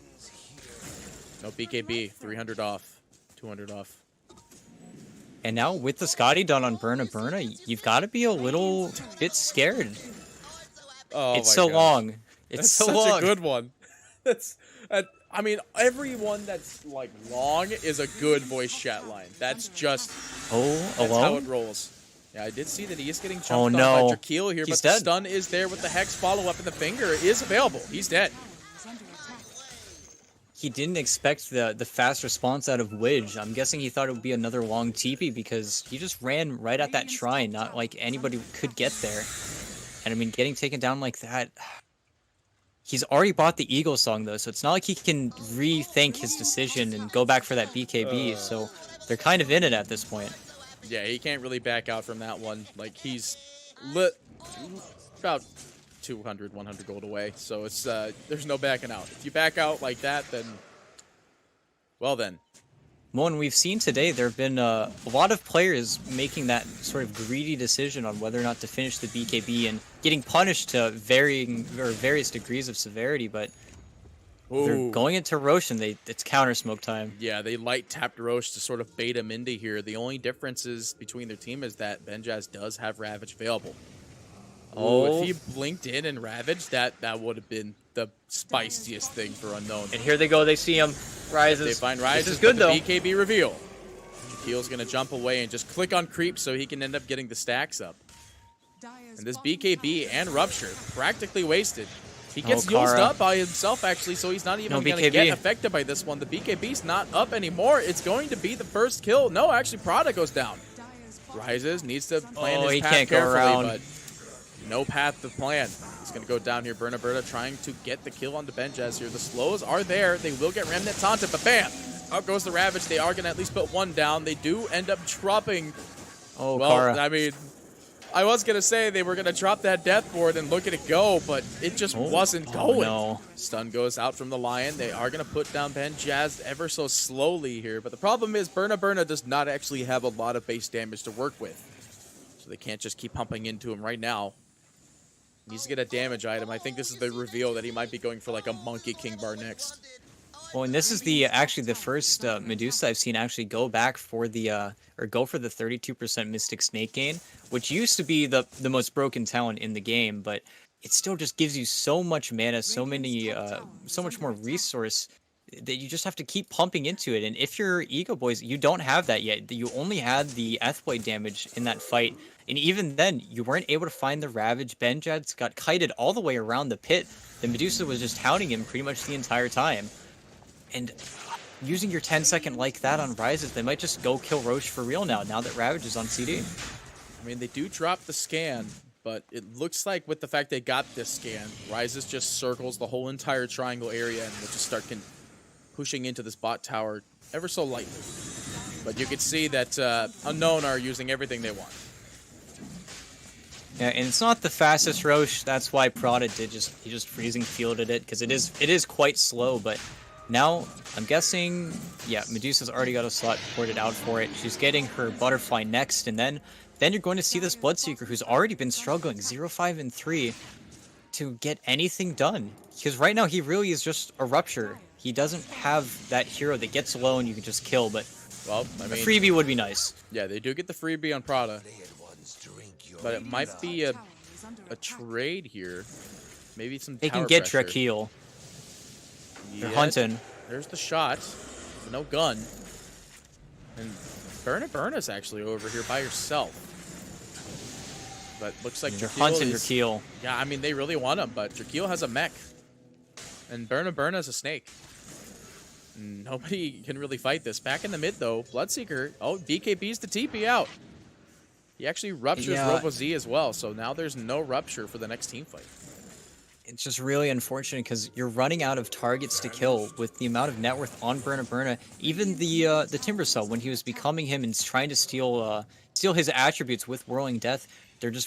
No BKB, 300 off, 200 off. And now with the Scotty done on Burna, you've got to be a little bit scared. Oh, It's my so gosh. long. It's That's so such long. a good one. That's, I mean, everyone that's like long is a good voice chat line. That's just that's how it Alone? rolls. Yeah, I did see that he is getting jumped Oh, on no. by Drakeel here, He's but the dead. stun is there with the Hex follow-up, and the finger is available. He's dead. He didn't expect the fast response out of Widge. I'm guessing he thought it would be another long TP because he just ran right at that shrine, not like anybody could get there. And I mean, getting taken down like that... He's already bought the Eagle song though, so it's not like he can rethink his decision and go back for that BKB, so they're kind of in it at this point. Yeah, he can't really back out from that one. Like, he's lit about 200, 100 gold away, so it's there's no backing out. If you back out like that, then, well then. Well, and we've seen today there have been a lot of players making that sort of greedy decision on whether or not to finish the BKB and getting punished to various degrees of severity, but they're Ooh. going into Roche and it's counter smoke time. Yeah, they light tapped Roche to sort of bait him into here. The only differences between their team is that Benjaz does have Ravage available. Oh, if he blinked in and Ravaged, that would have been the spiciest thing for Unknown. And here they go, they see him. Rises. They find Rises, This is good but though. the BKB reveal. Shaquille's going to jump away and just click on creep so he can end up getting the stacks up. And this BKB and Rupture, practically wasted. He gets used Kara. up by himself, actually, so he's not even No going to BKB. get affected by this one. The BKB's not up anymore. It's going to be the first kill. No, actually, Prada goes down. Rises, needs to plan Oh, his he path can't go carefully, around. but no path to plan. He's going to go down here. Berna trying to get the kill on the Benjaz here. The slows are there. They will get Remnant taunted, but bam! Out goes the Ravage. They are going to at least put one down. They do end up dropping. Oh, Well, Kara. I mean, I was going to say they were going to drop that death board and look at it go, but it just wasn't going. No. Stun goes out from the Lion. They are going to put down Benjaz ever so slowly here, but the problem is Berna does not actually have a lot of base damage to work with. So they can't just keep pumping into him right now. Needs to get a damage item. I think this is the reveal that he might be going for like a Monkey King bar next. Well, and this is actually the first Medusa I've seen actually go back for the or go for the 32% Mystic Snake gain, which used to be the most broken talent in the game, but it still just gives you so much mana, so much more resource that you just have to keep pumping into it. And if you're EgoBoys, you don't have that yet. You only had the Ethblade damage in that fight, and even then, you weren't able to find the Ravage. Benjad's got kited all the way around the pit. The Medusa was just hounding him pretty much the entire time. And using your 10-second like that on Rises, they might just go kill Roche for real now that Ravage is on CD. I mean, they do drop the scan, but it looks like with the fact they got this scan, Rises just circles the whole entire triangle area and will just start pushing into this bot tower ever so lightly. But you can see that Unknown are using everything they want. Yeah, and it's not the fastest Roche. That's why Prada he just freezing fielded it, because it is quite slow. But now I'm guessing, yeah, Medusa's already got a slot ported out for it. She's getting her Butterfly next, and then you're going to see this Bloodseeker who's already been struggling 0-5 and 3 to get anything done. Because right now he really is just a Rupture. He doesn't have that hero that gets low and you can just kill, but well, I mean, a freebie would be nice. Yeah, they do get the freebie on Prada, but it might be a trade here. Maybe some They can tower get pressure. Drakeel. They're Yeah, hunting. There's the shot. No gun. And Berna's actually over here by herself. But looks like They're Drakeel hunting is... Drakeel. Yeah, I mean, they really want him, but Drakeel has a mech. And Berna's a snake. Nobody can really fight this. Back in the mid, though, Bloodseeker. Oh, BKB's the TP out. He actually ruptures RoboZ as well, so now there's no rupture for the next team fight. It's just really unfortunate because you're running out of targets to kill with the amount of net worth on Berna. Even the Timber Cell, when he was becoming him and trying to steal his attributes with Whirling Death, there's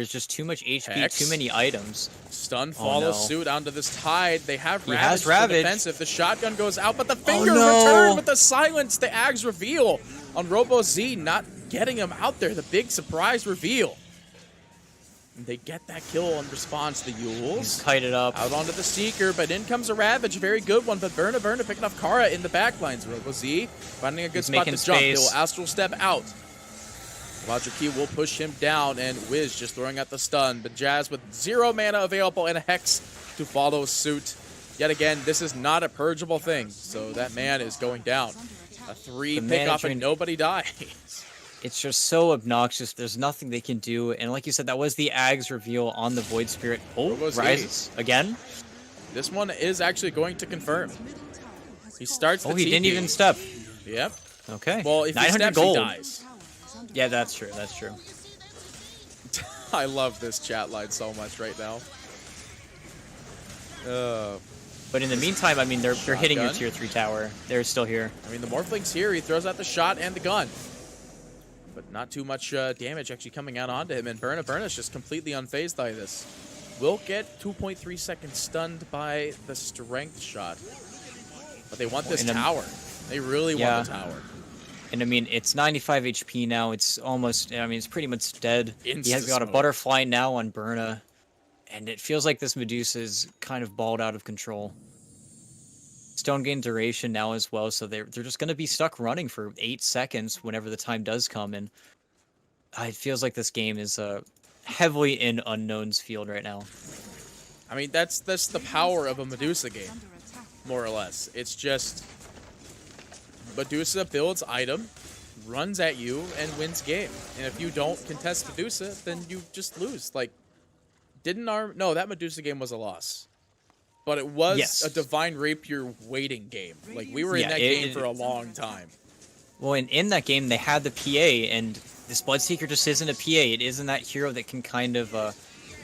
just too much HP, Hex. too many items. Stun follows no. suit onto this Tide. They have He Ravage has for Ravage. defensive. The shotgun goes out, but the finger no. return with the silence. The Ags reveal on RoboZ, not getting him out there. The big surprise reveal. And they get that kill in response to the Yules. He's kited up. Out onto the Seeker, but in comes a Ravage. Very good one, but Berna picking off Kara in the backlines. RoboZ finding a good spot to jump. Space. He'll Astral Step out. Key will push him down, and Wiz just throwing out the stun. But Jazz with 0 mana available and a Hex to follow suit. Yet again, this is not a purgeable thing, so that man is going down. A 3 pick-off and nobody dies. It's just so obnoxious. There's nothing they can do. And like you said, that was the Ags reveal on the Void Spirit. Oh, Rises again. This one is actually going to confirm. He starts the he TP. didn't even step. Yep. Okay. Well, if he 900 steps, gold. he dies. Yeah, that's true. That's true. I love this chat line so much right now. But in the meantime, I mean, they're hitting your tier 3 tower. They're still here. I mean, the Morphling's here. He throws out the shot and the gun. But not too much damage actually coming out onto him. And Berna's just completely unfazed by this. Will get 2.3 seconds stunned by the strength shot. But they want this tower. They really want the tower. And I mean, it's 95 HP now. It's almost, I mean, it's pretty much dead. He has got a Butterfly now on Berna. And it feels like this Medusa is kind of balled out of control. Stone gain duration now as well, so they're just going to be stuck running for 8 seconds whenever the time does come. And it feels like this game is heavily in Unknown's field right now. I mean, that's the power of a Medusa game, more or less. It's just Medusa builds item, runs at you, and wins game. And if you don't contest Medusa, then you just lose. Like, no, that Medusa game was a loss. But it was a Divine Rapier waiting game. Like, we were in that game for a long time. Well, in that game, they had the PA, and this Bloodseeker just isn't a PA. It isn't that hero that can kind of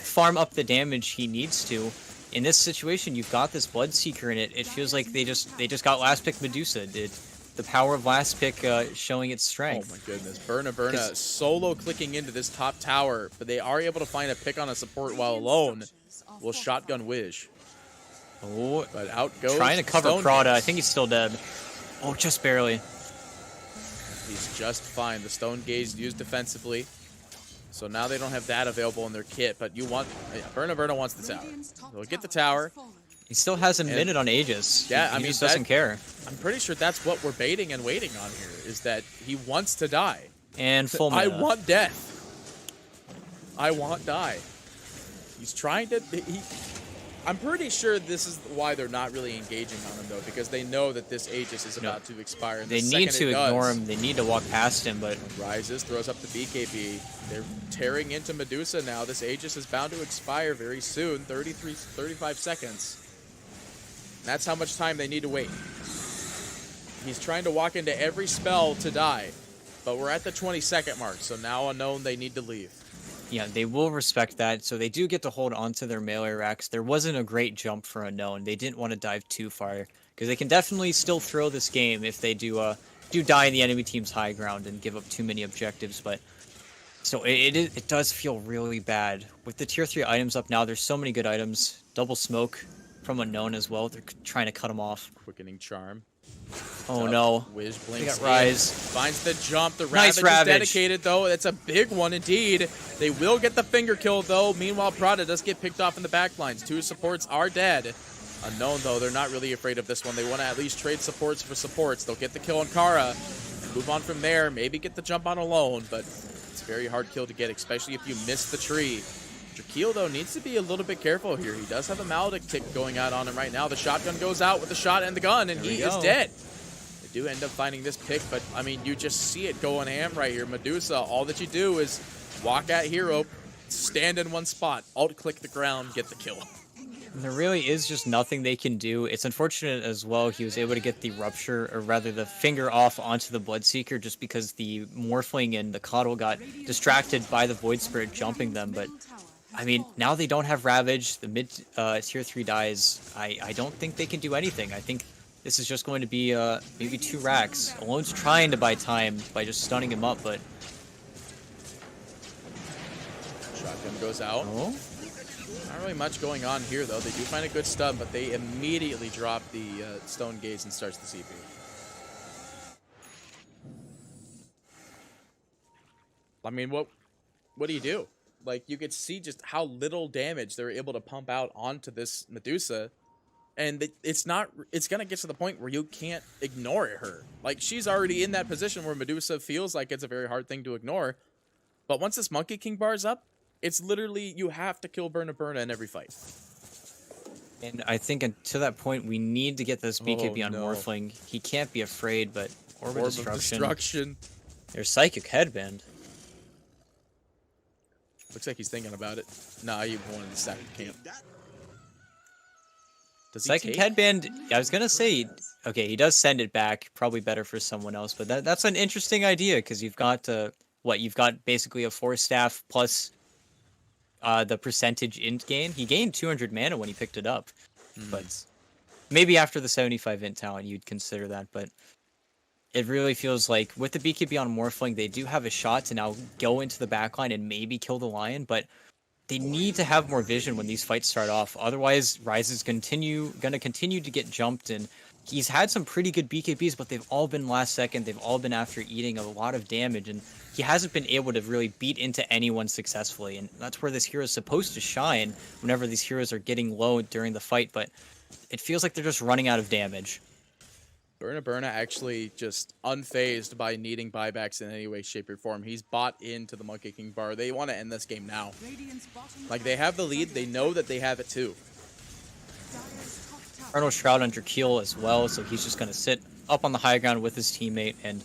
farm up the damage he needs to. In this situation, you've got this Bloodseeker, and it feels like they just got last pick Medusa. The power of last pick showing its strength. Oh my goodness. Berna solo clicking into this top tower, but they are able to find a pick on a support while alone. Will shotgun Wish. Oh, but out goes trying to cover Stone Prada. Gaze. I think he's still dead. Oh, just barely. He's just fine. The Stone Gaze used defensively. So now they don't have that available in their kit, but you want... Burna wants the tower. They'll get the tower. He still has a minute on Aegis. Yeah, he I mean, just doesn't care. I'm pretty sure that's what we're baiting and waiting on here, is that he wants to die. And full I mana. want death. I want die. He's trying to... I'm pretty sure this is why they're not really engaging on him, though, because they know that this Aegis is about to expire. And They need to ignore him. They need to walk past him, but... Rises, throws up the BKB. They're tearing into Medusa now. This Aegis is bound to expire very soon. 35 seconds. That's how much time they need to wait. He's trying to walk into every spell to die, but we're at the 20-second mark, so now Unknown, they need to leave. Yeah, they will respect that, so they do get to hold onto their melee racks. There wasn't a great jump for Unknown. They didn't want to dive too far, because they can definitely still throw this game if they do die in the enemy team's high ground and give up too many objectives, but so it does feel really bad. With the tier 3 items up now, there's so many good items. Double smoke from Unknown as well. They're trying to cut him off. Quickening Charm. Oh no. Wiz They blinks got Rise. Finds the jump. The Nice Ravage is Ravage. dedicated, though. It's a big one indeed. They will get the finger kill, though. Meanwhile, Prada does get picked off in the backlines. 2 supports are dead. Unknown, though, they're not really afraid of this one. They want to at least trade supports for supports. They'll get the kill on Kara. Move on from there. Maybe get the jump on Alone, but it's a very hard kill to get, especially if you miss the tree. Drakeel, though, needs to be a little bit careful here. He does have a Maledict tick going out on him right now. The shotgun goes out with the shot and the gun, and he is dead. They do end up finding this pick, but, I mean, you just see it going ham right here. Medusa, all that you do is walk at hero, stand in one spot, alt-click the ground, get the kill. There really is just nothing they can do. It's unfortunate as well he was able to get the Rupture, or rather the finger off onto the Bloodseeker just because the Morphling and the Coddle got distracted by the Void Spirit jumping them, but I mean, now they don't have Ravage, the mid tier 3 dies. I don't think they can do anything. I think this is just going to be maybe 2 racks. Alone's trying to buy time by just stunning him up, but... Shotgun goes out. Oh? Not really much going on here, though. They do find a good stun, but they immediately drop the Stone Gaze and starts the CP. I mean, what do you do? Like, you could see just how little damage they were able to pump out onto this Medusa. And it's going to get to the point where you can't ignore her. Like, she's already in that position where Medusa feels like it's a very hard thing to ignore. But once this Monkey King bar's up, it's literally, you have to kill Burna in every fight. And I think to that point, we need to get this BKB on no. Morphling. He can't be afraid, but Orb of Destruction. There's Psychic Headband. Looks like he's thinking about it. Nah, he wanted to stack the camp. Does he Psychic take? Headband, I was going to say, okay, he does send it back. Probably better for someone else, but that's an interesting idea, because you've got, you've got basically a 4-staff plus the percentage int gain. He gained 200 mana when he picked it up, but maybe after the 75 int talent, you'd consider that, but it really feels like with the BKB on Morphling, they do have a shot to now go into the backline and maybe kill the Lion, but they need to have more vision when these fights start off. Otherwise, Ryze is going to continue to get jumped, and he's had some pretty good BKBs, but they've all been last second. They've all been after eating a lot of damage, and he hasn't been able to really beat into anyone successfully, and that's where this hero is supposed to shine whenever these heroes are getting low during the fight, but it feels like they're just running out of damage. Burna actually just unfazed by needing buybacks in any way, shape, or form. He's bought into the Monkey King bar. They want to end this game now. Like, they have the lead. They know that they have it too. Arnold Shroud under Keel as well, so he's just going to sit up on the high ground with his teammate, and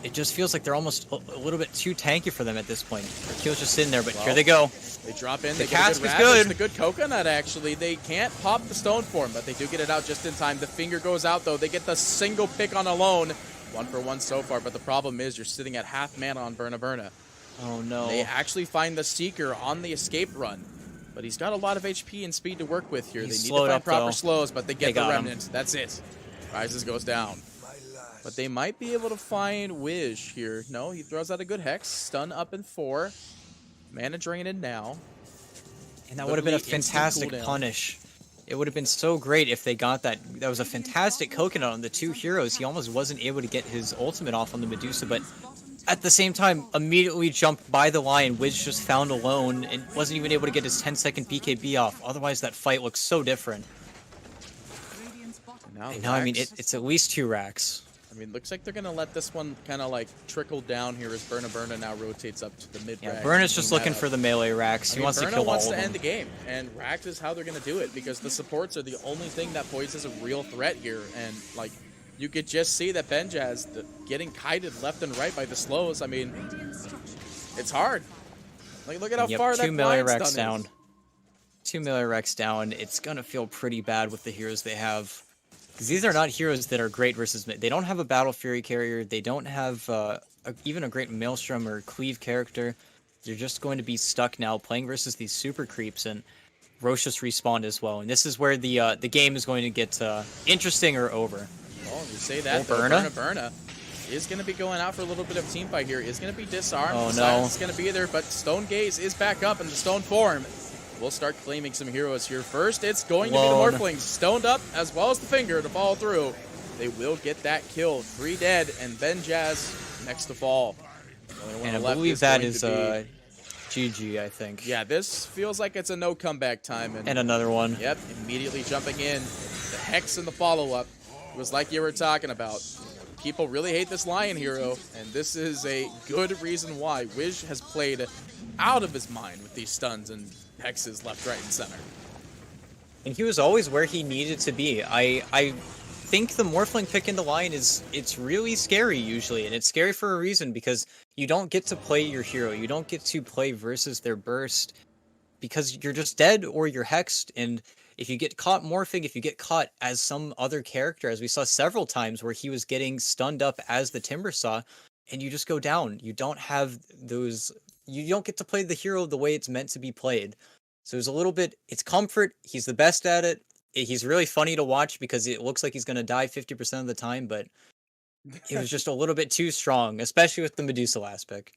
it just feels like they're almost a little bit too tanky for them at this point. Keel's just sitting there, but here they go. They drop in. The They cask get is a good ravage, good. the good coconut, actually. They can't pop the stone form, but they do get it out just in time. The finger goes out, though. They get the single pick on Alone. 1 for 1 so far, but the problem is you're sitting at half mana on Burna. Oh no. They actually find the Seeker on the escape run, but he's got a lot of HP and speed to work with here. He's they need slowed to find up, proper though. slows, but they get the got him. Remnant. That's it. Rises goes down. But they might be able to find Wish here. No, he throws out a good Hex. Stun up in 4. Mana draining now. And that would have been a Literally instant fantastic cooldown. punish. It would have been so great if they got that. That was a fantastic coconut on the 2 heroes. He almost wasn't able to get his ultimate off on the Medusa, but at the same time, immediately jumped by the line. Wiz just found alone and wasn't even able to get his 10-second BKB off. Otherwise, that fight looks so different. Radiant's bottom Now And now, I mean, Rax, it's at least 2 racks. I mean, looks like they're gonna let this one kind of like trickle down here as Burna now rotates up to the mid. Yeah, rack, Burna's just clean looking that for up. the melee racks. He wants to Burna kill wants all to of end them. the game, and Rax is how they're gonna do it because the supports are the only thing that poses a real threat here, and like you could just see that Benjaz getting kited left and right by the slows. I mean, radiant structures. it's hard. Like look at how Yep, far 2 that melee blind racks stun down. is. 2 melee racks down. It's gonna feel pretty bad with the heroes they have. Because these are not heroes that are great versus... They don't have a Battle Fury carrier. They don't have even a great Maelstrom or Cleave character. They're just going to be stuck now playing versus these super creeps, and Roche just respawned as well. And this is where the game is going to get interesting or over. Well, you say that, Oh, though, Burna? Burna is going to be going out for a little bit of team fight here. Is going to be disarmed. Oh, no. Silence is going to be there, but Stone Gaze is back up in the Stone form. We'll start claiming some heroes here. First, it's going to be the Lone. Morphlings. Stoned up, as well as the Finger to fall through. They will get that kill. 3 dead, and Benjaz next to fall. The only one And I left believe that going is to GG, I think. be... Yeah, this feels like it's a no comeback time. And another one. Yep, immediately jumping in. The Hex and the follow-up. It was like you were talking about. People really hate this Lion hero, and this is a good reason why. Wiz has played out of his mind with these stuns and hexes left, right, and center. And he was always where he needed to be. I think the Morphling pick in the line it's really scary usually, and it's scary for a reason because you don't get to play your hero. You don't get to play versus their burst because you're just dead or you're hexed, and if you get caught morphing, if you get caught as some other character, as we saw several times where he was getting stunned up as the Timbersaw, and you just go down. You don't have those... You don't get to play the hero the way it's meant to be played. So it's a little bit... It's comfort. He's the best at it. He's really funny to watch because it looks like he's going to die 50% of the time, but it was just a little bit too strong, especially with the Medusa aspect.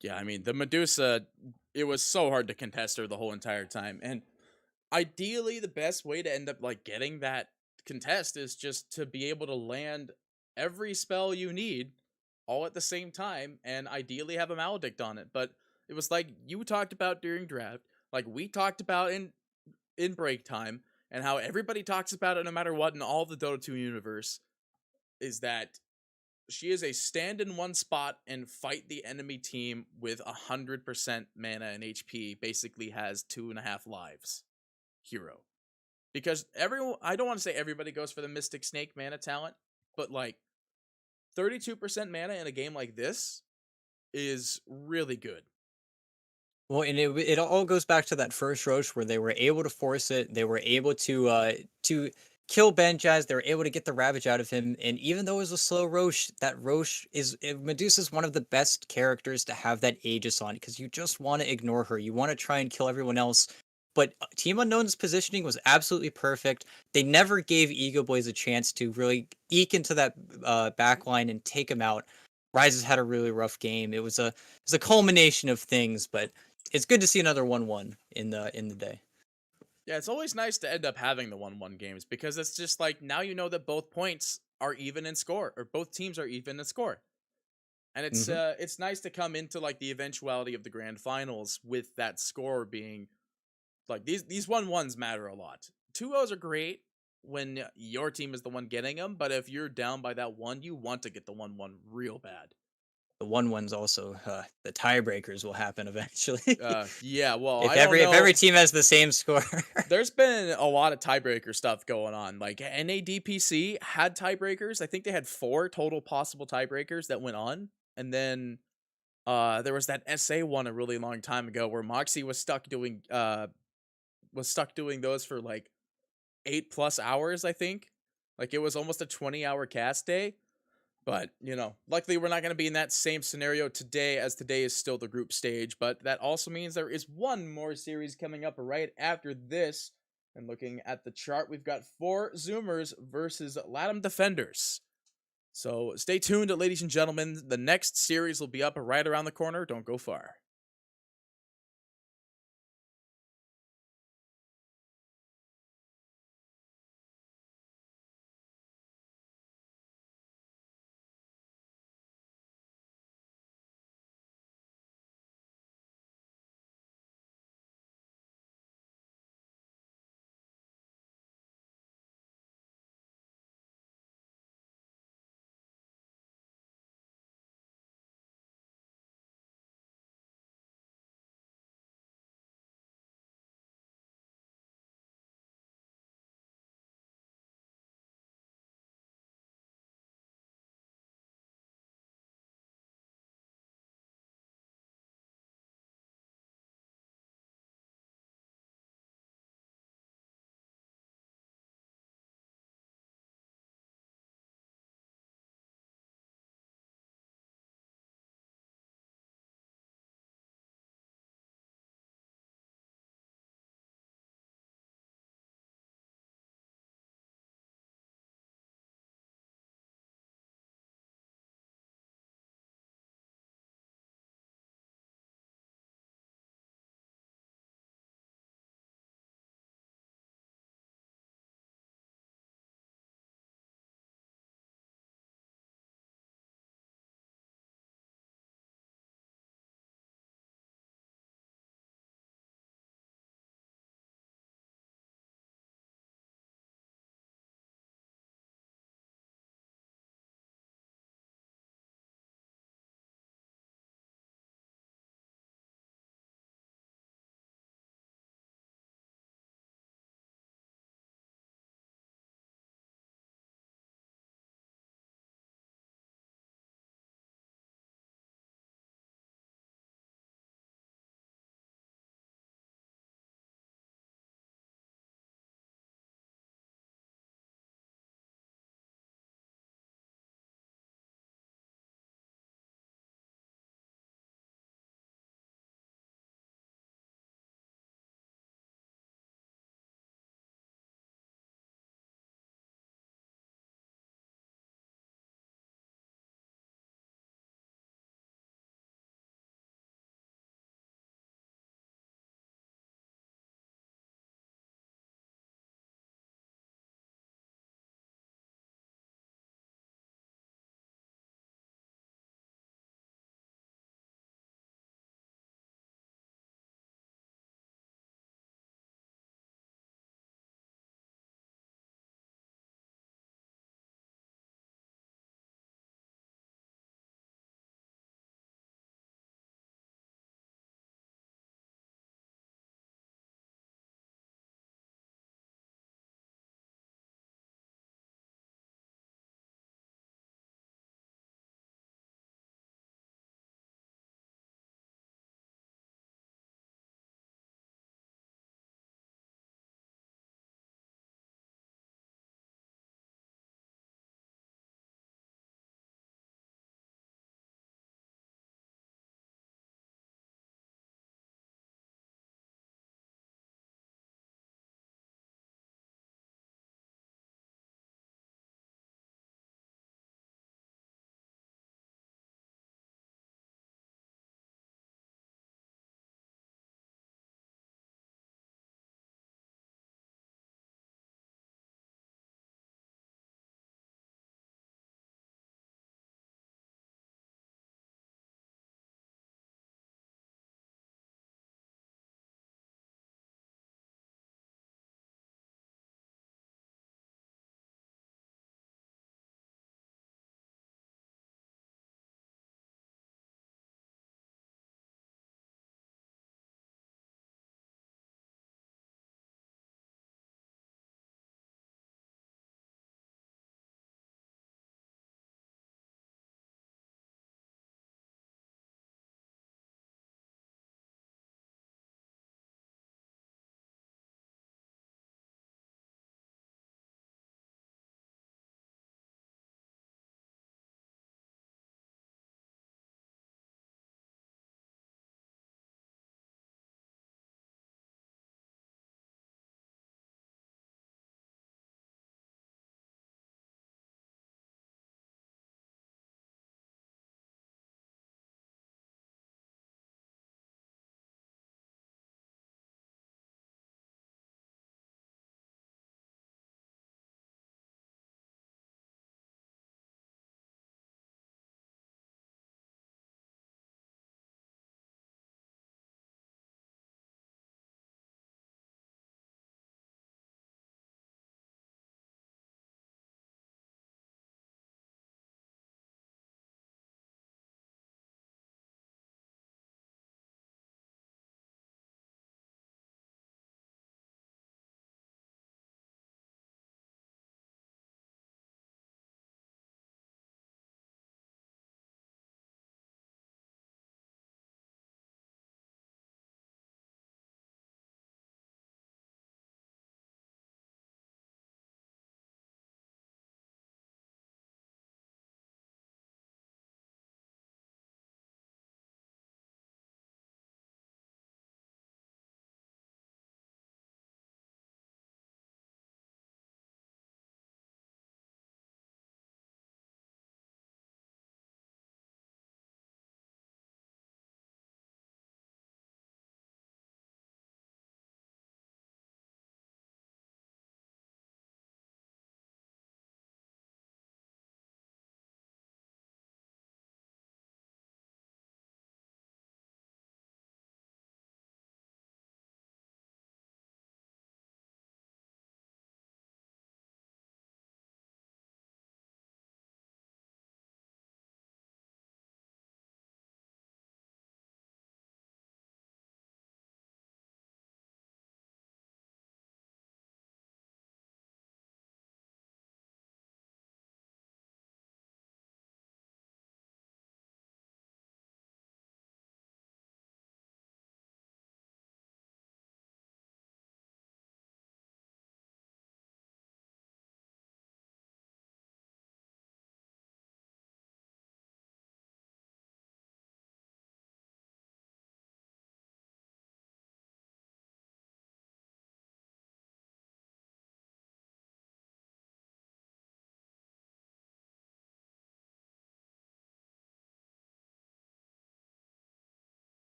Yeah, I mean, the Medusa, it was so hard to contest her the whole entire time. And ideally, the best way to end up like getting that contest is just to be able to land every spell you need all at the same time and ideally have a Maledict on it. But it was like you talked about during draft, like we talked about in break time, and how everybody talks about it no matter what in all the Dota 2 universe, is that she is a stand in one spot and fight the enemy team with 100% mana and HP, basically has 2.5 lives hero. Because everyone, I don't want to say everybody goes for the Mystic Snake mana talent, but like 32% mana in a game like this is really good. Well, and it all goes back to that first Roche where they were able to force it. They were able to kill Benjaz. They were able to get the Ravage out of him. And even though it was a slow Roche, that Roche is... Medusa's one of the best characters to have that Aegis on because you just want to ignore her. You want to try and kill everyone else. But Team Unknown's positioning was absolutely perfect. They never gave EgoBoys a chance to really eke into that backline and take him out. Ryze had a really rough game. It was a culmination of things, but it's good to see another 1-1 in the day. Yeah, it's always nice to end up having the 1-1 games because it's just like now you know that both points are even in score, or both teams are even in score. And it's nice to come into like the eventuality of the grand finals with that score being like these 1-1s matter a lot. 2-0s are great when your team is the one getting them, but if you're down by that one, you want to get the 1-1 real bad. The 1-1s also, the tiebreakers will happen eventually. Yeah, well, if I don't know. every team has the same score. There's been a lot of tiebreaker stuff going on. Like NADPC had tiebreakers. I think they had 4 total possible tiebreakers that went on. And then there was that SA one a really long time ago where Moxie was stuck doing those for like 8+ hours, I think. Like it was almost a 20-hour cast day. But, you know, luckily we're not going to be in that same scenario today, as today is still the group stage. But that also means there is one more series coming up right after this. And looking at the chart, we've got 4 Zoomers versus Latam Defenders. So stay tuned, ladies and gentlemen. The next series will be up right around the corner. Don't go far.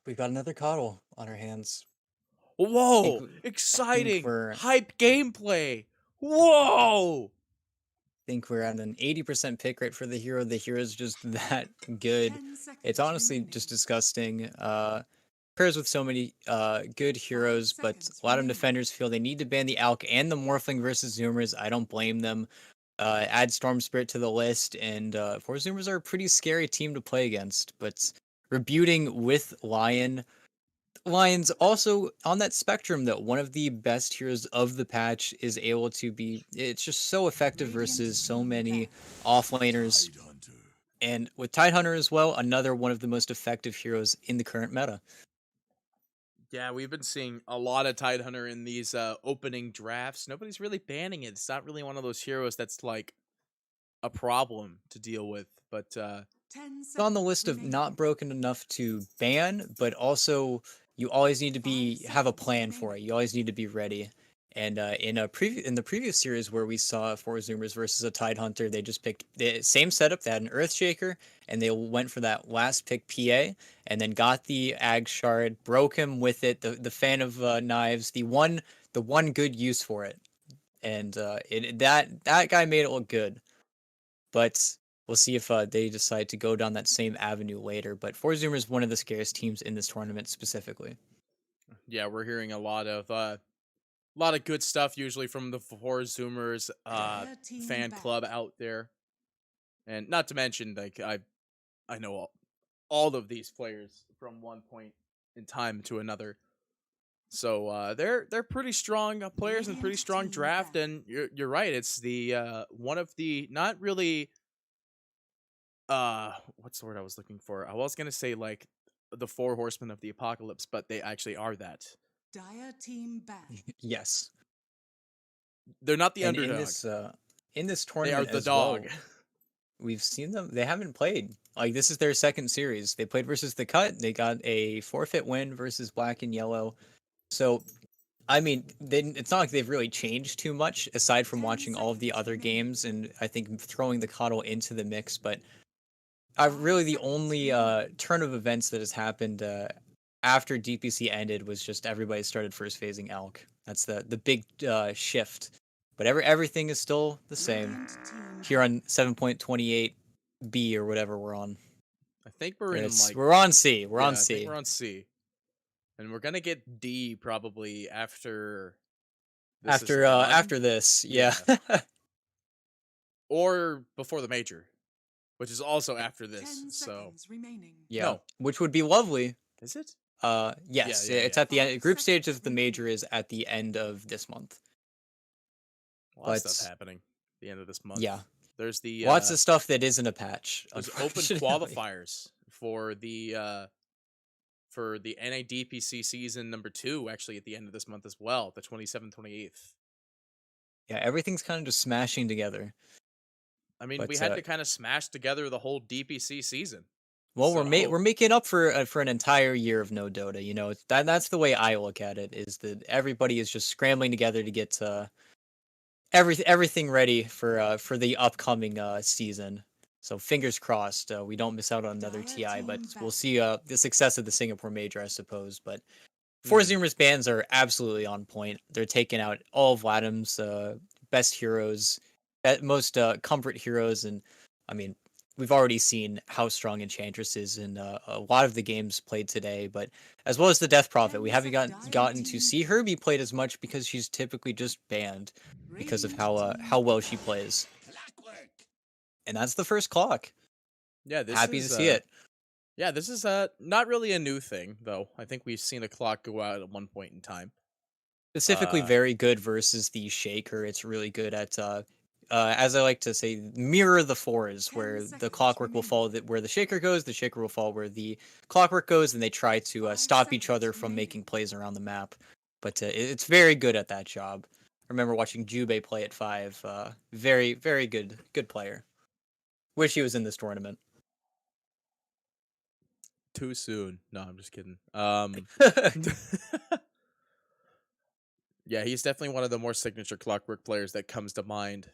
We got another coddle on our hands. Whoa! think Exciting! we're Hype gameplay! Whoa! think we're at an 80% pick rate for the hero. The hero's just that good. 10 seconds It's honestly remaining. just disgusting. Pairs with so many good heroes, but seconds a lot of remaining. defenders feel they need to ban the Alk and the Morphling versus Zoomers. I don't blame them. Add Storm Spirit to the list, and Four Zoomers are a pretty scary team to play against. But rebuting with Lion's also on that spectrum that one of the best heroes of the patch is able to be. It's just so effective versus so many offlaners, Tidehunter. and with Tidehunter as well, another one of the most effective heroes in the current meta. Yeah, we've been seeing a lot of Tidehunter in these opening drafts. Nobody's really banning it. It's not really one of those heroes that's like a problem to deal with. But 10 It's on the seconds list of remaining. not broken enough to ban, but also you always need to have a plan for it. You always need to be ready. And in the previous series where we saw four Zoomers versus a Tidehunter, they just picked the same setup. They had an Earthshaker, and they went for that last pick PA, and then got the Ag Shard, broke him with it. The fan of knives, the one good use for it, and that guy made it look good. But we'll see if they decide to go down that same avenue later. But Four Zoomer is one of the scariest teams in this tournament specifically. yeah, we're hearing a lot of good stuff usually from the Four Zoomers Team fan back. club out there. And not to mention, like I know all of these players from one point in time to another. So they're pretty strong players and pretty Radiant strong team draft. back. And you're right. It's the one of the not really what's the word I was looking for? I was gonna say like the four horsemen of the apocalypse, but they actually are that. Dire team back. Yes, They're not the and underdog. In this They are tournament the as dog. well, we've seen them. They haven't played. Like this is their second series. They played versus the Cut. They got a forfeit win versus Black and Yellow. So I mean, it's not like they've really changed too much aside from 10 watching all of the seconds other remaining. games, and I think throwing the coddle into the mix. But Five really the seconds only remaining. turn of events that has happened after DPC ended was just everybody started first phasing Elk. That's the big shift. But everything is still the same Radiant team here on 7.28B or whatever we're on. I think we're in like We're on C. We're yeah, on I think C. we're on C. And we're gonna get D probably after this is After done. after this, yeah. Or before the major, which is also after 10 this. So seconds remaining. Yeah, No. which would be lovely. is it? Yes, Yeah, it's yeah. at the end. 5 Group stage seconds of the major is at the end of this month. A lot of But stuff happening at the end of this month. yeah, There's the lots of stuff that isn't a patch. there's open Unfortunately. qualifiers for the NADPC season number 2 actually at the end of this month as well, the 27th, 28th. Yeah, everything's kind of just smashing together. I mean, But we had to kind of smash together the whole DPC season. well, So we're making up for an entire year of no Dota. You know, that's the way I look at it. Is that everybody is just scrambling together to get everything ready for the upcoming season. So fingers crossed, we don't miss out on another TI. But we'll see the success of the Singapore Major, I suppose. But Four Zoomers bans are absolutely on point. They're taking out all of Latam's best heroes, most comfort heroes, and I mean, we've already seen how strong Enchantress is in a lot of the games played today. But as well as the Death Prophet, we haven't gotten to see her be played as much because she's typically just banned because of how well she plays. Clockwork. And that's the first clock. yeah, this Happy is to see it. Yeah, this is not really a new thing though. I think we've seen a clock go out at one point in time. Specifically, Uh, very good versus the Shaker. It's really good at, as I like to say, mirror the fours, 10 where the seconds clockwork will remaining. follow where the Shaker goes, the Shaker will follow where the clockwork goes, and they try to 5 stop each other seconds from remaining. making plays around the map. But it's very good at that job. I remember watching Jubei play at 5. Very, very good player. Wish he was in this tournament. too soon. No, I'm just kidding. Yeah, he's definitely one of the more signature clockwork players that comes to mind.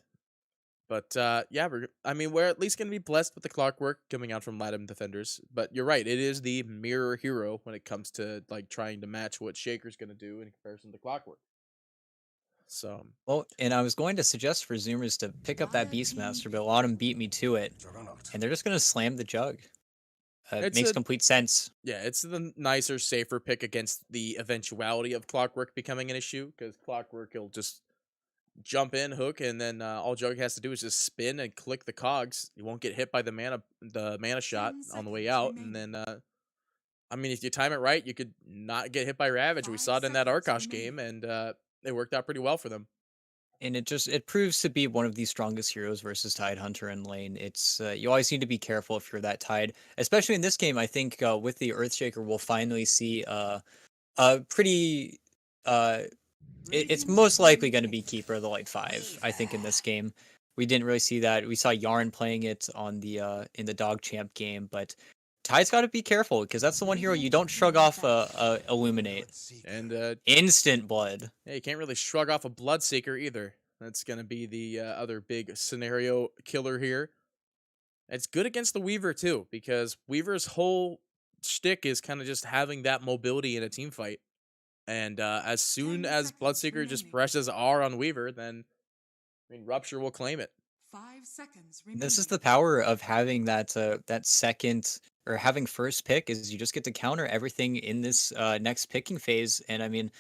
But yeah, we're at least going to be blessed with the clockwork coming out from Latam defenders. But you're right, it is the mirror hero when it comes to like trying to match what Shaker's going to do in comparison to clockwork. So Well, and I was going to suggest for Zoomers to pick up that Beastmaster, but a lot of them beat me to it, and they're just going to slam the jug. It makes complete sense. Yeah, it's the nicer, safer pick against the eventuality of clockwork becoming an issue, because clockwork will just jump in, hook, and then all Jug has to do is just spin and click the cogs. You won't get hit by the mana shot on the way out, and then if you time it right, you could not get hit by Ravage. We saw it in that Arkosh game, and it worked out pretty well for them. And it proves to be one of the strongest heroes versus Tidehunter in lane. It's you always need to be careful if you're that Tide, especially in this game. I think with the Earthshaker, we'll finally see a pretty it's most likely going to be Keeper of the Light 5. I think in this game, we didn't really see that. We saw Yarn playing it on the in the DogChamp game, but Tide's got to be careful because that's the one hero you don't shrug off Illuminate. And instant blood. Yeah, you can't really shrug off a Bloodseeker either. That's going to be the other big scenario killer here. It's good against the Weaver too, because Weaver's whole shtick is kind of just having that mobility in a team fight. And as soon as Bloodseeker just presses R on Weaver, then Rupture will claim it. 5 seconds remaining. This is the power of having that that second or having first pick is you just get to counter everything in this next picking phase. And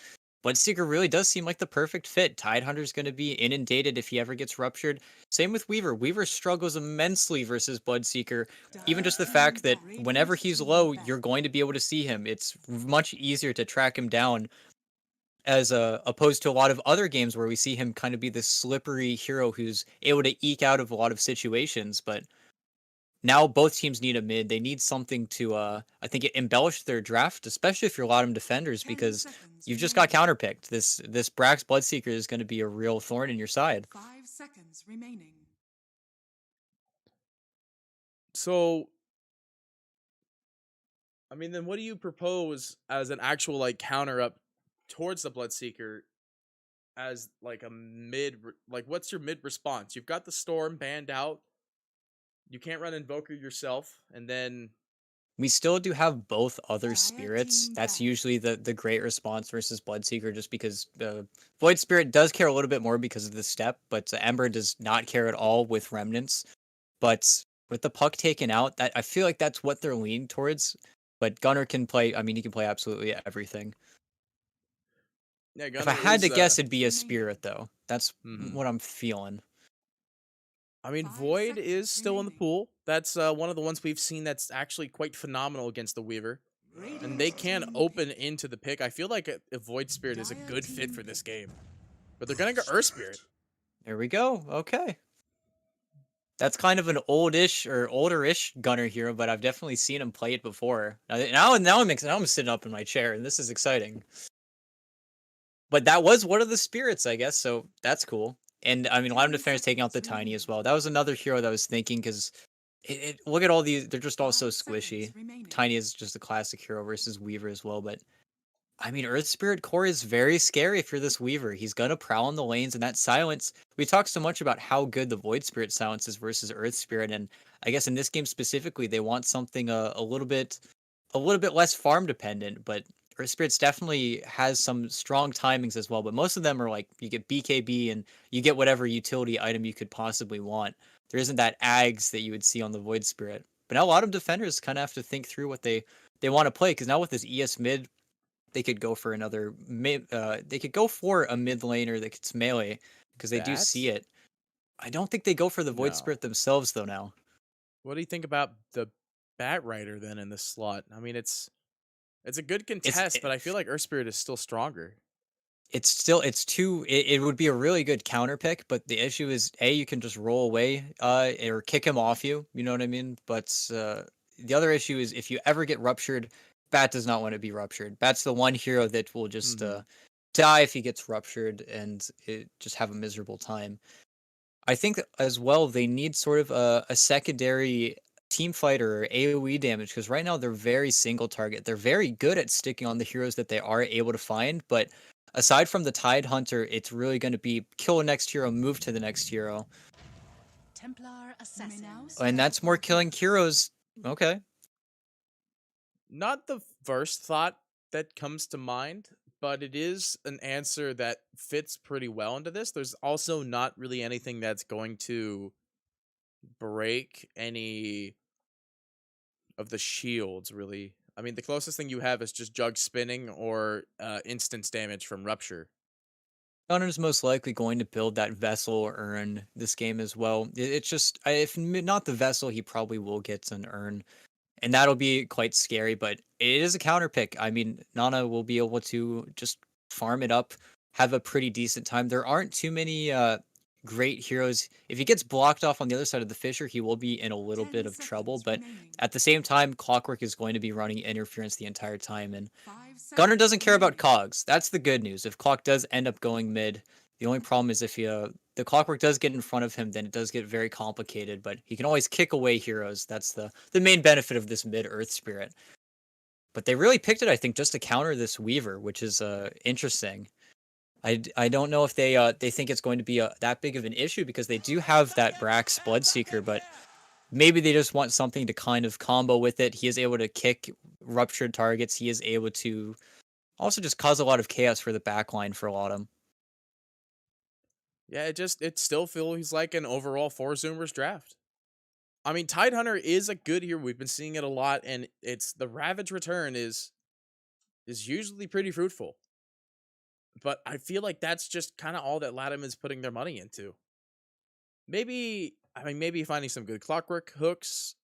Bloodseeker really does seem like the perfect fit. Tidehunter's going to be inundated if he ever gets ruptured. Same with Weaver. Weaver struggles immensely versus Bloodseeker. Even just the fact that whenever he's low, you're going to be able to see him. It's much easier to track him down as opposed to a lot of other games where we see him kind of be this slippery hero who's able to eke out of a lot of situations. But now both teams need a mid. They need something to, I think, embellish their draft, especially if you're Latam defenders, because you've just got counterpicked. This Brax Bloodseeker is going to be a real thorn in your side. 5 seconds remaining. So, then what do you propose as an actual counter up towards the Bloodseeker as a mid? What's your mid response? You've got the Storm banned out. You can't run Invoker yourself, and then we still do have both other spirits. That's usually the great response versus Bloodseeker, just because Void Spirit does care a little bit more because of the step, but Ember does not care at all with Remnants. But with the Puck taken out, I feel like that's what they're leaning towards. But Gunner can play. He can play absolutely everything. Yeah, if I had to guess, it'd be a Spirit though. That's what I'm feeling. Void is still in the pool. That's one of the ones we've seen that's actually quite phenomenal against the Weaver. And they can open into the pick. I feel like a Void Spirit is a good fit for this game. But they're going to go Earth Spirit. There we go. Okay. That's kind of an oldish or older-ish Gunner hero, but I've definitely seen him play it before. Now I'm sitting up in my chair, and this is exciting. But that was one of the spirits, I guess, so that's cool. And a lot of defenders taking out the Tiny as well. That was another hero that I was thinking, because look at all these, they're just all so squishy. Tiny is just a classic hero versus Weaver as well, but Earth Spirit Core is very scary if you're this Weaver. He's gonna prowl in the lanes, and that silence. We talk so much about how good the Void Spirit silence is versus Earth Spirit, and I guess in this game specifically, they want something a little bit less farm dependent. But Earth Spirits definitely has some strong timings as well. But most of them are you get BKB and you get whatever utility item you could possibly want. There isn't that Ags that you would see on the Void Spirit. But now a lot of defenders kind of have to think through what they want to play, because now with this ES mid, they could go for another mid. They could go for a mid laner that gets melee, because they do see it. I don't think they go for the Void Spirit themselves though now. What do you think about the Bat Rider then in this slot? It's a good contest, but I feel like Earth Spirit is still stronger. It would be a really good counter pick, but the issue is you can just roll away or kick him off you. You know what I mean? But the other issue is if you ever get ruptured, Bat does not want to be ruptured. Bat's the one hero that will just die if he gets ruptured and just have a miserable time. I think as well they need sort of a secondary team fight or AoE damage, because right now they're very single target. They're very good at sticking on the heroes that they are able to find, but aside from the Tidehunter, it's really going to be kill the next hero, move to the next hero. Templar assassin. And that's more killing heroes. Okay. Not the first thought that comes to mind, but it is an answer that fits pretty well into this. There's also not really anything that's going to break any of the shields, really. I mean, the closest thing you have is just jug spinning or instance damage from rupture. Gunner's most likely going to build that vessel or urn this game as well. It's just, if not the vessel, he probably will get an urn. And that'll be quite scary, but it is a counter pick. I mean, Nana will be able to just farm it up, have a pretty decent time. There aren't too many great heroes. If he gets blocked off on the other side of the Fissure, he will be in a little bit of trouble. But at the same time, Clockwork is going to be running interference the entire time. And Gunner doesn't care about cogs. That's the good news. If Clock does end up going mid, the only problem is if the Clockwork does get in front of him, then it does get very complicated. But he can always kick away heroes. That's the main benefit of this mid Earth Spirit. But they really picked it, I think, just to counter this Weaver, which is interesting. I don't know if they think it's going to be that big of an issue because they do have that Brax Bloodseeker, but maybe they just want something to kind of combo with it. He is able to kick ruptured targets. He is able to also just cause a lot of chaos for the backline for Latam. Yeah, it still feels like an overall 4-Zoomers draft. I mean, Tidehunter is a good hero. We've been seeing it a lot, and it's the Ravage return is usually pretty fruitful. But I feel like that's just kind of all that Latam is putting their money into. Maybe finding some good Clockwork hooks,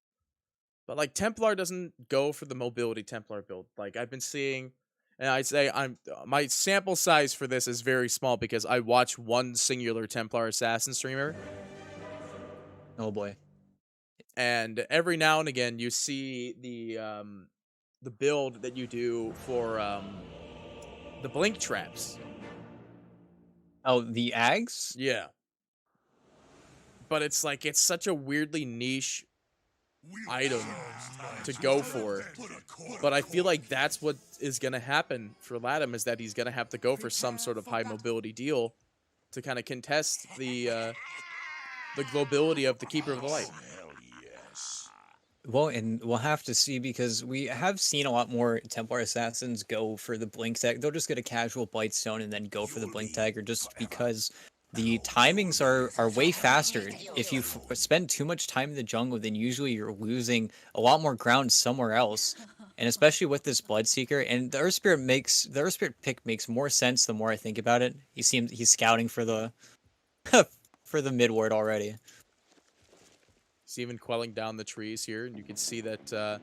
but like Templar doesn't go for the mobility Templar build. Like I've been seeing, and I say my sample size for this is very small because I watch one singular Templar assassin streamer. Oh boy. And every now and again you see the build that you do for the blink traps. Oh, the Ags? Yeah. But it's like it's such a weirdly niche item to go for. But I feel like that's what is going to happen for Latam is that he's going to have to go for some sort of high mobility deal to kind of contest the globability of the Keeper of the Light. Well, and we'll have to see because we have seen a lot more Templar Assassins go for the Blink tag. They'll just get a casual Blightstone and then go for the Blink tag, or just because the timings are way faster. If you spend too much time in the jungle, then usually you're losing a lot more ground somewhere else. And especially with this Bloodseeker, and the Earth Spirit pick makes more sense the more I think about it. He's scouting for the for the mid ward already. He's even quelling down the trees here, and you can see that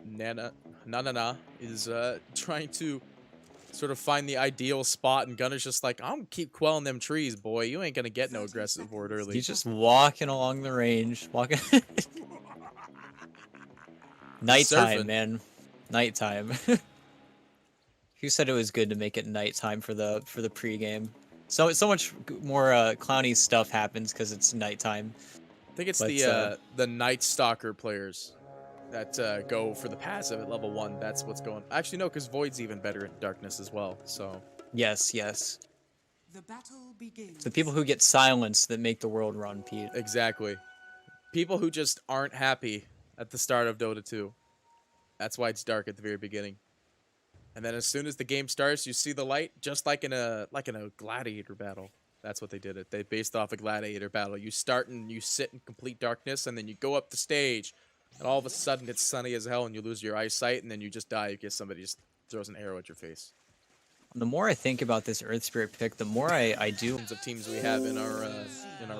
Nana is trying to sort of find the ideal spot, and Gunner's just like, I'm gonna keep quelling them trees, boy. You ain't gonna get no aggressive ward early. He's just walking along the range, walking. Nighttime, man. Nighttime. Who said it was good to make it nighttime for the pregame? So much more clowny stuff happens because it's nighttime. I think it's the Night Stalker players that go for the passive at level 1. That's what's going. Actually, no, because Void's even better in darkness as well. So yes. The battle begins. It's the people who get silenced that make the world run, Pete. Exactly. People who just aren't happy at the start of Dota 2. That's why it's dark at the very beginning. And then as soon as the game starts, you see the light, just like in a gladiator battle. That's what they did it. They based off a gladiator battle. You start and you sit in complete darkness, and then you go up the stage, and all of a sudden it's sunny as hell, and you lose your eyesight, and then you just die because somebody just throws an arrow at your face. The more I think about this Earth Spirit pick, the more I do. Of teams we have in our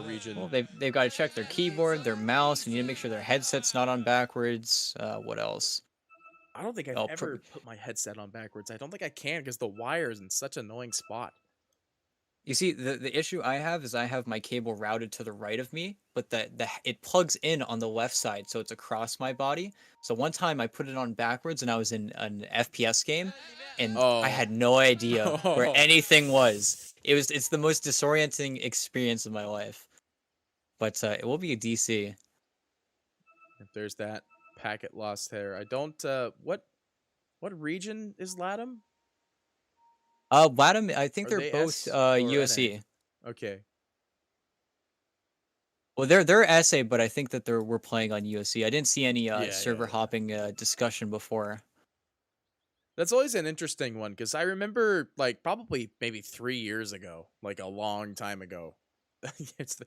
region. Well, they've got to check their keyboard, their mouse, and you need to make sure their headset's not on backwards. What else? I don't think I've ever put my headset on backwards. I don't think I can because the wire is in such an annoying spot. You see, the issue I have is I have my cable routed to the right of me, but it plugs in on the left side, so it's across my body. So one time I put it on backwards, and I was in an FPS game, and I had no idea where anything was. It's the most disorienting experience of my life. But it will be a DC. If there's that packet lost there, I don't. What region is Latam? Latam, I think Are they're they both S or USC. NA? Okay. Well, they're essay, but I think that we're playing on USC. I didn't see any server Yeah. hopping discussion before. That's always an interesting one because I remember like probably maybe 3 years ago, like a long time ago. it's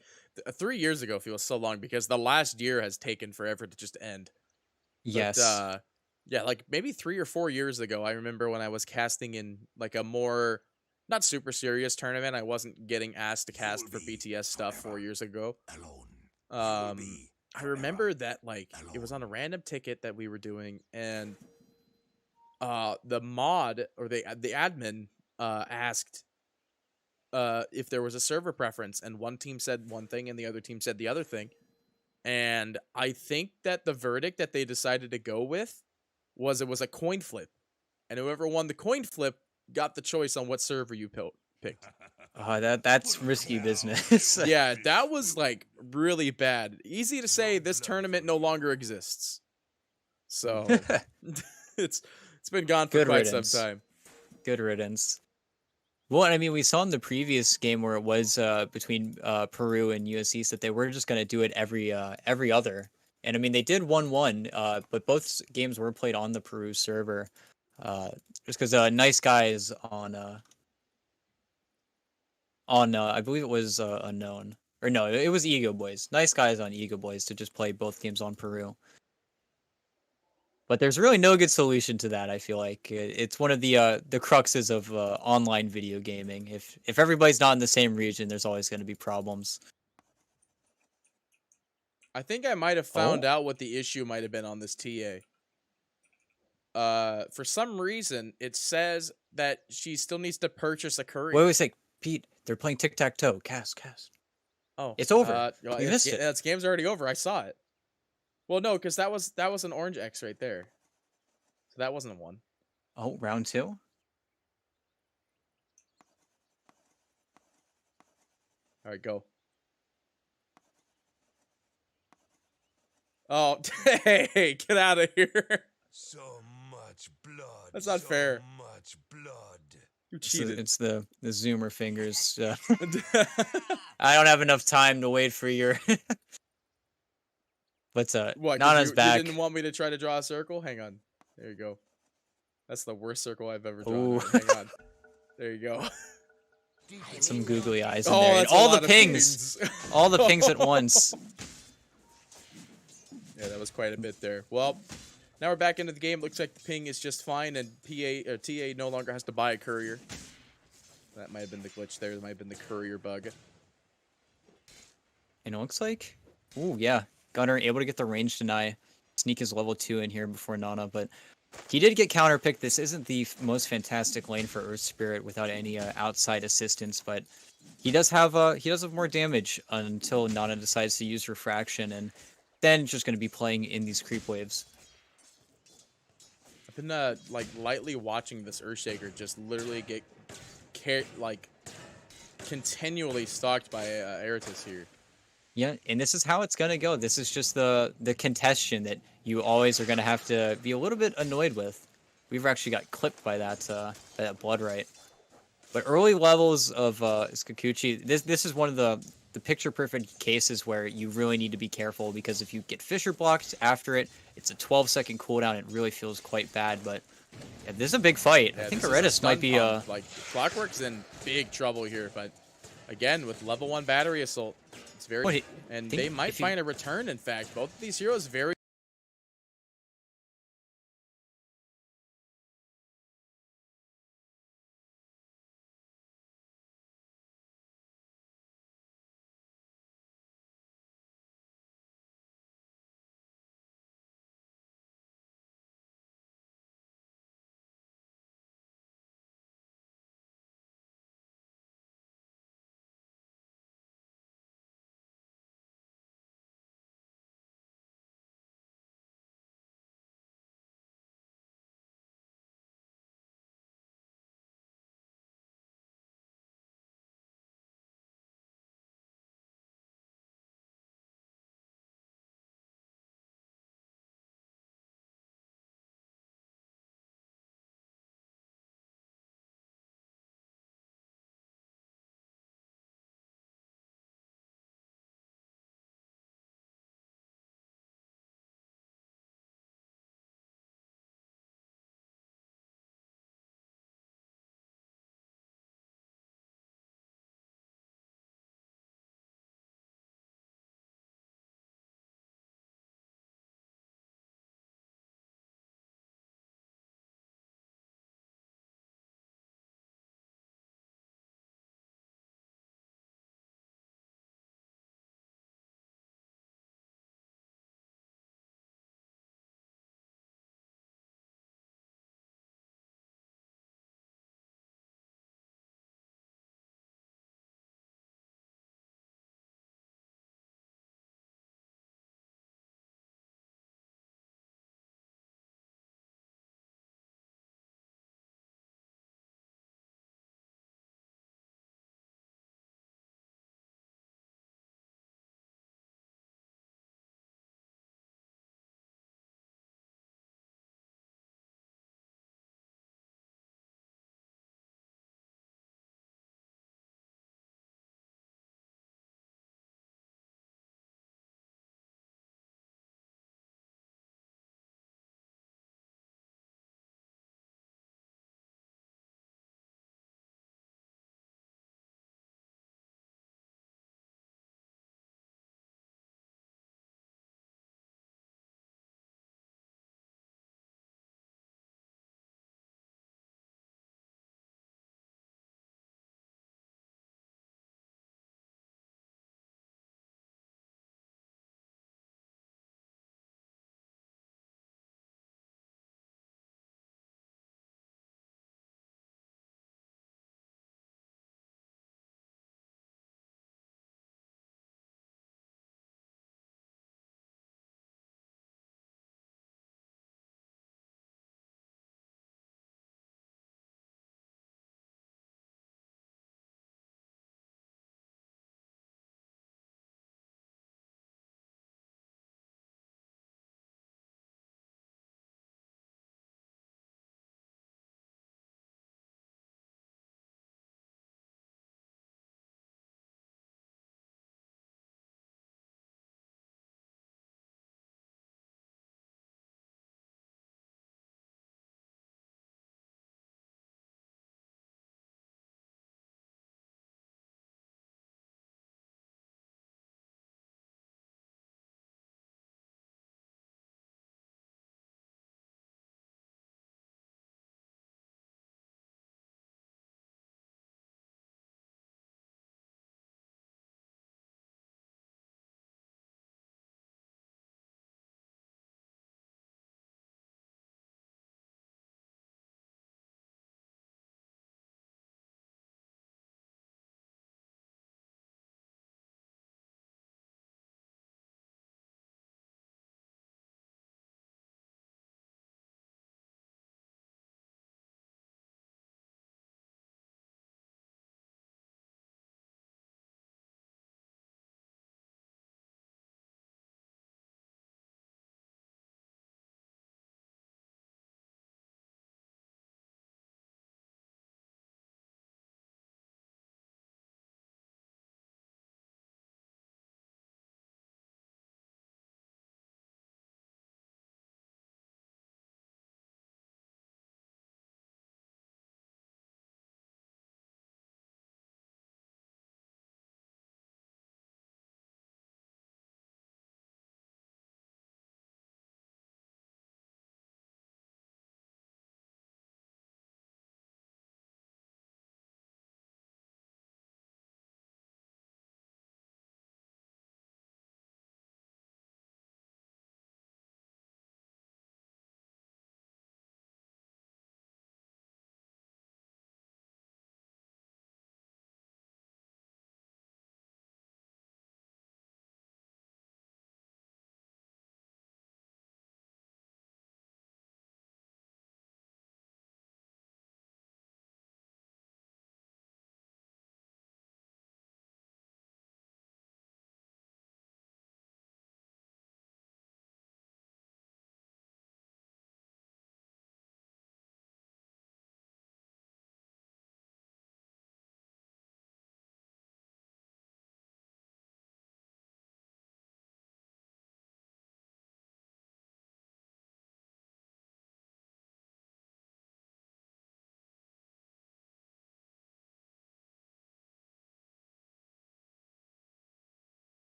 3 years ago feels so long because the last year has taken forever to just end. But Yes. yeah, like maybe 3 or 4 years ago, I remember when I was casting in like a more not super serious tournament. I wasn't getting asked to cast for BTS stuff 4 years ago. Alone. Um, I remember that like it was on a random ticket that we were doing, and the mod or the admin asked if there was a server preference, and one team said one thing and the other team said the other thing. And I think that the verdict that they decided to go with was it was a coin flip, and whoever won the coin flip got the choice on what server you picked. That's risky business. Yeah, that was like really bad. Easy to say this tournament no longer exists. So it's it's been gone for Good quite some riddance. time. Good riddance. Well, I mean, we saw in the previous game where it was between Peru and USC that they were just going to do it every other. And I mean, they did 1-1, but both games were played on the Peru server. Just because Nice Guys on I believe it was Unknown. Or no, it was EgoBoys. Nice Guys on EgoBoys to just play both games on Peru. But there's really no good solution to that. I feel like it's one of the cruxes of online video gaming. If everybody's not in the same region, there's always going to be problems. I think I might have Oh, found out what the issue might have been on this TA. For some reason, it says that she still needs to purchase a courier. wait a sec, Pete. They're playing tic tac toe. Cast. Oh, It's over. well, You missed it. That's game's already over. I saw it. Well, no, because that was an orange X right there, so that wasn't a one. Oh, round 2. All right, go. Oh, hey, get out of here. So much blood. That's not so fair. much blood. You cheated. It's the zoomer fingers. I don't have enough time to wait for your. But What? 'Cause Nana's you back. didn't want me to try to draw a circle? Hang on. There you go. That's the worst circle I've ever drawn. Ooh. Hang on. There you go. Some googly eyes in Oh, there. And that's a all the lot of pings. All the pings at once. Yeah, that was quite a bit there. Well, now we're back into the game. Looks like the ping is just fine, and TA no longer has to buy a courier. That might have been the glitch there. That might have been the courier bug. And it looks like, ooh, yeah, Gunner able to get the range deny, sneak his level 2 in here before Nana, but he did get counterpicked. This isn't the most fantastic lane for Earth Spirit without any outside assistance, but he does have more damage until Nana decides to use Refraction, and then just going to be playing in these creep waves. I've been like lightly watching this Earthshaker just literally get like continually stalked by Eratus here. Yeah, and this is how it's gonna go. This is just the contestion that you always are gonna have to be a little bit annoyed with. We've actually got clipped by that blood right. But early levels of Skakuchi, this is one of the picture perfect cases where you really need to be careful, because if you get Fissure blocked after it, it's a 12-second cooldown. It really feels quite bad. But yeah, this is a big fight. Yeah, I think this is a Aretis might stun be pump. Like Clockwork's in big trouble here, but again with level 1 battery assault, it's very Wait, and think they might if you- find a return. In fact, both of these heroes very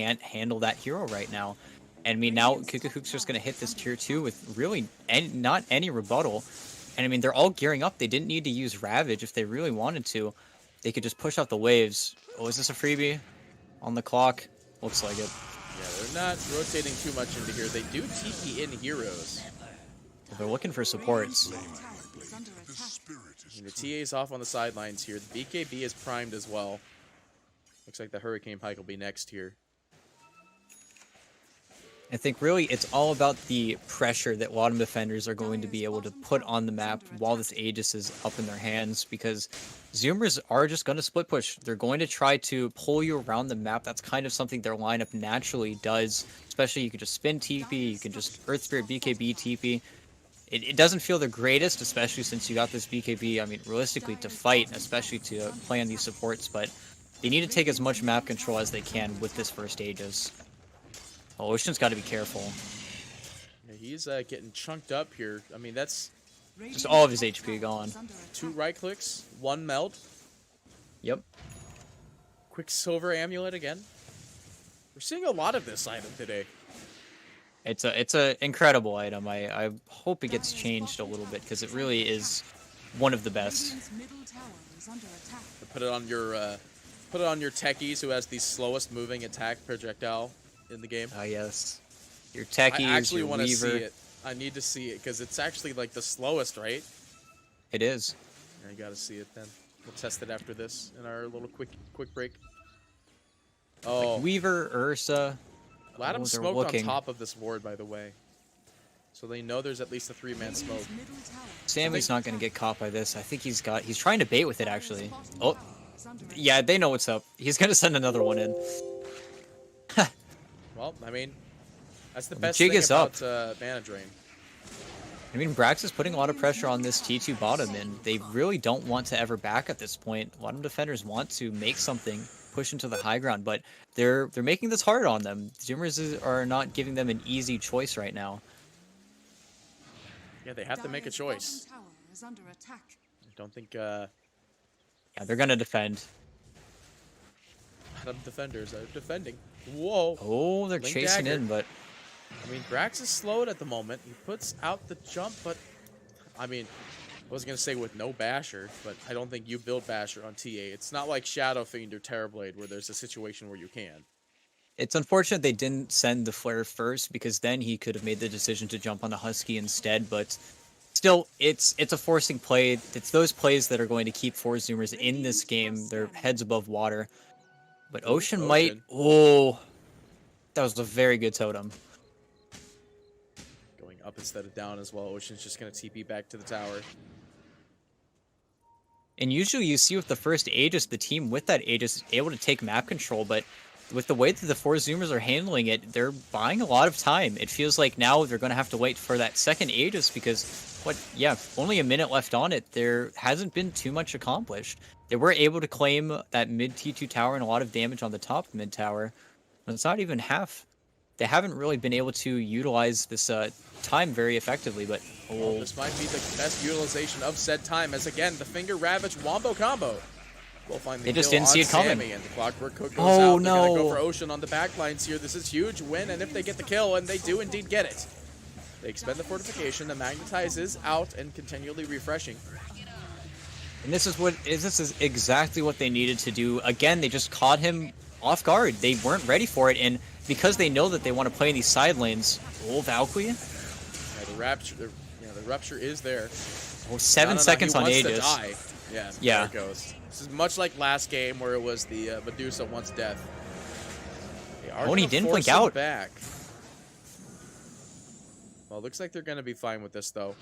can't handle that hero right now. And I mean, now Kikahook's just going to hit this tier 2 with really not any rebuttal. And I mean, they're all gearing up. They didn't need to use Ravage if they really wanted to. They could just push out the waves. Oh, is this a freebie? On the clock? Looks like it. Yeah, they're not rotating too much into here. They do TP in heroes. They're looking for supports. Tower is under attack. And the TA's off on the sidelines here. The BKB is primed as well. Looks like the Hurricane Pike will be next here. I think really it's all about the pressure that Latam defenders are going to be able to put on the map while this Aegis is up in their hands, because Zoomers are just going to split push. They're going to try to pull you around the map. That's kind of something their lineup naturally does, especially you can just spin TP, you can just Earth Spirit BKB TP. It doesn't feel the greatest, especially since you got this BKB, I mean, realistically, to fight, especially to play on these supports, but they need to take as much map control as they can with this first Aegis. Oh, Ocean's got to be careful. Yeah, he's getting chunked up here. I mean, that's Just all of his HP gone. 2 right clicks, 1 meld. Yep. Quicksilver Amulet again. We're seeing a lot of this item today. It's a incredible item. I hope it gets changed a little bit, because it really is one of the best. Radiant's middle tower is under attack. Put it on your techies, who has the slowest moving attack projectile in the game. Ah, yes. Your I techies, actually your want to weaver. see it. I need to see it because it's actually like the slowest, right? It is. I gotta see it then. We'll test it after this in our little quick break. Oh, Weaver, Ursa. Latam they're smoked looking. on top of this ward, by the way. So they know there's at least a 3-man smoke. Radiant's middle tower Sammy's not going to get caught by this. I think he's trying to bait with it, actually. Oh, is under attack. yeah, they know what's up. He's going to send another one in. Well, I mean, that's the The best jig thing is about Mana Drain. I mean, Brax is putting a lot of pressure on this T2 bottom, and they really don't want to ever back at this point. A lot of defenders want to make something, push into the high ground, but they're making this hard on them. Zoomers are not giving them an easy choice right now. Yeah, they have to make a Dire's choice. bottom tower is under attack. I don't think Yeah, they're going to defend. Latam defenders are defending. Whoa. Oh, they're Link chasing dagger. in, but I mean, Brax is slowed at the moment. He puts out the jump, but I mean, I was gonna say with no Basher, but I don't think you build Basher on TA. It's not like Shadow Fiend or Terrorblade where there's a situation where you can. it's unfortunate they didn't send the flare first, because then he could have made the decision to jump on the Husky instead, but still, it's a forcing play. It's those plays that are going to keep four Zoomers in this game, their heads above water. But Ocean might... Oh, that was a very good totem. Going up instead of down as well. Ocean's just gonna TP back to the tower. And usually you see with the first Aegis, the team with that Aegis is able to take map control, but with the way that the four Zoomers are handling it, they're buying a lot of time. It feels like now they're going to have to wait for that second Aegis because, only a minute left on it. There hasn't been too much accomplished. They were able to claim that mid T2 tower and a lot of damage on the top mid tower, but it's not even half. They haven't really been able to utilize this time very effectively, but... Well, this might be the best utilization of said time, as again, the Finger Ravage Wombo combo. We'll find the They just kill didn't see on it coming. Sammy, and the Clockwork Cook goes Oh, out. They're gonna go no. for Ocean on the backlines here. This is huge win, and if they get the kill, and they do indeed get it, they expend the fortification. The Magnetize is out and continually refreshing. And this is exactly what they needed to do. Again, they just caught him off guard. They weren't ready for it, and because they know that they want to play in these side lanes, Valkyrie, Yeah, the Rupture is there. 7 seconds he on wants Aegis. to die. Yeah, there it goes. This is much like last game where it was the Medusa wants death. They are Oh, and he gonna didn't force blink him out. Back. Well, it looks like they're going to be fine with this, though.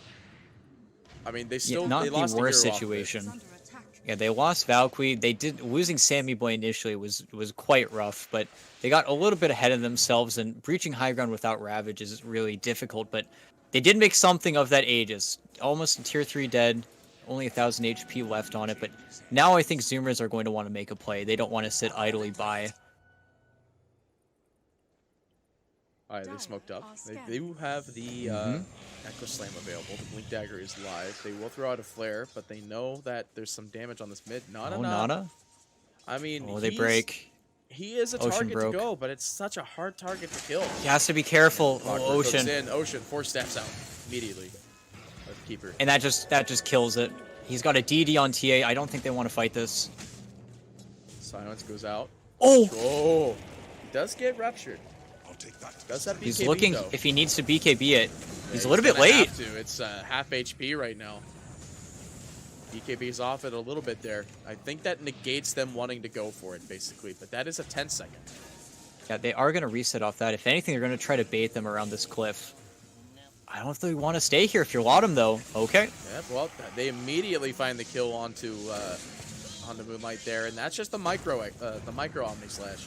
I mean, they still not they the lost a worst hero off of it. situation. Is under attack. Yeah, they lost Valkyrie. They did losing Sammy Boy initially was quite rough, but they got a little bit ahead of themselves, and breaching high ground without Ravage is really difficult. But they did make something of that Aegis. Almost a tier 3 dead, only 1,000 HP left on it. But now I think Zoomers are going to want to make a play. They don't want to sit idly by. All right, they smoked up. They do have the Echo Slam available. The Blink Dagger is live. They will throw out a flare, but they know that there's some damage on this mid. Not Oh, enough. Nana? I mean, Oh, they he's- break. he is a Ocean target broke. to go, but it's such a hard target to kill. He has to be careful. Clockwork Oh, hooks Ocean. in. Ocean 4 steps out immediately. Keeper. And that just kills it. He's got a DD on TA. I don't think they want to fight this. Silence goes out. Oh! Oh! He does get ruptured. I'll take that. Does have BKB, He's looking, though. if he needs to BKB it. He's a Yeah, little bit gonna late. have to. It's half HP right now. BKB's off it a little bit there. I think that negates them wanting to go for it, basically. But that is a 10-second. Yeah, they are going to reset off that. If anything, they're going to try to bait them around this cliff. I don't know if they want to stay here if you're Latam, though. Okay. Yeah, well, they immediately find the kill onto Moonlight there, and that's just the micro Omni Slash.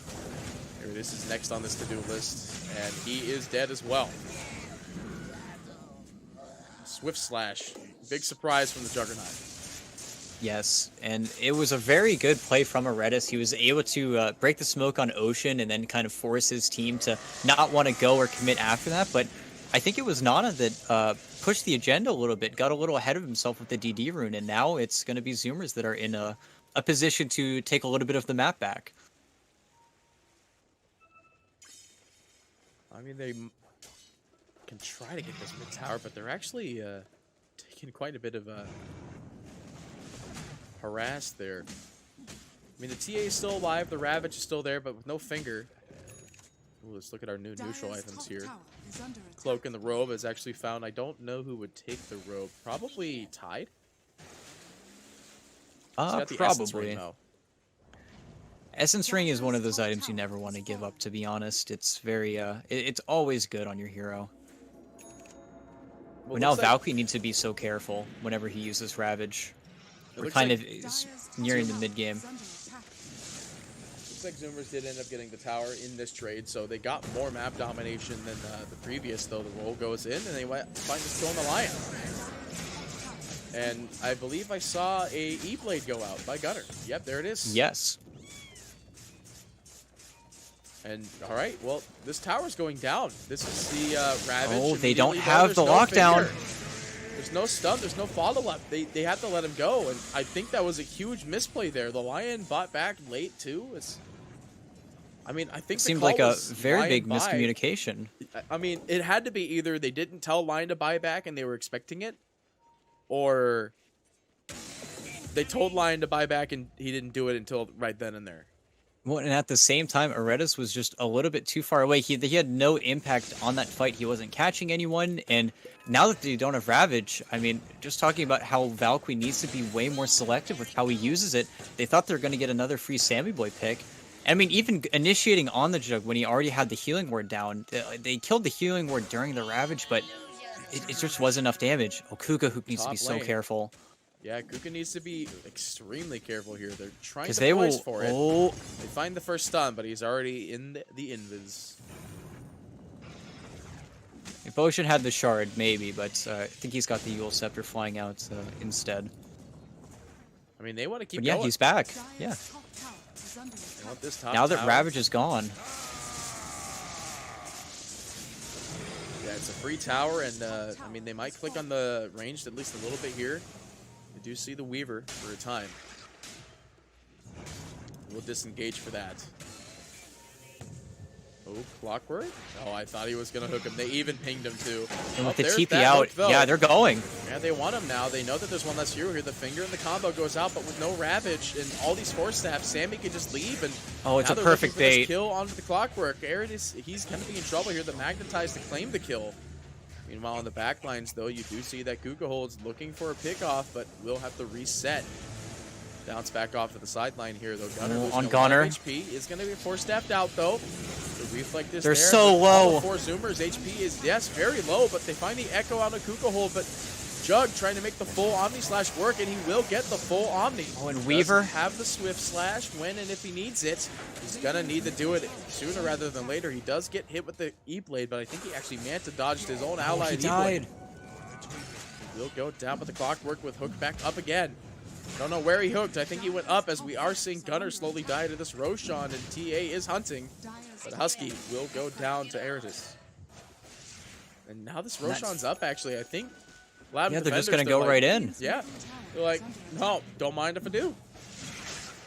Here, this is next on this to-do list, and he is dead as well. Swift Slash, big surprise from the Juggernaut. Yes, and it was a very good play from Aretis. He was able to break the smoke on Ocean and then kind of force his team to not want to go or commit after that. But I think it was Nana that pushed the agenda a little bit, got a little ahead of himself with the DD rune, and now it's going to be Zoomers that are in a position to take a little bit of the map back. I mean, they can try to get this mid tower, but they're actually taking quite a bit of harass there. I mean, the TA is still alive, the Ravage is still there, but with no finger. Ooh, let's look at our new neutral Dire's items top here. tower is under attack. Cloak and the robe is actually found. I don't know who would take the robe. Probably Tide. He's got the Essence Ring, Probably. though. Essence Ring is one of those items you never want to give up, to be honest. It's very, it's always good on your hero. Well, But now looks like- Valkyrie needs to be so careful whenever he uses Ravage. it We're looks kind like- of is Dire's nearing the tower mid game. is under attack. Looks like Zoomers did end up getting the tower in this trade, so they got more map domination than the previous, though. The roll goes in, and they find this kill on the Lion. And I believe I saw a E-Blade go out by Gunner. Yep, there it is. Yes. And, all right, well, this tower's going down. This is the Ravage. Oh, they don't Immediately, though, have there's the no lockdown. finger. There's no stun. There's no follow-up. They had to let him go, and I think that was a huge misplay there. The Lion bought back late, too. I mean, I think It the seemed call like a was very Lion big buy. miscommunication. I mean, it had to be either they didn't tell Lion to buy back and they were expecting it, or they told Lion to buy back and he didn't do it until right then and there. Well, and at the same time, Aretis was just a little bit too far away. He had no impact on that fight. He wasn't catching anyone, and now that they don't have Ravage, I mean, just talking about how Valkyrie needs to be way more selective with how he uses it, they thought they were going to get another free Sammy Boy pick. I mean, even initiating on the Jug when he already had the healing ward down, they killed the healing ward during the Ravage, but it just wasn't enough damage. Okuga who needs to be Top so lane. careful. Yeah, Kuka needs to be extremely careful here. They're trying Because to they poise will. for it. Oh, They find the first stun, but he's already in the invis. if Ocean had the shard, maybe, but I think he's got the Yule Scepter flying out instead. I mean, they want to keep But yeah, going. he's back. Dire's Yeah. top tower is under They attack. want this top Now that tower. Ravage is gone. Yeah, it's a free tower, and I mean, they might click on the ranged at least a little bit here. They do see the Weaver for a time. We'll disengage for that. Oh, Clockwork? Oh, I thought he was going to hook him. They even pinged him, too. And with Oh, the there's TP that out, hook, though. yeah, they're going. Yeah, they want him now. They know that there's one less hero here. The finger and the combo goes out, but with no Ravage and all these force stabs, Sammy can just leave. And Oh, it's now a they're perfect looking for this bait. kill onto the Clockwork. He's going to be in trouble here. The Magnetize to claim the kill. Meanwhile, on the back lines, though, you do see that Kuka holds looking for a pickoff, but will have to reset. Bounce back off to the sideline here, though. Gunner Oh, losing on a lot of Gunner. HP is going to be force staffed out, though. The reflect is They're there, so but all low. the four Zoomers HP is, yes, very low, but they find the Echo on a Kuka hold, but Jug trying to make the full Omni Slash work, and he will get the full Omni. Oh, and Doesn't Weaver? have the Swift Slash when and if he needs it. He's going to need to do it sooner rather than later. He does get hit with the E-Blade, but I think he actually Manta dodged his own ally. He E-Blade. died. Will go down, but the Clockwork with hook back up again. Don't know where he hooked. I think he went up as we are seeing Gunner slowly die to this Roshan, and TA is hunting. Dire's But top Husky will go down to Eratus. And now this Roshan's up, actually. I think Latam Yeah, they're just defenders, going to go like, right in. Yeah. tower They're like, is under attack. no, don't mind if I do.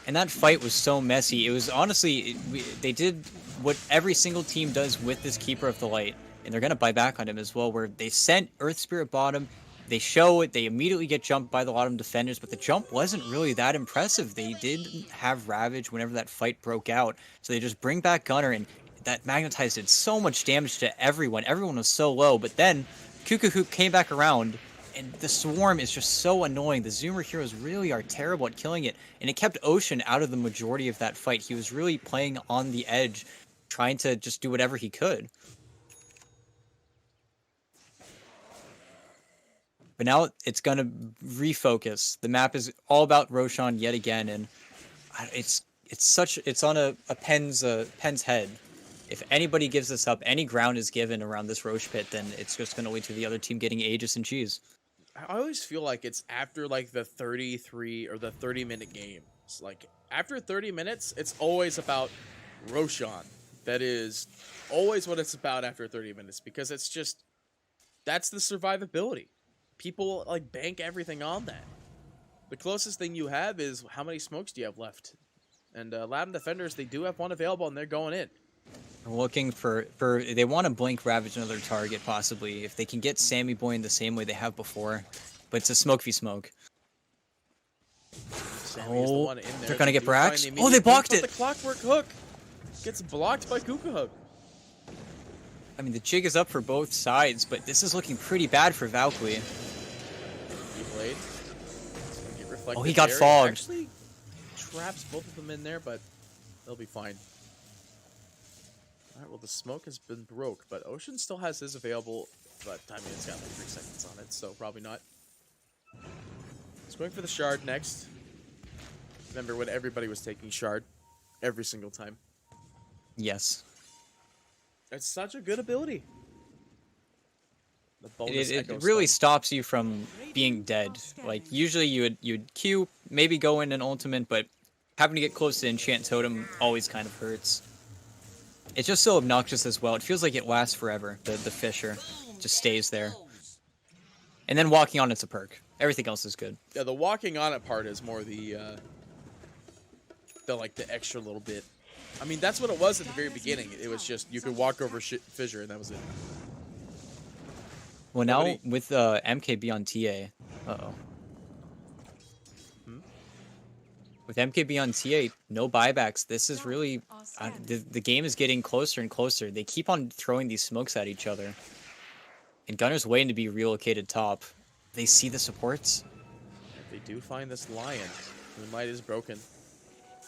And that fight was so messy. It was honestly, they did what every single team does with this Keeper of the Light. And they're going to buy back on him as well, where they sent Earth Spirit bottom. They show it. They immediately get jumped by the Latam defenders, but the jump wasn't really that impressive. They did have Ravage whenever that fight broke out. So they just bring back Gunner, and that Magnetized did so much damage to everyone. Everyone was so low, but then Kukahoop came back around, and the Swarm is just so annoying. The Zoomer heroes really are terrible at killing it, and it kept Ocean out of the majority of that fight. He was really playing on the edge, trying to just do whatever he could. But now it's going to refocus. The map is all about Roshan yet again, and it's on a pen's head. If anybody gives this up, any ground is given around this Roche pit, then it's just going to lead to the other team getting Aegis and cheese. I always feel like it's after like the 33 or the 30-minute game. It's like after 30 minutes, it's always about Roshan. That is always what it's about after 30 minutes, because it's just, that's the survivability. People like bank everything on that. The closest thing you have is how many smokes do you have left? And Latam defenders, they do have one available, and they're going in. They're looking for they want to blink Ravage another target possibly if they can get Sammy Boy in the same way they have before, but it's a smoke v smoke. Sammy is the one in there. They're gonna get do find Brax. the Oh, they immediate blocked blink, it. but the clockwork hook gets blocked by Kukahook. I mean, the jig is up for both sides, but this is looking pretty bad for Valkyrie. Blade. Oh, he got fogged. Actually traps both of them in there, but they'll be fine. Alright, well, the smoke has been broke, but Ocean still has his available, but I mean, it's got like 3 seconds on it, so probably not. It's going for the Shard next. Remember when everybody was taking Shard every single time? Yes. It's such a good ability. The bonus It echo really stun. stops you from being dead. Like, usually you'd Q, maybe go in an ultimate, but having to get close to Enchant Totem always kind of hurts. It's just so obnoxious as well. It feels like it lasts forever, the Fissure. Just stays there. And then walking on it's a perk. Everything else is good. Yeah, the walking on it part is more the extra little bit. I mean, that's what it was at the very beginning. It was just, you could walk over Fissure, and that was it. Well, now with MKB on TA, with MKB on TA, no buybacks. This is really the game is getting closer and closer. They keep on throwing these smokes at each other, and Gunner's waiting to be relocated top. They see the supports. If they do find this Lion, Moonlight is broken.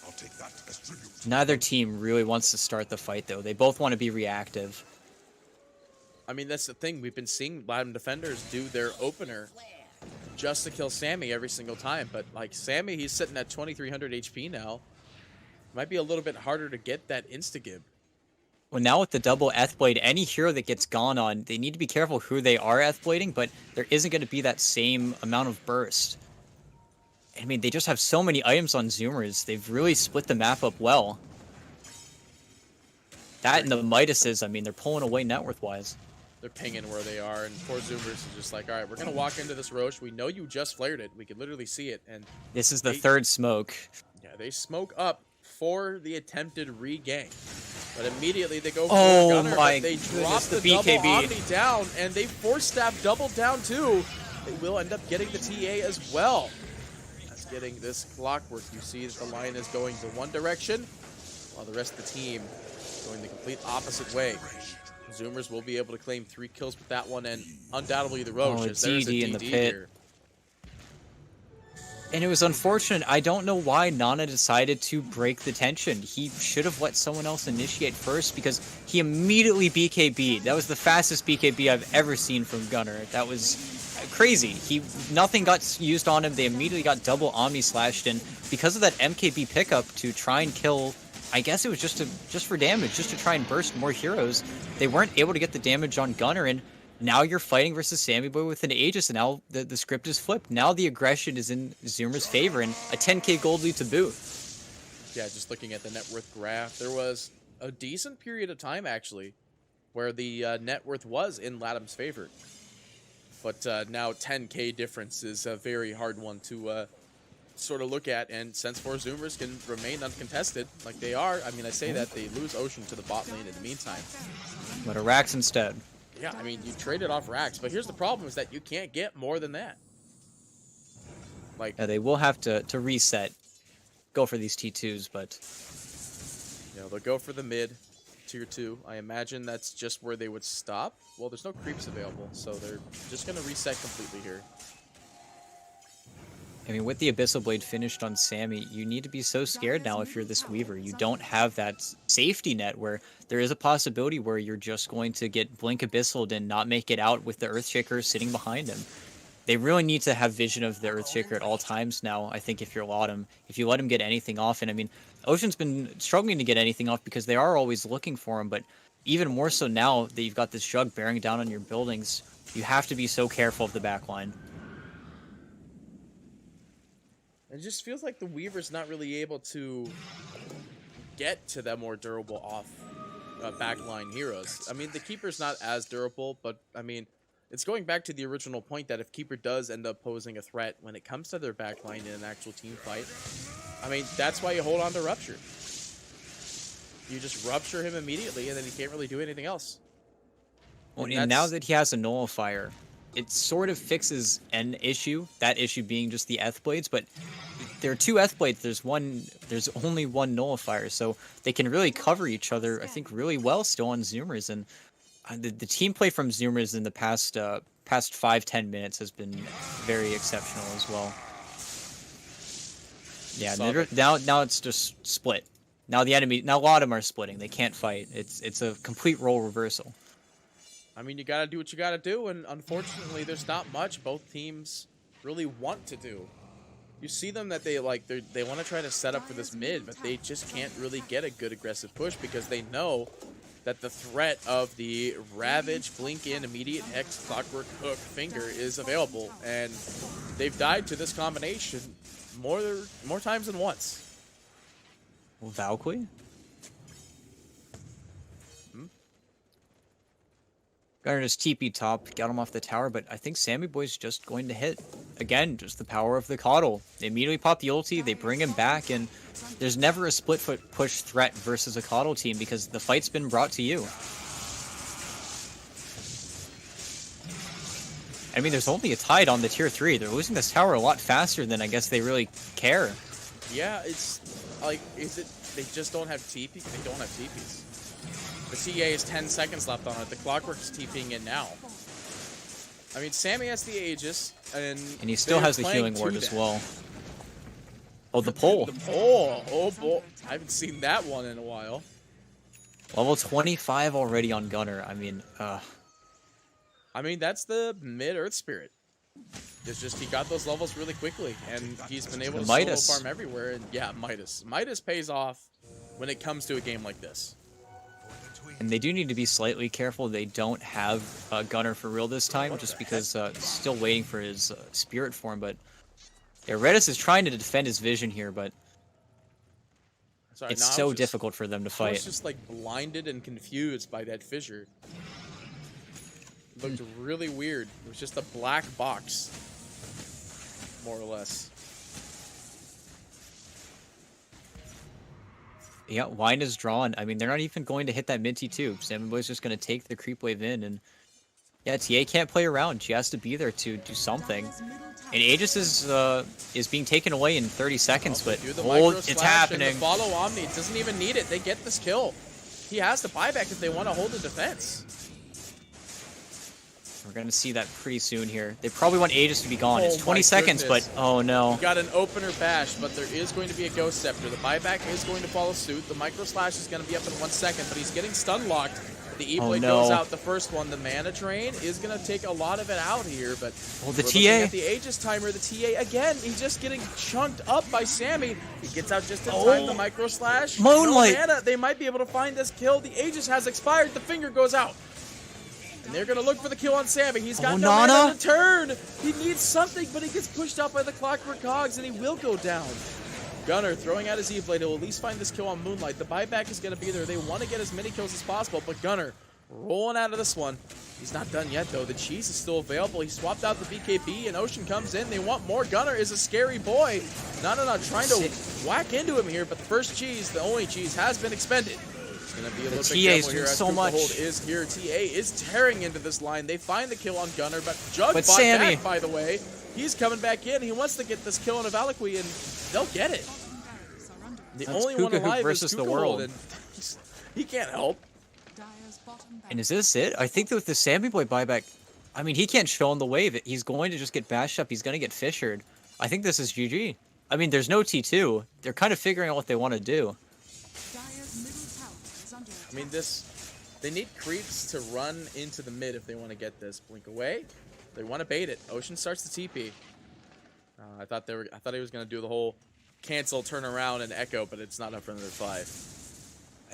I'll take that as tribute. Neither team really wants to start the fight though. They both want to be reactive. I mean, that's the thing. We've been seeing Latam defenders do their opener just to kill Sammy every single time. But, like, Sammy, he's sitting at 2,300 HP now. Might be a little bit harder to get that insta-gib. Well, now with the double Ethblade, any hero that gets gone on, they need to be careful who they are Ethblading, but there isn't going to be that same amount of burst. I mean, they just have so many items on Zoomers. They've really split the map up well. That and the Midases, I mean, they're pulling away net worth-wise. They're pinging where they are, and poor Zoomers is just like, all right, we're going to walk into this Roche. We know you just flared it. We can literally see it. And This is the third smoke. yeah, they smoke up for the attempted regain. But immediately they go for Oh Gunner, my but they drop goodness, the the double BKB. Omni down, and they force stab double down too. They will end up getting the TA as well. That's getting this clockwork. You see that the line is going to one direction, while the rest of the team going the complete opposite way. Zoomers will be able to claim 3 kills with that one, and undoubtedly the Roche. Oh, As there's a DD in the DD pit. here. And it was unfortunate. I don't know why Nana decided to break the tension. He should have let someone else initiate first because he immediately BKB'd. That was the fastest BKB I've ever seen from Gunner. That was crazy. Nothing got used on him. They immediately got double Omni slashed, and because of that MKB pickup to try and kill, I guess it was just for damage, just to try and burst more heroes, they weren't able to get the damage on Gunner, and now you're fighting versus Sammy Boy with an Aegis, and now the script is flipped. Now the aggression is in Zoomer's favor, and a 10k gold lead to boot. Yeah, just looking at the net worth graph, there was a decent period of time, actually, where the net worth was in Latam's favor. But now 10k difference is a very hard one to sort of look at, and since 4 Zoomers can remain uncontested like they are, I mean, I say that they lose Ocean to the bot lane in the meantime. But a Rax instead. Yeah, I mean, you traded off Rax, but here's the problem is that you can't get more than that. Like, Yeah, they will have to reset, go for these T2s, but you know, they'll go for the mid, tier 2. I imagine that's just where they would stop. Well, there's no creeps available, so they're just going to reset completely here. I mean, with the Abyssal Blade finished on Sammy, you need to be so scared now if you're this Weaver. You don't have that safety net where there is a possibility where you're just going to get Blink Abyssal and not make it out with the Earthshaker sitting behind him. They really need to have vision of the Earthshaker at all times now, I think, if you're Latam. If you let him get anything off, and I mean, Ocean's been struggling to get anything off because they are always looking for him, but even more so now that you've got this Jug bearing down on your buildings, you have to be so careful of the backline. It just feels like the Weaver's not really able to get to the more durable off backline heroes. I mean, the Keeper's not as durable, but I mean, it's going back to the original point that if Keeper does end up posing a threat when it comes to their backline in an actual team fight, I mean, that's why you hold on to Rupture. You just rupture him immediately, and then he can't really do anything else. Well, and now that he has a Nullifier, it sort of fixes an issue, that issue being just the Eth Blades, but there are 2 Eth Blades, there's only one Nullifier, so they can really cover each other, I think, really well still on Zoomers, and the team play from Zoomers in the past 5-10 minutes has been very exceptional as well. Yeah, now it's just split. Now a lot of them are splitting. They can't fight. It's a complete role reversal. I mean, you gotta do what you gotta do, and unfortunately, there's not much both teams really want to do. You see them that they want to try to set up for this mid, but they just can't really get a good aggressive push because they know that the threat of the Ravage, Blink in, Immediate Hex, Clockwork Hook, Finger is available, and they've died to this combination more times than once. Well, Valkyrie? Gunner just TP top, got him off the tower, but I think Sammy Boy's just going to hit. Again, just the power of the Coddle. They immediately pop the ulti, they bring him back, and there's never a split foot push threat versus a Coddle team because the fight's been brought to you. I mean, there's only a tide on the tier 3. They're losing this tower a lot faster than I guess they really care. Yeah, it's like, is it they just don't have TP? They don't have TPs. The CA is 10 seconds left on it. The Clockwork's TPing in now. I mean, Sammy has the Aegis, and he still has the healing ward as well. Oh, the pole. The pole. Oh, boy. I haven't seen that one in a while. Level 25 already on Gunner. I mean, that's the mid Earth Spirit. It's just he got those levels really quickly, and he's been able to solo farm everywhere. And yeah, Midas. Midas pays off when it comes to a game like this. And they do need to be slightly careful. They don't have Gunner for real this time, just because still waiting for his spirit form. But yeah, Redis is trying to defend his vision here, but it's so difficult for them to fight. I was just like blinded and confused by that fissure. It looked really weird. It was just a black box, more or less. Yeah, Wine is drawn. I mean, they're not even going to hit that mid T2. Salmon Boy's just going to take the creep wave in, and yeah, TA can't play around. She has to be there to do something. And Aegis is being taken away in 30 seconds, but it's happening. The follow Omni doesn't even need it. They get this kill. He has to buy back if they want to hold the defense. We're going to see that pretty soon here. They probably want Aegis to be gone. It's 20 seconds, but oh no. We got an opener bash, but there is going to be a Ghost Scepter. The buyback is going to follow suit. The Micro Slash is going to be up in 1 second, but he's getting stun locked. The E-Blade goes out the first one. The Mana Drain is going to take a lot of it out here, but the TA. At the Aegis timer, the TA again, he's just getting chunked up by Sammy. He gets out just in time. The Micro Slash. Moonlight. No mana. They might be able to find this kill. The Aegis has expired. The Finger goes out. And they're going to look for the kill on Sammy. He's got no mana to turn. He needs something, but he gets pushed out by the Clockwork Cogs, and he will go down. Gunner throwing out his E-Blade. He'll at least find this kill on Moonlight. The buyback is going to be there. They want to get as many kills as possible, but Gunner rolling out of this one. He's not done yet, though. The cheese is still available. He swapped out the BKB, and Ocean comes in. They want more. Gunner is a scary boy. No, trying to whack into him here, but the first cheese, the only cheese, has been expended. It's going to be a little bit careful here. So much. Hold is here. TA is tearing into this line. They find the kill on Gunner, but Jug fought Sammy, back, by the way. He's coming back in. He wants to get this kill on a Valkyrie, and they'll get it. The only one alive versus is the world. and he can't help. And is this it? I think that with the Sammy Boy buyback, I mean, he can't show on the wave. He's going to just get bashed up. He's going to get fissured. I think this is GG. I mean, there's no T2. They're kind of figuring out what they want to do. I mean, they need creeps to run into the mid if they want to get this. Blink away. They want to bait it. Ocean starts the TP. I thought he was going to do the whole cancel, turn around, and echo, but it's not up for another 5.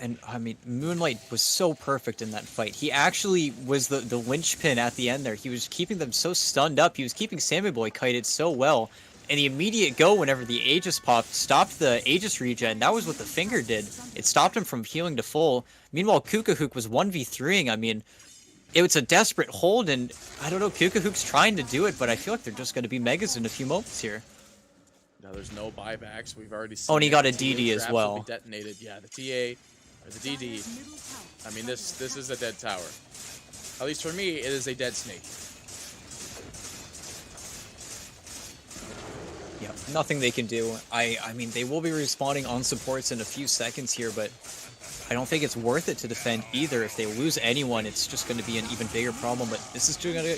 And, I mean, Moonlight was so perfect in that fight. He actually was the linchpin at the end there. He was keeping them so stunned up. He was keeping Sammy Boy kited so well. And the immediate go whenever the Aegis popped stopped the Aegis regen. That was what the finger did. It stopped him from healing to full. Meanwhile, Kukahook was 1v3ing. I mean, it was a desperate hold, and I don't know, Kukahook's trying to do it, but I feel like they're just going to be Megas in a few moments here. Now, there's no buybacks. We've already seen. Oh, and he got a DD as well. Detonated. Yeah, the TA, or the DD. I mean, this is a dead tower. At least for me, it is a dead snake. Yeah, nothing they can do. I mean, they will be respawning on supports in a few seconds here, but I don't think it's worth it to defend either. If they lose anyone, it's just going to be an even bigger problem, but this is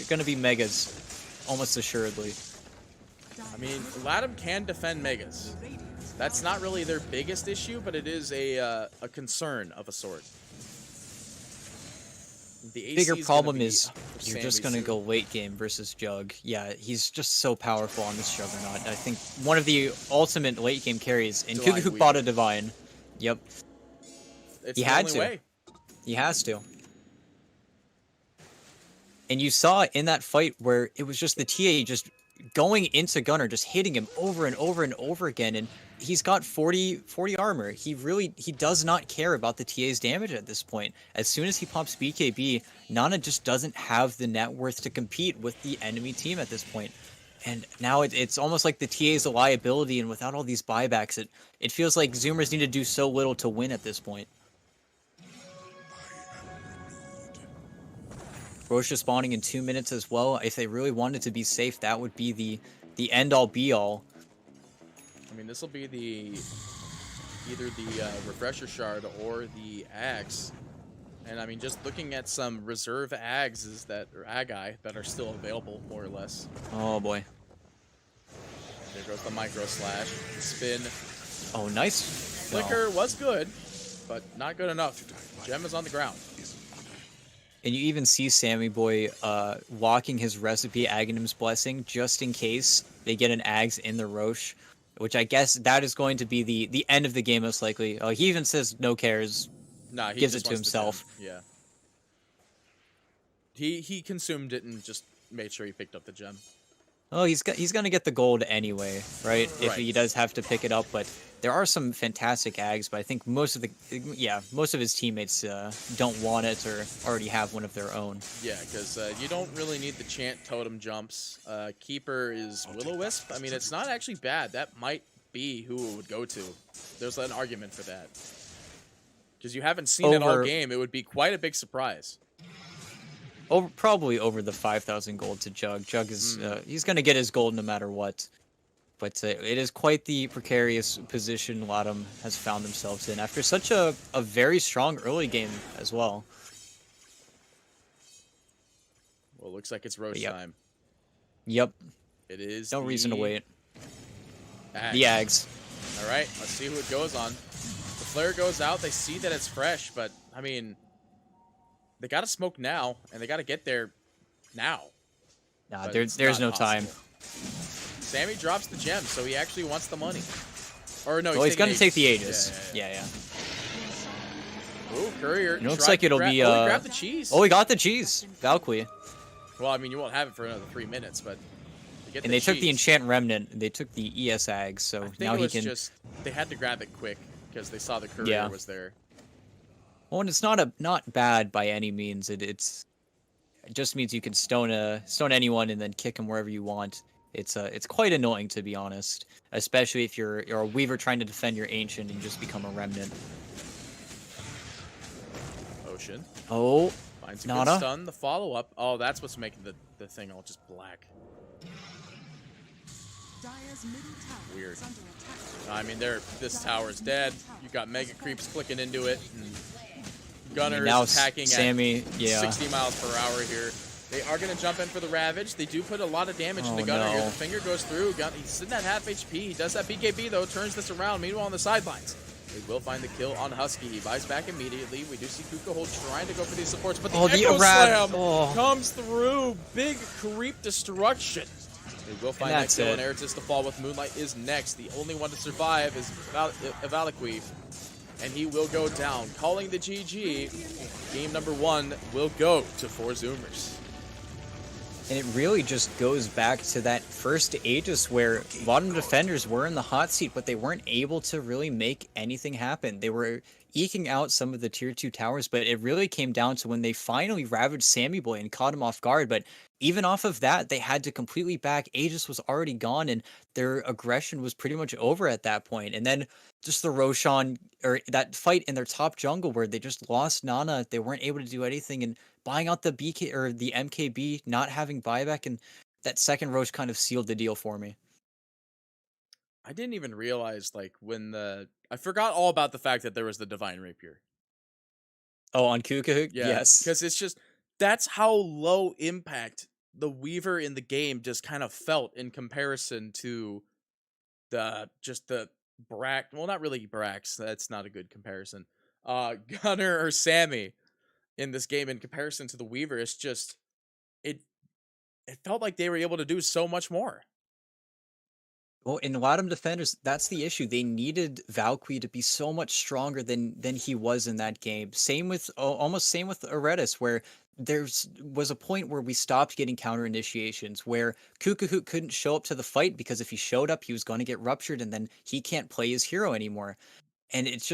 going to be Megas, almost assuredly. I mean, Latam can defend Megas. That's not really their biggest issue, but it is a concern of a sort. The bigger problem is you're just going to go late game versus Jug. Yeah, he's just so powerful on this Juggernaut. I think one of the ultimate late game carries, and Kukahook bought a Divine. Yep. It's he had to. Way. He has to. And you saw in that fight where it was just the TA just going into Gunner, just hitting him over and over and over again, and he's got 40 armor. He does not care about the TA's damage at this point. As soon as he pops BKB, Nana just doesn't have the net worth to compete with the enemy team at this point. And now it's almost like the TA is a liability, and without all these buybacks, it feels like Zoomers need to do so little to win at this point. Rocha spawning in 2 minutes as well. If they really wanted to be safe, that would be the end-all be-all. I mean, this will be either the refresher shard or the axe. And I mean, just looking at some reserve ags or agi that are still available, more or less. Oh boy. There goes the micro slash. Spin. Oh, nice. Flicker was good, but not good enough. Gem is on the ground. And you even see Sammy Boy walking his recipe Aghanim's Blessing just in case they get an Ags in the Roche, which I guess that is going to be the end of the game most likely. He even says no cares, nah, he gives it to himself. Yeah. He consumed it and just made sure he picked up the gem. Oh, he's gonna get the gold anyway, right? If he does have to pick it up, but there are some fantastic ags, but I think most of his teammates don't want it or already have one of their own. Yeah, because you don't really need the chant totem jumps. Keeper is Will-O-Wisp. I mean, it's not actually bad. That might be who it would go to. There's an argument for that. Because you haven't seen it all game. It would be quite a big surprise. Probably over the 5,000 gold to Jug. Jug is he's gonna get his gold no matter what. But it is quite the precarious position Latam has found themselves in after such a very strong early game as well. Well, it looks like it's Roche time. Yep. It is. No reason to wait. Ags. The Ags. All right, let's see who it goes on. The flare goes out. They see that it's fresh, but I mean, they got to smoke now, and they got to get there now. Nah, there's no time. Sammy drops the gem, so he actually wants the money. Or no, he's gonna take the Aegis. Yeah. Ooh, Courier. It looks like it'll be. Oh, he grabbed the cheese. Oh, he got the cheese. Valkyrie. Well, I mean, you won't have it for another 3 minutes, but. They took the Enchant Remnant. And they took the ES Ag, so now he can. Just they had to grab it quick because they saw the Courier was there. Well, and it's not bad by any means. It just means you can stone anyone and then kick them wherever you want. It's quite annoying, to be honest, especially if you're a Weaver trying to defend your Ancient and just become a Remnant. Ocean. Oh, Finds a Nana. good stun. The follow-up. Oh, that's what's making the thing all just black. Dire's middle tower Weird. is under attack. I mean, this tower's dead. You got Mega Creeps clicking into it. And Gunner now is attacking Sammy, at 60 miles per hour here. They are going to jump in for the Ravage. They do put a lot of damage into Gunner here. The finger goes through. He's in that half HP. He does that BKB, though. Turns this around. Meanwhile, on the sidelines, they will find the kill on Husky. He buys back immediately. We do see Kukahold trying to go for these supports, but the Echo Slam comes through. Big creep destruction. They will find that kill, and Eratus to fall with Moonlight is next. The only one to survive is Valakweave, and he will go down. Calling the GG. Game number 1 will go to 4 Zoomers. And it really just goes back to that first Aegis where Latam defenders were in the hot seat, but they weren't able to really make anything happen. They were eking out some of the tier 2 towers, but it really came down to when they finally ravaged Sammy Boy and caught him off guard. But even off of that, they had to completely back. Aegis was already gone, and their aggression was pretty much over at that point. And then just the Roshan, or that fight in their top jungle where they just lost Nana. They weren't able to do anything, and buying out the BK or the MKB, not having buyback, and that second Roche kind of sealed the deal for me. I didn't even realize, like, I forgot all about the fact that there was the Divine Rapier. Oh, on Kukahook? Yeah, Yes. because it's just, that's how low impact the Weaver in the game just kind of felt in comparison to the Brax. Well, not really Brax. That's not a good comparison. Gunner or Sammy in this game in comparison to the Weaver. It's just, it felt like they were able to do so much more. Well, in Latam defenders, that's the issue. They needed Valkyrie to be so much stronger than he was in that game. Same with almost same with Aretus, where was a point where we stopped getting counter initiations, where Kukahoot couldn't show up to the fight because if he showed up, he was going to get ruptured, and then he can't play his hero anymore. And it's just